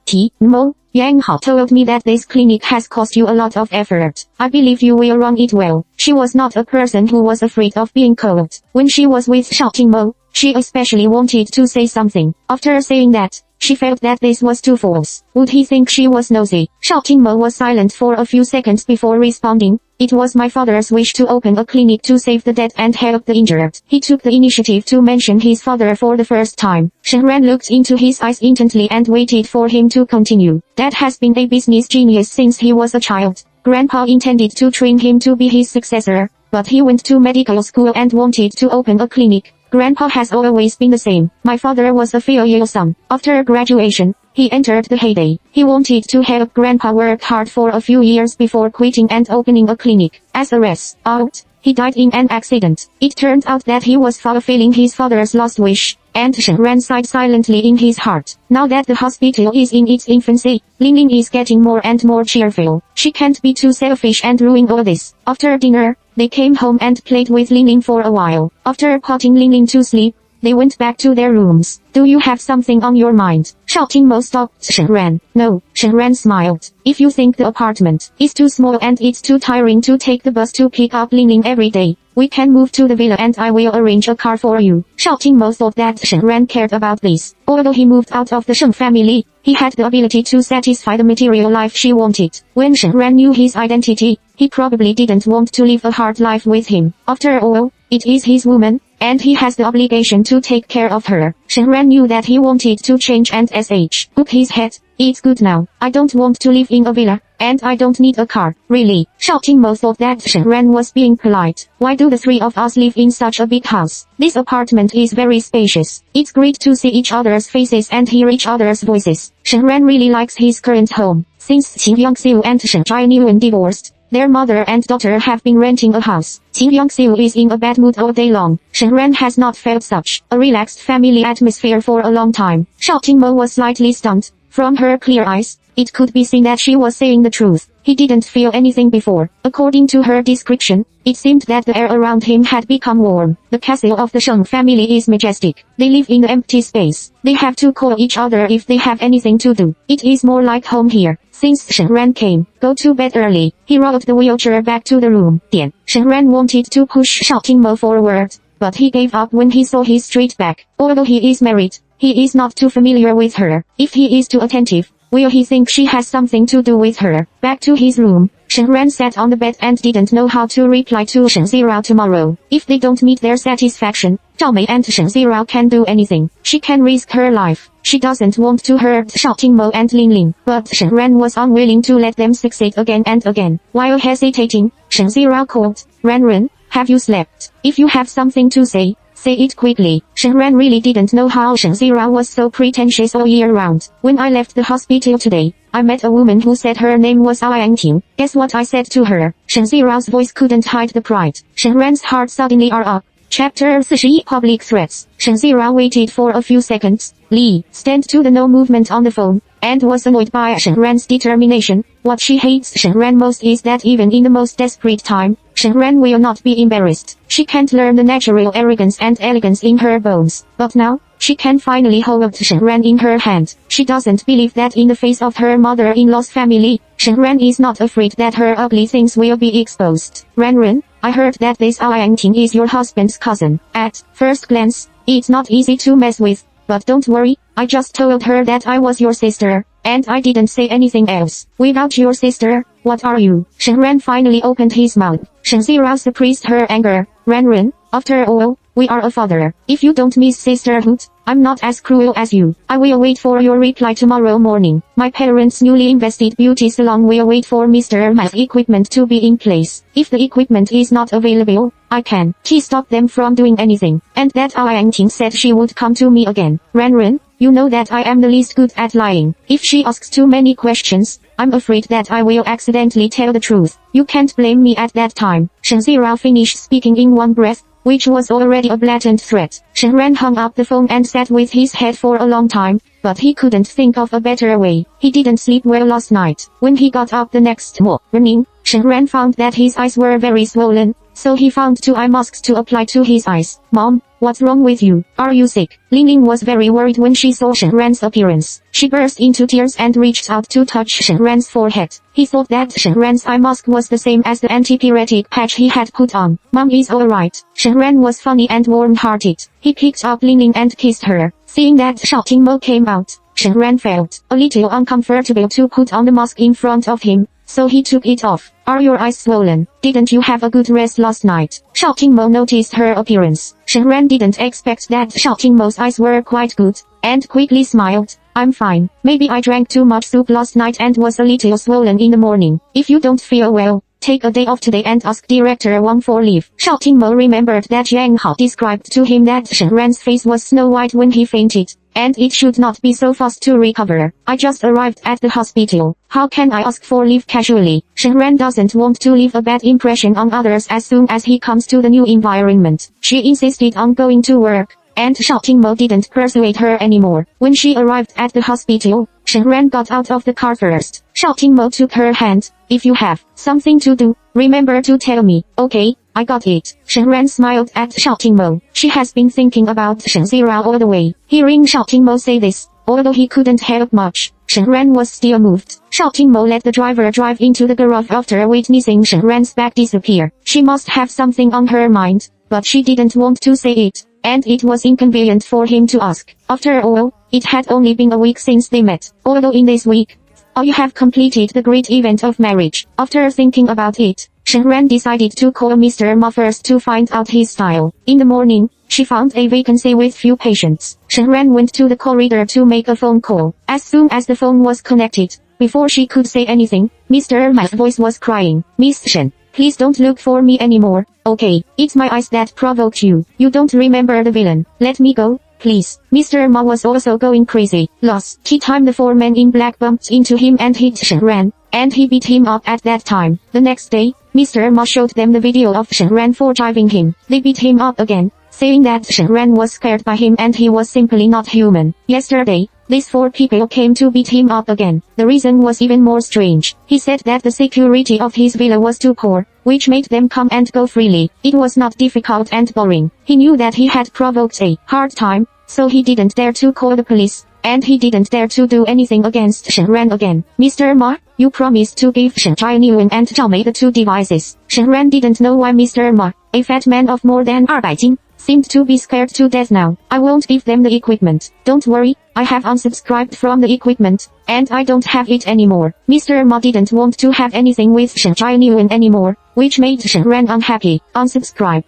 Mo, Yang Hao told me that this clinic has cost you a lot of effort. I believe you will run it well. She was not a person who was afraid of being cold. When she was with Xiaoqing Mo, she especially wanted to say something. After saying that, she felt that this was too false. Would he think she was nosy? Xiaoqing Mo was silent for a few seconds before responding. It was my father's wish to open a clinic to save the dead and help the injured. He took the initiative to mention his father for the first time. Shen Ran looked into his eyes intently and waited for him to continue. Dad has been a business genius since he was a child. Grandpa intended to train him to be his successor, but he went to medical school and wanted to open a clinic. Grandpa has always been the same. My father was a filial son. After graduation, he entered the heyday. He wanted to help Grandpa work hard for a few years before quitting and opening a clinic. As a result, he died in an accident. It turned out that he was fulfilling his father's last wish, and Shen Ran sighed silently in his heart. Now that the hospital is in its infancy, Ling is getting more and more cheerful. She can't be too selfish and ruin all this. After dinner, they came home and played with Ling for a while. After putting Ling to sleep, they went back to their rooms. Do you have something on your mind? Shouting Mo stopped Shen Ran. No, Shen Ran smiled. If you think the apartment is too small and it's too tiring to take the bus to pick up Ling every day, we can move to the villa and I will arrange a car for you. Shouting Mo thought that Shen Ran cared about this. Although he moved out of the Sheng family, he had the ability to satisfy the material life she wanted. When Shen Ran knew his identity, he probably didn't want to live a hard life with him. After all, it is his woman, and he has the obligation to take care of her. Shen Ran knew that he wanted to change and shook his head. It's good now. I don't want to live in a villa, and I don't need a car. Really? Shouting Mo thought that Shen Ran was being polite. Why do the three of us live in such a big house? This apartment is very spacious. It's great to see each other's faces and hear each other's voices. Shen Ran really likes his current home. Since Qin Yangxiu and Shen Zhaiyuan divorced, their mother and daughter have been renting a house. Qin Yangxiu is in a bad mood all day long. Shen Ran has not felt such a relaxed family atmosphere for a long time. Shouting Mo was slightly stunned. From her clear eyes, it could be seen that she was saying the truth. He didn't feel anything before. According to her description, it seemed that the air around him had become warm. The castle of the Sheng family is majestic. They live in the empty space. They have to call each other if they have anything to do. It is more like home here. Since Shen Ran came, go to bed early. He rolled the wheelchair back to the room. Shen Ran wanted to push Shouting Mo forward, but he gave up when he saw his straight back. Although he is married, he is not too familiar with her. If he is too attentive, will he think she has something to do with her? Back to his room, Shen Ran sat on the bed and didn't know how to reply to Shen Zirao tomorrow. If they don't meet their satisfaction, Zhao Mei and Shen Zirao can do anything. She can risk her life. She doesn't want to hurt Shouting Mo and Ling, but Shen Ran was unwilling to let them succeed again and again. While hesitating, Shen Zirao called, Ran, have you slept? If you have something to say it quickly. Shen Ran really didn't know how Shen Zirao was so pretentious all year round. When I left the hospital today, I met a woman who said her name was Yang. Guess what I said to her? Shen Zirao's voice couldn't hide the pride. Shen Ran's heart suddenly up. Chapter 41 Public Threats. Shen Zirao waited for a few seconds. Li stand to the no movement on the phone, and was annoyed by Shen Ran's determination. What she hates Shen Ran most is that even in the most desperate time, Shen Ran will not be embarrassed. She can't learn the natural arrogance and elegance in her bones. But now, she can finally hold Shen Ran in her hand. She doesn't believe that in the face of her mother-in-law's family, Shen Ran is not afraid that her ugly things will be exposed. Ran, I heard that this Yang is your husband's cousin. At first glance, it's not easy to mess with. But don't worry, I just told her that I was your sister, and I didn't say anything else. Without your sister, what are you? Shen Ran finally opened his mouth. Shen Zirao suppressed her anger. Ran, after all, we are a father. If you don't miss sisterhood, I'm not as cruel as you. I will wait for your reply tomorrow morning. My parents' newly invested beauty salon will wait for Mr. Ma's equipment to be in place. If the equipment is not available, I can stop them from doing anything. And that Yang said she would come to me again. Ran, you know that I am the least good at lying. If she asks too many questions, I'm afraid that I will accidentally tell the truth. You can't blame me at that time. Shen Zirao finished speaking in one breath, which was already a blatant threat. Shen Ran hung up the phone and sat with his head for a long time, but he couldn't think of a better way. He didn't sleep well last night. When he got up the next morning, Shen Ran found that his eyes were very swollen, so he found 2 eye masks to apply to his eyes. Mom, what's wrong with you? Are you sick? Ling was very worried when she saw Shen Ran's appearance. She burst into tears and reached out to touch Shen Ran's forehead. He thought that Shen Ran's eye mask was the same as the antipyretic patch he had put on. Mom is alright. Shen Ran was funny and warm-hearted. He picked up Ling and kissed her. Seeing that Shouting Mo came out, Shen Ran felt a little uncomfortable to put on the mask in front of him, so he took it off. Are your eyes swollen? Didn't you have a good rest last night? Shouting Mo noticed her appearance. Shen Ran didn't expect that Shouting Mo's eyes were quite good, and quickly smiled. I'm fine. Maybe I drank too much soup last night and was a little swollen in the morning. If you don't feel well, take a day off today and ask Director Wang for leave. Shouting Mo remembered that Yang Hao described to him that Shen Ran's face was snow white when he fainted, and it should not be so fast to recover. I just arrived at the hospital. How can I ask for leave casually? Shen Ran doesn't want to leave a bad impression on others as soon as he comes to the new environment. She insisted on going to work, and Shao Qingmo didn't persuade her anymore. When she arrived at the hospital, Shen Ran got out of the car first. Shao Qingmo took her hand. If you have something to do, remember to tell me. Okay, I got it. Shen Ran smiled at Shao Qingmo. She has been thinking about Shen Zirao all the way. Hearing Shao Qingmo say this, although he couldn't help much, Shen Ran was still moved. Shao Qingmo let the driver drive into the garage after witnessing Shen Ran's bag disappear. She must have something on her mind, but she didn't want to say it, and it was inconvenient for him to ask. After all, it had only been a week since they met. Although in this week, you have completed the great event of marriage. After thinking about it, Shen Ran decided to call Mr. Ma first to find out his style. In the morning, she found a vacancy with few patients. Shen Ran went to the corridor to make a phone call. As soon as the phone was connected, before she could say anything, Mr. Ma's voice was crying. Miss Shen, please don't look for me anymore. Okay, it's my eyes that provoked you. You don't remember the villain. Let me go, please. Mr. Ma was also going crazy. Last time the 4 men in black bumped into him and hit Shen Ran, and he beat him up at that time. The next day, Mr. Ma showed them the video of Shen Ran forgiving him. They beat him up again, saying that Shen Ran was scared by him and he was simply not human. Yesterday, these 4 people came to beat him up again. The reason was even more strange. He said that the security of his villa was too poor, which made them come and go freely. It was not difficult and boring. He knew that he had provoked a hard time, so he didn't dare to call the police, and he didn't dare to do anything against Shen Ran again. Mr. Ma, you promised to give Shen Jianyuan and Zhao Mei the 2 devices. Shen Ran didn't know why Mr. Ma, a fat man of more than 200 斤, seemed to be scared to death now. I won't give them the equipment. Don't worry, I have unsubscribed from the equipment, and I don't have it anymore. Mr. Ma didn't want to have anything with Shen Jianyuan anymore, which made Shen Ran unhappy. Unsubscribe.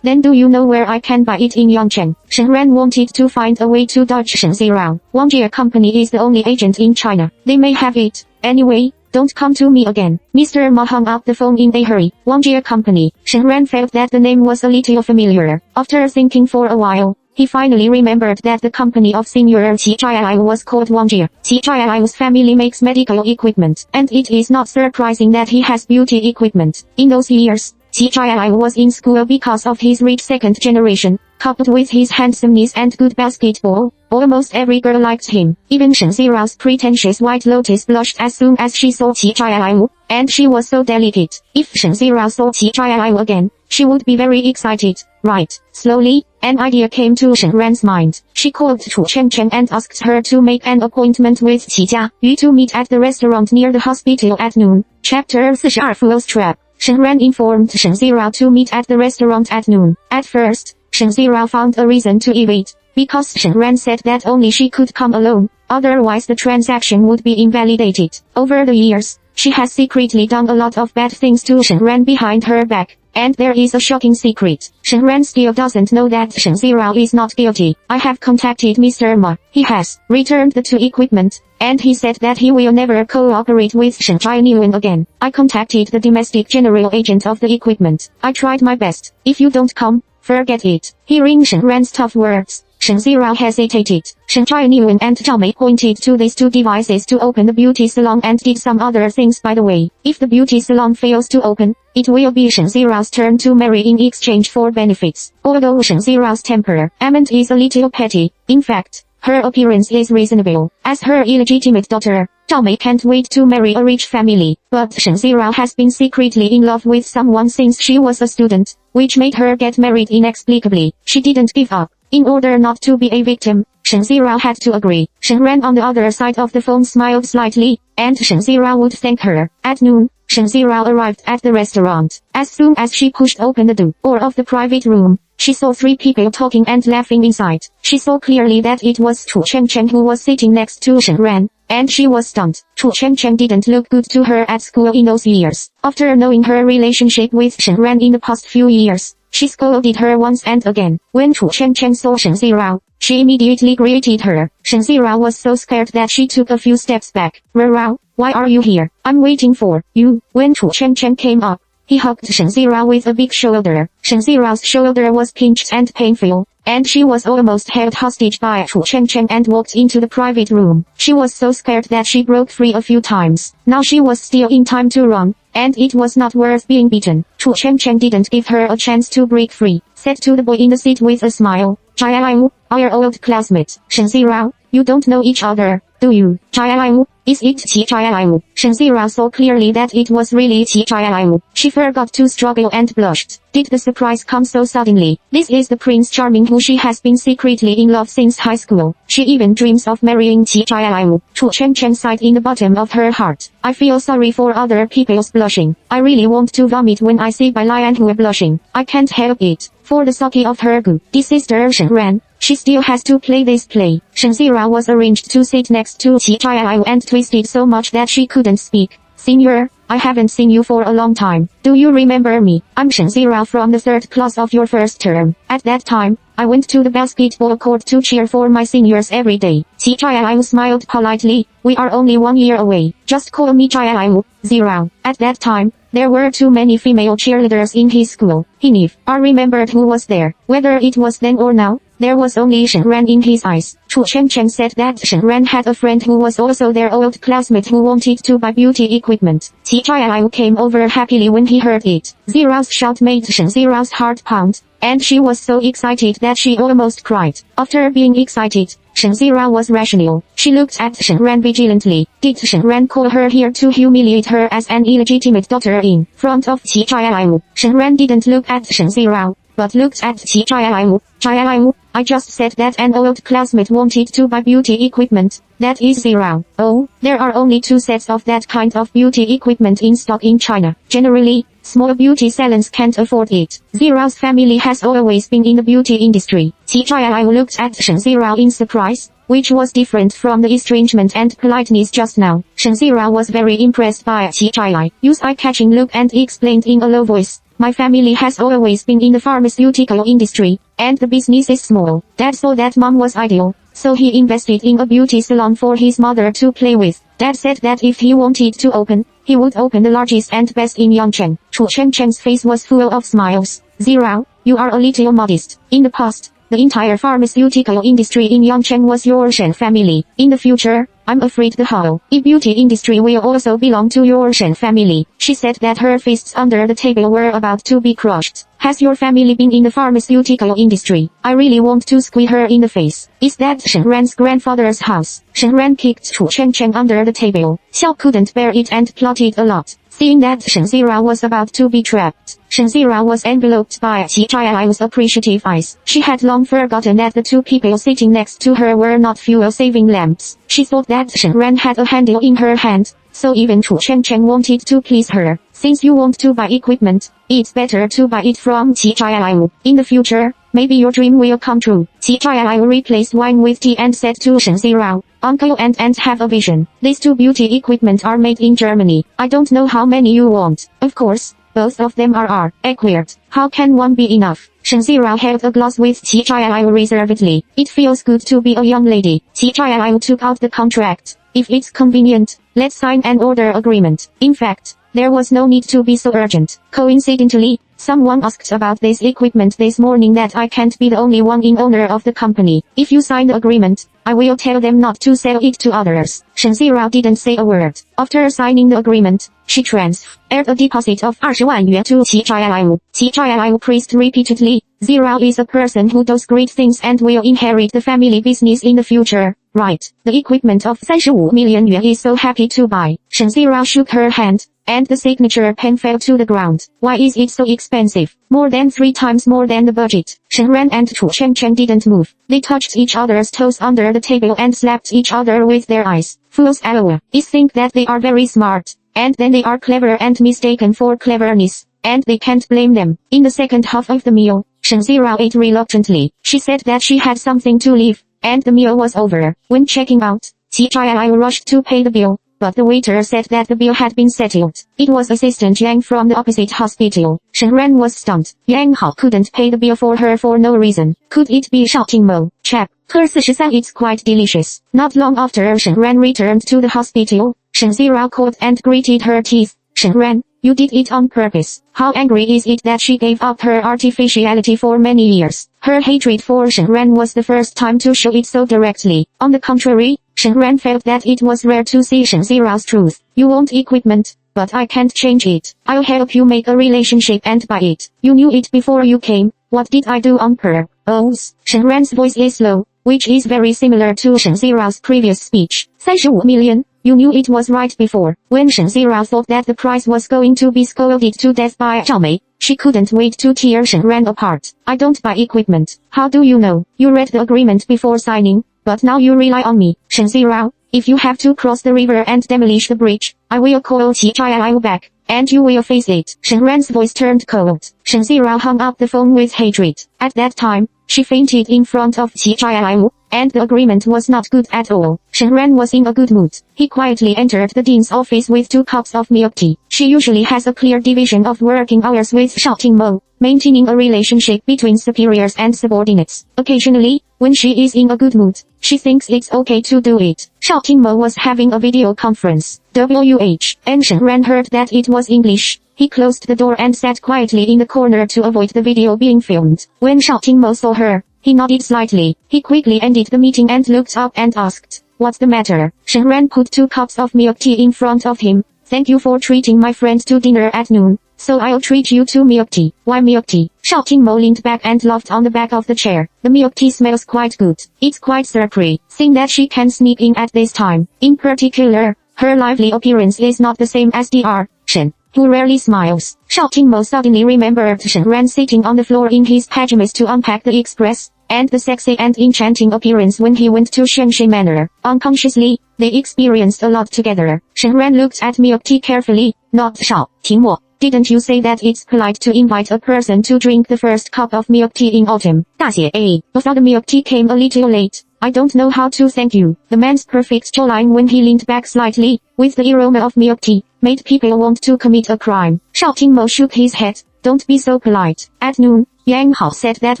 Then do you know where I can buy it in Yangcheng? Shen Ran wanted to find a way to dodge Shen Zirao. Wangjia Company is the only agent in China. They may have it. Anyway, don't come to me again. Mr. Ma hung up the phone in a hurry. Wangjia Company. Shen Ran felt that the name was a little familiar. After thinking for a while, he finally remembered that the company of Senior Qi Zhaiai was called Wangjia. Qi Zhaiai's family makes medical equipment, and it is not surprising that he has beauty equipment. In those years, Qi Zhaiai was in school because of his rich second generation, coupled with his handsomeness and good basketball. Almost every girl liked him. Even Shen Zirao's pretentious White Lotus blushed as soon as she saw Qi Zhaiai, and she was so delicate. If Shen Zirao saw Qi Zhaiai again, she would be very excited. Right. Slowly, an idea came to Shen Ran's mind. She called Chu Chen and asked her to make an appointment with Qi Jiayu to meet at the restaurant near the hospital at noon. Chapter 42 Fool's Trap. Shen Ran informed Shen Zirao to meet at the restaurant at noon. At first, Shen Zirao found a reason to evade, because Shen Ran said that only she could come alone, otherwise the transaction would be invalidated. Over the years, she has secretly done a lot of bad things to Shen Ran behind her back. And there is a shocking secret. Shen Ran still doesn't know that Shen Zirao is not guilty. I have contacted Mr. Ma. He has returned the 2 equipment, and he said that he will never cooperate with Shen Jianyuan again. I contacted the domestic general agent of the equipment. I tried my best. If you don't come, forget it. Hearing Shen Ran's tough words, Shen Zirao hesitated. Shen Jianyuan and Zhao Mei pointed to these 2 devices to open the beauty salon and did some other things by the way. If the beauty salon fails to open, it will be Shen Zirao's turn to marry in exchange for benefits. Although Shen Zirao's temperament is a little petty, in fact, her appearance is reasonable. As her illegitimate daughter, Zhao Mei can't wait to marry a rich family. But Shen Zirao has been secretly in love with someone since she was a student, which made her get married inexplicably. She didn't give up. In order not to be a victim, Shen Zirao had to agree. Shen Ran on the other side of the phone smiled slightly, and Shen Zirao would thank her. At noon, Shen Zirao arrived at the restaurant. As soon as she pushed open the door of the private room, she saw 3 people talking and laughing inside. She saw clearly that it was Chu Chen who was sitting next to Shen Ran, and she was stunned. Chu Chen didn't look good to her at school in those years. After knowing her relationship with Shen Ran in the past few years, she scolded her once and again. When Chu Chen saw Shen Zirao, she immediately greeted her. Shen Zirao was so scared that she took a few steps back. Rao, why are you here? I'm waiting for you. When Chu Chen came up, he hugged Shen Zirao with a big shoulder. Shen Zirao's shoulder was pinched and painful, and she was almost held hostage by Chu Chen and walked into the private room. She was so scared that she broke free a few times. Now she was still in time to run, and it was not worth being beaten. Chu Chen didn't give her a chance to break free. Said to the boy in the seat with a smile, Jiayu, our old classmate, Shen Zirao, you don't know each other, do you? Jiayu, is it Qi Jiayu? Shen Zirao saw clearly that it was really Qi Jiayu. She forgot to struggle and blushed. Did the surprise come so suddenly? This is the Prince Charming who she has been secretly in love since high school. She even dreams of marrying Qi Jiayu. Chu Chen sighed in the bottom of her heart. I feel sorry for other people's blushing. I really want to vomit when I see Bai Lian who are blushing. I can't help it. For the sake of her good sister Shen Ran, she still has to play this play. Shen Zira was arranged to sit next to Qi Jiayu and twisted so much that she couldn't speak. Senior, I haven't seen you for a long time. Do you remember me? I'm Shen Zira from the third class of your first term. At that time, I went to the basketball court to cheer for my seniors every day. Qi Jiayu smiled politely. We are only 1 year away. Just call me Jiayu, Zira. At that time, there were too many female cheerleaders in his school. He knew. I remembered who was there. Whether it was then or now, there was only Shen Ran in his eyes. Chu Chen said that Shen Ran had a friend who was also their old classmate who wanted to buy beauty equipment. Qi Jiayu came over happily when he heard it. Zira's shout made Shen Zira's heart pound, and she was so excited that she almost cried. After being excited, Shen Zira was rational. She looked at Shen Ran vigilantly. Did Shen Ran call her here to humiliate her as an illegitimate daughter in front of Qi Jiayu? Shen Ran didn't look at Shen Zira, but looked at Qi Jiayu. Jiayu, I just said that an old classmate wanted to buy beauty equipment. That is Zira. Oh, there are only 2 sets of that kind of beauty equipment in stock in China. Generally, small beauty salons can't afford it. Zira's family has always been in the beauty industry. Qi Jiayu looked at Shen Zira in surprise, which was different from the estrangement and politeness just now. Shen Zira was very impressed by Qi Jiayu's eye-catching look and explained in a low voice. My family has always been in the pharmaceutical industry, and the business is small. Dad saw that mom was ideal, so he invested in a beauty salon for his mother to play with. Dad said that if he wanted to open, he would open the largest and best in Yangcheng. Chu Chen's face was full of smiles. Zira, you are a little modest. In the past, the entire pharmaceutical industry in Yangcheng was your Shen family. In the future, I'm afraid the whole beauty industry will also belong to your Shen family. She said that her fists under the table were about to be crushed. Has your family been in the pharmaceutical industry? I really want to squeeze her in the face. Is that Shen Ran's grandfather's house? Shen Ran kicked Chu Chen under the table. Xiao couldn't bear it and plotted a lot. Seeing that Shen Zira was about to be trapped, Shen Zira was enveloped by Qi Jiayu's appreciative eyes. She had long forgotten that the 2 people sitting next to her were not fuel-saving lamps. She thought that Shen Ran had a handle in her hand, so even Chu Chen wanted to please her. Since you want to buy equipment, it's better to buy it from Qi Jiayu. In the future, maybe your dream will come true. Qi Jiayu replaced wine with tea and said to Shen Zirao, Uncle and Aunt have a vision. These 2 beauty equipment are made in Germany. I don't know how many you want. Of course, both of them are acquired. How can one be enough? Shen Zirao held a glass with Qi Jiayu reservedly. It feels good to be a young lady. Qi Jiayu took out the contract. If it's convenient, let's sign an order agreement. In fact, there was no need to be so urgent. Coincidentally, someone asked about this equipment this morning that I can't be the only one in owner of the company. If you sign the agreement, I will tell them not to sell it to others. Shen Zira didn't say a word. After signing the agreement, she transferred a deposit of 20 万yuan to Qi Jiayu. Qi Jiayu praised repeatedly. Zira is a person who does great things and will inherit the family business in the future. Right. The equipment of 35 million yuan is so happy to buy. Shen Zira shook her hand, and the signature pen fell to the ground. Why is it so expensive? More than 3 times more than the budget. Shen Ran and Chu Chen didn't move. They touched each other's toes under the table and slapped each other with their eyes. Fools always think that they are very smart, and then they are clever and mistaken for cleverness, and they can't blame them. In the second half of the meal, Shen Zira ate reluctantly. She said that she had something to leave, and the meal was over. When checking out, Qi Jiayu rushed to pay the bill, but the waiter said that the bill had been settled. It was Assistant Yang from the opposite hospital. Shen Ran was stunned. Yang Hao couldn't pay the bill for her for no reason. Could it be Shouting Mo? Chap, her 43, it's quite delicious. Not long after Shen Ran returned to the hospital, Shen Zira called and gritted her teeth. Shen Ran, you did it on purpose. How angry is it that she gave up her artificiality for many years? Her hatred for Shen Ran was the first time to show it so directly. On the contrary, Shen Ran felt that it was rare to see Shen Zira's truth. You want equipment, but I can't change it. I'll help you make a relationship and buy it. You knew it before you came. What did I do on purpose? Oh, Shen Ran's voice is low, which is very similar to Shen Zirao's previous speech. 35 million. You knew it was right before. When Shen Zirao thought that the price was going to be scolded to death by Zhao Mei, she couldn't wait to tear Shen Ran apart. I don't buy equipment. How do you know? You read the agreement before signing, but now you rely on me. Shen Zirao, if you have to cross the river and demolish the bridge, I will call Qi Zhao back, and you will face it. Shen Ran's voice turned cold. Shen Zirao hung up the phone with hatred. At that time, she fainted in front of Qi Zhao, and the agreement was not good at all. Shen Ran was in a good mood. He quietly entered the dean's office with 2 cups of milk tea. She usually has a clear division of working hours with Shao Tingmo, maintaining a relationship between superiors and subordinates. Occasionally, when she is in a good mood, she thinks it's okay to do it. Shao Tingmo was having a video conference. And Shen Ran heard that it was English. He closed the door and sat quietly in the corner to avoid the video being filmed. When Shao Tingmo saw her, he nodded slightly. He quickly ended the meeting and looked up and asked, "What's the matter?" Shen Ran put 2 cups of milk tea in front of him. "Thank you for treating my friend to dinner at noon, so I'll treat you to milk tea." "Why milk tea?" Shao Tingmo leaned back and laughed on the back of the chair. "The milk tea smells quite good. It's quite surprising that she can sneak in at this time. In particular, her lively appearance is not the same as Dr. Shen, who rarely smiles." Shao Tingmo suddenly remembered Shen Ran sitting on the floor in his pajamas to unpack the express, and the sexy and enchanting appearance when he went to Shenxi Manor. Unconsciously, they experienced a lot together. Shen Ran looked at milk tea carefully. "Not Shao Tingmo. Didn't you say that it's polite to invite a person to drink the first cup of milk tea in autumn?" 大姐 A. Although the milk tea came a little late, I don't know how to thank you. The man's perfect jawline when he leaned back slightly, with the aroma of milk tea, made people want to commit a crime. Shao Tingmo shook his head. "Don't be so polite." At noon, Yang Hao said that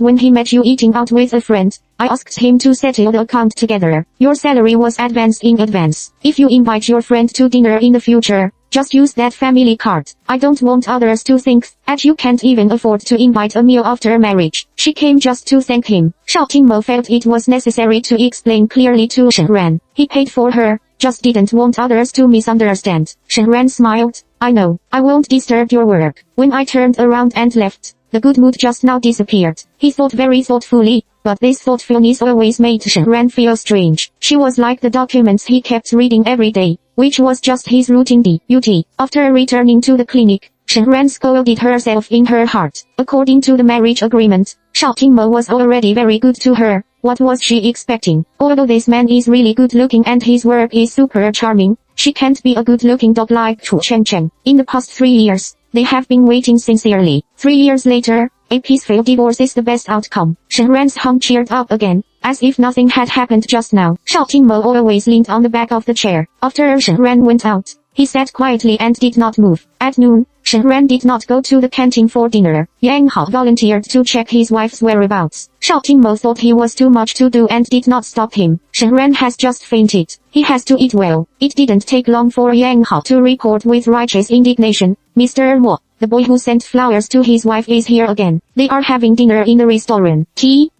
when he met you eating out with a friend, I asked him to settle the account together. Your salary was advanced in advance. If you invite your friend to dinner in the future, just use that family card. I don't want others to think that you can't even afford to invite a meal after marriage. She came just to thank him. Shao Tingmo felt it was necessary to explain clearly to Shen Ran. He paid for her, just didn't want others to misunderstand. Shen Ran smiled. "I know, I won't disturb your work." When I turned around and left, the good mood just now disappeared. He thought very thoughtfully, but this thoughtfulness always made Shen Ran feel strange. She was like the documents he kept reading every day, which was just his routine duty. After returning to the clinic, Shen Ran scolded herself in her heart. According to the marriage agreement, Shao Tingmo was already very good to her. What was she expecting? Although this man is really good looking and his work is super charming, she can't be a good looking dog like Chu Chengcheng. In the past 3 years, they have been waiting sincerely. 3 years later, a peaceful divorce is the best outcome. Shen Ran's hum cheered up again, as if nothing had happened just now. Shao Tingmo always leaned on the back of the chair. After Shen Ran went out, he sat quietly and did not move. At noon, Shen Ran did not go to the canteen for dinner. Yang Hao volunteered to check his wife's whereabouts. Shao Tingmo thought he was too much to do and did not stop him. Shen Ran has just fainted. He has to eat well. It didn't take long for Yang Hao to report with righteous indignation. "Mr. Mo, the boy who sent flowers to his wife is here again. They are having dinner in the restaurant.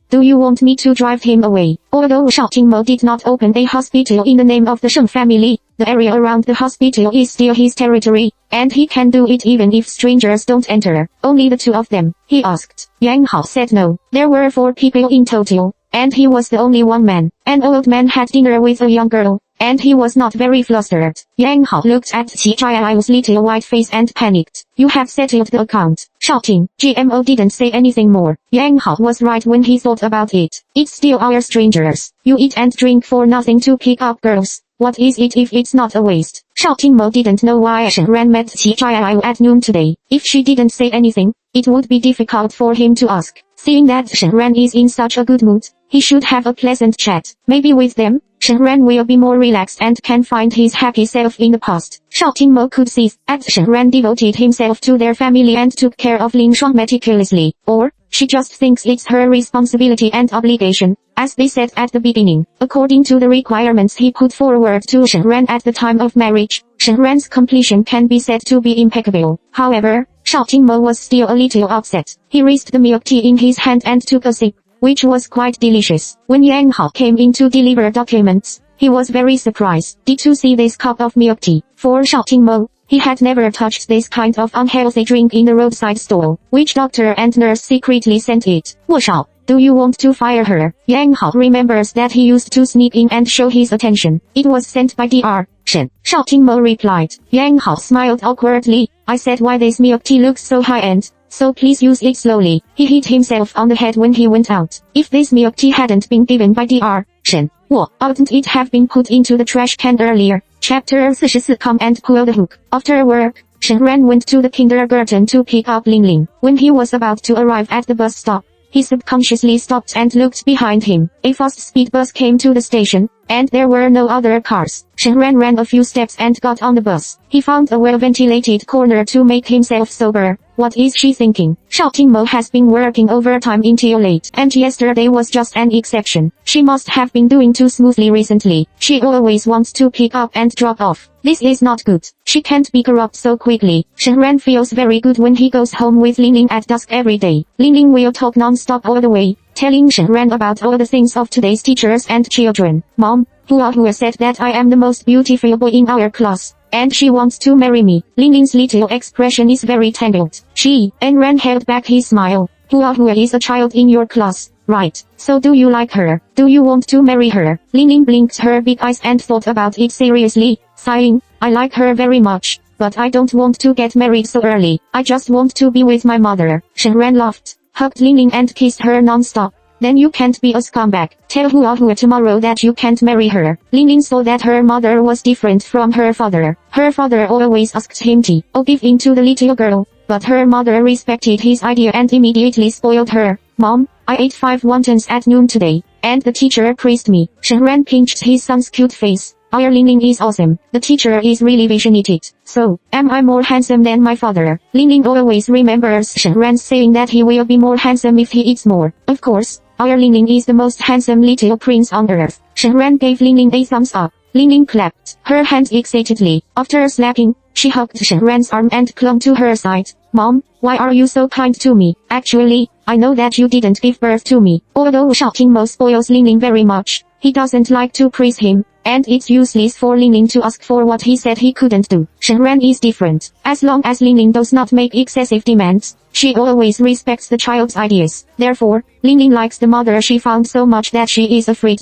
Do you want me to drive him away?" Although Shao Tingmo did not open a hospital in the name of the Sheng family, the area around the hospital is still his territory, and he can do it even if strangers don't enter. "Only the 2 of them?" he asked. Yang Hao said no. There were 4 people in total, and he was the only one man. An old man had dinner with a young girl, and he was not very flustered. Yang Hao looked at Qi Zhai's little white face and panicked. "You have settled the account." Shouting, GMO didn't say anything more. Yang Hao was right when he thought about it. It's still our strangers. You eat and drink for nothing to pick up girls. What is it if it's not a waste? Shao Tingmo didn't know why Shen Ran met Qi Zhai at noon today. If she didn't say anything, it would be difficult for him to ask. Seeing that Shen Ran is in such a good mood, he should have a pleasant chat. Maybe with them, Shen Ran will be more relaxed and can find his happy self in the past. Shao Tingmo could see that Shen Ran devoted himself to their family and took care of Lin Shuang meticulously. Or, she just thinks it's her responsibility and obligation, as they said at the beginning. According to the requirements he put forward to Shen Ran at the time of marriage, Shen Ran's completion can be said to be impeccable. However, Shao Tingmo was still a little upset. He raised the milk tea in his hand and took a sip, which was quite delicious. When Yang Hao came in to deliver documents, he was very surprised. "Did you see this cup of milk tea?" For Shao Tingmo, he had never touched this kind of unhealthy drink in the roadside stall. "Which doctor and nurse secretly sent it?" "Wo Shao, Do you want to fire her? Yang Hao remembers that he used to sneak in and show his attention. It was sent by Dr. Shen. Shao Tingmo replied. Yang Hao smiled awkwardly. I said why this milk tea looks so high-end, so please use it slowly. He hit himself on the head when he went out. If this milk tea hadn't been given by Dr. Shen, oughtn't it have been put into the trash can earlier? Chapter 44. Come and pull the hook. After work, Shen Ran went to the kindergarten to pick up Ling Ling. When he was about to arrive at the bus stop, he subconsciously stopped and looked behind him. A fast-speed bus came to the station, and there were no other cars. Shen Ran ran a few steps and got on the bus. He found a well-ventilated corner to make himself sober. What is she thinking? Shao Tingmo has been working overtime until late, and yesterday was just an exception. She must have been doing too smoothly recently. She always wants to pick up and drop off. This is not good. She can't be corrupt so quickly. Shen Ran feels very good when he goes home with Ling Ling at dusk every day. Ling Ling will talk non-stop all the way, telling Shen Ran about all the things of today's teachers and children. Mom, Hua said that I am the most beautiful boy in our class, and she wants to marry me. Ling Ling's little expression is very tangled. Ran held back his smile. Hua is a child in your class, right? So do you like her? Do you want to marry her? Ling Ling blinked her big eyes and thought about it seriously, sighing, I like her very much, but I don't want to get married so early. I just want to be with my mother. Shen Ran laughed, hugged Ling Ling and kissed her non-stop. Then you can't be a scumbag. Tell Hua tomorrow that you can't marry her. Ling Ling saw that her mother was different from her father. Her father always asked him to give in to the little girl, but her mother respected his idea and immediately spoiled her. Mom, I ate 5 wontons at noon today, and the teacher praised me. Shen Ran pinched his son's cute face. Our Ling Ling is awesome. The teacher is really visionated. So, am I more handsome than my father? Ling Ling always remembers Shen Ran saying that he will be more handsome if he eats more. Of course, our Ling Ling is the most handsome little prince on earth. Shen Ran gave Ling Ling a thumbs up. Ling Ling clapped her hands excitedly. After slapping, she hugged Shen Ran's arm and clung to her side. Mom, why are you so kind to me? Actually, I know that you didn't give birth to me. Although Shao Tingmo spoils Ling Ling very much, he doesn't like to praise him, and it's useless for Ling Ling to ask for what he said he couldn't do. Shen Ran is different. As long as Ling Ling does not make excessive demands, she always respects the child's ideas. Therefore, Ling Ling likes the mother she found so much that she is afraid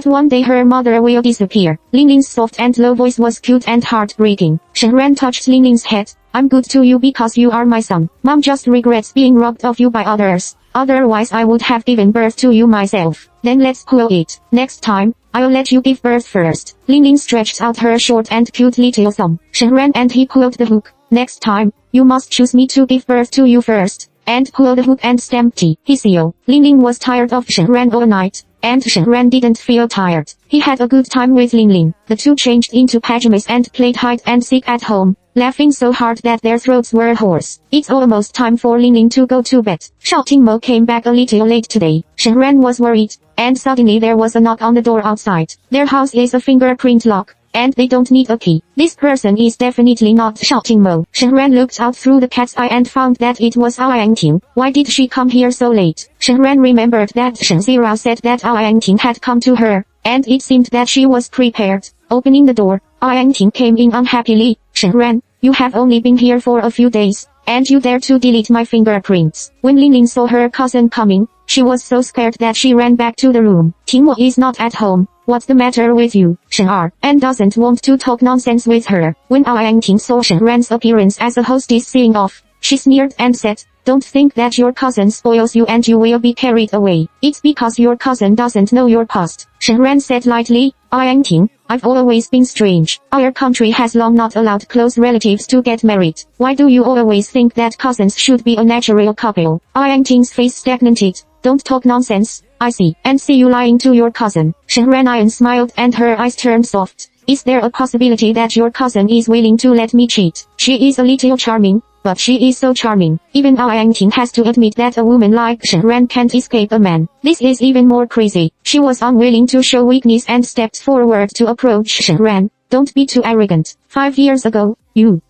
one day her mother will disappear. Ling Ling's soft and low voice was cute and heartbreaking. Shen Ran touched Ling Ling's head. I'm good to you because you are my son. Mom just regrets being robbed of you by others. Otherwise I would have given birth to you myself. Then let's pull it. Next time, I'll let you give birth first. Ling Ling stretched out her short and cute little thumb. Shen Ran and he pulled the hook. Next time, you must choose me to give birth to you first. And pull the hook and stamp T. Ling Ling was tired of Shen Ran all night, and Shen Ran didn't feel tired. He had a good time with Ling Ling. The two changed into pajamas and played hide and seek at home, laughing so hard that their throats were hoarse. It's almost time for Ling Ling to go to bed. Shao Tingmo came back a little late today. Shen Ran was worried, and suddenly there was a knock on the door outside. Their house is a fingerprint lock, and they don't need a key. This person is definitely not Shao Tingmo. Shen Ran looked out through the cat's eye and found that it was Yang Ting. Why did she come here so late? Shen Ran remembered that Shen Zirao said that Yang Ting had come to her, and it seemed that she was prepared. Opening the door, Yang Ting came in unhappily. Shen Ran, you have only been here for a few days, and you dare to delete my fingerprints. When Ling Ling saw her cousin coming, she was so scared that she ran back to the room. Tingmo is not at home. What's the matter with you? Shen Ran doesn't want to talk nonsense with her. When Yang Ting saw Shen Ran's appearance as a hostess seeing off, she sneered and said, don't think that your cousin spoils you and you will be carried away. It's because your cousin doesn't know your past. Shen Ran said lightly, Yang Ting, I've always been strange. Our country has long not allowed close relatives to get married. Why do you always think that cousins should be a natural couple? Yang Ting's face stagnated. Don't talk nonsense. I see. And see you lying to your cousin. Shen Ran smiled and her eyes turned soft. Is there a possibility that your cousin is willing to let me cheat? She is a little charming, but she is so charming. Even Yang Ting has to admit that a woman like Shen Ran can't escape a man. This is even more crazy. She was unwilling to show weakness and stepped forward to approach Shen Ran. Don't be too arrogant. 5 years ago,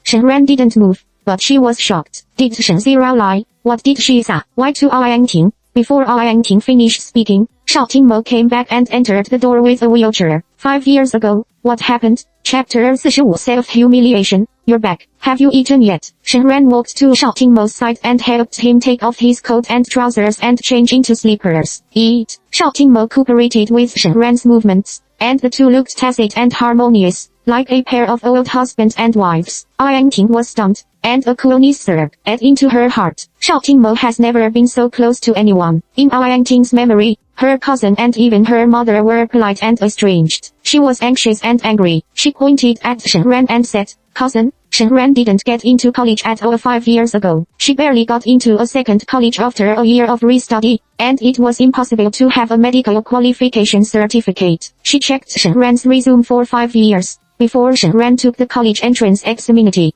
Shen Ran didn't move, but she was shocked. Did Shen Zirao lie? What did she say? Why to Yang Ting? Before Yang Ting finished speaking, Shao Tingmo came back and entered the door with a wheelchair. 5 years ago, what happened? Chapter 45. Self-humiliation. you're back. Have you eaten yet? Shen Ran walked to Shao Qingmo's side and helped him take off his coat and trousers and change into slippers. Eat. Shao Qingmo cooperated with Shen Ran's movements, and the two looked tacit and harmonious, like a pair of old husbands and wives. Yang Ting was stunned, and a coolness surged into her heart. Shao Qingmo has never been so close to anyone. In Yang Ting's memory, her cousin and even her mother were polite and estranged. She was anxious and angry. She pointed at Shen Ran and said, "Cousin, Shen Ran didn't get into college at all 5 years ago. She barely got into a second college after a year of restudy, and it was impossible to have a medical qualification certificate." She checked Shen Ran's resume for 5 years, before Shen Ran took the college entrance examination,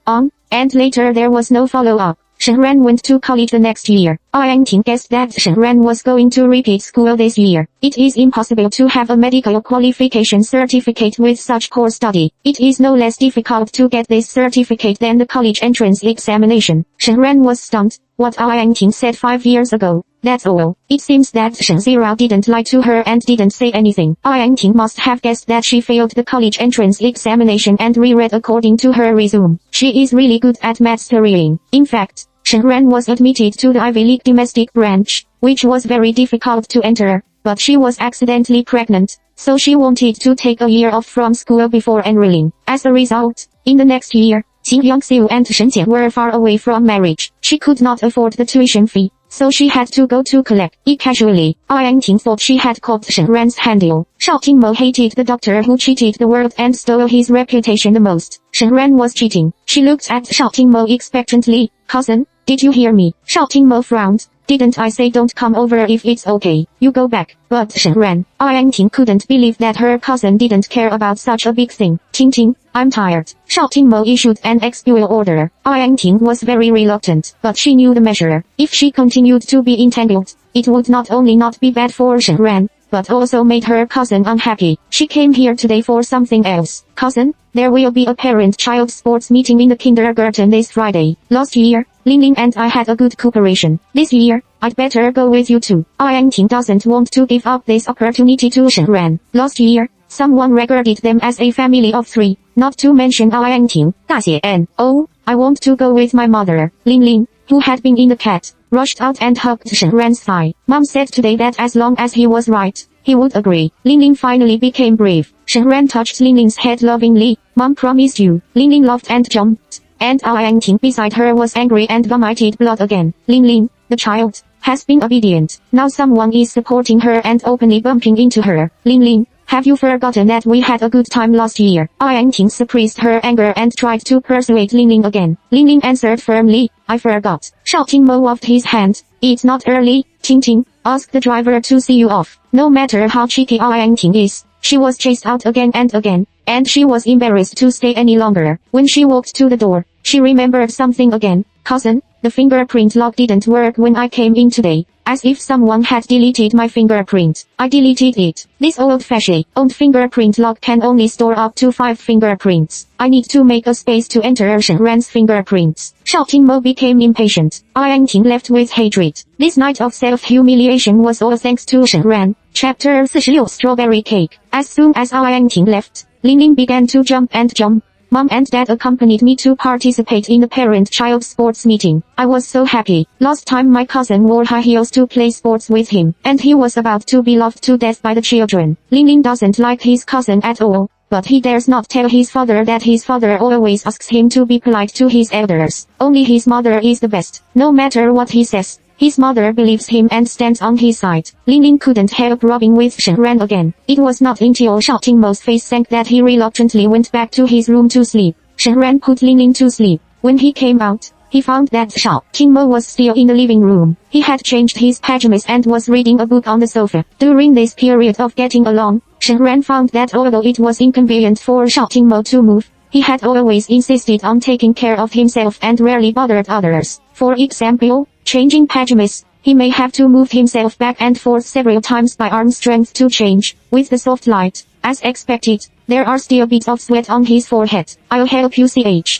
and later there was no follow-up. Shen Ran went to college the next year. Yang Ting guessed that Shen Ran was going to repeat school this year. It is impossible to have a medical qualification certificate with such poor study. It is no less difficult to get this certificate than the college entrance examination. Shen Ran was stunned. What Yang Ting said 5 years ago, that's all. It seems that Shen Zirao didn't lie to her and didn't say anything. Yang Ting must have guessed that she failed the college entrance examination and reread according to her resume. She is really good at math studying. In fact, Shen Ran was admitted to the Ivy League domestic branch, which was very difficult to enter, but she was accidentally pregnant, so she wanted to take a year off from school before enrolling. As a result, in the next year, Qin Yongxiu and Shen Jian were far away from marriage. She could not afford the tuition fee, so she had to go to collect it casually. Yang Ting thought she had caught Shen Ran's handle. Shao Qingmo hated the doctor who cheated the world and stole his reputation the most. Shen Ran was cheating. She looked at Shao Qingmo expectantly. "Cousin, did you hear me?" Shao Qingmo frowned. "Didn't I say don't come over if it's okay? You go back." But Shen Ran, Yang Ting couldn't believe that her cousin didn't care about such a big thing. "Ting Ting, I'm tired." Shao Qingmo issued an expel order. Yang Ting was very reluctant, but she knew the measure. If she continued to be entangled, it would not only not be bad for Shen Ran, but also made her cousin unhappy. She came here today for something else. "Cousin, there will be a parent-child sports meeting in the kindergarten this Friday. Last year, Ling and I had a good cooperation. This year, I'd better go with you too." Yang Ting doesn't want to give up this opportunity to Shen Ran. Last year, someone regarded them as a family of 3, not to mention Yang Ting. 大写 N. "Oh, I want to go with my mother." Ling, who had been in the cat, rushed out and hugged Shen Ran's thigh. Mom said today that as long as he was right, he would agree. Ling finally became brave. Shen Ran touched Ling's head lovingly. "Mom promised you." Ling laughed and jumped, and Yang Ting beside her was angry and vomited blood again. Ling, the child, has been obedient. Now someone is supporting her and openly bumping into her. Ling, have you forgotten that we had a good time last year?" Yang Ting suppressed her anger and tried to persuade Ling again. Ling answered firmly, "I forgot." Shao Qingmo waved his hand. "It's not early, Ting. Ask the driver to see you off." No matter how cheeky Yang Ting is, she was chased out again and again, and she was embarrassed to stay any longer. When she walked to the door, she remembered something again. "Cousin, the fingerprint lock didn't work when I came in today. As if someone had deleted my fingerprint. I deleted it. This old-fashioned fingerprint lock can only store up to 5 fingerprints. I need to make a space to enter Shen Ran's fingerprints." Shao Qingmo became impatient. Yang Ting left with hatred. This night of self-humiliation was all thanks to Shen Ran. Chapter 46 Strawberry Cake. As soon as Yang Ting left, Ling began to jump and jump. "Mom and Dad accompanied me to participate in the parent-child sports meeting. I was so happy. Last time my cousin wore high heels to play sports with him, and he was about to be loved to death by the children." Ling doesn't like his cousin at all, but he dares not tell his father that his father always asks him to be polite to his elders. Only his mother is the best. No matter what he says, his mother believes him and stands on his side. Ling couldn't help rubbing with Shen Ran again. It was not until Shao Qingmo's face sank that he reluctantly went back to his room to sleep. Shen Ran put Ling to sleep. When he came out, he found that Shao Qingmo was still in the living room. He had changed his pajamas and was reading a book on the sofa. During this period of getting along, Shen Ran found that although it was inconvenient for Shao Qingmo to move, he had always insisted on taking care of himself and rarely bothered others. For example, changing pajamas, he may have to move himself back and forth several times by arm strength to change. With the soft light, as expected, there are still bits of sweat on his forehead. "I'll help you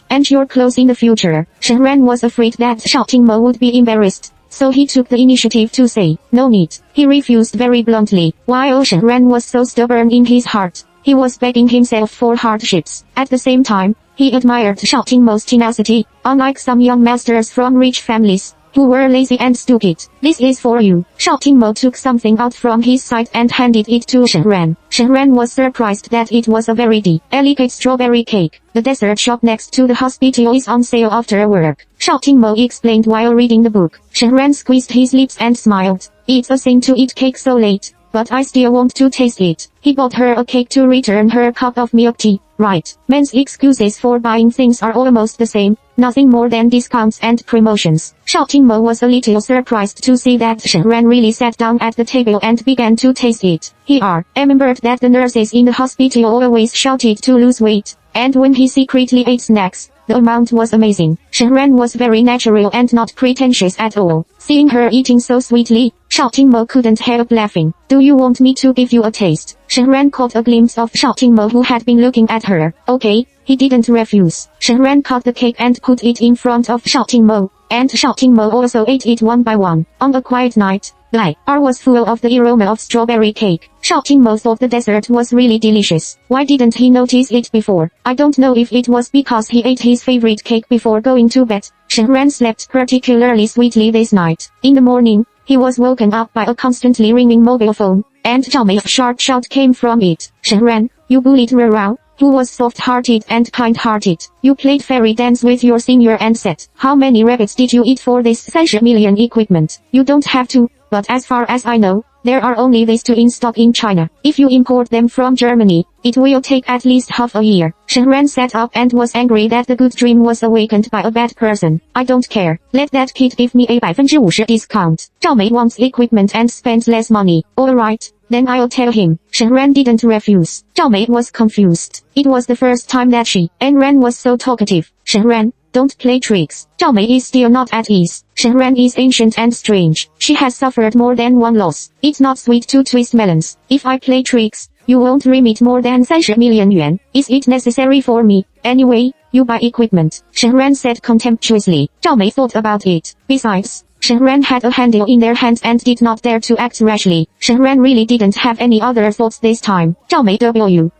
and your clothes in the future." Shen Ran was afraid that Shao Qingmo would be embarrassed, so he took the initiative to say, "No need." He refused very bluntly. While Shen Ran was so stubborn in his heart, he was begging himself for hardships. At the same time, He admired Shao Tingmo's tenacity, unlike some young masters from rich families, who were lazy and stupid. "This is for you." Shao Tingmo took something out from his side and handed it to Shen Ran. Shen Ran was surprised that it was a very delicate strawberry cake. "The dessert shop next to the hospital is on sale after work," Shao Tingmo explained while reading the book. Shen Ran squeezed his lips and smiled. "It's a sin to eat cake so late, but I still want to taste it." He bought her a cake to return her cup of milk tea. Right. Men's excuses for buying things are almost the same, nothing more than discounts and promotions. Shao Tingmo was a little surprised to see that Shen Ran really sat down at the table and began to taste it. He remembered that the nurses in the hospital always shouted to lose weight, and when he secretly ate snacks, the amount was amazing. Shen Ran was very natural and not pretentious at all. Seeing her eating so sweetly, Shao Tingmo couldn't help laughing. "Do you want me to give you a taste?" Shen Ran caught a glimpse of Shao Tingmo, who had been looking at her. "Okay." He didn't refuse. Shen Ran cut the cake and put it in front of Shao Tingmo, and Shao Tingmo also ate it one by one. On a quiet night, the air was full of the aroma of strawberry cake. Shao Tingmo thought the dessert was really delicious. Why didn't he notice it before? I don't know if it was because he ate his favorite cake before going to bed. Shen Ran slept particularly sweetly this night. In the morning, he was woken up by a constantly ringing mobile phone, and Zhao Mei's sharp shout came from it. "Shen Ran, you bullied Rao, who was soft-hearted and kind-hearted. You played fairy dance with your senior and said, how many rabbits did you eat for this 30 million equipment? You don't have to, but as far as I know, there are only these two in stock in China. If you import them from Germany, it will take at least half a year." Shen Ran sat up and was angry that the good dream was awakened by a bad person. "I don't care. Let that kid give me a 50% discount. Zhao Mei wants equipment and spends less money. Alright, then I'll tell him." Shen Ran didn't refuse. Zhao Mei was confused. It was the first time that Shen Ran was so talkative. "Shen Ran, don't play tricks." Zhao Mei is still not at ease. Shen Ran is ancient and strange. She has suffered more than one loss. It's not sweet to twist melons. "If I play tricks, you won't remit more than 30 million yuan. Is it necessary for me? Anyway, you buy equipment," Shen Ran said contemptuously. Zhao Mei thought about it. Besides, Shen Ran had a handle in their hands and did not dare to act rashly. Shen Ran really didn't have any other thoughts this time. Zhao Mei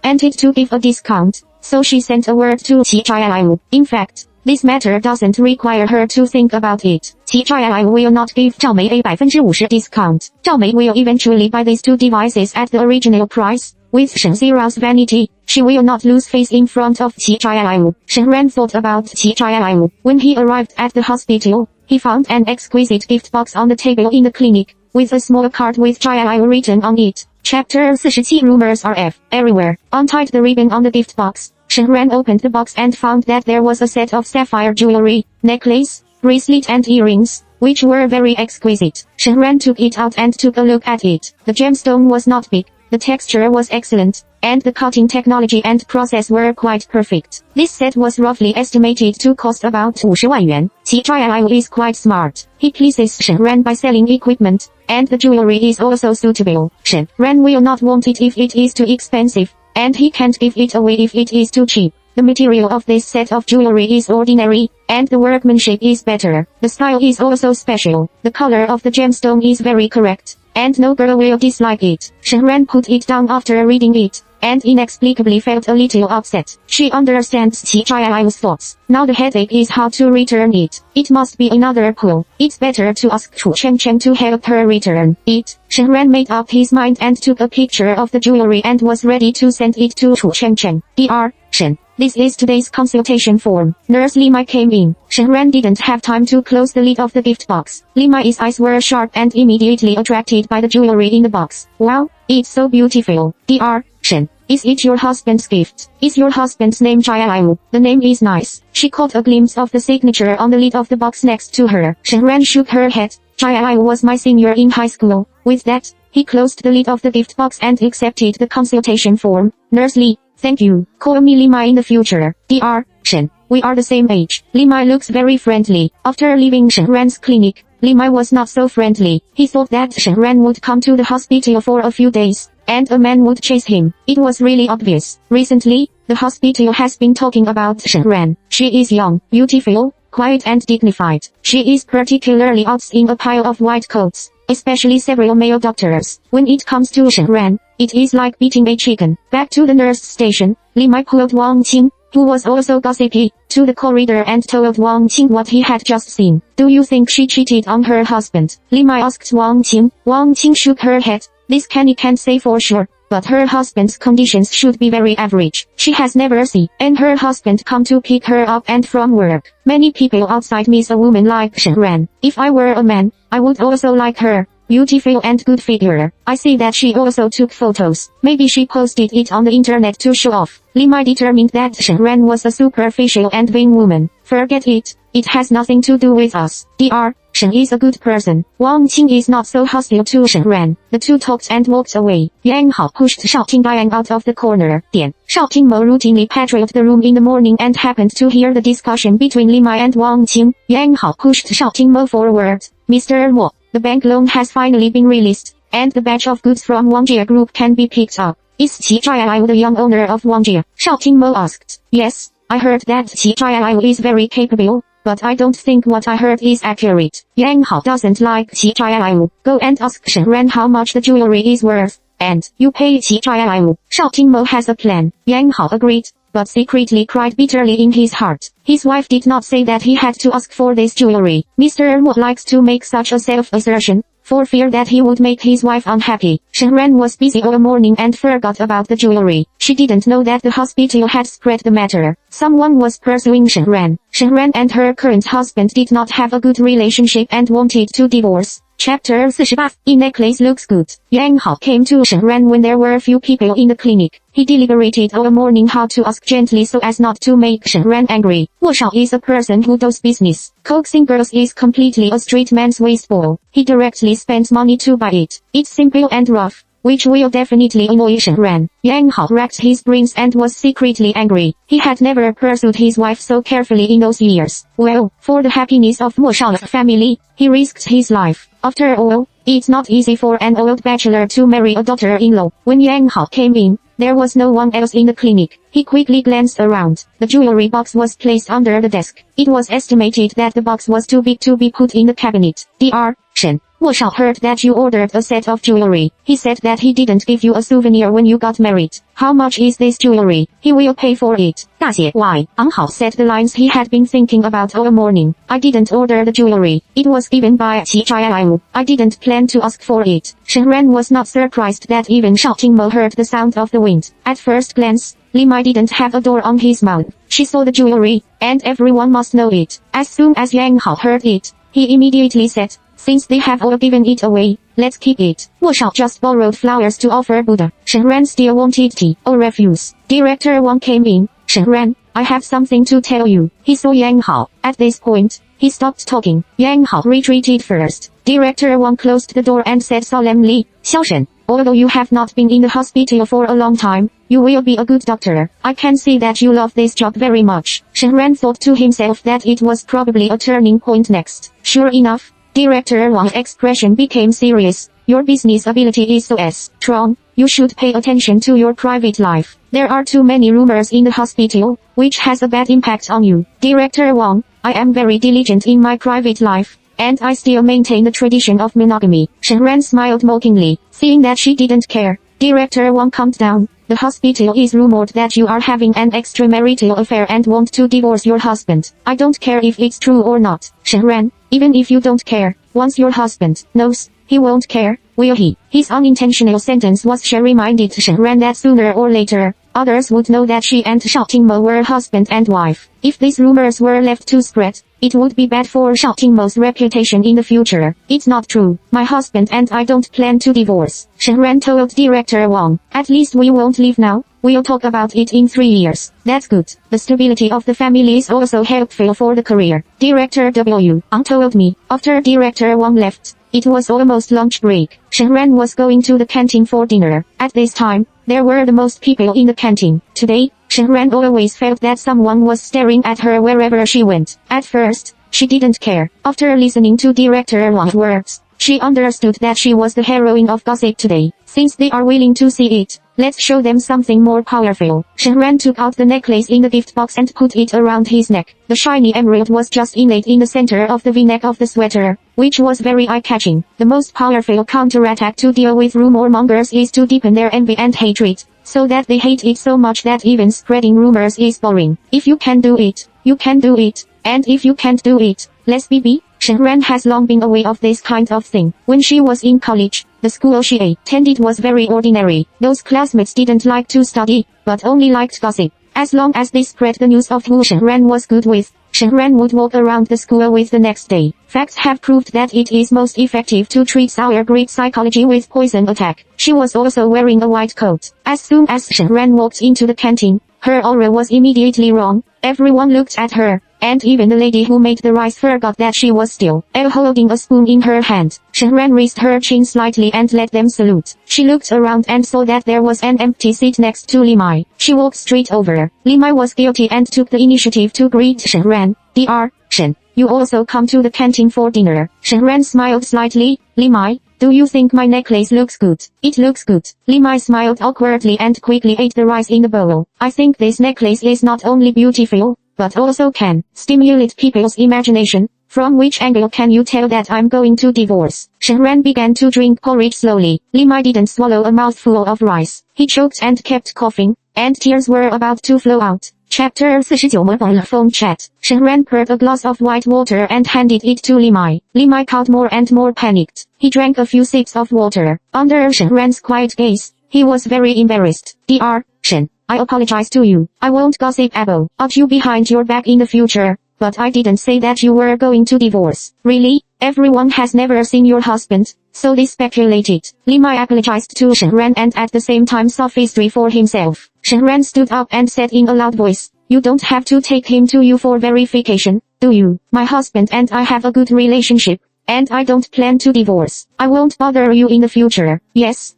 wanted to give a discount, so she sent a word to Qi Zhaiyu. In fact, this matter doesn't require her to think about it. Qi Zhaiyu will not give Zhao Mei a 50% discount. Zhao Mei will eventually buy these two devices at the original price. With Shen Xiao's vanity, she will not lose face in front of Qi Zhaiyu. Shen Ran thought about Qi Zhaiyu. When he arrived at the hospital, he found an exquisite gift box on the table in the clinic, with a small card with Zhaiyu written on it. Chapter 47. Rumors are everywhere. Untied the ribbon on the gift box. Shen Ran opened the box and found that there was a set of sapphire jewelry, necklace, bracelet and earrings, which were very exquisite. Shen Ran took it out and took a look at it. The gemstone was not big, the texture was excellent, and the cutting technology and process were quite perfect. This set was roughly estimated to cost about 50万元. Qi Zhaiyu is quite smart. He pleases Shen Ran by selling equipment, and the jewelry is also suitable. Shen Ran will not want it if it is too expensive, and he can't give it away if it is too cheap. The material of this set of jewelry is ordinary, and the workmanship is better. The style is also special. The color of the gemstone is very correct, and no girl will dislike it. Shen Ran put it down after reading it, and inexplicably felt a little upset. She understands Qi Zhaiyu's thoughts. Now the headache is how to return it. It must be another pull. It's better to ask Chu Chengcheng to help her return it. Shen Ran made up his mind and took a picture of the jewelry and was ready to send it to Chu Chengcheng. Dr. Shen, this is today's consultation form. Nurse Li Mai came in. Shen Ran didn't have time to close the lid of the gift box. Li Mai's eyes were sharp and immediately attracted by the jewelry in the box. Wow, it's so beautiful. Dr. Shen, is it your husband's gift? Is your husband's name Zhaiyu? The name is nice. She caught a glimpse of the signature on the lid of the box next to her. Shen Ran shook her head. Zhaiyu was my senior in high school. With that, he closed the lid of the gift box and accepted the consultation form. Nurse Li, thank you. Call me Li Mai in the future. Dr. Shen, we are the same age. Li Mai looks very friendly. After leaving Shen Ran's clinic, Li Mai was not so friendly. He thought that Shen Ran would come to the hospital for a few days, and a man would chase him. It was really obvious. Recently, the hospital has been talking about Shen Ran. She is young, beautiful, quiet and dignified. She is particularly out in a pile of white coats, especially several male doctors. When it comes to Shen Ran, it is like beating a chicken. Back to the nurse station, Li Mai pulled Wang Qing, who was also gossipy, to the corridor and told Wang Qing what he had just seen. Do you think she cheated on her husband? Li Mai asked Wang Qing. Wang Qing shook her head. This can't say for sure, but her husband's conditions should be very average. She has never seen her husband come to pick her up and from work. Many people outside miss a woman like Shen Ran. If I were a man, I would also like her. Beautiful and good figure. I see that she also took photos. Maybe she posted it on the internet to show off. Li Mai determined that Shen Ran was a superficial and vain woman. Forget it. It has nothing to do with us. Dr. Shen is a good person. Wang Qing is not so hostile to Shen Ran. The two talked and walked away. Yang Hao pushed Shao Qingdian out of the corner. Shao Qingmo routinely patrolled the room in the morning and happened to hear the discussion between Li Mai and Wang Qing. Yang Hao pushed Shao Qingmo forward. Mr. Mo, the bank loan has finally been released, and the batch of goods from Wangjie Group can be picked up. Is Qi Zhaiao the young owner of Wangjie? Shao Qingmo asked. Yes, I heard that Qi Zhaiao is very capable, but I don't think what I heard is accurate. Yang Hao doesn't like Qi Zhaiao. Go and ask Shen Ran how much the jewelry is worth, and you pay Qi Zhaiao. Shao Qingmo has a plan. Yang Hao agreed, but secretly cried bitterly in his heart. His wife did not say that he had to ask for this jewelry. Mr. Mo likes to make such a self-assertion, for fear that he would make his wife unhappy. Shen Ran was busy all morning and forgot about the jewelry. She didn't know that the hospital had spread the matter. Someone was pursuing Shen Ran. Shen Ran and her current husband did not have a good relationship and wanted to divorce. Chapter 48. E-necklace looks good. Yang Hao came to Shen Ran when there were few people in the clinic. He deliberated all morning how to ask gently so as not to make Shen Ran angry. Wo Shao is a person who does business. Coaxing girls is completely a street man's wasteful. He directly spends money to buy it. It's simple and rough, which will definitely annoy Shen Ran. Yang Hao racked his brains and was secretly angry. He had never pursued his wife so carefully in those years. Well, for the happiness of Mo Shao's family, he risked his life. After all, it's not easy for an old bachelor to marry a daughter-in-law. When Yang Hao came in, there was no one else in the clinic. He quickly glanced around. The jewelry box was placed under the desk. It was estimated that the box was too big to be put in the cabinet. Dr. Shen, Wo Shao heard that you ordered a set of jewelry. He said that he didn't give you a souvenir when you got married. How much is this jewelry? He will pay for it. 大姐, why? Ang Hao said the lines he had been thinking about all morning. I didn't order the jewelry. It was given by Qi Zhaiao. I didn't plan to ask for it. Shen Ran was not surprised that even Shao Qingmo heard the sound of the wind. At first glance, Li Mai didn't have a door on his mouth. She saw the jewelry, and everyone must know it. As soon as Yang Hao heard it, he immediately said, since they have all given it away, let's keep it. Wo Shao just borrowed flowers to offer Buddha. Shen Ran still wanted tea. Oh, refuse. Director Wang came in. Shen Ran, I have something to tell you. He saw Yang Hao. At this point, he stopped talking. Yang Hao retreated first. Director Wang closed the door and said solemnly, Xiao Shen, although you have not been in the hospital for a long time, you will be a good doctor. I can see that you love this job very much. Shen Ran thought to himself that it was probably a turning point next. Sure enough, Director Wang's expression became serious. Your business ability is so strong, you should pay attention to your private life. There are too many rumors in the hospital, which has a bad impact on you. Director Wang, I am very diligent in my private life, and I still maintain the tradition of monogamy. Shen Ran smiled mockingly, seeing that she didn't care. Director Wang calmed down. The hospital is rumored that you are having an extramarital affair and want to divorce your husband. I don't care if it's true or not. Shen Ran, even if you don't care, once your husband knows, he won't care, will he? His unintentional sentence was she reminded Shen Ran that sooner or later, others would know that she and Shao Qingmo were husband and wife. If these rumors were left to spread, it would be bad for Shao Qingmo's reputation in the future. It's not true. My husband and I don't plan to divorce. Shen Ran told Director Wang. At least we won't leave now. We'll talk about it in 3 years. That's good. The stability of the family is also helpful for the career. Director W. Ang told me. After Director Wang left, it was almost lunch break. Shen Ran was going to the canteen for dinner. At this time, there were the most people in the canteen. Today, Shen Ran always felt that someone was staring at her wherever she went. At first, she didn't care. After listening to Director Wang's words, she understood that she was the heroine of gossip today. Since they are willing to see it, let's show them something more powerful. Shen Ran took out the necklace in the gift box and put it around his neck. The shiny emerald was just inlaid in the center of the V-neck of the sweater, which was very eye-catching. The most powerful counterattack to deal with rumor mongers is to deepen their envy and hatred. so that they hate it so much that even spreading rumors is boring. If you can do it, you can do it, and if you can't do it, let's be. Shen Ran has long been aware of this kind of thing. When she was in college, the school she attended was very ordinary. Those classmates didn't like to study, but only liked gossip. As long as they spread the news of who Shen Ran was good with, Shen Ran would walk around the school with the next day. Facts have proved that it is most effective to treat sour grapes psychology with poison attack. She was also wearing a white coat. As soon as Shen Ran walked into the canteen, her aura was immediately wrong. Everyone looked at her, and even the lady who made the rice forgot that she was still holding a spoon in her hand. Shen Ran raised her chin slightly and let them salute. She looked around and saw that there was an empty seat next to Li Mai. She walked straight over. Li Mai was guilty and took the initiative to greet Shen Ran. Dr. Shen, you also come to the canteen for dinner. Shen Ran smiled slightly. Li Mai, do you think my necklace looks good? It looks good. Li Mai smiled awkwardly and quickly ate the rice in the bowl. I think this necklace is not only beautiful, but also can stimulate people's imagination. From which angle can you tell that I'm going to divorce? Shen Ran began to drink porridge slowly. Li Mai didn't swallow a mouthful of rice. He choked and kept coughing, and tears were about to flow out. Chapter 49 Mobile Phone Chat. Shen Ran poured a glass of white water and handed it to Li Mai. Li Mai got more and more panicked. He drank a few sips of water. Under Shen Ran's quiet gaze, he was very embarrassed. Dr. Shen, I apologize to you. I won't gossip about you behind your back in the future, but I didn't say that you were going to divorce. Really? Everyone has never seen your husband, so they speculated. Li Mai apologized to Shen Ran and at the same time sophistry for himself. Shen Ran stood up and said in a loud voice, you don't have to take him to you for verification, do you? My husband and I have a good relationship, and I don't plan to divorce. I won't bother you in the future. Yes,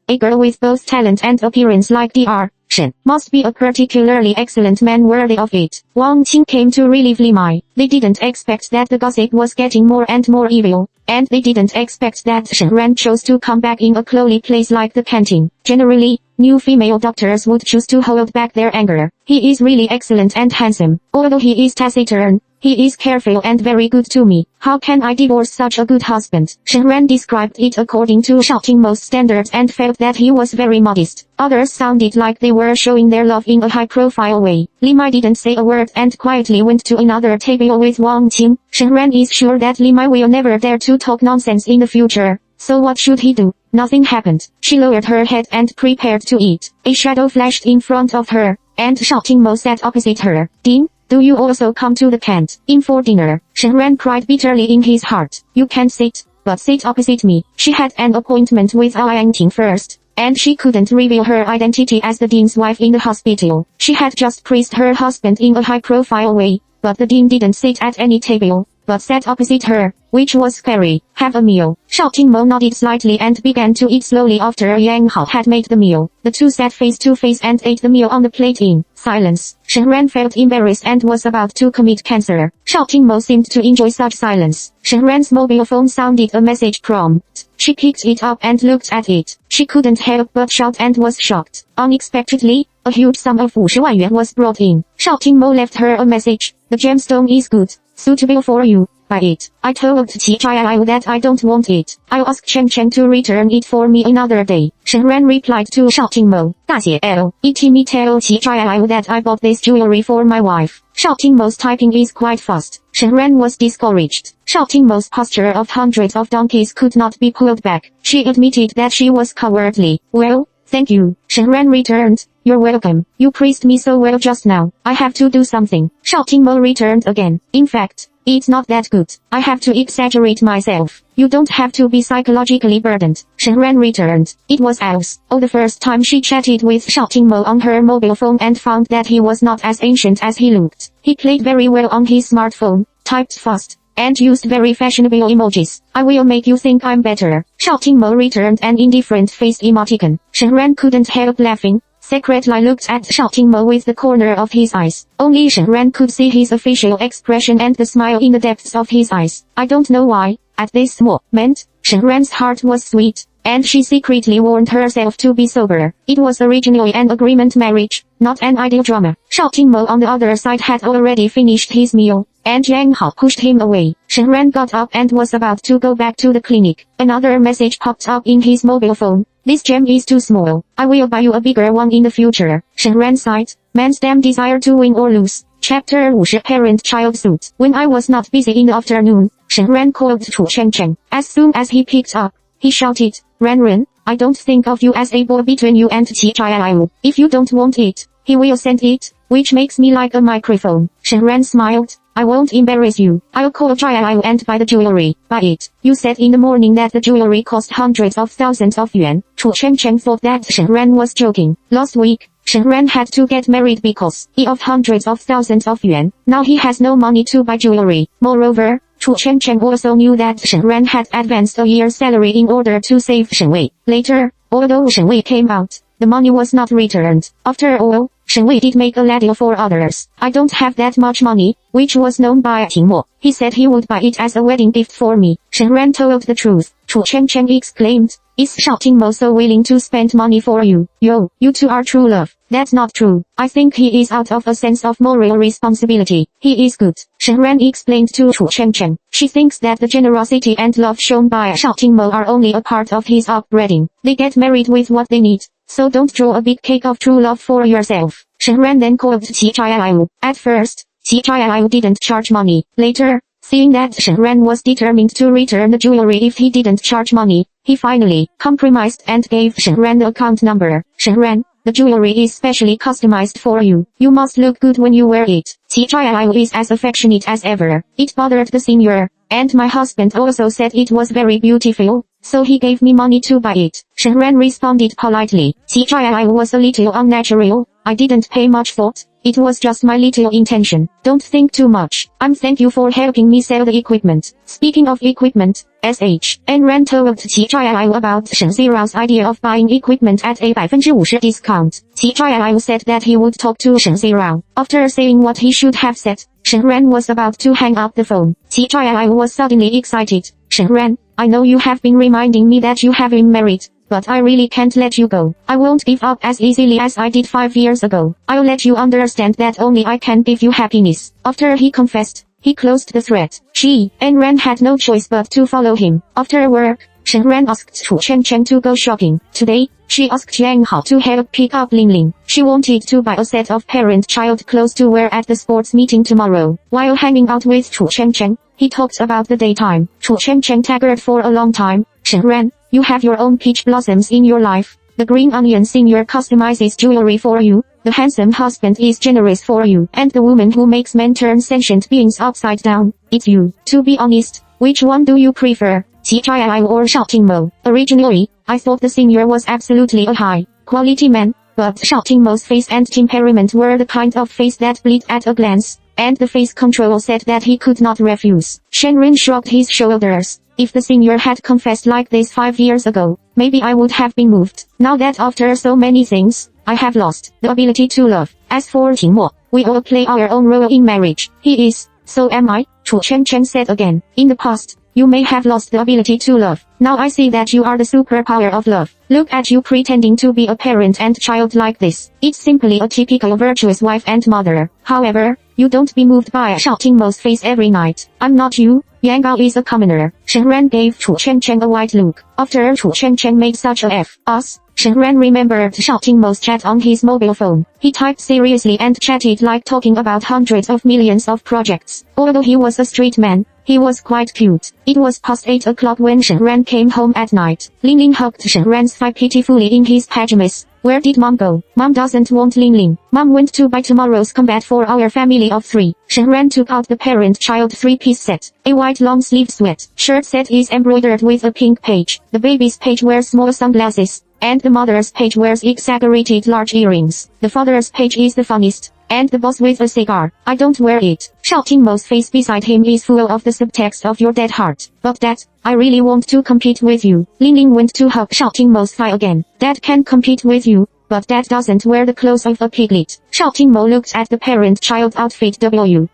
a girl with both talent and appearance like Dr. Shen must be a particularly excellent man worthy of it. Wang Qing came to relieve Li Mai. They didn't expect that the gossip was getting more and more evil, and they didn't expect that Shen Ran chose to come back in a lowly place like the canteen. Generally, new female doctors would choose to hold back their anger. He is really excellent and handsome. Although he is taciturn, he is careful and very good to me. How can I divorce such a good husband? Shen Ran described it according to Xiaoqing Mo's standards and felt that he was very modest. Others sounded like they were showing their love in a high-profile way. Li Mai didn't say a word and quietly went to another table with Wang Qing. Shen Ran is sure that Li Mai will never dare to talk nonsense in the future. So what should he do? Nothing happened. She lowered her head and prepared to eat. A shadow flashed in front of her, and Xiaoqing Mo sat opposite her. Dean, do you also come to the canteen for dinner? Shen Ran cried bitterly in his heart. You can sit, but sit opposite me. She had an appointment with Yang Ting first, and she couldn't reveal her identity as the dean's wife in the hospital. She had just praised her husband in a high-profile way, but the dean didn't sit at any table, but sat opposite her, which was scary. Have a meal. Xiaoqing Mo nodded slightly and began to eat slowly after Yang Hao had made the meal. The two sat face to face and ate the meal on the plate in silence. Shen Ran felt embarrassed and was about to commit cancer. Xiaoqing Mo seemed to enjoy such silence. Shen Ran's mobile phone sounded a message prompt. She picked it up and looked at it. She couldn't help but shout and was shocked. Unexpectedly, a huge sum of 50 万元 was brought in. Xiaoqing Mo left her a message. The gemstone is good, suitable for you. Buy it. I told Qi Zhai that I don't want it. I'll ask Chen Chen to return it for me another day. Shen Ran replied to Xiaoqing Mo. 大写 L. It me tell Qi Zhai that I bought this jewelry for my wife. Xiaoqing Mo's typing is quite fast. Shen Ran was discouraged. Xiaoqing Mo's posture of hundreds of donkeys could not be pulled back. She admitted that she was cowardly. Well, thank you. Shen Ran returned. You're welcome. You praised me so well just now. I have to do something. Xiaoqing Mo returned again. In fact, it's not that good. I have to exaggerate myself. You don't have to be psychologically burdened. Shen Ran returned. It was Alice. The first time she chatted with Xiaoqing Mo on her mobile phone and found that he was not as ancient as he looked. He played very well on his smartphone, typed fast, and used very fashionable emojis. I will make you think I'm better. Xiaoqing Mo returned an indifferent-faced emoticon. Shen Ran couldn't help laughing. Secretly looked at Xiaoqing Mo with the corner of his eyes. Only Shen Ran could see his official expression and the smile in the depths of his eyes. I don't know why, at this moment, Shen Ran's heart was sweet, and she secretly warned herself to be sober. It was originally an agreement marriage, not an ideal drama. Xiaoqing Mo on the other side had already finished his meal, and Yang Hao pushed him away. Shen Ran got up and was about to go back to the clinic. Another message popped up in his mobile phone. This gem is too small. I will buy you a bigger one in the future. Shen Ran sighed. Man's damn desire to win or lose. Chapter 50 Parent-Child Suit. When I was not busy in the afternoon, Shen Ran called Chu Chengcheng. As soon as he picked up, he shouted, Ran, I don't think of you as a ball between you and Qi Jiayu. If you don't want it, he will send it, which makes me like a microphone. Shen Ran smiled. I won't embarrass you. I'll call Jiayu and buy the jewelry. Buy it. You said in the morning that the jewelry cost hundreds of thousands of yuan. Chu Chengcheng thought that Shen Ran was joking. Last week, Shen Ran had to get married because he of hundreds of thousands of yuan. Now he has no money to buy jewelry. Moreover, Chu Chengcheng also knew that Shen Ran had advanced a year's salary in order to save Shen Wei. Later, although Shen Wei came out, the money was not returned. After all, Shen Wei did make a ladder for others. I don't have that much money, which was known by Ting Mo. He said he would buy it as a wedding gift for me. Shen Ran told the truth. Chu Chengcheng exclaimed, Is Shao Tingmo so willing to spend money for you? Yo, you two are true love. That's not true. I think he is out of a sense of moral responsibility. He is good. Shen Ran explained to Chu Chengcheng. She thinks that the generosity and love shown by Shao Tingmo are only a part of his upbringing. They get married with what they need. So don't draw a big cake of true love for yourself. Shen Ran then called Qi Jiayu. At first, Qi Jiayu didn't charge money. Later, seeing that Shen Ran was determined to return the jewelry if he didn't charge money, he finally compromised and gave Shen Ran the account number. Shen Ran, the jewelry is specially customized for you. You must look good when you wear it. Qi Jiayu is as affectionate as ever. It bothered the senior, and my husband also said it was very beautiful, so he gave me money to buy it. Shen Ran responded politely. Qi Jiayu was a little unnatural. I didn't pay much thought. It was just my little intention. Don't think too much. Thank you for helping me sell the equipment. Speaking of equipment, Shen Ran told Qi Jiayu about Shen Zirao's idea of buying equipment at a 50% discount. Qi Jiayu said that he would talk to Shen Zirao. After saying what he should have said, Shen Ran was about to hang up the phone. Qi Jiayu was suddenly excited. Shen Ran, I know you have been reminding me that you have been married, but I really can't let you go. I won't give up as easily as I did 5 years ago. I'll let you understand that only I can give you happiness. After he confessed, he closed the thread. Shen Ran had no choice but to follow him. After work, Shen Ran asked Chu Chengcheng to go shopping. Today, she asked Yang Hao to help pick up Ling Ling. She wanted to buy a set of parent-child clothes to wear at the sports meeting tomorrow. While hanging out with Chu Chengcheng, he talked about the daytime. Chu Chengcheng staggered for a long time. Shen Ran, you have your own peach blossoms in your life. The green onion senior customizes jewelry for you. The handsome husband is generous for you. And the woman who makes men turn sentient beings upside down, it's you. To be honest, which one do you prefer, Qi Jiayu or Shao Tingmo? Originally, I thought the senior was absolutely a high-quality man, but Shao Tingmo's face and temperament were the kind of face that bleed at a glance, and the face control said that he could not refuse. Shen Ran shrugged his shoulders. If the senior had confessed like this 5 years ago, maybe I would have been moved. Now that after so many things, I have lost the ability to love. As for Ting Mo, we all play our own role in marriage. He is, so am I, Chu Chengcheng said again. In the past, you may have lost the ability to love. Now I see that you are the superpower of love. Look at you pretending to be a parent and child like this. It's simply a typical virtuous wife and mother. However, you don't be moved by Shao Tingmo's face every night. I'm not you. Yang Gao is a commoner. Shen Ran gave Chu Chengcheng a white look. After Chu Chengcheng made such a fuss, Shen Ran remembered Shao Tingmo's chat on his mobile phone. He typed seriously and chatted like talking about hundreds of millions of projects. Although he was a street man, he was quite cute. It was past 8 o'clock when Shen Ran came home at night. Ling Ling hugged Shen Ran's thigh pitifully in his pajamas. Where did Mom go? Mom doesn't want Ling Ling. Mom went to buy tomorrow's combat for our family of 3. Shen Ran took out the parent-child 3-piece set. A white long-sleeve sweat shirt set is embroidered with a pink page. The baby's page wears small sunglasses, and the mother's page wears exaggerated large earrings. The father's page is the funniest, and the boss with a cigar. I don't wear it. Shao Tingmo's face beside him is full of the subtext of your dead heart. But Dad, I really want to compete with you. Ling Ling went to hug Shao Tingmo's thigh again. Dad can compete with you, but Dad doesn't wear the clothes of a piglet. Shao Tingmo looked at the parent-child outfit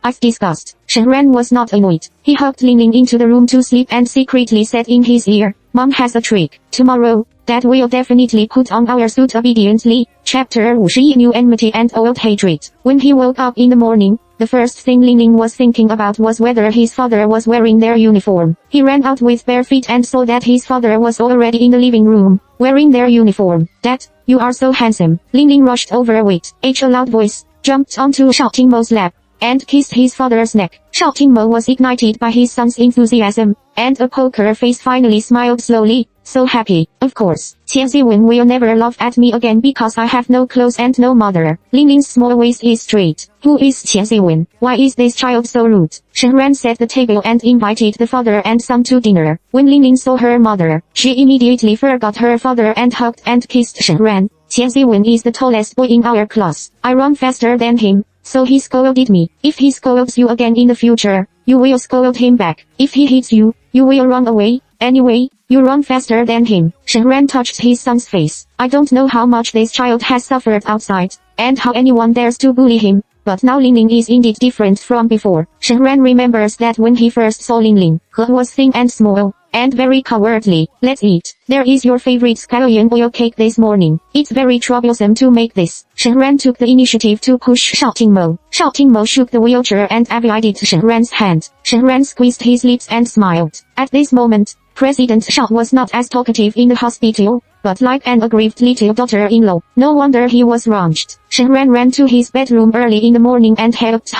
I've discussed. Shen Ran was not annoyed. He hugged Ling Ling into the room to sleep and secretly said in his ear, Mom has a trick. Tomorrow, Dad will definitely put on our suit obediently. Chapter 51 New Enmity and Old Hatred. When he woke up in the morning, the first thing Ling was thinking about was whether his father was wearing their uniform. He ran out with bare feet and saw that his father was already in the living room, wearing their uniform. Dad, you are so handsome. Ling rushed over with a loud voice, jumped onto Shouting Mo's lap, and kissed his father's neck. Shouting Mo was ignited by his son's enthusiasm, and a poker face finally smiled slowly, so happy. Of course, Qian Ziwen will never laugh at me again because I have no clothes and no mother. Ling's small waist is straight. Who is Qian Ziwen? Why is this child so rude? Shen Ran set the table and invited the father and son to dinner. When Ling saw her mother, she immediately forgot her father and hugged and kissed Shen Ran. Qian Ziwen is the tallest boy in our class. I run faster than him, so he scolded me. If he scolds you again in the future, you will scold him back. If he hits you, you will run away. Anyway, you run faster than him. Shen Ran touched his son's face. I don't know how much this child has suffered outside, and how anyone dares to bully him, but now Ling is indeed different from before. Shen Ran remembers that when he first saw Ling, he was thin and small, and very cowardly. Let's eat. There is your favorite scallion oil cake this morning. It's very troublesome to make this. Shen Ran took the initiative to push Shouting Mo. Shouting Mo shook the wheelchair and avoided Shen Ran's hand. Shen Ran squeezed his lips and smiled. At this moment, President Shao was not as talkative in the hospital, but like an aggrieved little daughter-in-law. No wonder he was wrenched. Shen Ran ran to his bedroom early in the morning and helped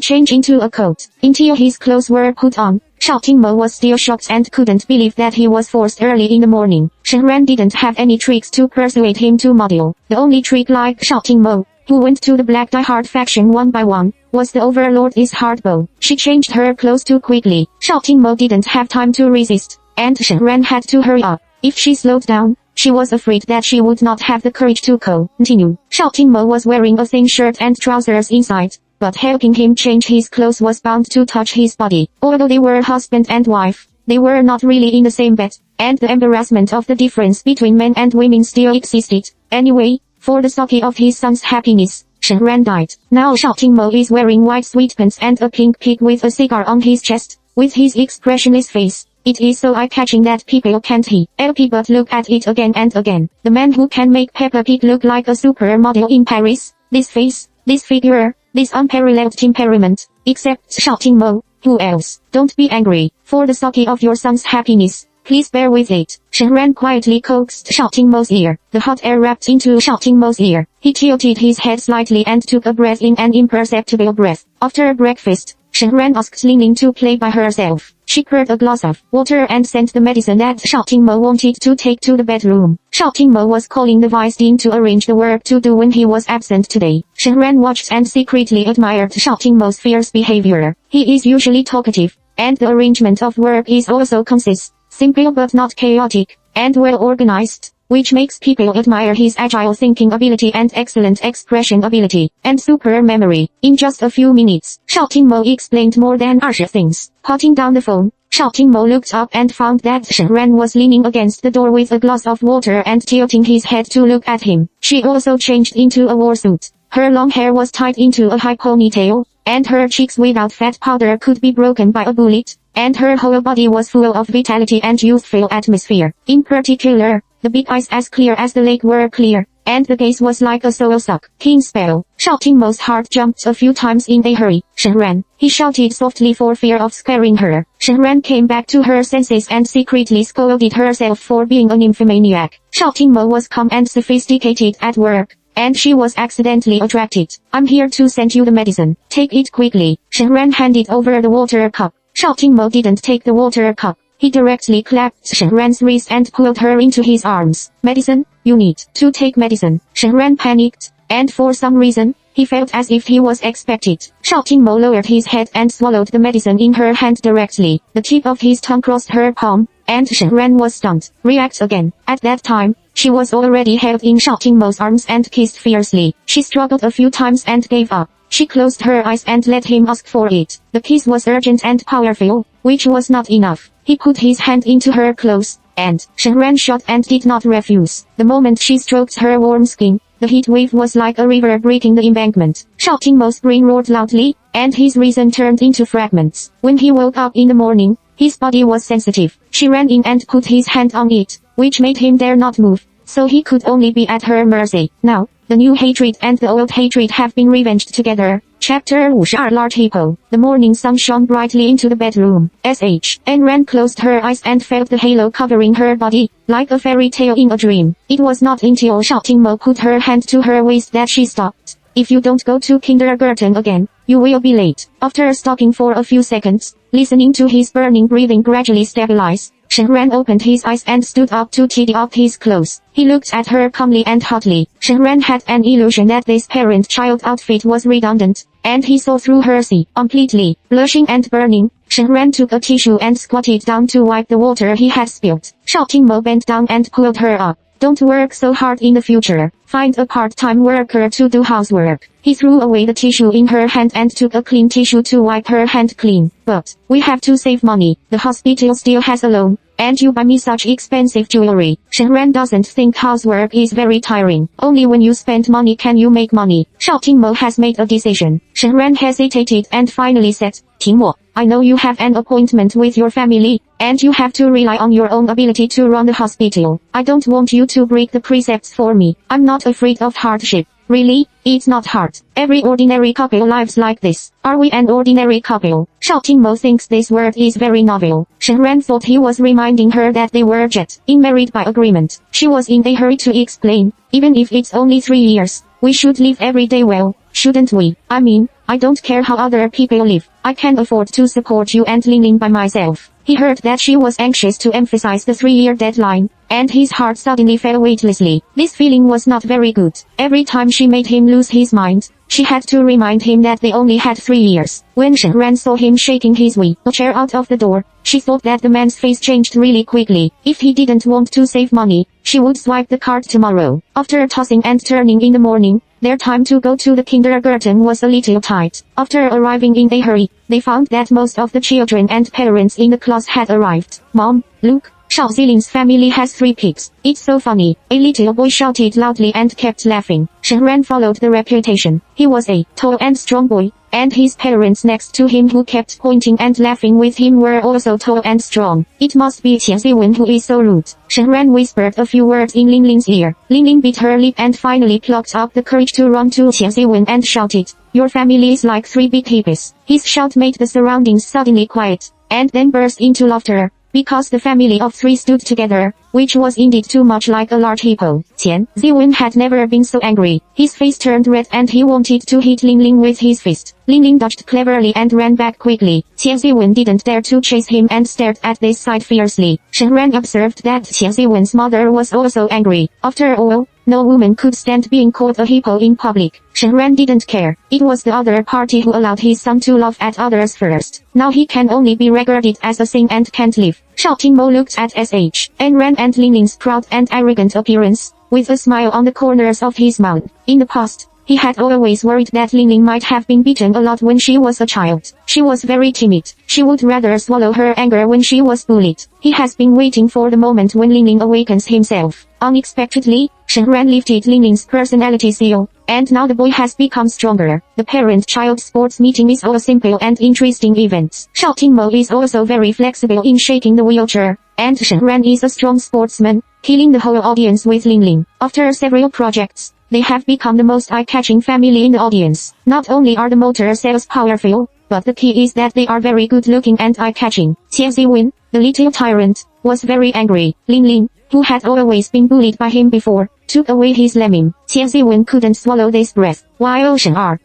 change into a coat. Until his clothes were put on, Shouting Mo was still shocked and couldn't believe that he was forced early in the morning. Shen Ran didn't have any tricks to persuade him to model. The only trick like Shouting Mo, who went to the Black Die Hard faction one by one, was the Overlord's hardbow. She changed her clothes too quickly. Shouting Mo didn't have time to resist, and Shen Ran had to hurry up. If she slowed down, she was afraid that she would not have the courage to continue. Shouting Mo was wearing a thin shirt and trousers inside, but helping him change his clothes was bound to touch his body. Although they were husband and wife, they were not really in the same bed, and the embarrassment of the difference between men and women still existed. Anyway, for the sake of his son's happiness, Shen Ran died. Now Shouting Mo is wearing white sweatpants and a pink pig with a cigar on his chest, with his expressionless face. It is so eye-catching that people can't help but look at it again and again. The man who can make Peppa Pig look like a supermodel in Paris. This face, this figure, this unparalleled temperament. Except Shouting Mo. Who else? Don't be angry. For the sake of your son's happiness, please bear with it. Shen Ran quietly coaxed Shouting Mo's ear. The hot air wrapped into Shouting Mo's ear. He tilted his head slightly and took a breath in an imperceptible breath. After breakfast, Shen Ran asked Ling to play by herself. She poured a glass of water and sent the medicine that Shouting Mo wanted to take to the bedroom. Shouting Mo was calling the vice dean to arrange the work to do when he was absent today. Shen Ran watched and secretly admired Shouting Mo's fierce behavior. He is usually talkative, and the arrangement of work is also concise, simple but not chaotic, and well organized, which makes people admire his agile thinking ability and excellent expression ability, and super memory. In just a few minutes, Shouting Mo explained more than 20 things. Putting down the phone, Shouting Mo looked up and found that Shen Ran was leaning against the door with a glass of water and tilting his head to look at him. She also changed into a war suit. Her long hair was tied into a high ponytail, and her cheeks without fat powder could be broken by a bullet, and her whole body was full of vitality and youthful atmosphere. In particular, the big eyes as clear as the lake were clear, and the gaze was like a soul-sucking spell. Shouting Mo's heart jumped a few times in a hurry. Shen Ran, he shouted softly for fear of scaring her. Shen Ran came back to her senses and secretly scolded herself for being a nymphomaniac. Shouting Mo was calm and sophisticated at work, and she was accidentally attracted. I'm here to send you the medicine. Take it quickly. Shen Ran handed over the water cup. Shouting Mo didn't take the water cup. He directly clapped Shen Ran's wrist and pulled her into his arms. Medicine? You need to take medicine. Shen Ran panicked, and for some reason, he felt as if he was expected. Shouting Mo lowered his head and swallowed the medicine in her hand directly. The tip of his tongue crossed her palm, and Shen Ran was stunned. React again. At that time, she was already held in Shouting Mo's arms and kissed fiercely. She struggled a few times and gave up. She closed her eyes and let him ask for it. The kiss was urgent and powerful, which was not enough. He put his hand into her clothes, and Shen Ran shot and did not refuse. The moment she stroked her warm skin, the heat wave was like a river breaking the embankment. Shouting Mo's brain roared loudly, and his reason turned into fragments. When he woke up in the morning, His body was sensitive. She ran in and put his hand on it, which made him dare not move, so he could only be at her mercy. Now, the new hatred and the old hatred have been revenged together. Chapter 52 Large Hippo. The morning sun shone brightly into the bedroom. Anne ran closed her eyes and felt the halo covering her body, like a fairy tale in a dream. It was not until Shouting Mo put her hand to her waist that she stopped. If you don't go to kindergarten again, you will be late. After stopping for a few seconds, listening to his burning breathing gradually stabilize, Shenran opened his eyes and stood up to tidy up his clothes. He looked at her calmly and hotly. Shenran had an illusion that this parent-child outfit was redundant, and he saw through her completely. Blushing and burning, Shenran took a tissue and squatted down to wipe the water he had spilled. Shouting Mo bent down and pulled her up. Don't work so hard in the future. Find a part-time worker to do housework. He threw away the tissue in her hand and took a clean tissue to wipe her hand clean. But, we have to save money. The hospital still has a loan, and you buy me such expensive jewelry. Shenran doesn't think housework is very tiring. Only when you spend money can you make money. Shouting Mo has made a decision. Shenran hesitated and finally said, Mo, I know you have an appointment with your family, and you have to rely on your own ability to run the hospital. I don't want you to break the precepts for me. I'm not afraid of hardship. Really, it's not hard. Every ordinary couple lives like this. Are we an ordinary couple? Shouting Mo thinks this word is very novel. Shenran thought he was reminding her that they were in married by agreement. She was in a hurry to explain, even if it's only 3 years, we should live every day well, shouldn't we? I mean, I don't care how other people live. I can afford to support you and Ling by myself. He heard that she was anxious to emphasize the 3-year deadline, and his heart suddenly fell weightlessly. This feeling was not very good. Every time she made him lose his mind, she had to remind him that they only had 3 years. When Shenran saw him shaking his wheelchair out of the door, she thought that the man's face changed really quickly. If he didn't want to save money, she would swipe the card tomorrow. After tossing and turning in the morning, their time to go to the kindergarten was a little tight. After arriving in a hurry, they found that most of the children and parents in the class had arrived. Mom, look, Xiao Ziling's family has 3 pigs. It's so funny. A little boy shouted loudly and kept laughing. Shenran followed the reputation. He was a tall and strong boy, and his parents next to him who kept pointing and laughing with him were also tall and strong. It must be Qian Ziwen who is so rude. Shenran whispered a few words in Lingling's ear. Lingling bit her lip and finally plucked up the courage to run to Qian Ziwen and shouted, Your family is like 3 big hippies. His shout made the surroundings suddenly quiet, and then burst into laughter, because the family of 3 stood together, which was indeed too much like a large hippo. Qian Ziwen had never been so angry. His face turned red and he wanted to hit Lingling with his fist. Lingling dodged cleverly and ran back quickly. Qian Ziwen didn't dare to chase him and stared at this sight fiercely. Shenran observed that Qian Ziwen's mother was also angry. After all, no woman could stand being called a hippo in public. Shenran didn't care. It was the other party who allowed his son to laugh at others first. Now he can only be regarded as a sin and can't live. Shouting Mo looked at Anne and Lingling's proud and arrogant appearance, with a smile on the corners of his mouth. In the past, he had always worried that Lingling might have been beaten a lot when she was a child. She was very timid. She would rather swallow her anger when she was bullied. He has been waiting for the moment when Lingling awakens himself. Unexpectedly, Shenran lifted Lingling's personality seal, and now the boy has become stronger. The parent-child sports meeting is a simple and interesting event. Shouting Mo is also very flexible in shaking the wheelchair, and Shenran is a strong sportsman, killing the whole audience with Lingling. After several projects, they have become the most eye-catching family in the audience. Not only are the motor cells powerful, but the key is that they are very good-looking and eye-catching. Qian Ziwen, the little tyrant, was very angry. Lingling, who had always been bullied by him before, took away his lemon. Qian Ziwen couldn't swallow this breath. While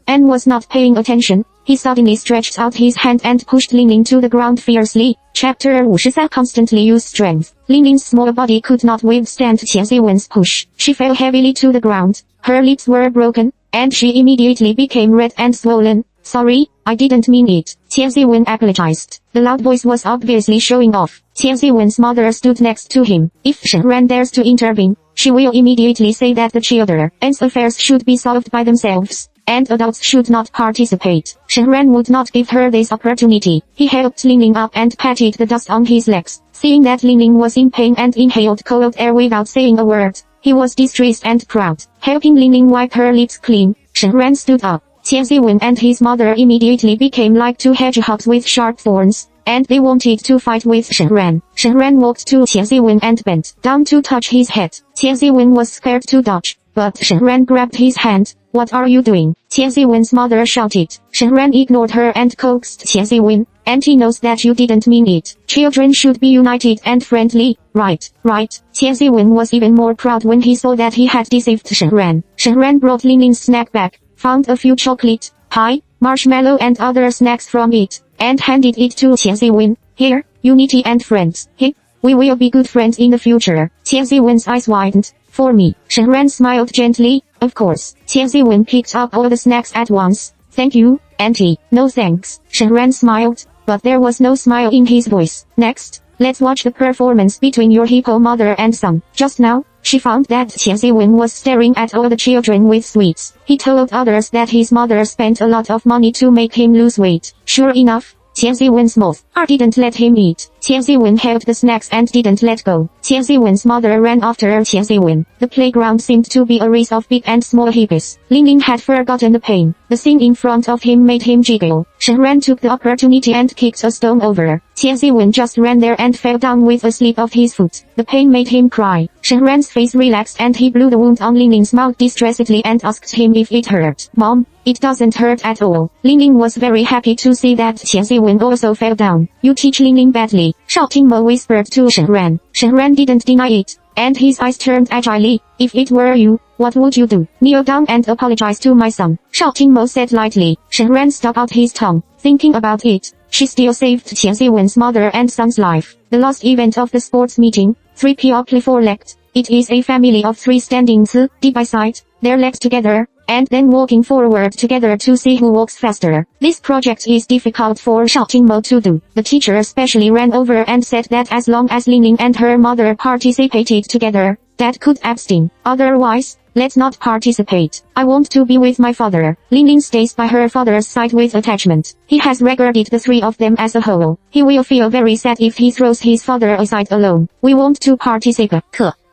Anne was not paying attention, he suddenly stretched out his hand and pushed Lingling to the ground fiercely. Chapter 53 Constantly use strength. Lingling's small body could not withstand Qian Ziwen's push. She fell heavily to the ground. Her lips were broken, and she immediately became red and swollen. Sorry, I didn't mean it. Qian Ziwen apologized. The loud voice was obviously showing off. Qian Ziwen's mother stood next to him. If Shenran dares to intervene, she will immediately say that the children's affairs should be solved by themselves, and adults should not participate. Shenran would not give her this opportunity. He helped Lingling up and patted the dust on his legs. Seeing that Lingling was in pain and inhaled cold air without saying a word, he was distressed and proud. Helping Lingling wipe her lips clean, Shenran stood up. Qian Ziwen and his mother immediately became like 2 hedgehogs with sharp thorns, and they wanted to fight with Shen Ran. Shen Ran walked to Qian Ziwen and bent down to touch his head. Qian Ziwen was scared to dodge, but Shen Ran grabbed his hand. What are you doing? Qian Ziwen's mother shouted. Shen Ran ignored her and coaxed Qian Ziwen. And he knows that you didn't mean it. Children should be united and friendly, right? Right. Qian Ziwen was even more proud when he saw that he had deceived Shen Ran. Shen Ran brought Linling's snack bag, found a few chocolate, pie, marshmallow and other snacks from it, and handed it to Qian Ziwen. Here, unity and friends. Hey, we will be good friends in the future. Qian Ziwen's eyes widened. For me, Shen Ran smiled gently. Of course. Qian Ziwen picked up all the snacks at once. Thank you, Auntie. No thanks. Shen Ran smiled, but there was no smile in his voice. Next, let's watch the performance between your hippo mother and son. Just now, she found that Qian Ziwen was staring at all the children with sweets. He told others that his mother spent a lot of money to make him lose weight. Sure enough, Qian Ziwen's mouth didn't let him eat. Qian Ziwen held the snacks and didn't let go. Qian Ziwen's mother ran after Qian Ziwen. The playground seemed to be a race of big and small hippos. Linling had forgotten the pain. The scene in front of him made him jiggle. Shen Ran took the opportunity and kicked a stone over. Qian Ziwen just ran there and fell down with a slip of his foot. The pain made him cry. Shen Ran's face relaxed and he blew the wound on Linling's mouth distressedly and asked him if it hurt. Mom, it doesn't hurt at all. Linling was very happy to see that Qian Ziwen also fell down. You teach Linling badly, Shao Tingmo whispered to Shen Ran. Shen Ran didn't deny it, and his eyes turned agilely. If it were you, what would you do? Kneel down and apologize to my son, Shao Tingmo said lightly. Shen Ran stuck out his tongue. Thinking about it, she still saved Qian Ziwen's mother and son's life. The last event of the sports meeting, 3 people 4 legged. It is a family of 3 standing side by side, their legs together, and then walking forward together to see who walks faster. This project is difficult for Shao Tingmo to do. The teacher especially ran over and said that as long as Linling and her mother participated together, Dad could abstain. Otherwise, let's not participate. I want to be with my father. Linling stays by her father's side with attachment. He has regarded the 3 of them as a whole. He will feel very sad if he throws his father aside alone. We want to participate.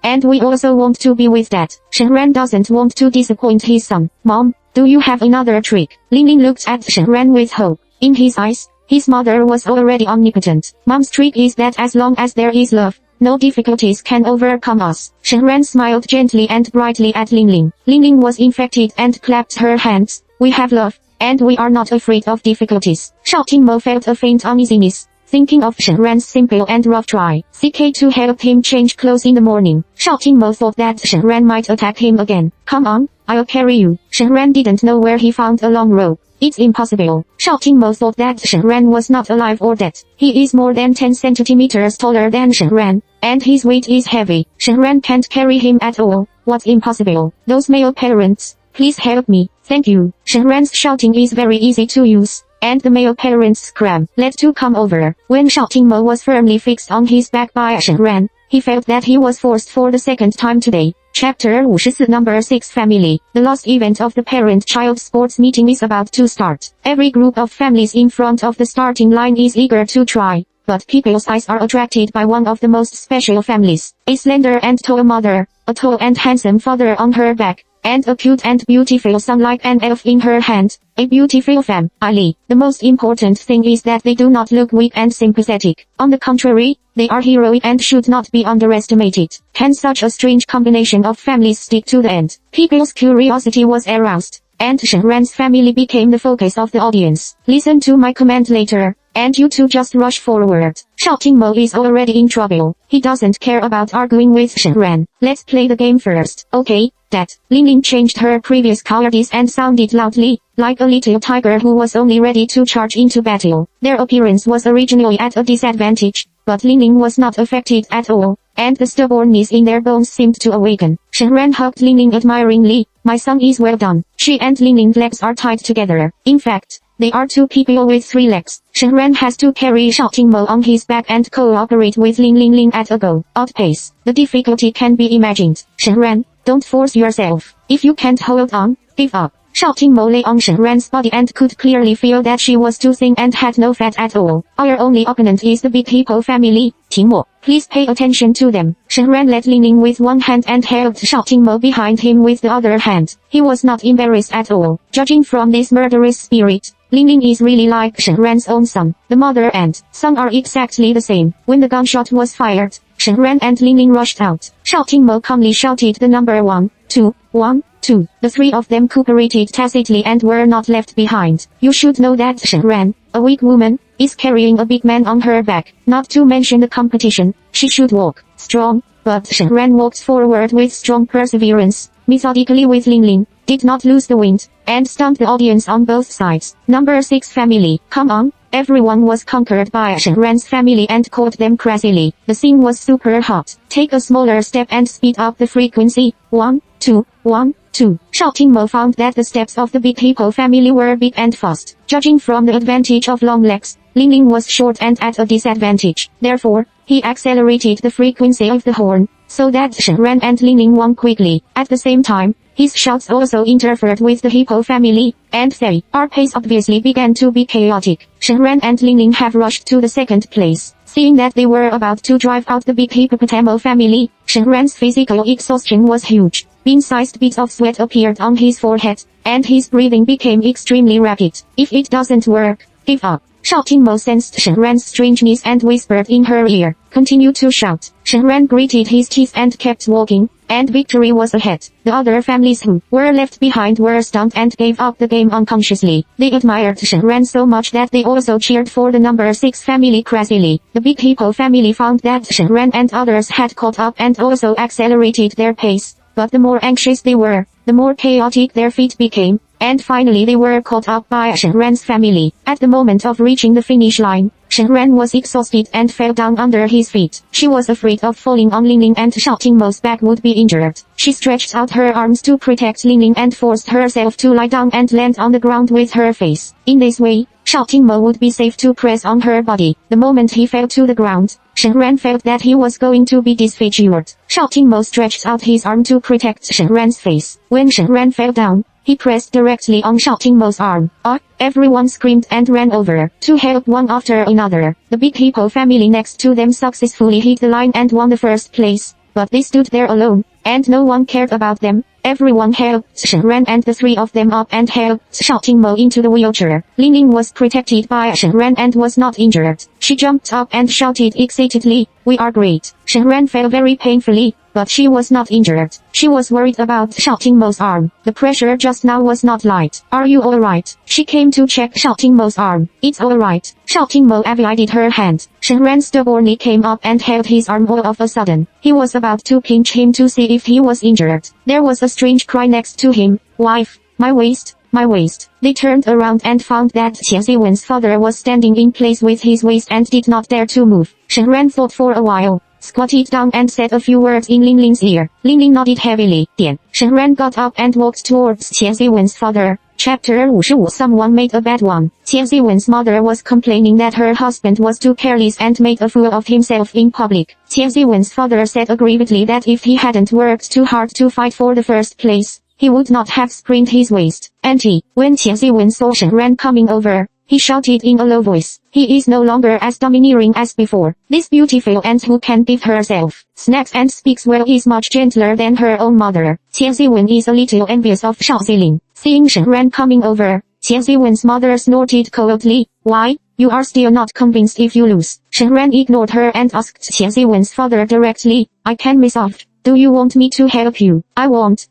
And we also want to be with Dad. Shen Ran doesn't want to disappoint his son. Mom, do you have another trick? Linling looked at Shen Ran with hope. In his eyes, his mother was already omnipotent. Mom's trick is that as long as there is love, no difficulties can overcome us. Shen Ran smiled gently and brightly at Linling. Linling was infected and clapped her hands. We have love, and we are not afraid of difficulties. Shao Tingmo felt a faint uneasiness, thinking of Shen Ran's simple and rough try to help him change clothes in the morning. Shao Tingmo thought that Shen Ran might attack him again. Come on, I'll carry you. Shen Ran didn't know where he found a long rope. It's impossible. Shao Tingmo thought that Shen Ran was not alive or dead. He is more than 10 centimeters taller than Shen Ran, and his weight is heavy. Shen Ran can't carry him at all. What's impossible? Those male parents, please help me. Thank you. Shen Ran's shouting is very easy to use, and the male parents scream, let 2 come over. When Shao Tingmo was firmly fixed on his back by Shen Ran, he felt that he was forced for the second time today. Chapter 54 Number 6 Family. The last event of the parent-child sports meeting is about to start. Every group of families in front of the starting line is eager to try, but people's eyes are attracted by one of the most special families. A slender and tall mother, a tall and handsome father on her back, and a cute and beautiful son like an elf in her hand, a beautiful family. The most important thing is that they do not look weak and sympathetic. On the contrary, they are heroic and should not be underestimated. Can such a strange combination of families stick to the end? People's curiosity was aroused, and Shen Ran's family became the focus of the audience. Listen to my command later, and you two just rush forward. Shao Tingmo is already in trouble. He doesn't care about arguing with Shen Ran. Let's play the game first. Okay, Dad. Linling changed her previous cowardice and sounded loudly, like a little tiger who was only ready to charge into battle. Their appearance was originally at a disadvantage, but Linling was not affected at all, and the stubbornness in their bones seemed to awaken. Shen Ran hugged Linling admiringly. My son is well done. She and Linling's legs are tied together. In fact, they are 2 people with 3 legs. Shen Ran has to carry Shao Tingmo on his back and cooperate with Linling at a go-out pace. The difficulty can be imagined. Shen Ran, don't force yourself. If you can't hold on, give up. Shao Tingmo lay on Shen Ran's body and could clearly feel that she was too thin and had no fat at all. Our only opponent is the big hippo family, Tingmo. Please pay attention to them. Shen Ran led Linling with one hand and held Shao Tingmo behind him with the other hand. He was not embarrassed at all. Judging from this murderous spirit, Ling is really like Shen Ran's own son. The mother and son are exactly the same. When the gunshot was fired, Shen Ran and Ling rushed out. Shouting Mo calmly shouted the number 1, 2, 1, 2. The three of them cooperated tacitly and were not left behind. You should know that Shen Ran, a weak woman, is carrying a big man on her back. Not to mention the competition, she should walk strong, but Shen Ran walked forward with strong perseverance, methodically with Ling, did not lose the wind, and stunned the audience on both sides. Number 6 family, come on. Everyone was conquered by Shen Ran's family and caught them crazily. The scene was super hot. Take a smaller step and speed up the frequency. 1, 2, 1, 2. Shouting Mo found that the steps of the Big Hippo family were big and fast. Judging from the advantage of long legs, Ling was short and at a disadvantage. Therefore, he accelerated the frequency of the horn, so that Shen Ran and Ling won quickly. At the same time, his shouts also interfered with the Hippo family, and our pace obviously began to be chaotic. Shen Ran and Ling have rushed to the second place. Seeing that they were about to drive out the big hippopotamo family, Shen Ran's physical exhaustion was huge. Bean-sized beads of sweat appeared on his forehead, and his breathing became extremely rapid. If it doesn't work, give up. Shouting Mo sensed Shen Ran's strangeness and whispered in her ear, continue to shout. Shen Ran gritted his teeth and kept walking, and victory was ahead. The other families who were left behind were stunned and gave up the game unconsciously. They admired Shen Ran so much that they also cheered for the number 6 family crazily. The Big Hippo family found that Shen Ran and others had caught up and also accelerated their pace, but the more anxious they were, the more chaotic their feet became, and finally they were caught up by Shen Ran's family. At the moment of reaching the finish line, Shen Ran was exhausted and fell down under his feet. She was afraid of falling on Ling and Shouting Mo's back would be injured. She stretched out her arms to protect Ling and forced herself to lie down and land on the ground with her face. In this way, Shouting Mo would be safe to press on her body. The moment he fell to the ground, Shen Ran felt that he was going to be disfigured. Shouting Mo stretched out his arm to protect Shen Ran's face. When Shen Ran fell down, he pressed directly on Shouting Mo's arm. Everyone screamed and ran over to help one after another. The Big Hippo family next to them successfully hit the line and won the first place, but they stood there alone, and no one cared about them. Everyone helped Shen Ran and the three of them up and helped Shouting Mo into the wheelchair. Ling was protected by Shen Ran and was not injured. She jumped up and shouted excitedly, "We are great." Shen Ran fell very painfully, but she was not injured. She was worried about Shouting Mo's arm. The pressure just now was not light. "Are you alright?" She came to check Shouting Mo's arm. "It's alright." Shouting Mo avoided her hand. Shen Ran stubbornly came up and held his arm all of a sudden. He was about to pinch him to see if he was injured. There was a strange cry next to him. "Wife, my waist, my waist." They turned around and found that Qian Ziwen's father was standing in place with his waist and did not dare to move. Shen Ran thought for a while, squatted down and said a few words in Ling's ear. Ling nodded heavily. Shen Ran got up and walked towards Qian Ziwen's father. Chapter 55. Someone made a bad one. Qian Ziwen's mother was complaining that her husband was too careless and made a fool of himself in public. Qian Ziwen's father said aggrievedly that if he hadn't worked too hard to fight for the first place, he would not have sprained his waist. Auntie, when Qian Ziwen saw Shen Ran coming over, he shouted in a low voice. He is no longer as domineering as before. This beautiful aunt who can give herself snacks and speaks well is much gentler than her own mother. Qian Ziwen is a little envious of Shao Ziling. Seeing Shen Ran coming over, Qian Ziwen's mother snorted coldly. "Why, you are still not convinced if you lose?" Shen Ran ignored her and asked Qian Ziwen's father directly. "I can be soft. Do you want me to help you?" I won't.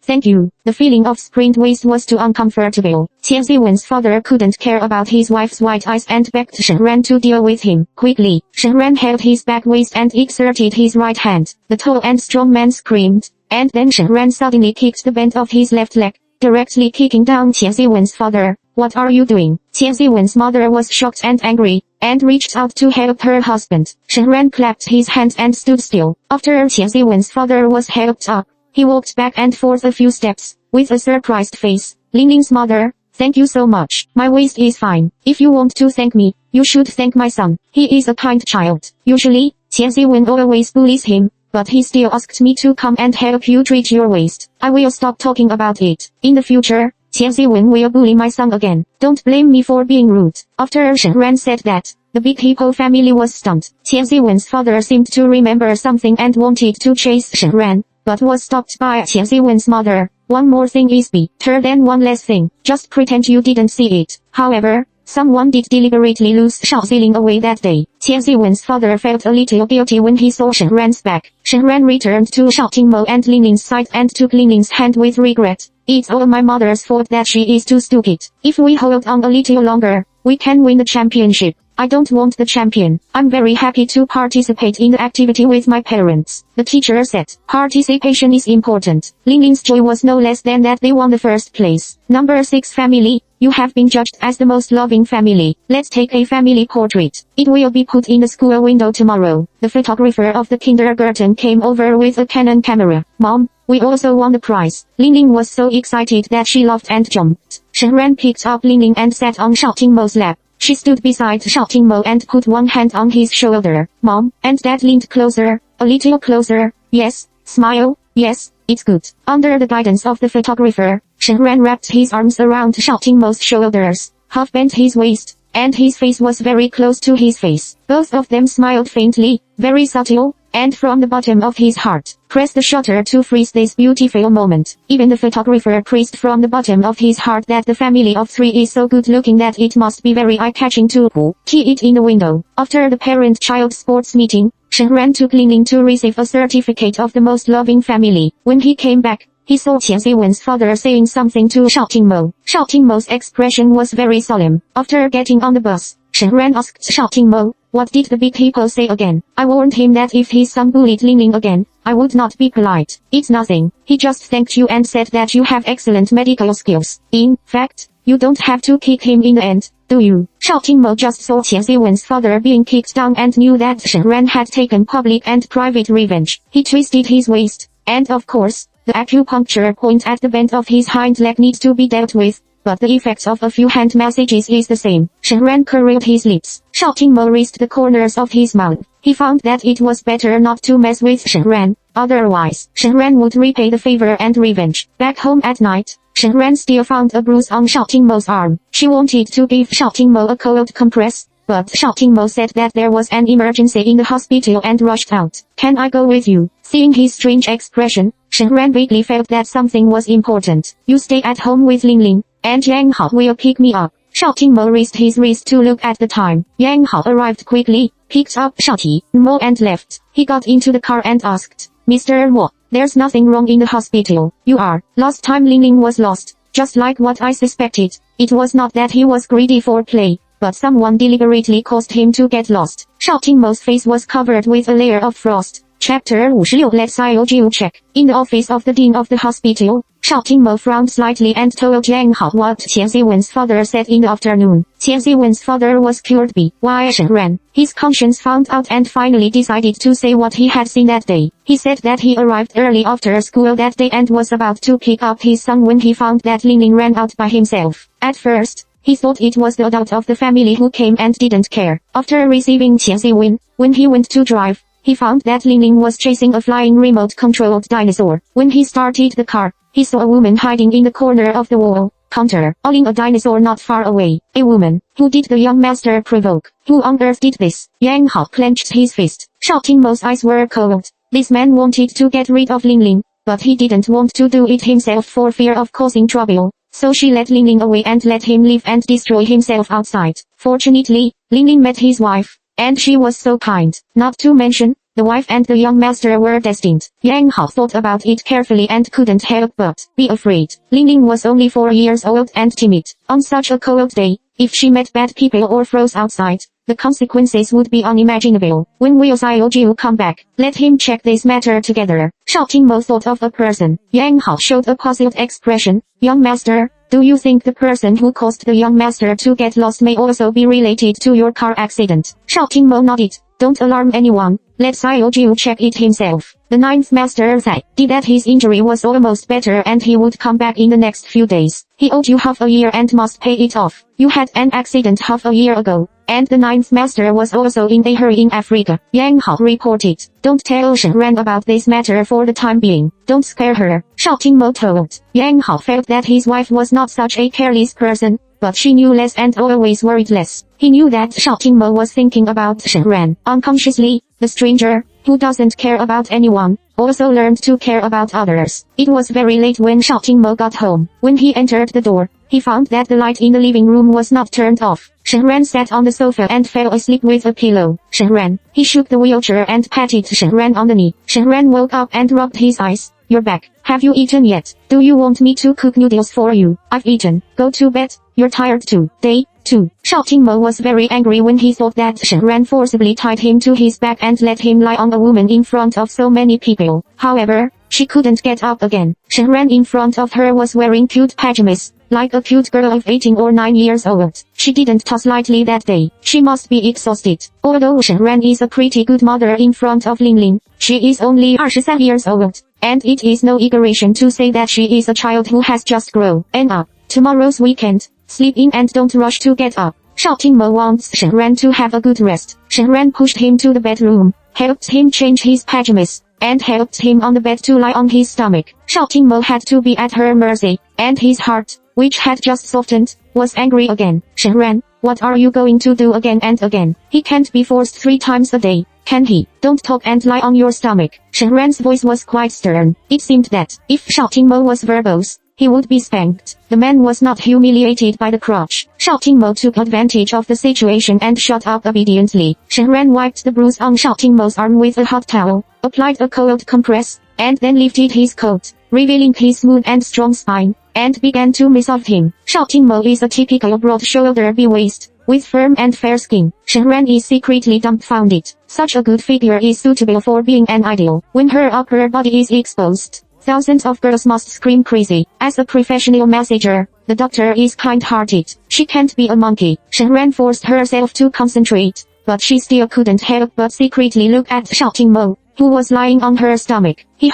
Thank you." The feeling of sprained waist was too uncomfortable. Qian Ziwen's father couldn't care about his wife's white eyes and begged Shen Ran to deal with him. Quickly, Shen Ran held his back waist and exerted his right hand. The tall and strong man screamed, and then Shen Ran suddenly kicked the bend of his left leg, directly kicking down Qian Ziwen's father. "What are you doing?" Qian Ziwen's mother was shocked and angry, and reached out to help her husband. Shen Ran clapped his hands and stood still. After Qian Ziwen's father was helped up, he walked back and forth a few steps, with a surprised face. Ling's mother, "Thank you so much. My waist is fine. If you want to thank me, you should thank my son. He is a kind child." Usually, Qian Ziwen always bullies him, but he still asked me to come and help you treat your waist. I will stop talking about it. In the future, Qian Ziwen will bully my son again. Don't blame me for being rude. After Shen Ran said that, the Big Hippo family was stunned. Qian Ziwen's father seemed to remember something and wanted to chase Shen Ran, but was stopped by Qian Ziwen's mother. One more thing is better than one less thing. Just pretend you didn't see it. However, someone did deliberately lose Shao Ziling away that day. Qian Ziwen's father felt a little guilty when he saw Shen Ran's back. Shen Ran returned to Shao Qingmo and Linling's side and took Linling's hand with regret. It's all my mother's fault that she is too stupid. If we hold on a little longer, we can win the championship. I don't want the champion. I'm very happy to participate in the activity with my parents. The teacher said, participation is important. Linling's joy was no less than that they won the first place. Number 6 family. You have been judged as the most loving family. Let's take a family portrait. It will be put in the school window tomorrow. The photographer of the kindergarten came over with a Canon camera. Mom, we also won the prize. Linling was so excited that she laughed and jumped. Shen Ran picked up Linling and sat on Shao Qingmo's lap. She stood beside Shao Qingmo and put one hand on his shoulder. Mom and Dad leaned closer, a little closer. Yes, smile, yes, it's good. Under the guidance of the photographer, Shen Ran wrapped his arms around Shao Qingmo's shoulders, half bent his waist, and his face was very close to his face. Both of them smiled faintly, very subtle, and from the bottom of his heart. Press the shutter to freeze this beautiful moment. Even the photographer praised from the bottom of his heart that the family of 3 is so good looking that it must be very eye-catching to key it in the window. After the parent-child sports meeting, Shen Ran took Linling to receive a certificate of the most loving family. When he came back, he saw Qian Ziwen's father saying something to Shao Qingmo. Shao Qingmo's expression was very solemn. After getting on the bus, Shen Ran asked Shao Qingmo, what did the big people say again? I warned him that if his son bullied Linling again, I would not be polite. It's nothing. He just thanked you and said that you have excellent medical skills. In fact, you don't have to kick him in the end, do you? Shao Qingmo just saw Qian Ziwen's father being kicked down and knew that Shen Ran had taken public and private revenge. He twisted his waist, and of course, the acupuncture point at the bend of his hind leg needs to be dealt with, but the effect of a few hand massages is the same. Shen Ran curled his lips. Shao Qingmo raised the corners of his mouth. He found that it was better not to mess with Shen Ran, otherwise, Shen Ran would repay the favor and revenge. Back home at night, Shen Ran still found a bruise on Shao Qingmo's arm. She wanted to give Shao Qingmo a cold compress, but Shao Qingmo said that there was an emergency in the hospital and rushed out. Can I go with you? Seeing his strange expression, Shen Ran vaguely felt that something was important. You stay at home with Linling, and Yang Hao will pick me up. Shao Qingmo raised his wrist to look at the time. Yang Hao arrived quickly, picked up Shao Qingmo and left. He got into the car and asked, Mr. Mo, there's nothing wrong in the hospital. You are. Last time Linling was lost, just like what I suspected. It was not that he was greedy for play, but someone deliberately caused him to get lost. Shao Qingmo's face was covered with a layer of frost. Chapter 56. Let's IOGU check. In the office of the dean of the hospital, Shao Qingmo frowned slightly and told Yang Hao what Qian Ziwen's father said in the afternoon. Qian Ziwen's father was cured by Shen Ran. His conscience found out and finally decided to say what he had seen that day. He said that he arrived early after school that day and was about to pick up his son when he found that Linling ran out by himself. At first, he thought it was the adult of the family who came and didn't care. After receiving Qian Ziwen, when he went to drive, he found that Linling was chasing a flying remote-controlled dinosaur. When he started the car, he saw a woman hiding in the corner of the wall counter, awing a dinosaur not far away. A woman. Who did the young master provoke? Who on earth did this? Yang Hao clenched his fist. Shao Qingmo's eyes were cold. This man wanted to get rid of Linling, but he didn't want to do it himself for fear of causing trouble. So she let Linling away and let him live and destroy himself outside. Fortunately, Linling met his wife, and she was so kind. Not to mention, the wife and the young master were destined. Yang Hao thought about it carefully and couldn't help but be afraid. Linling was only 4 years old and timid. On such a cold day, if she met bad people or froze outside, the consequences would be unimaginable. When will Xiaojiu come back? Let him check this matter together. Shao Qingmo thought of a person. Yang Hao showed a puzzled expression. Young master, do you think the person who caused the young master to get lost may also be related to your car accident? Shao Qingmo nodded. Don't alarm anyone. Let Xiaojiu check it himself. The ninth master said that his injury was almost better and he would come back in the next few days. He owed you half a year and must pay it off. You had an accident half a year ago, and the ninth master was also in a hurry in Africa. Yang Hao reported. Don't tell Shen Ran about this matter for the time being. Don't scare her. Shao Qingmo told. Yang Hao felt that his wife was not such a careless person, but she knew less and always worried less. He knew that Shao Qingmo was thinking about Shen Ran. Unconsciously, the stranger, who doesn't care about anyone, also learned to care about others. It was very late when Xiao Mo got home. When he entered the door, he found that the light in the living room was not turned off. Shenran sat on the sofa and fell asleep with a pillow. Shenran, he shook the wheelchair and patted Shenran on the knee. Shenran woke up and rubbed his eyes. You're back. Have you eaten yet? Do you want me to cook noodles for you? I've eaten. Go to bed. You're tired too. Day 2. Xiao Mo was very angry when he thought that Shenran forcibly tied him to his back and let him lie on a woman in front of so many people. However, she couldn't get up again. Shenran in front of her was wearing cute pajamas, like a cute girl of 18 or 9 years old. She didn't toss lightly that day. She must be exhausted. Although Shenran is a pretty good mother in front of Linlin, she is only 23 years old, and it is no exaggeration to say that she is a child who has just grown up. Tomorrow's weekend. Sleep in and don't rush to get up. Xiao Mo wants Shenran to have a good rest. Shenran pushed him to the bedroom, helped him change his pajamas, and helped him on the bed to lie on his stomach. Xiao Mo had to be at her mercy, and his heart, which had just softened, was angry again. Shenran, what are you going to do again and again? He can't be forced 3 times a day, can he? Don't talk and lie on your stomach. Shenran's voice was quite stern. It seemed that, if Xiao Mo was verbose, he would be spanked. The man was not humiliated by the crotch. Xiao Mo took advantage of the situation and shut up obediently. Shenran wiped the bruise on Xiao Mo's arm with a hot towel, applied a cold compress, and then lifted his coat, revealing his smooth and strong spine, and began to massage him. Xiao Mo is a typical broad-shouldered B-waist, with firm and fair skin. Shenran is secretly dumbfounded. Such a good figure is suitable for being an idol. When her upper body is exposed, thousands of girls must scream crazy. As a professional massager, the doctor is kind-hearted. She can't be a monkey. Shenran forced herself to concentrate, but she still couldn't help but secretly look at Xiao Mo, who was lying on her stomach. He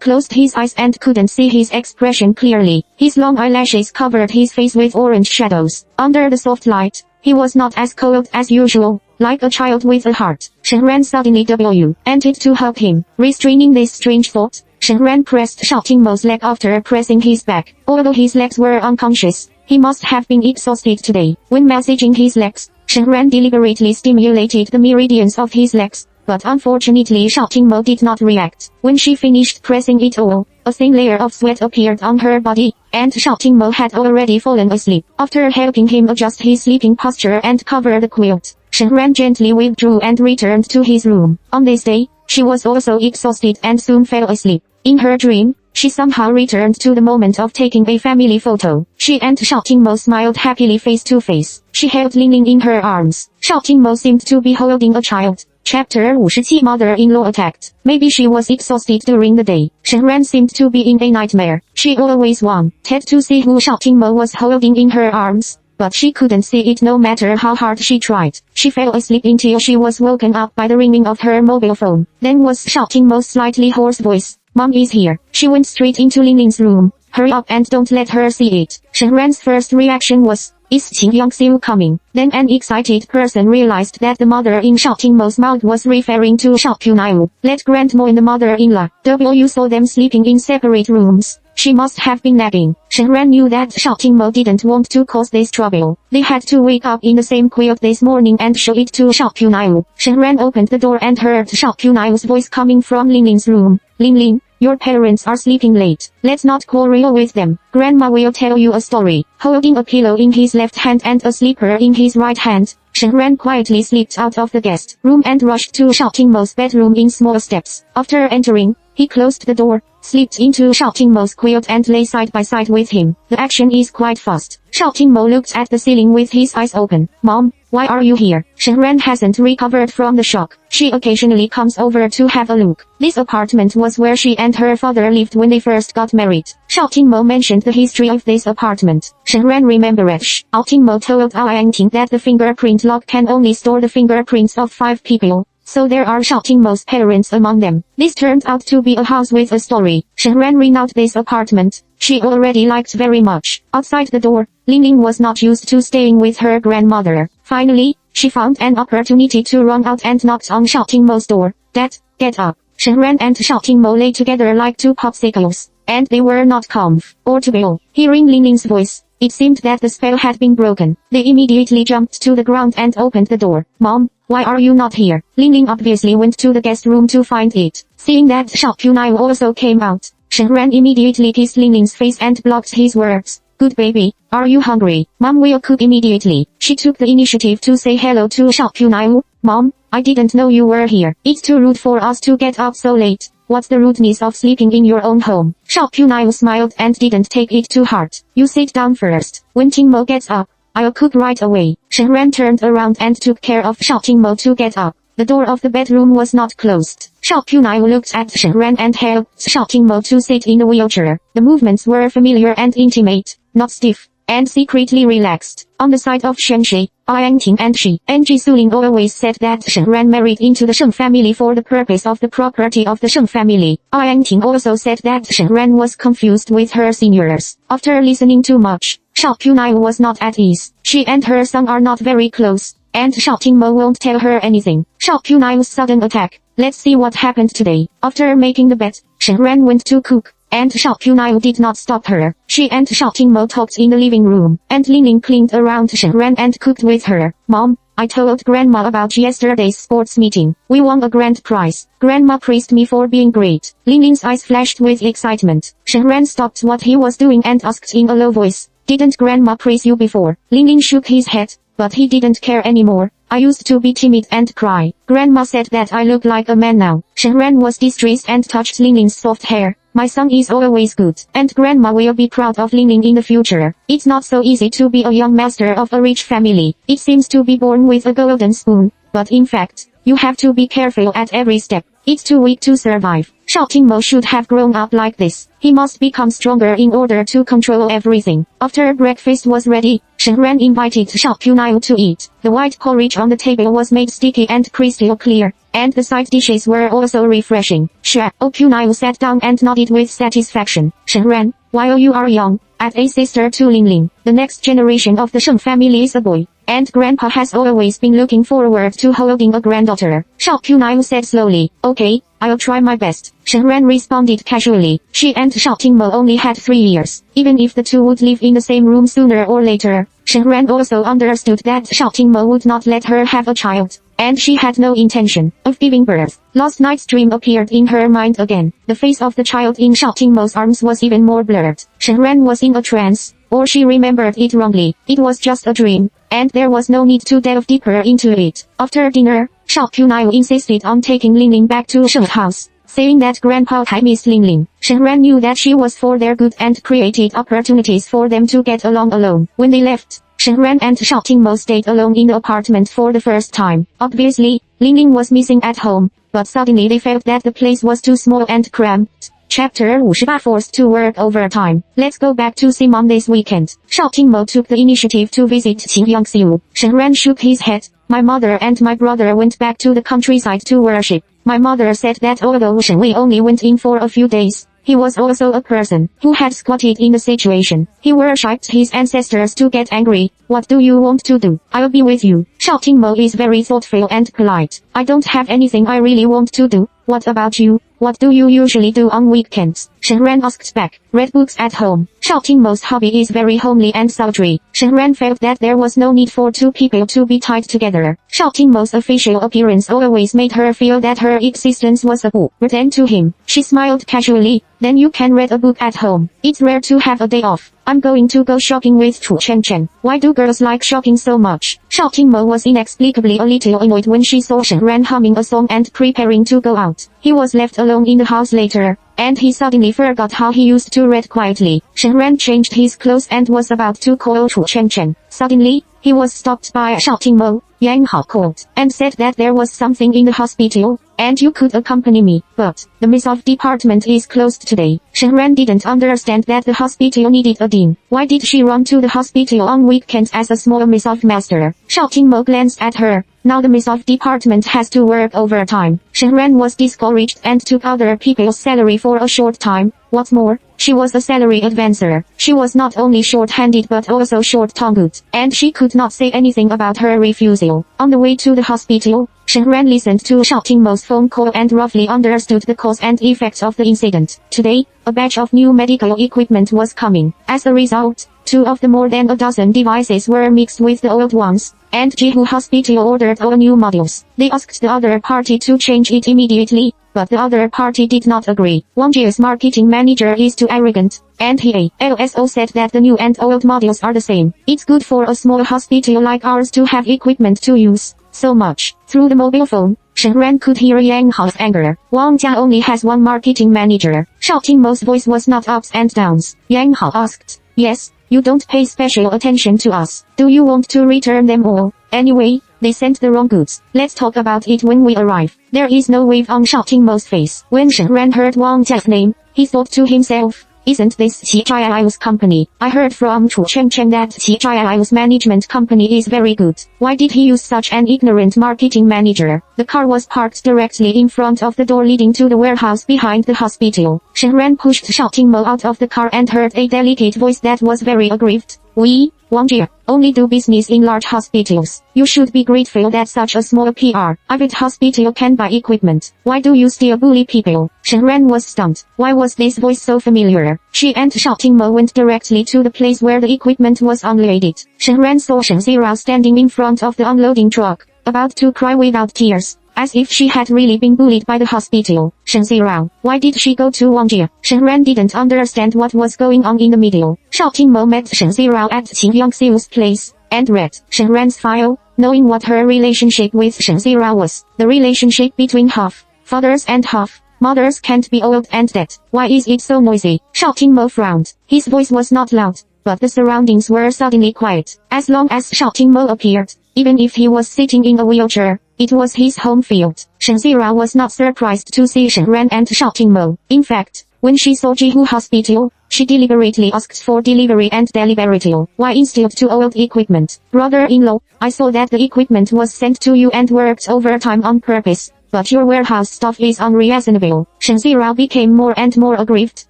closed his eyes and couldn't see his expression clearly. His long eyelashes covered his face with orange shadows. Under the soft light, he was not as cold as usual, like a child with a heart. Shenran suddenly wanted to help him. Restraining this strange thought, Shenran pressed Xiao Mo's leg after pressing his back. Although his legs were unconscious, he must have been exhausted today. When massaging his legs, Shenran deliberately stimulated the meridians of his legs, but unfortunately Xiao Mo did not react. When she finished pressing it all, a thin layer of sweat appeared on her body, and Xiao Mo had already fallen asleep. After helping him adjust his sleeping posture and cover the quilt, Shenran gently withdrew and returned to his room. On this day, she was also exhausted and soon fell asleep. In her dream, she somehow returned to the moment of taking a family photo. She and Xiao Mo smiled happily face to face. She held Linlin in her arms. Xiao Mo seemed to be holding a child. Chapter 57 Mother-in-law attacked. Maybe she was exhausted during the day. Shenran seemed to be in a nightmare. She always wanted to see who Xiao Mo was holding in her arms, but she couldn't see it no matter how hard she tried. She fell asleep until she was woken up by the ringing of her mobile phone. Then was Xiao Mo's slightly hoarse voice. Mom is here. She went straight into Linlin's room. Hurry up and don't let her see it. Shenran's first reaction was, is Qingyang still coming? Then an excited person realized that the mother in Xiao Mo's mouth was referring to Xiao. Let grandma and the mother-in-law. W saw them sleeping in separate rooms. She must have been napping. Shenran knew that Xiao Mo didn't want to cause this trouble. They had to wake up in the same quilt this morning and show it to Xiao. Shenran opened the door and heard Xiao's voice coming from Linlin's room. Linlin, your parents are sleeping late. Let's not quarrel with them. Grandma will tell you a story. Holding a pillow in his left hand and a slipper in his right hand, Shenran quietly slipped out of the guest room and rushed to Xiao Mo's bedroom in small steps. After entering, he closed the door, slipped into Xiao Mo's quilt and lay side by side with him. The action is quite fast. Xiao Mo looked at the ceiling with his eyes open. Mom, why are you here? Shenran hasn't recovered from the shock. She occasionally comes over to have a look. This apartment was where she and her father lived when they first got married. Xiao Mo mentioned the history of this apartment. Shenran remembered. Xiao Mo told Ting that the fingerprint lock can only store the fingerprints of 5 people. So there are Xiao Mo's parents among them. This turned out to be a house with a story. Shenran rented this apartment. She already liked very much. Outside the door, Linlin was not used to staying with her grandmother. Finally, she found an opportunity to run out and knocked on Xiao Mo's door. Dad, get up. Shenran and Xiao Mo lay together like 2 popsicles. and they were not comfortable. Hearing Ling Ling's voice, it seemed that the spell had been broken. They immediately jumped to the ground and opened the door. Mom, why are you not here? Ling Ling obviously went to the guest room to find it. Seeing that Xiao Qunai also came out, Shen Ran immediately kissed Ling Ling's face and blocked his words. Good baby, are you hungry? Mom will cook immediately. She took the initiative to say hello to Xiao Qunai. Mom, I didn't know you were here. It's too rude for us to get up so late. What's the rudeness of sleeping in your own home? Xiao Qunai smiled and didn't take it to heart. You sit down first. When Qingmo gets up, I'll cook right away. Shen Ran turned around and took care of Xiao Qingmo to get up. The door of the bedroom was not closed. Xiao Qunai looked at Shen Ran and helped Xiao Qingmo to sit in a wheelchair. The movements were familiar and intimate, not stiff, and secretly relaxed. On the side of Shenshi, Yangting and Shi and Ji Suling always said that Shen Ran married into the Sheng family for the purpose of the property of the Sheng family. Yangting also said that Shen Ran was confused with her seniors. After listening too much, Xiao Qunai was not at ease. She and her son are not very close, and Xiao Qingmo won't tell her anything. Xiao Qunai's sudden attack. Let's see what happened today. After making the bed, Shen Ran went to cook, and Xiao Qunai did not stop her. She and Xiao Qingmo talked in the living room, and Ling Ling cleaned around Shen Ran and cooked with her. Mom, I told Grandma about yesterday's sports meeting. We won a grand prize. Grandma praised me for being great. Ling Ling's eyes flashed with excitement. Shen Ran stopped what he was doing and asked in a low voice, didn't Grandma praise you before? Ling Ling shook his head, but he didn't care anymore. I used to be timid and cry. Grandma said that I look like a man now. Shen Ran was distressed and touched Ling Ling's soft hair. My son is always good, and Grandma will be proud of Ling Ling in the future. It's not so easy to be a young master of a rich family. It seems to be born with a golden spoon, but in fact, you have to be careful at every step. It's too weak to survive. Xiao Qingmo should have grown up like this. He must become stronger in order to control everything. After breakfast was ready, Shen Ran invited Xiao Qunai to eat. The white porridge on the table was made sticky and crystal clear, and the side dishes were also refreshing. Xiao Qunai sat down and nodded with satisfaction. Shen Ran, while you are young, add a sister to Ling Ling. The next generation of the Sheng family is a boy, and Grandpa has always been looking forward to holding a granddaughter. Xiao Qunai said slowly, okay, I'll try my best. Shen Ran responded casually. She and Xiao Qingmo only had 3 years. Even if the two would live in the same room sooner or later, Shen Ran also understood that Xiao Qingmo would not let her have a child, and she had no intention of giving birth. Last night's dream appeared in her mind again. The face of the child in Xiao Qingmo's arms was even more blurred. Shen Ran was in a trance, or she remembered it wrongly. It was just a dream, and there was no need to delve deeper into it. After dinner, Xiao Qunai insisted on taking Ling Ling back to Sheng's house, saying that Grandpa had missed Ling Ling. Shen Ran knew that she was for their good and created opportunities for them to get along alone. When they left, Shen Ran and Xiao Qingmo stayed alone in the apartment for the first time. Obviously, Ling Ling was missing at home, but suddenly they felt that the place was too small and cramped. Chapter 58 Forced to work overtime. Let's go back to see Mom this weekend. Xiao Qingmo took the initiative to visit Qingyangxiu. Shen Ran shook his head. My mother and my brother went back to the countryside to worship. My mother said that although Shen Wei only went in for a few days, he was also a person who had squatted in the situation. He worshipped his ancestors to get angry. What do you want to do? I'll be with you. Xiao Qingmo is very thoughtful and polite. I don't have anything I really want to do. What about you? What do you usually do on weekends? Shen Ran asked back. Read books at home. Xiao Qingmo's hobby is very homely and sultry. Shen Ran felt that there was no need for two people to be tied together. Xiao Qingmo's official appearance always made her feel that her existence was a burden to him. She smiled casually. Then you can read a book at home. It's rare to have a day off. I'm going to go shopping with Chu Chen. Why do girls like shopping so much? Xiao Qingmo was inexplicably a little annoyed when she saw Shen Ran humming a song and preparing to go out. He was left alone in the house later, and he suddenly forgot how he used to read quietly. Shen Ran changed his clothes and was about to call Chu Chen. Suddenly, he was stopped by Xiao Qingmo. Yang Hao called and said that there was something in the hospital, and you could accompany me, but the Miss-Of department is closed today. Shen Ran didn't understand that the hospital needed a dean. Why did she run to the hospital on weekends as a small Miss-Of master? Xiao Qingmo glanced at her. Now the Miss-Of department has to work overtime. Shen Ran was discouraged and took other people's salary for a short time. What's more, she was a salary advancer. She was not only short-handed but also short-tongued, and she could not say anything about her refusal. On the way to the hospital, Shen Ran listened to Xiao Mo's phone call and roughly understood the cause and effects of the incident. Today, a batch of new medical equipment was coming. As a result, 2 of the more than a dozen devices were mixed with the old ones, and Jihu Hospital ordered all new models. They asked the other party to change it immediately, but the other party did not agree. Wang Jie's marketing manager is too arrogant, and he also said that the new and old models are the same. It's good for a small hospital like ours to have equipment to use so much. Through the mobile phone, Shen Ran could hear Yang Hao's anger. Wang Jia only has one marketing manager. Xiao Mo's voice was not ups and downs. Yang Hao asked, yes, you don't pay special attention to us. Do you want to return them all? Anyway, they sent the wrong goods. Let's talk about it when we arrive. There is no wave on Xiao Mo's face. When Shen Ran heard Wang Jia's name, he thought to himself, isn't this Qi Zhai's company? I heard from Chu Chengcheng that Qi Zhai's management company is very good. Why did he use such an ignorant marketing manager? The car was parked directly in front of the door leading to the warehouse behind the hospital. Shen Ran pushed Xiao Mo out of the car and heard a delicate voice that was very aggrieved. We, Wang Jie, only do business in large hospitals. You should be grateful that such a small private hospital can buy equipment. Why do you still bully people? Shen Ran was stunned. Why was this voice so familiar? She and Xiao Mo went directly to the place where the equipment was unloaded. Shen Ran saw Shen Zirao standing in front of the unloading truck, about to cry without tears, as if she had really been bullied by the hospital. Shen Zirao, why did she go to Wang Jie? Shen Ran didn't understand what was going on in the middle. Xiao Mo met Shen Zirao at Qin Yangxiu's place, and read Shen Ran's file, knowing what her relationship with Shen Zirao was. The relationship between half fathers and half mothers can't be old and dead. Why is it so noisy? Xiao Mo frowned. His voice was not loud, but the surroundings were suddenly quiet. As long as Xiao Mo appeared, even if he was sitting in a wheelchair, it was his home field. Shen Zirao was not surprised to see Shen Ran and Xiao Mo. In fact, when she saw Jihu Hospital, she deliberately asked for delivery and deliberately. Why instead to old equipment? Brother-in-law, I saw that the equipment was sent to you and worked overtime on purpose, but your warehouse staff is unreasonable. Shen Zirao became more and more aggrieved,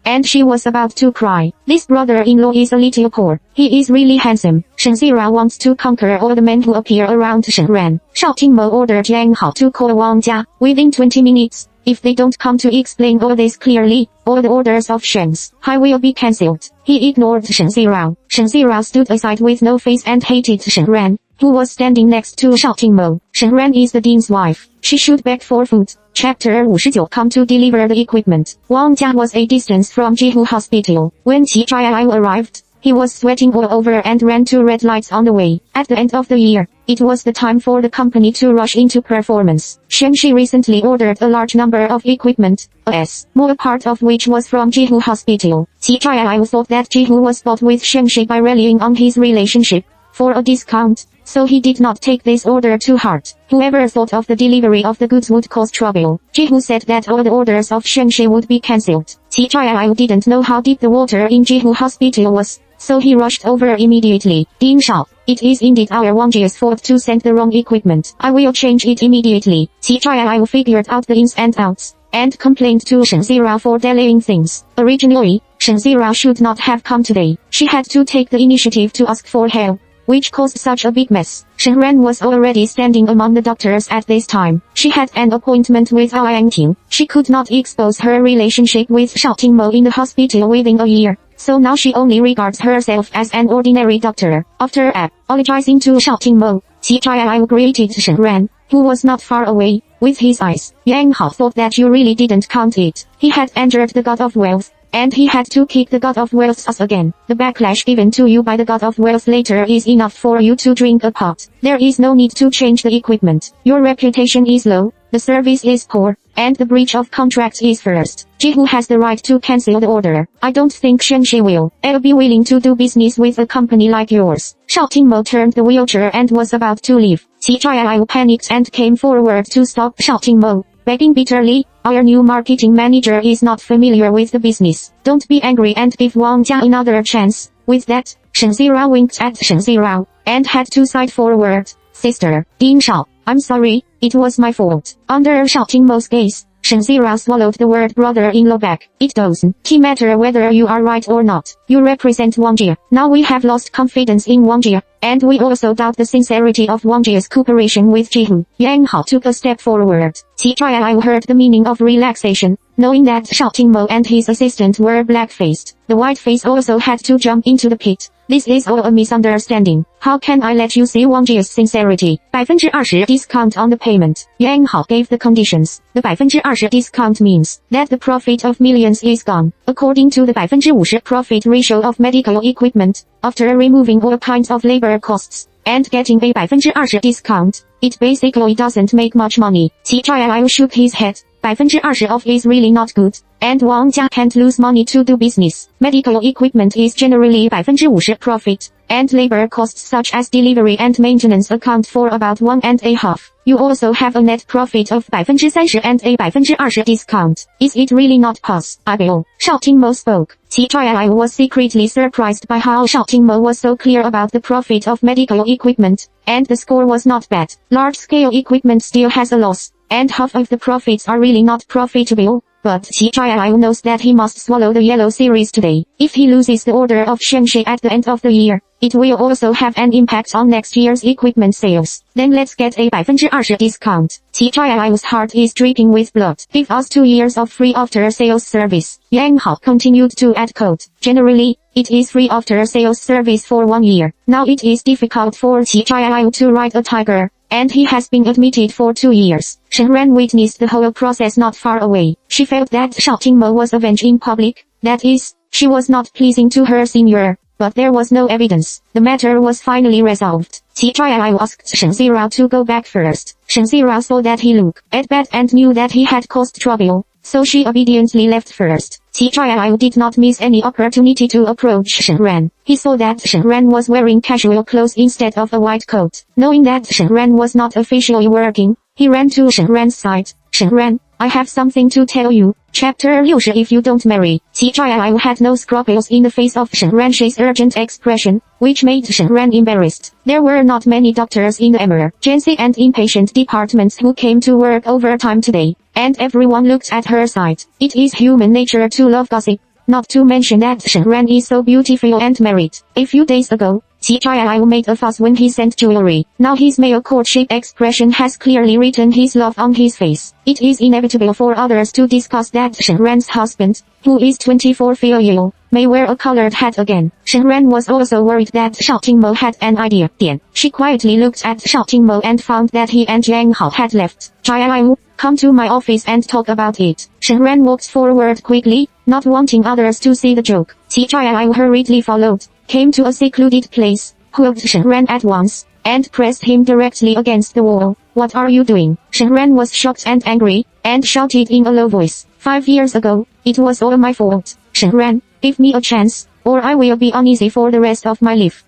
and she was about to cry. This brother-in-law is a little poor. He is really handsome. Shen Zirao wants to conquer all the men who appear around Shen Ran. Xiao Mo ordered Yang Hao to call Wang Jia within 20 minutes. If they don't come to explain all this clearly, all the orders of Shen's Hai will be cancelled. He ignored Shen Zirao. Shen Zirao stood aside with no face and hated Shen Ran, who was standing next to Xiao Mo. Shen Ran is the dean's wife. She should beg for food. Chapter 59. Come to deliver the equipment. Wang Jia was a distance from Jihu Hospital. When Qi Zhai arrived, he was sweating all over and ran 2 red lights on the way. At the end of the year, it was the time for the company to rush into performance. Shenxi recently ordered a large number of equipment, a small part of which was from Jihu Hospital. Qi Zhai thought that Jihu was bought with Shenxi by rallying on his relationship for a discount, so he did not take this order to heart. Whoever thought of the delivery of the goods would cause trouble. Jihu said that all the orders of Shenxi would be cancelled. Qi Zhai didn't know how deep the water in Jihu Hospital was, so he rushed over immediately. Ding Shao, it is indeed our Wang Jie's fault to send the wrong equipment. I will change it immediately. Qi Zhai figured out the ins and outs, and complained to Shen Zirao for delaying things. Originally, Shen Zirao should not have come today. She had to take the initiative to ask for help, which caused such a big mess. Shen Ran was already standing among the doctors at this time. She had an appointment with Yang Ting. She could not expose her relationship with Xiao Mo in the hospital within a year, so now she only regards herself as an ordinary doctor. After apologizing to Xiao Mo, Qi Zhai greeted Shen Ran, who was not far away, with his eyes. Yang Hao thought that you really didn't count it. He had entered the God of Wealth, and he had to kick the God of Wealth's ass again. The backlash given to you by the God of Wealth later is enough for you to drink a pot. There is no need to change the equipment. Your reputation is low, the service is poor, and the breach of contract is first. Jihu has the right to cancel the order. I don't think Shenxi will be willing to do business with a company like yours. Xiao Mo turned the wheelchair and was about to leave. Qi Zhai panicked and came forward to stop Xiao Mo, begging bitterly, our new marketing manager is not familiar with the business. Don't be angry and give Wang Jia another chance. With that, Shen Zirao winked at Shen Zirao, and had to side forward. Sister, Ding Shao, I'm sorry, it was my fault. Under Xiao Mo's gaze, Shen Zirao swallowed the word brother-in-law back. It doesn't matter whether you are right or not. You represent Wang Jie. Now we have lost confidence in Wang Jie, and we also doubt the sincerity of Wang Jie's cooperation with Jihu. Yang Hao took a step forward. Qi Zhiao heard the meaning of relaxation, knowing that Shao Tingmo and his assistant were black-faced. The white face also had to jump into the pit. This is all a misunderstanding. How can I let you see Wang Jie's sincerity? 20% discount on the payment. Yang Hao gave the conditions. The 20% discount means that the profit of millions is gone. According to the 50% profit ratio of medical equipment, after removing all kinds of labor costs and getting a 20% discount, it basically doesn't make much money. Qi Zhiao shook his head. 20% off is really not good, and Wang Jia can't lose money to do business. Medical equipment is generally 50% profit, and labor costs such as delivery and maintenance account for about 1.5. You also have a net profit of 30% and a 20% discount. Is it really not possible? Shao Tingmo spoke. Qi Zhiao was secretly surprised by how Shao Tingmo was so clear about the profit of medical equipment, and the score was not bad. Large-scale equipment still has a loss, and half of the profits are really not profitable. But Qi Zhiao knows that he must swallow the yellow series today. If he loses the order of Shenxi at the end of the year, it will also have an impact on next year's equipment sales. Then let's get a 20% discount. Qi Zhiao's heart is dripping with blood. Give us 2 years of free after-sales service. Yang Hao continued to add code. Generally, it is free after-sales service for 1 year. Now it is difficult for Qi Zhiao to ride a tiger, and he has been admitted for 2 years. Shen Ran witnessed the whole process not far away. She felt that Shao Tingmo was avenged in public. That is, she was not pleasing to her senior, but there was no evidence. The matter was finally resolved. Qi Zhiao asked Shen Zirao to go back first. Shen Zirao saw that he looked bad and knew that he had caused trouble, so she obediently left first. Qi Zhiao did not miss any opportunity to approach Shen Ran. He saw that Shen Ran was wearing casual clothes instead of a white coat. Knowing that Shen Ran was not officially working, he ran to Shen Ran's side. Shen Ran, I have something to tell you. Chapter 60 If you don't marry. Qi Zhiao had no scruples in the face of Shen Ran's urgent expression, which made Shen Ran embarrassed. There were not many doctors in the emergency and inpatient departments who came to work overtime today, and everyone looked at her side. It is human nature to love gossip, not to mention that Shen Ran is so beautiful and married. A few days ago, Qi Zhiao made a fuss when he sent jewelry. Now his male courtship expression has clearly written his love on his face. It is inevitable for others to discuss that Shen Ran's husband, who is 24 filial, may wear a colored hat again. Shen Ran was also worried that Shao Tingmo had an idea. She quietly looked at Shao Tingmo and found that he and Yang Hao had left. Zhiao, come to my office and talk about it. Shen Ran walked forward quickly, not wanting others to see the joke. Qi Zhiao hurriedly followed, came to a secluded place, hugged Shen Ran at once, and pressed him directly against the wall. What are you doing? Shen Ran was shocked and angry, and shouted in a low voice. 5 years ago, it was all my fault. Shen Ran, give me a chance, or I will be uneasy for the rest of my life.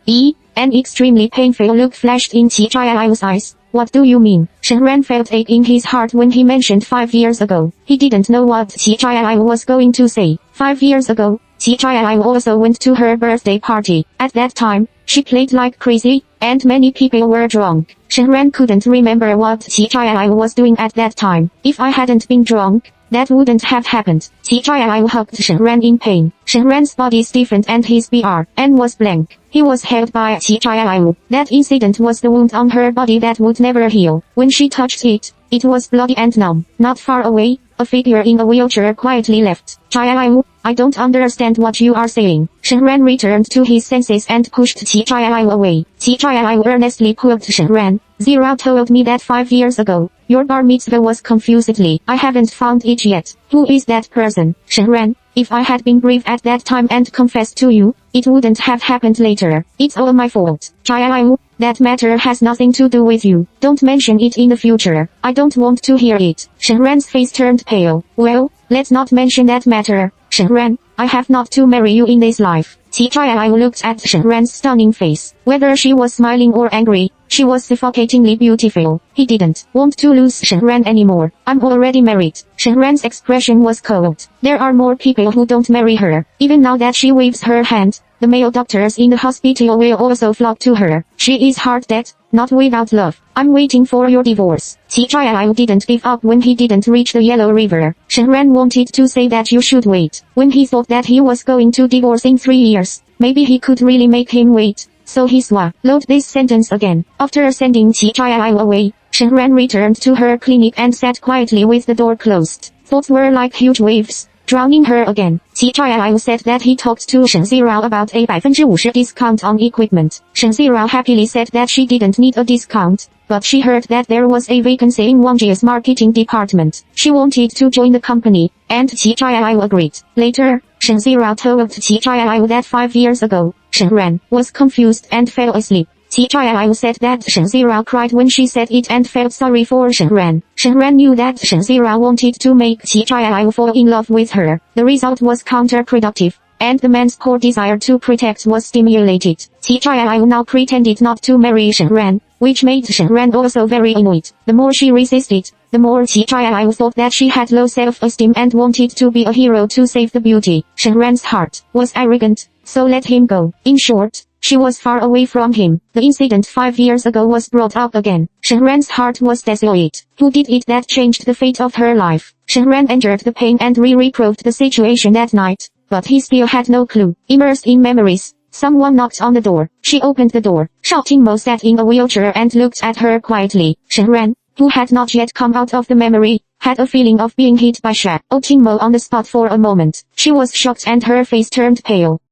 An extremely painful look flashed in Qi Zhiao's eyes. What do you mean? Shen Ran felt ache in his heart when he mentioned 5 years ago. He didn't know what Qi Zhiao was going to say. 5 years ago, Qi Zhiao also went to her birthday party. At that time, she played like crazy, and many people were drunk. Shen Ran couldn't remember what Qi Zhiao was doing at that time. If I hadn't been drunk, that wouldn't have happened. Qi Zhiao hugged Shen Ran in pain. Shen Ran's body stiffened and his BRN was blank. He was held by Qi Zhiao. That incident was the wound on her body that would never heal. When she touched it, it was bloody and numb. Not far away, a figure in a wheelchair quietly left. Zhiao, I don't understand what you are saying. Shen Ran returned to his senses and pushed Qi Zhiao away. Qi Zhiao earnestly pulled Shen Ran. Zirao told me that 5 years ago, your bar mitzvah was confusedly. I haven't found it yet. Who is that person? Shen Ran, if I had been brave at that time and confessed to you, it wouldn't have happened later. It's all my fault. Zhiao, that matter has nothing to do with you. Don't mention it in the future. I don't want to hear it. Shen Ran's face turned pale. Well, let's not mention that matter. Shen Ran, I have not to marry you in this life. Qi Zhiao looked at Shen Ran's stunning face. Whether she was smiling or angry, she was suffocatingly beautiful. He didn't want to lose Shen Ran anymore. I'm already married. Shen Ran's expression was cold. There are more people who don't marry her. Even now that she waves her hand, the male doctors in the hospital will also flock to her. She is hard dead, not without love. I'm waiting for your divorce. Qi Zhaiyao didn't give up when he didn't reach the Yellow River. Shen Ran wanted to say that you should wait. When he thought that he was going to divorce in 3 years, maybe he could really make him wait. So he swallowed this sentence again. After sending Qi Zhaiyao away, Shen Ran returned to her clinic and sat quietly with the door closed. Thoughts were like huge waves, drowning her again. Qi Zhaiyao said that he talked to Shen Zirao about a 50% discount on equipment. Shen Zirao happily said that she didn't need a discount, but she heard that there was a vacancy in Wangji's marketing department. She wanted to join the company, and Qi Zhaiyao agreed. Later, Shen Zirao told Qi Zhaiyao that 5 years ago, Shen Ran was confused and fell asleep. Qi Zhaiyao said that Shen Zirao cried when she said it and felt sorry for Shen Ran. Shen Ran knew that Shen Zirao wanted to make Qi Zhaiyao fall in love with her. The result was counterproductive, and the man's core desire to protect was stimulated. Qi Zhaiyao now pretended not to marry Shen Ran, which made Shen Ran also very annoyed. The more she resisted, the more Qi Zhaiyao thought that she had low self-esteem and wanted to be a hero to save the beauty. Shen Ran's heart was arrogant, so let him go. In short, she was far away from him. The incident 5 years ago was brought up again. Shen Ran's heart was desolate. Who did it that changed the fate of her life? Shen Ran endured the pain and reproved the situation that night, but he still had no clue. Immersed in memories, someone knocked on the door. She opened the door. Shouting Mo sat in a wheelchair and looked at her quietly. Shen Ran, who had not yet come out of the memory, had a feeling of being hit by Shao Mo on the spot for a moment. She was shocked and her face turned pale.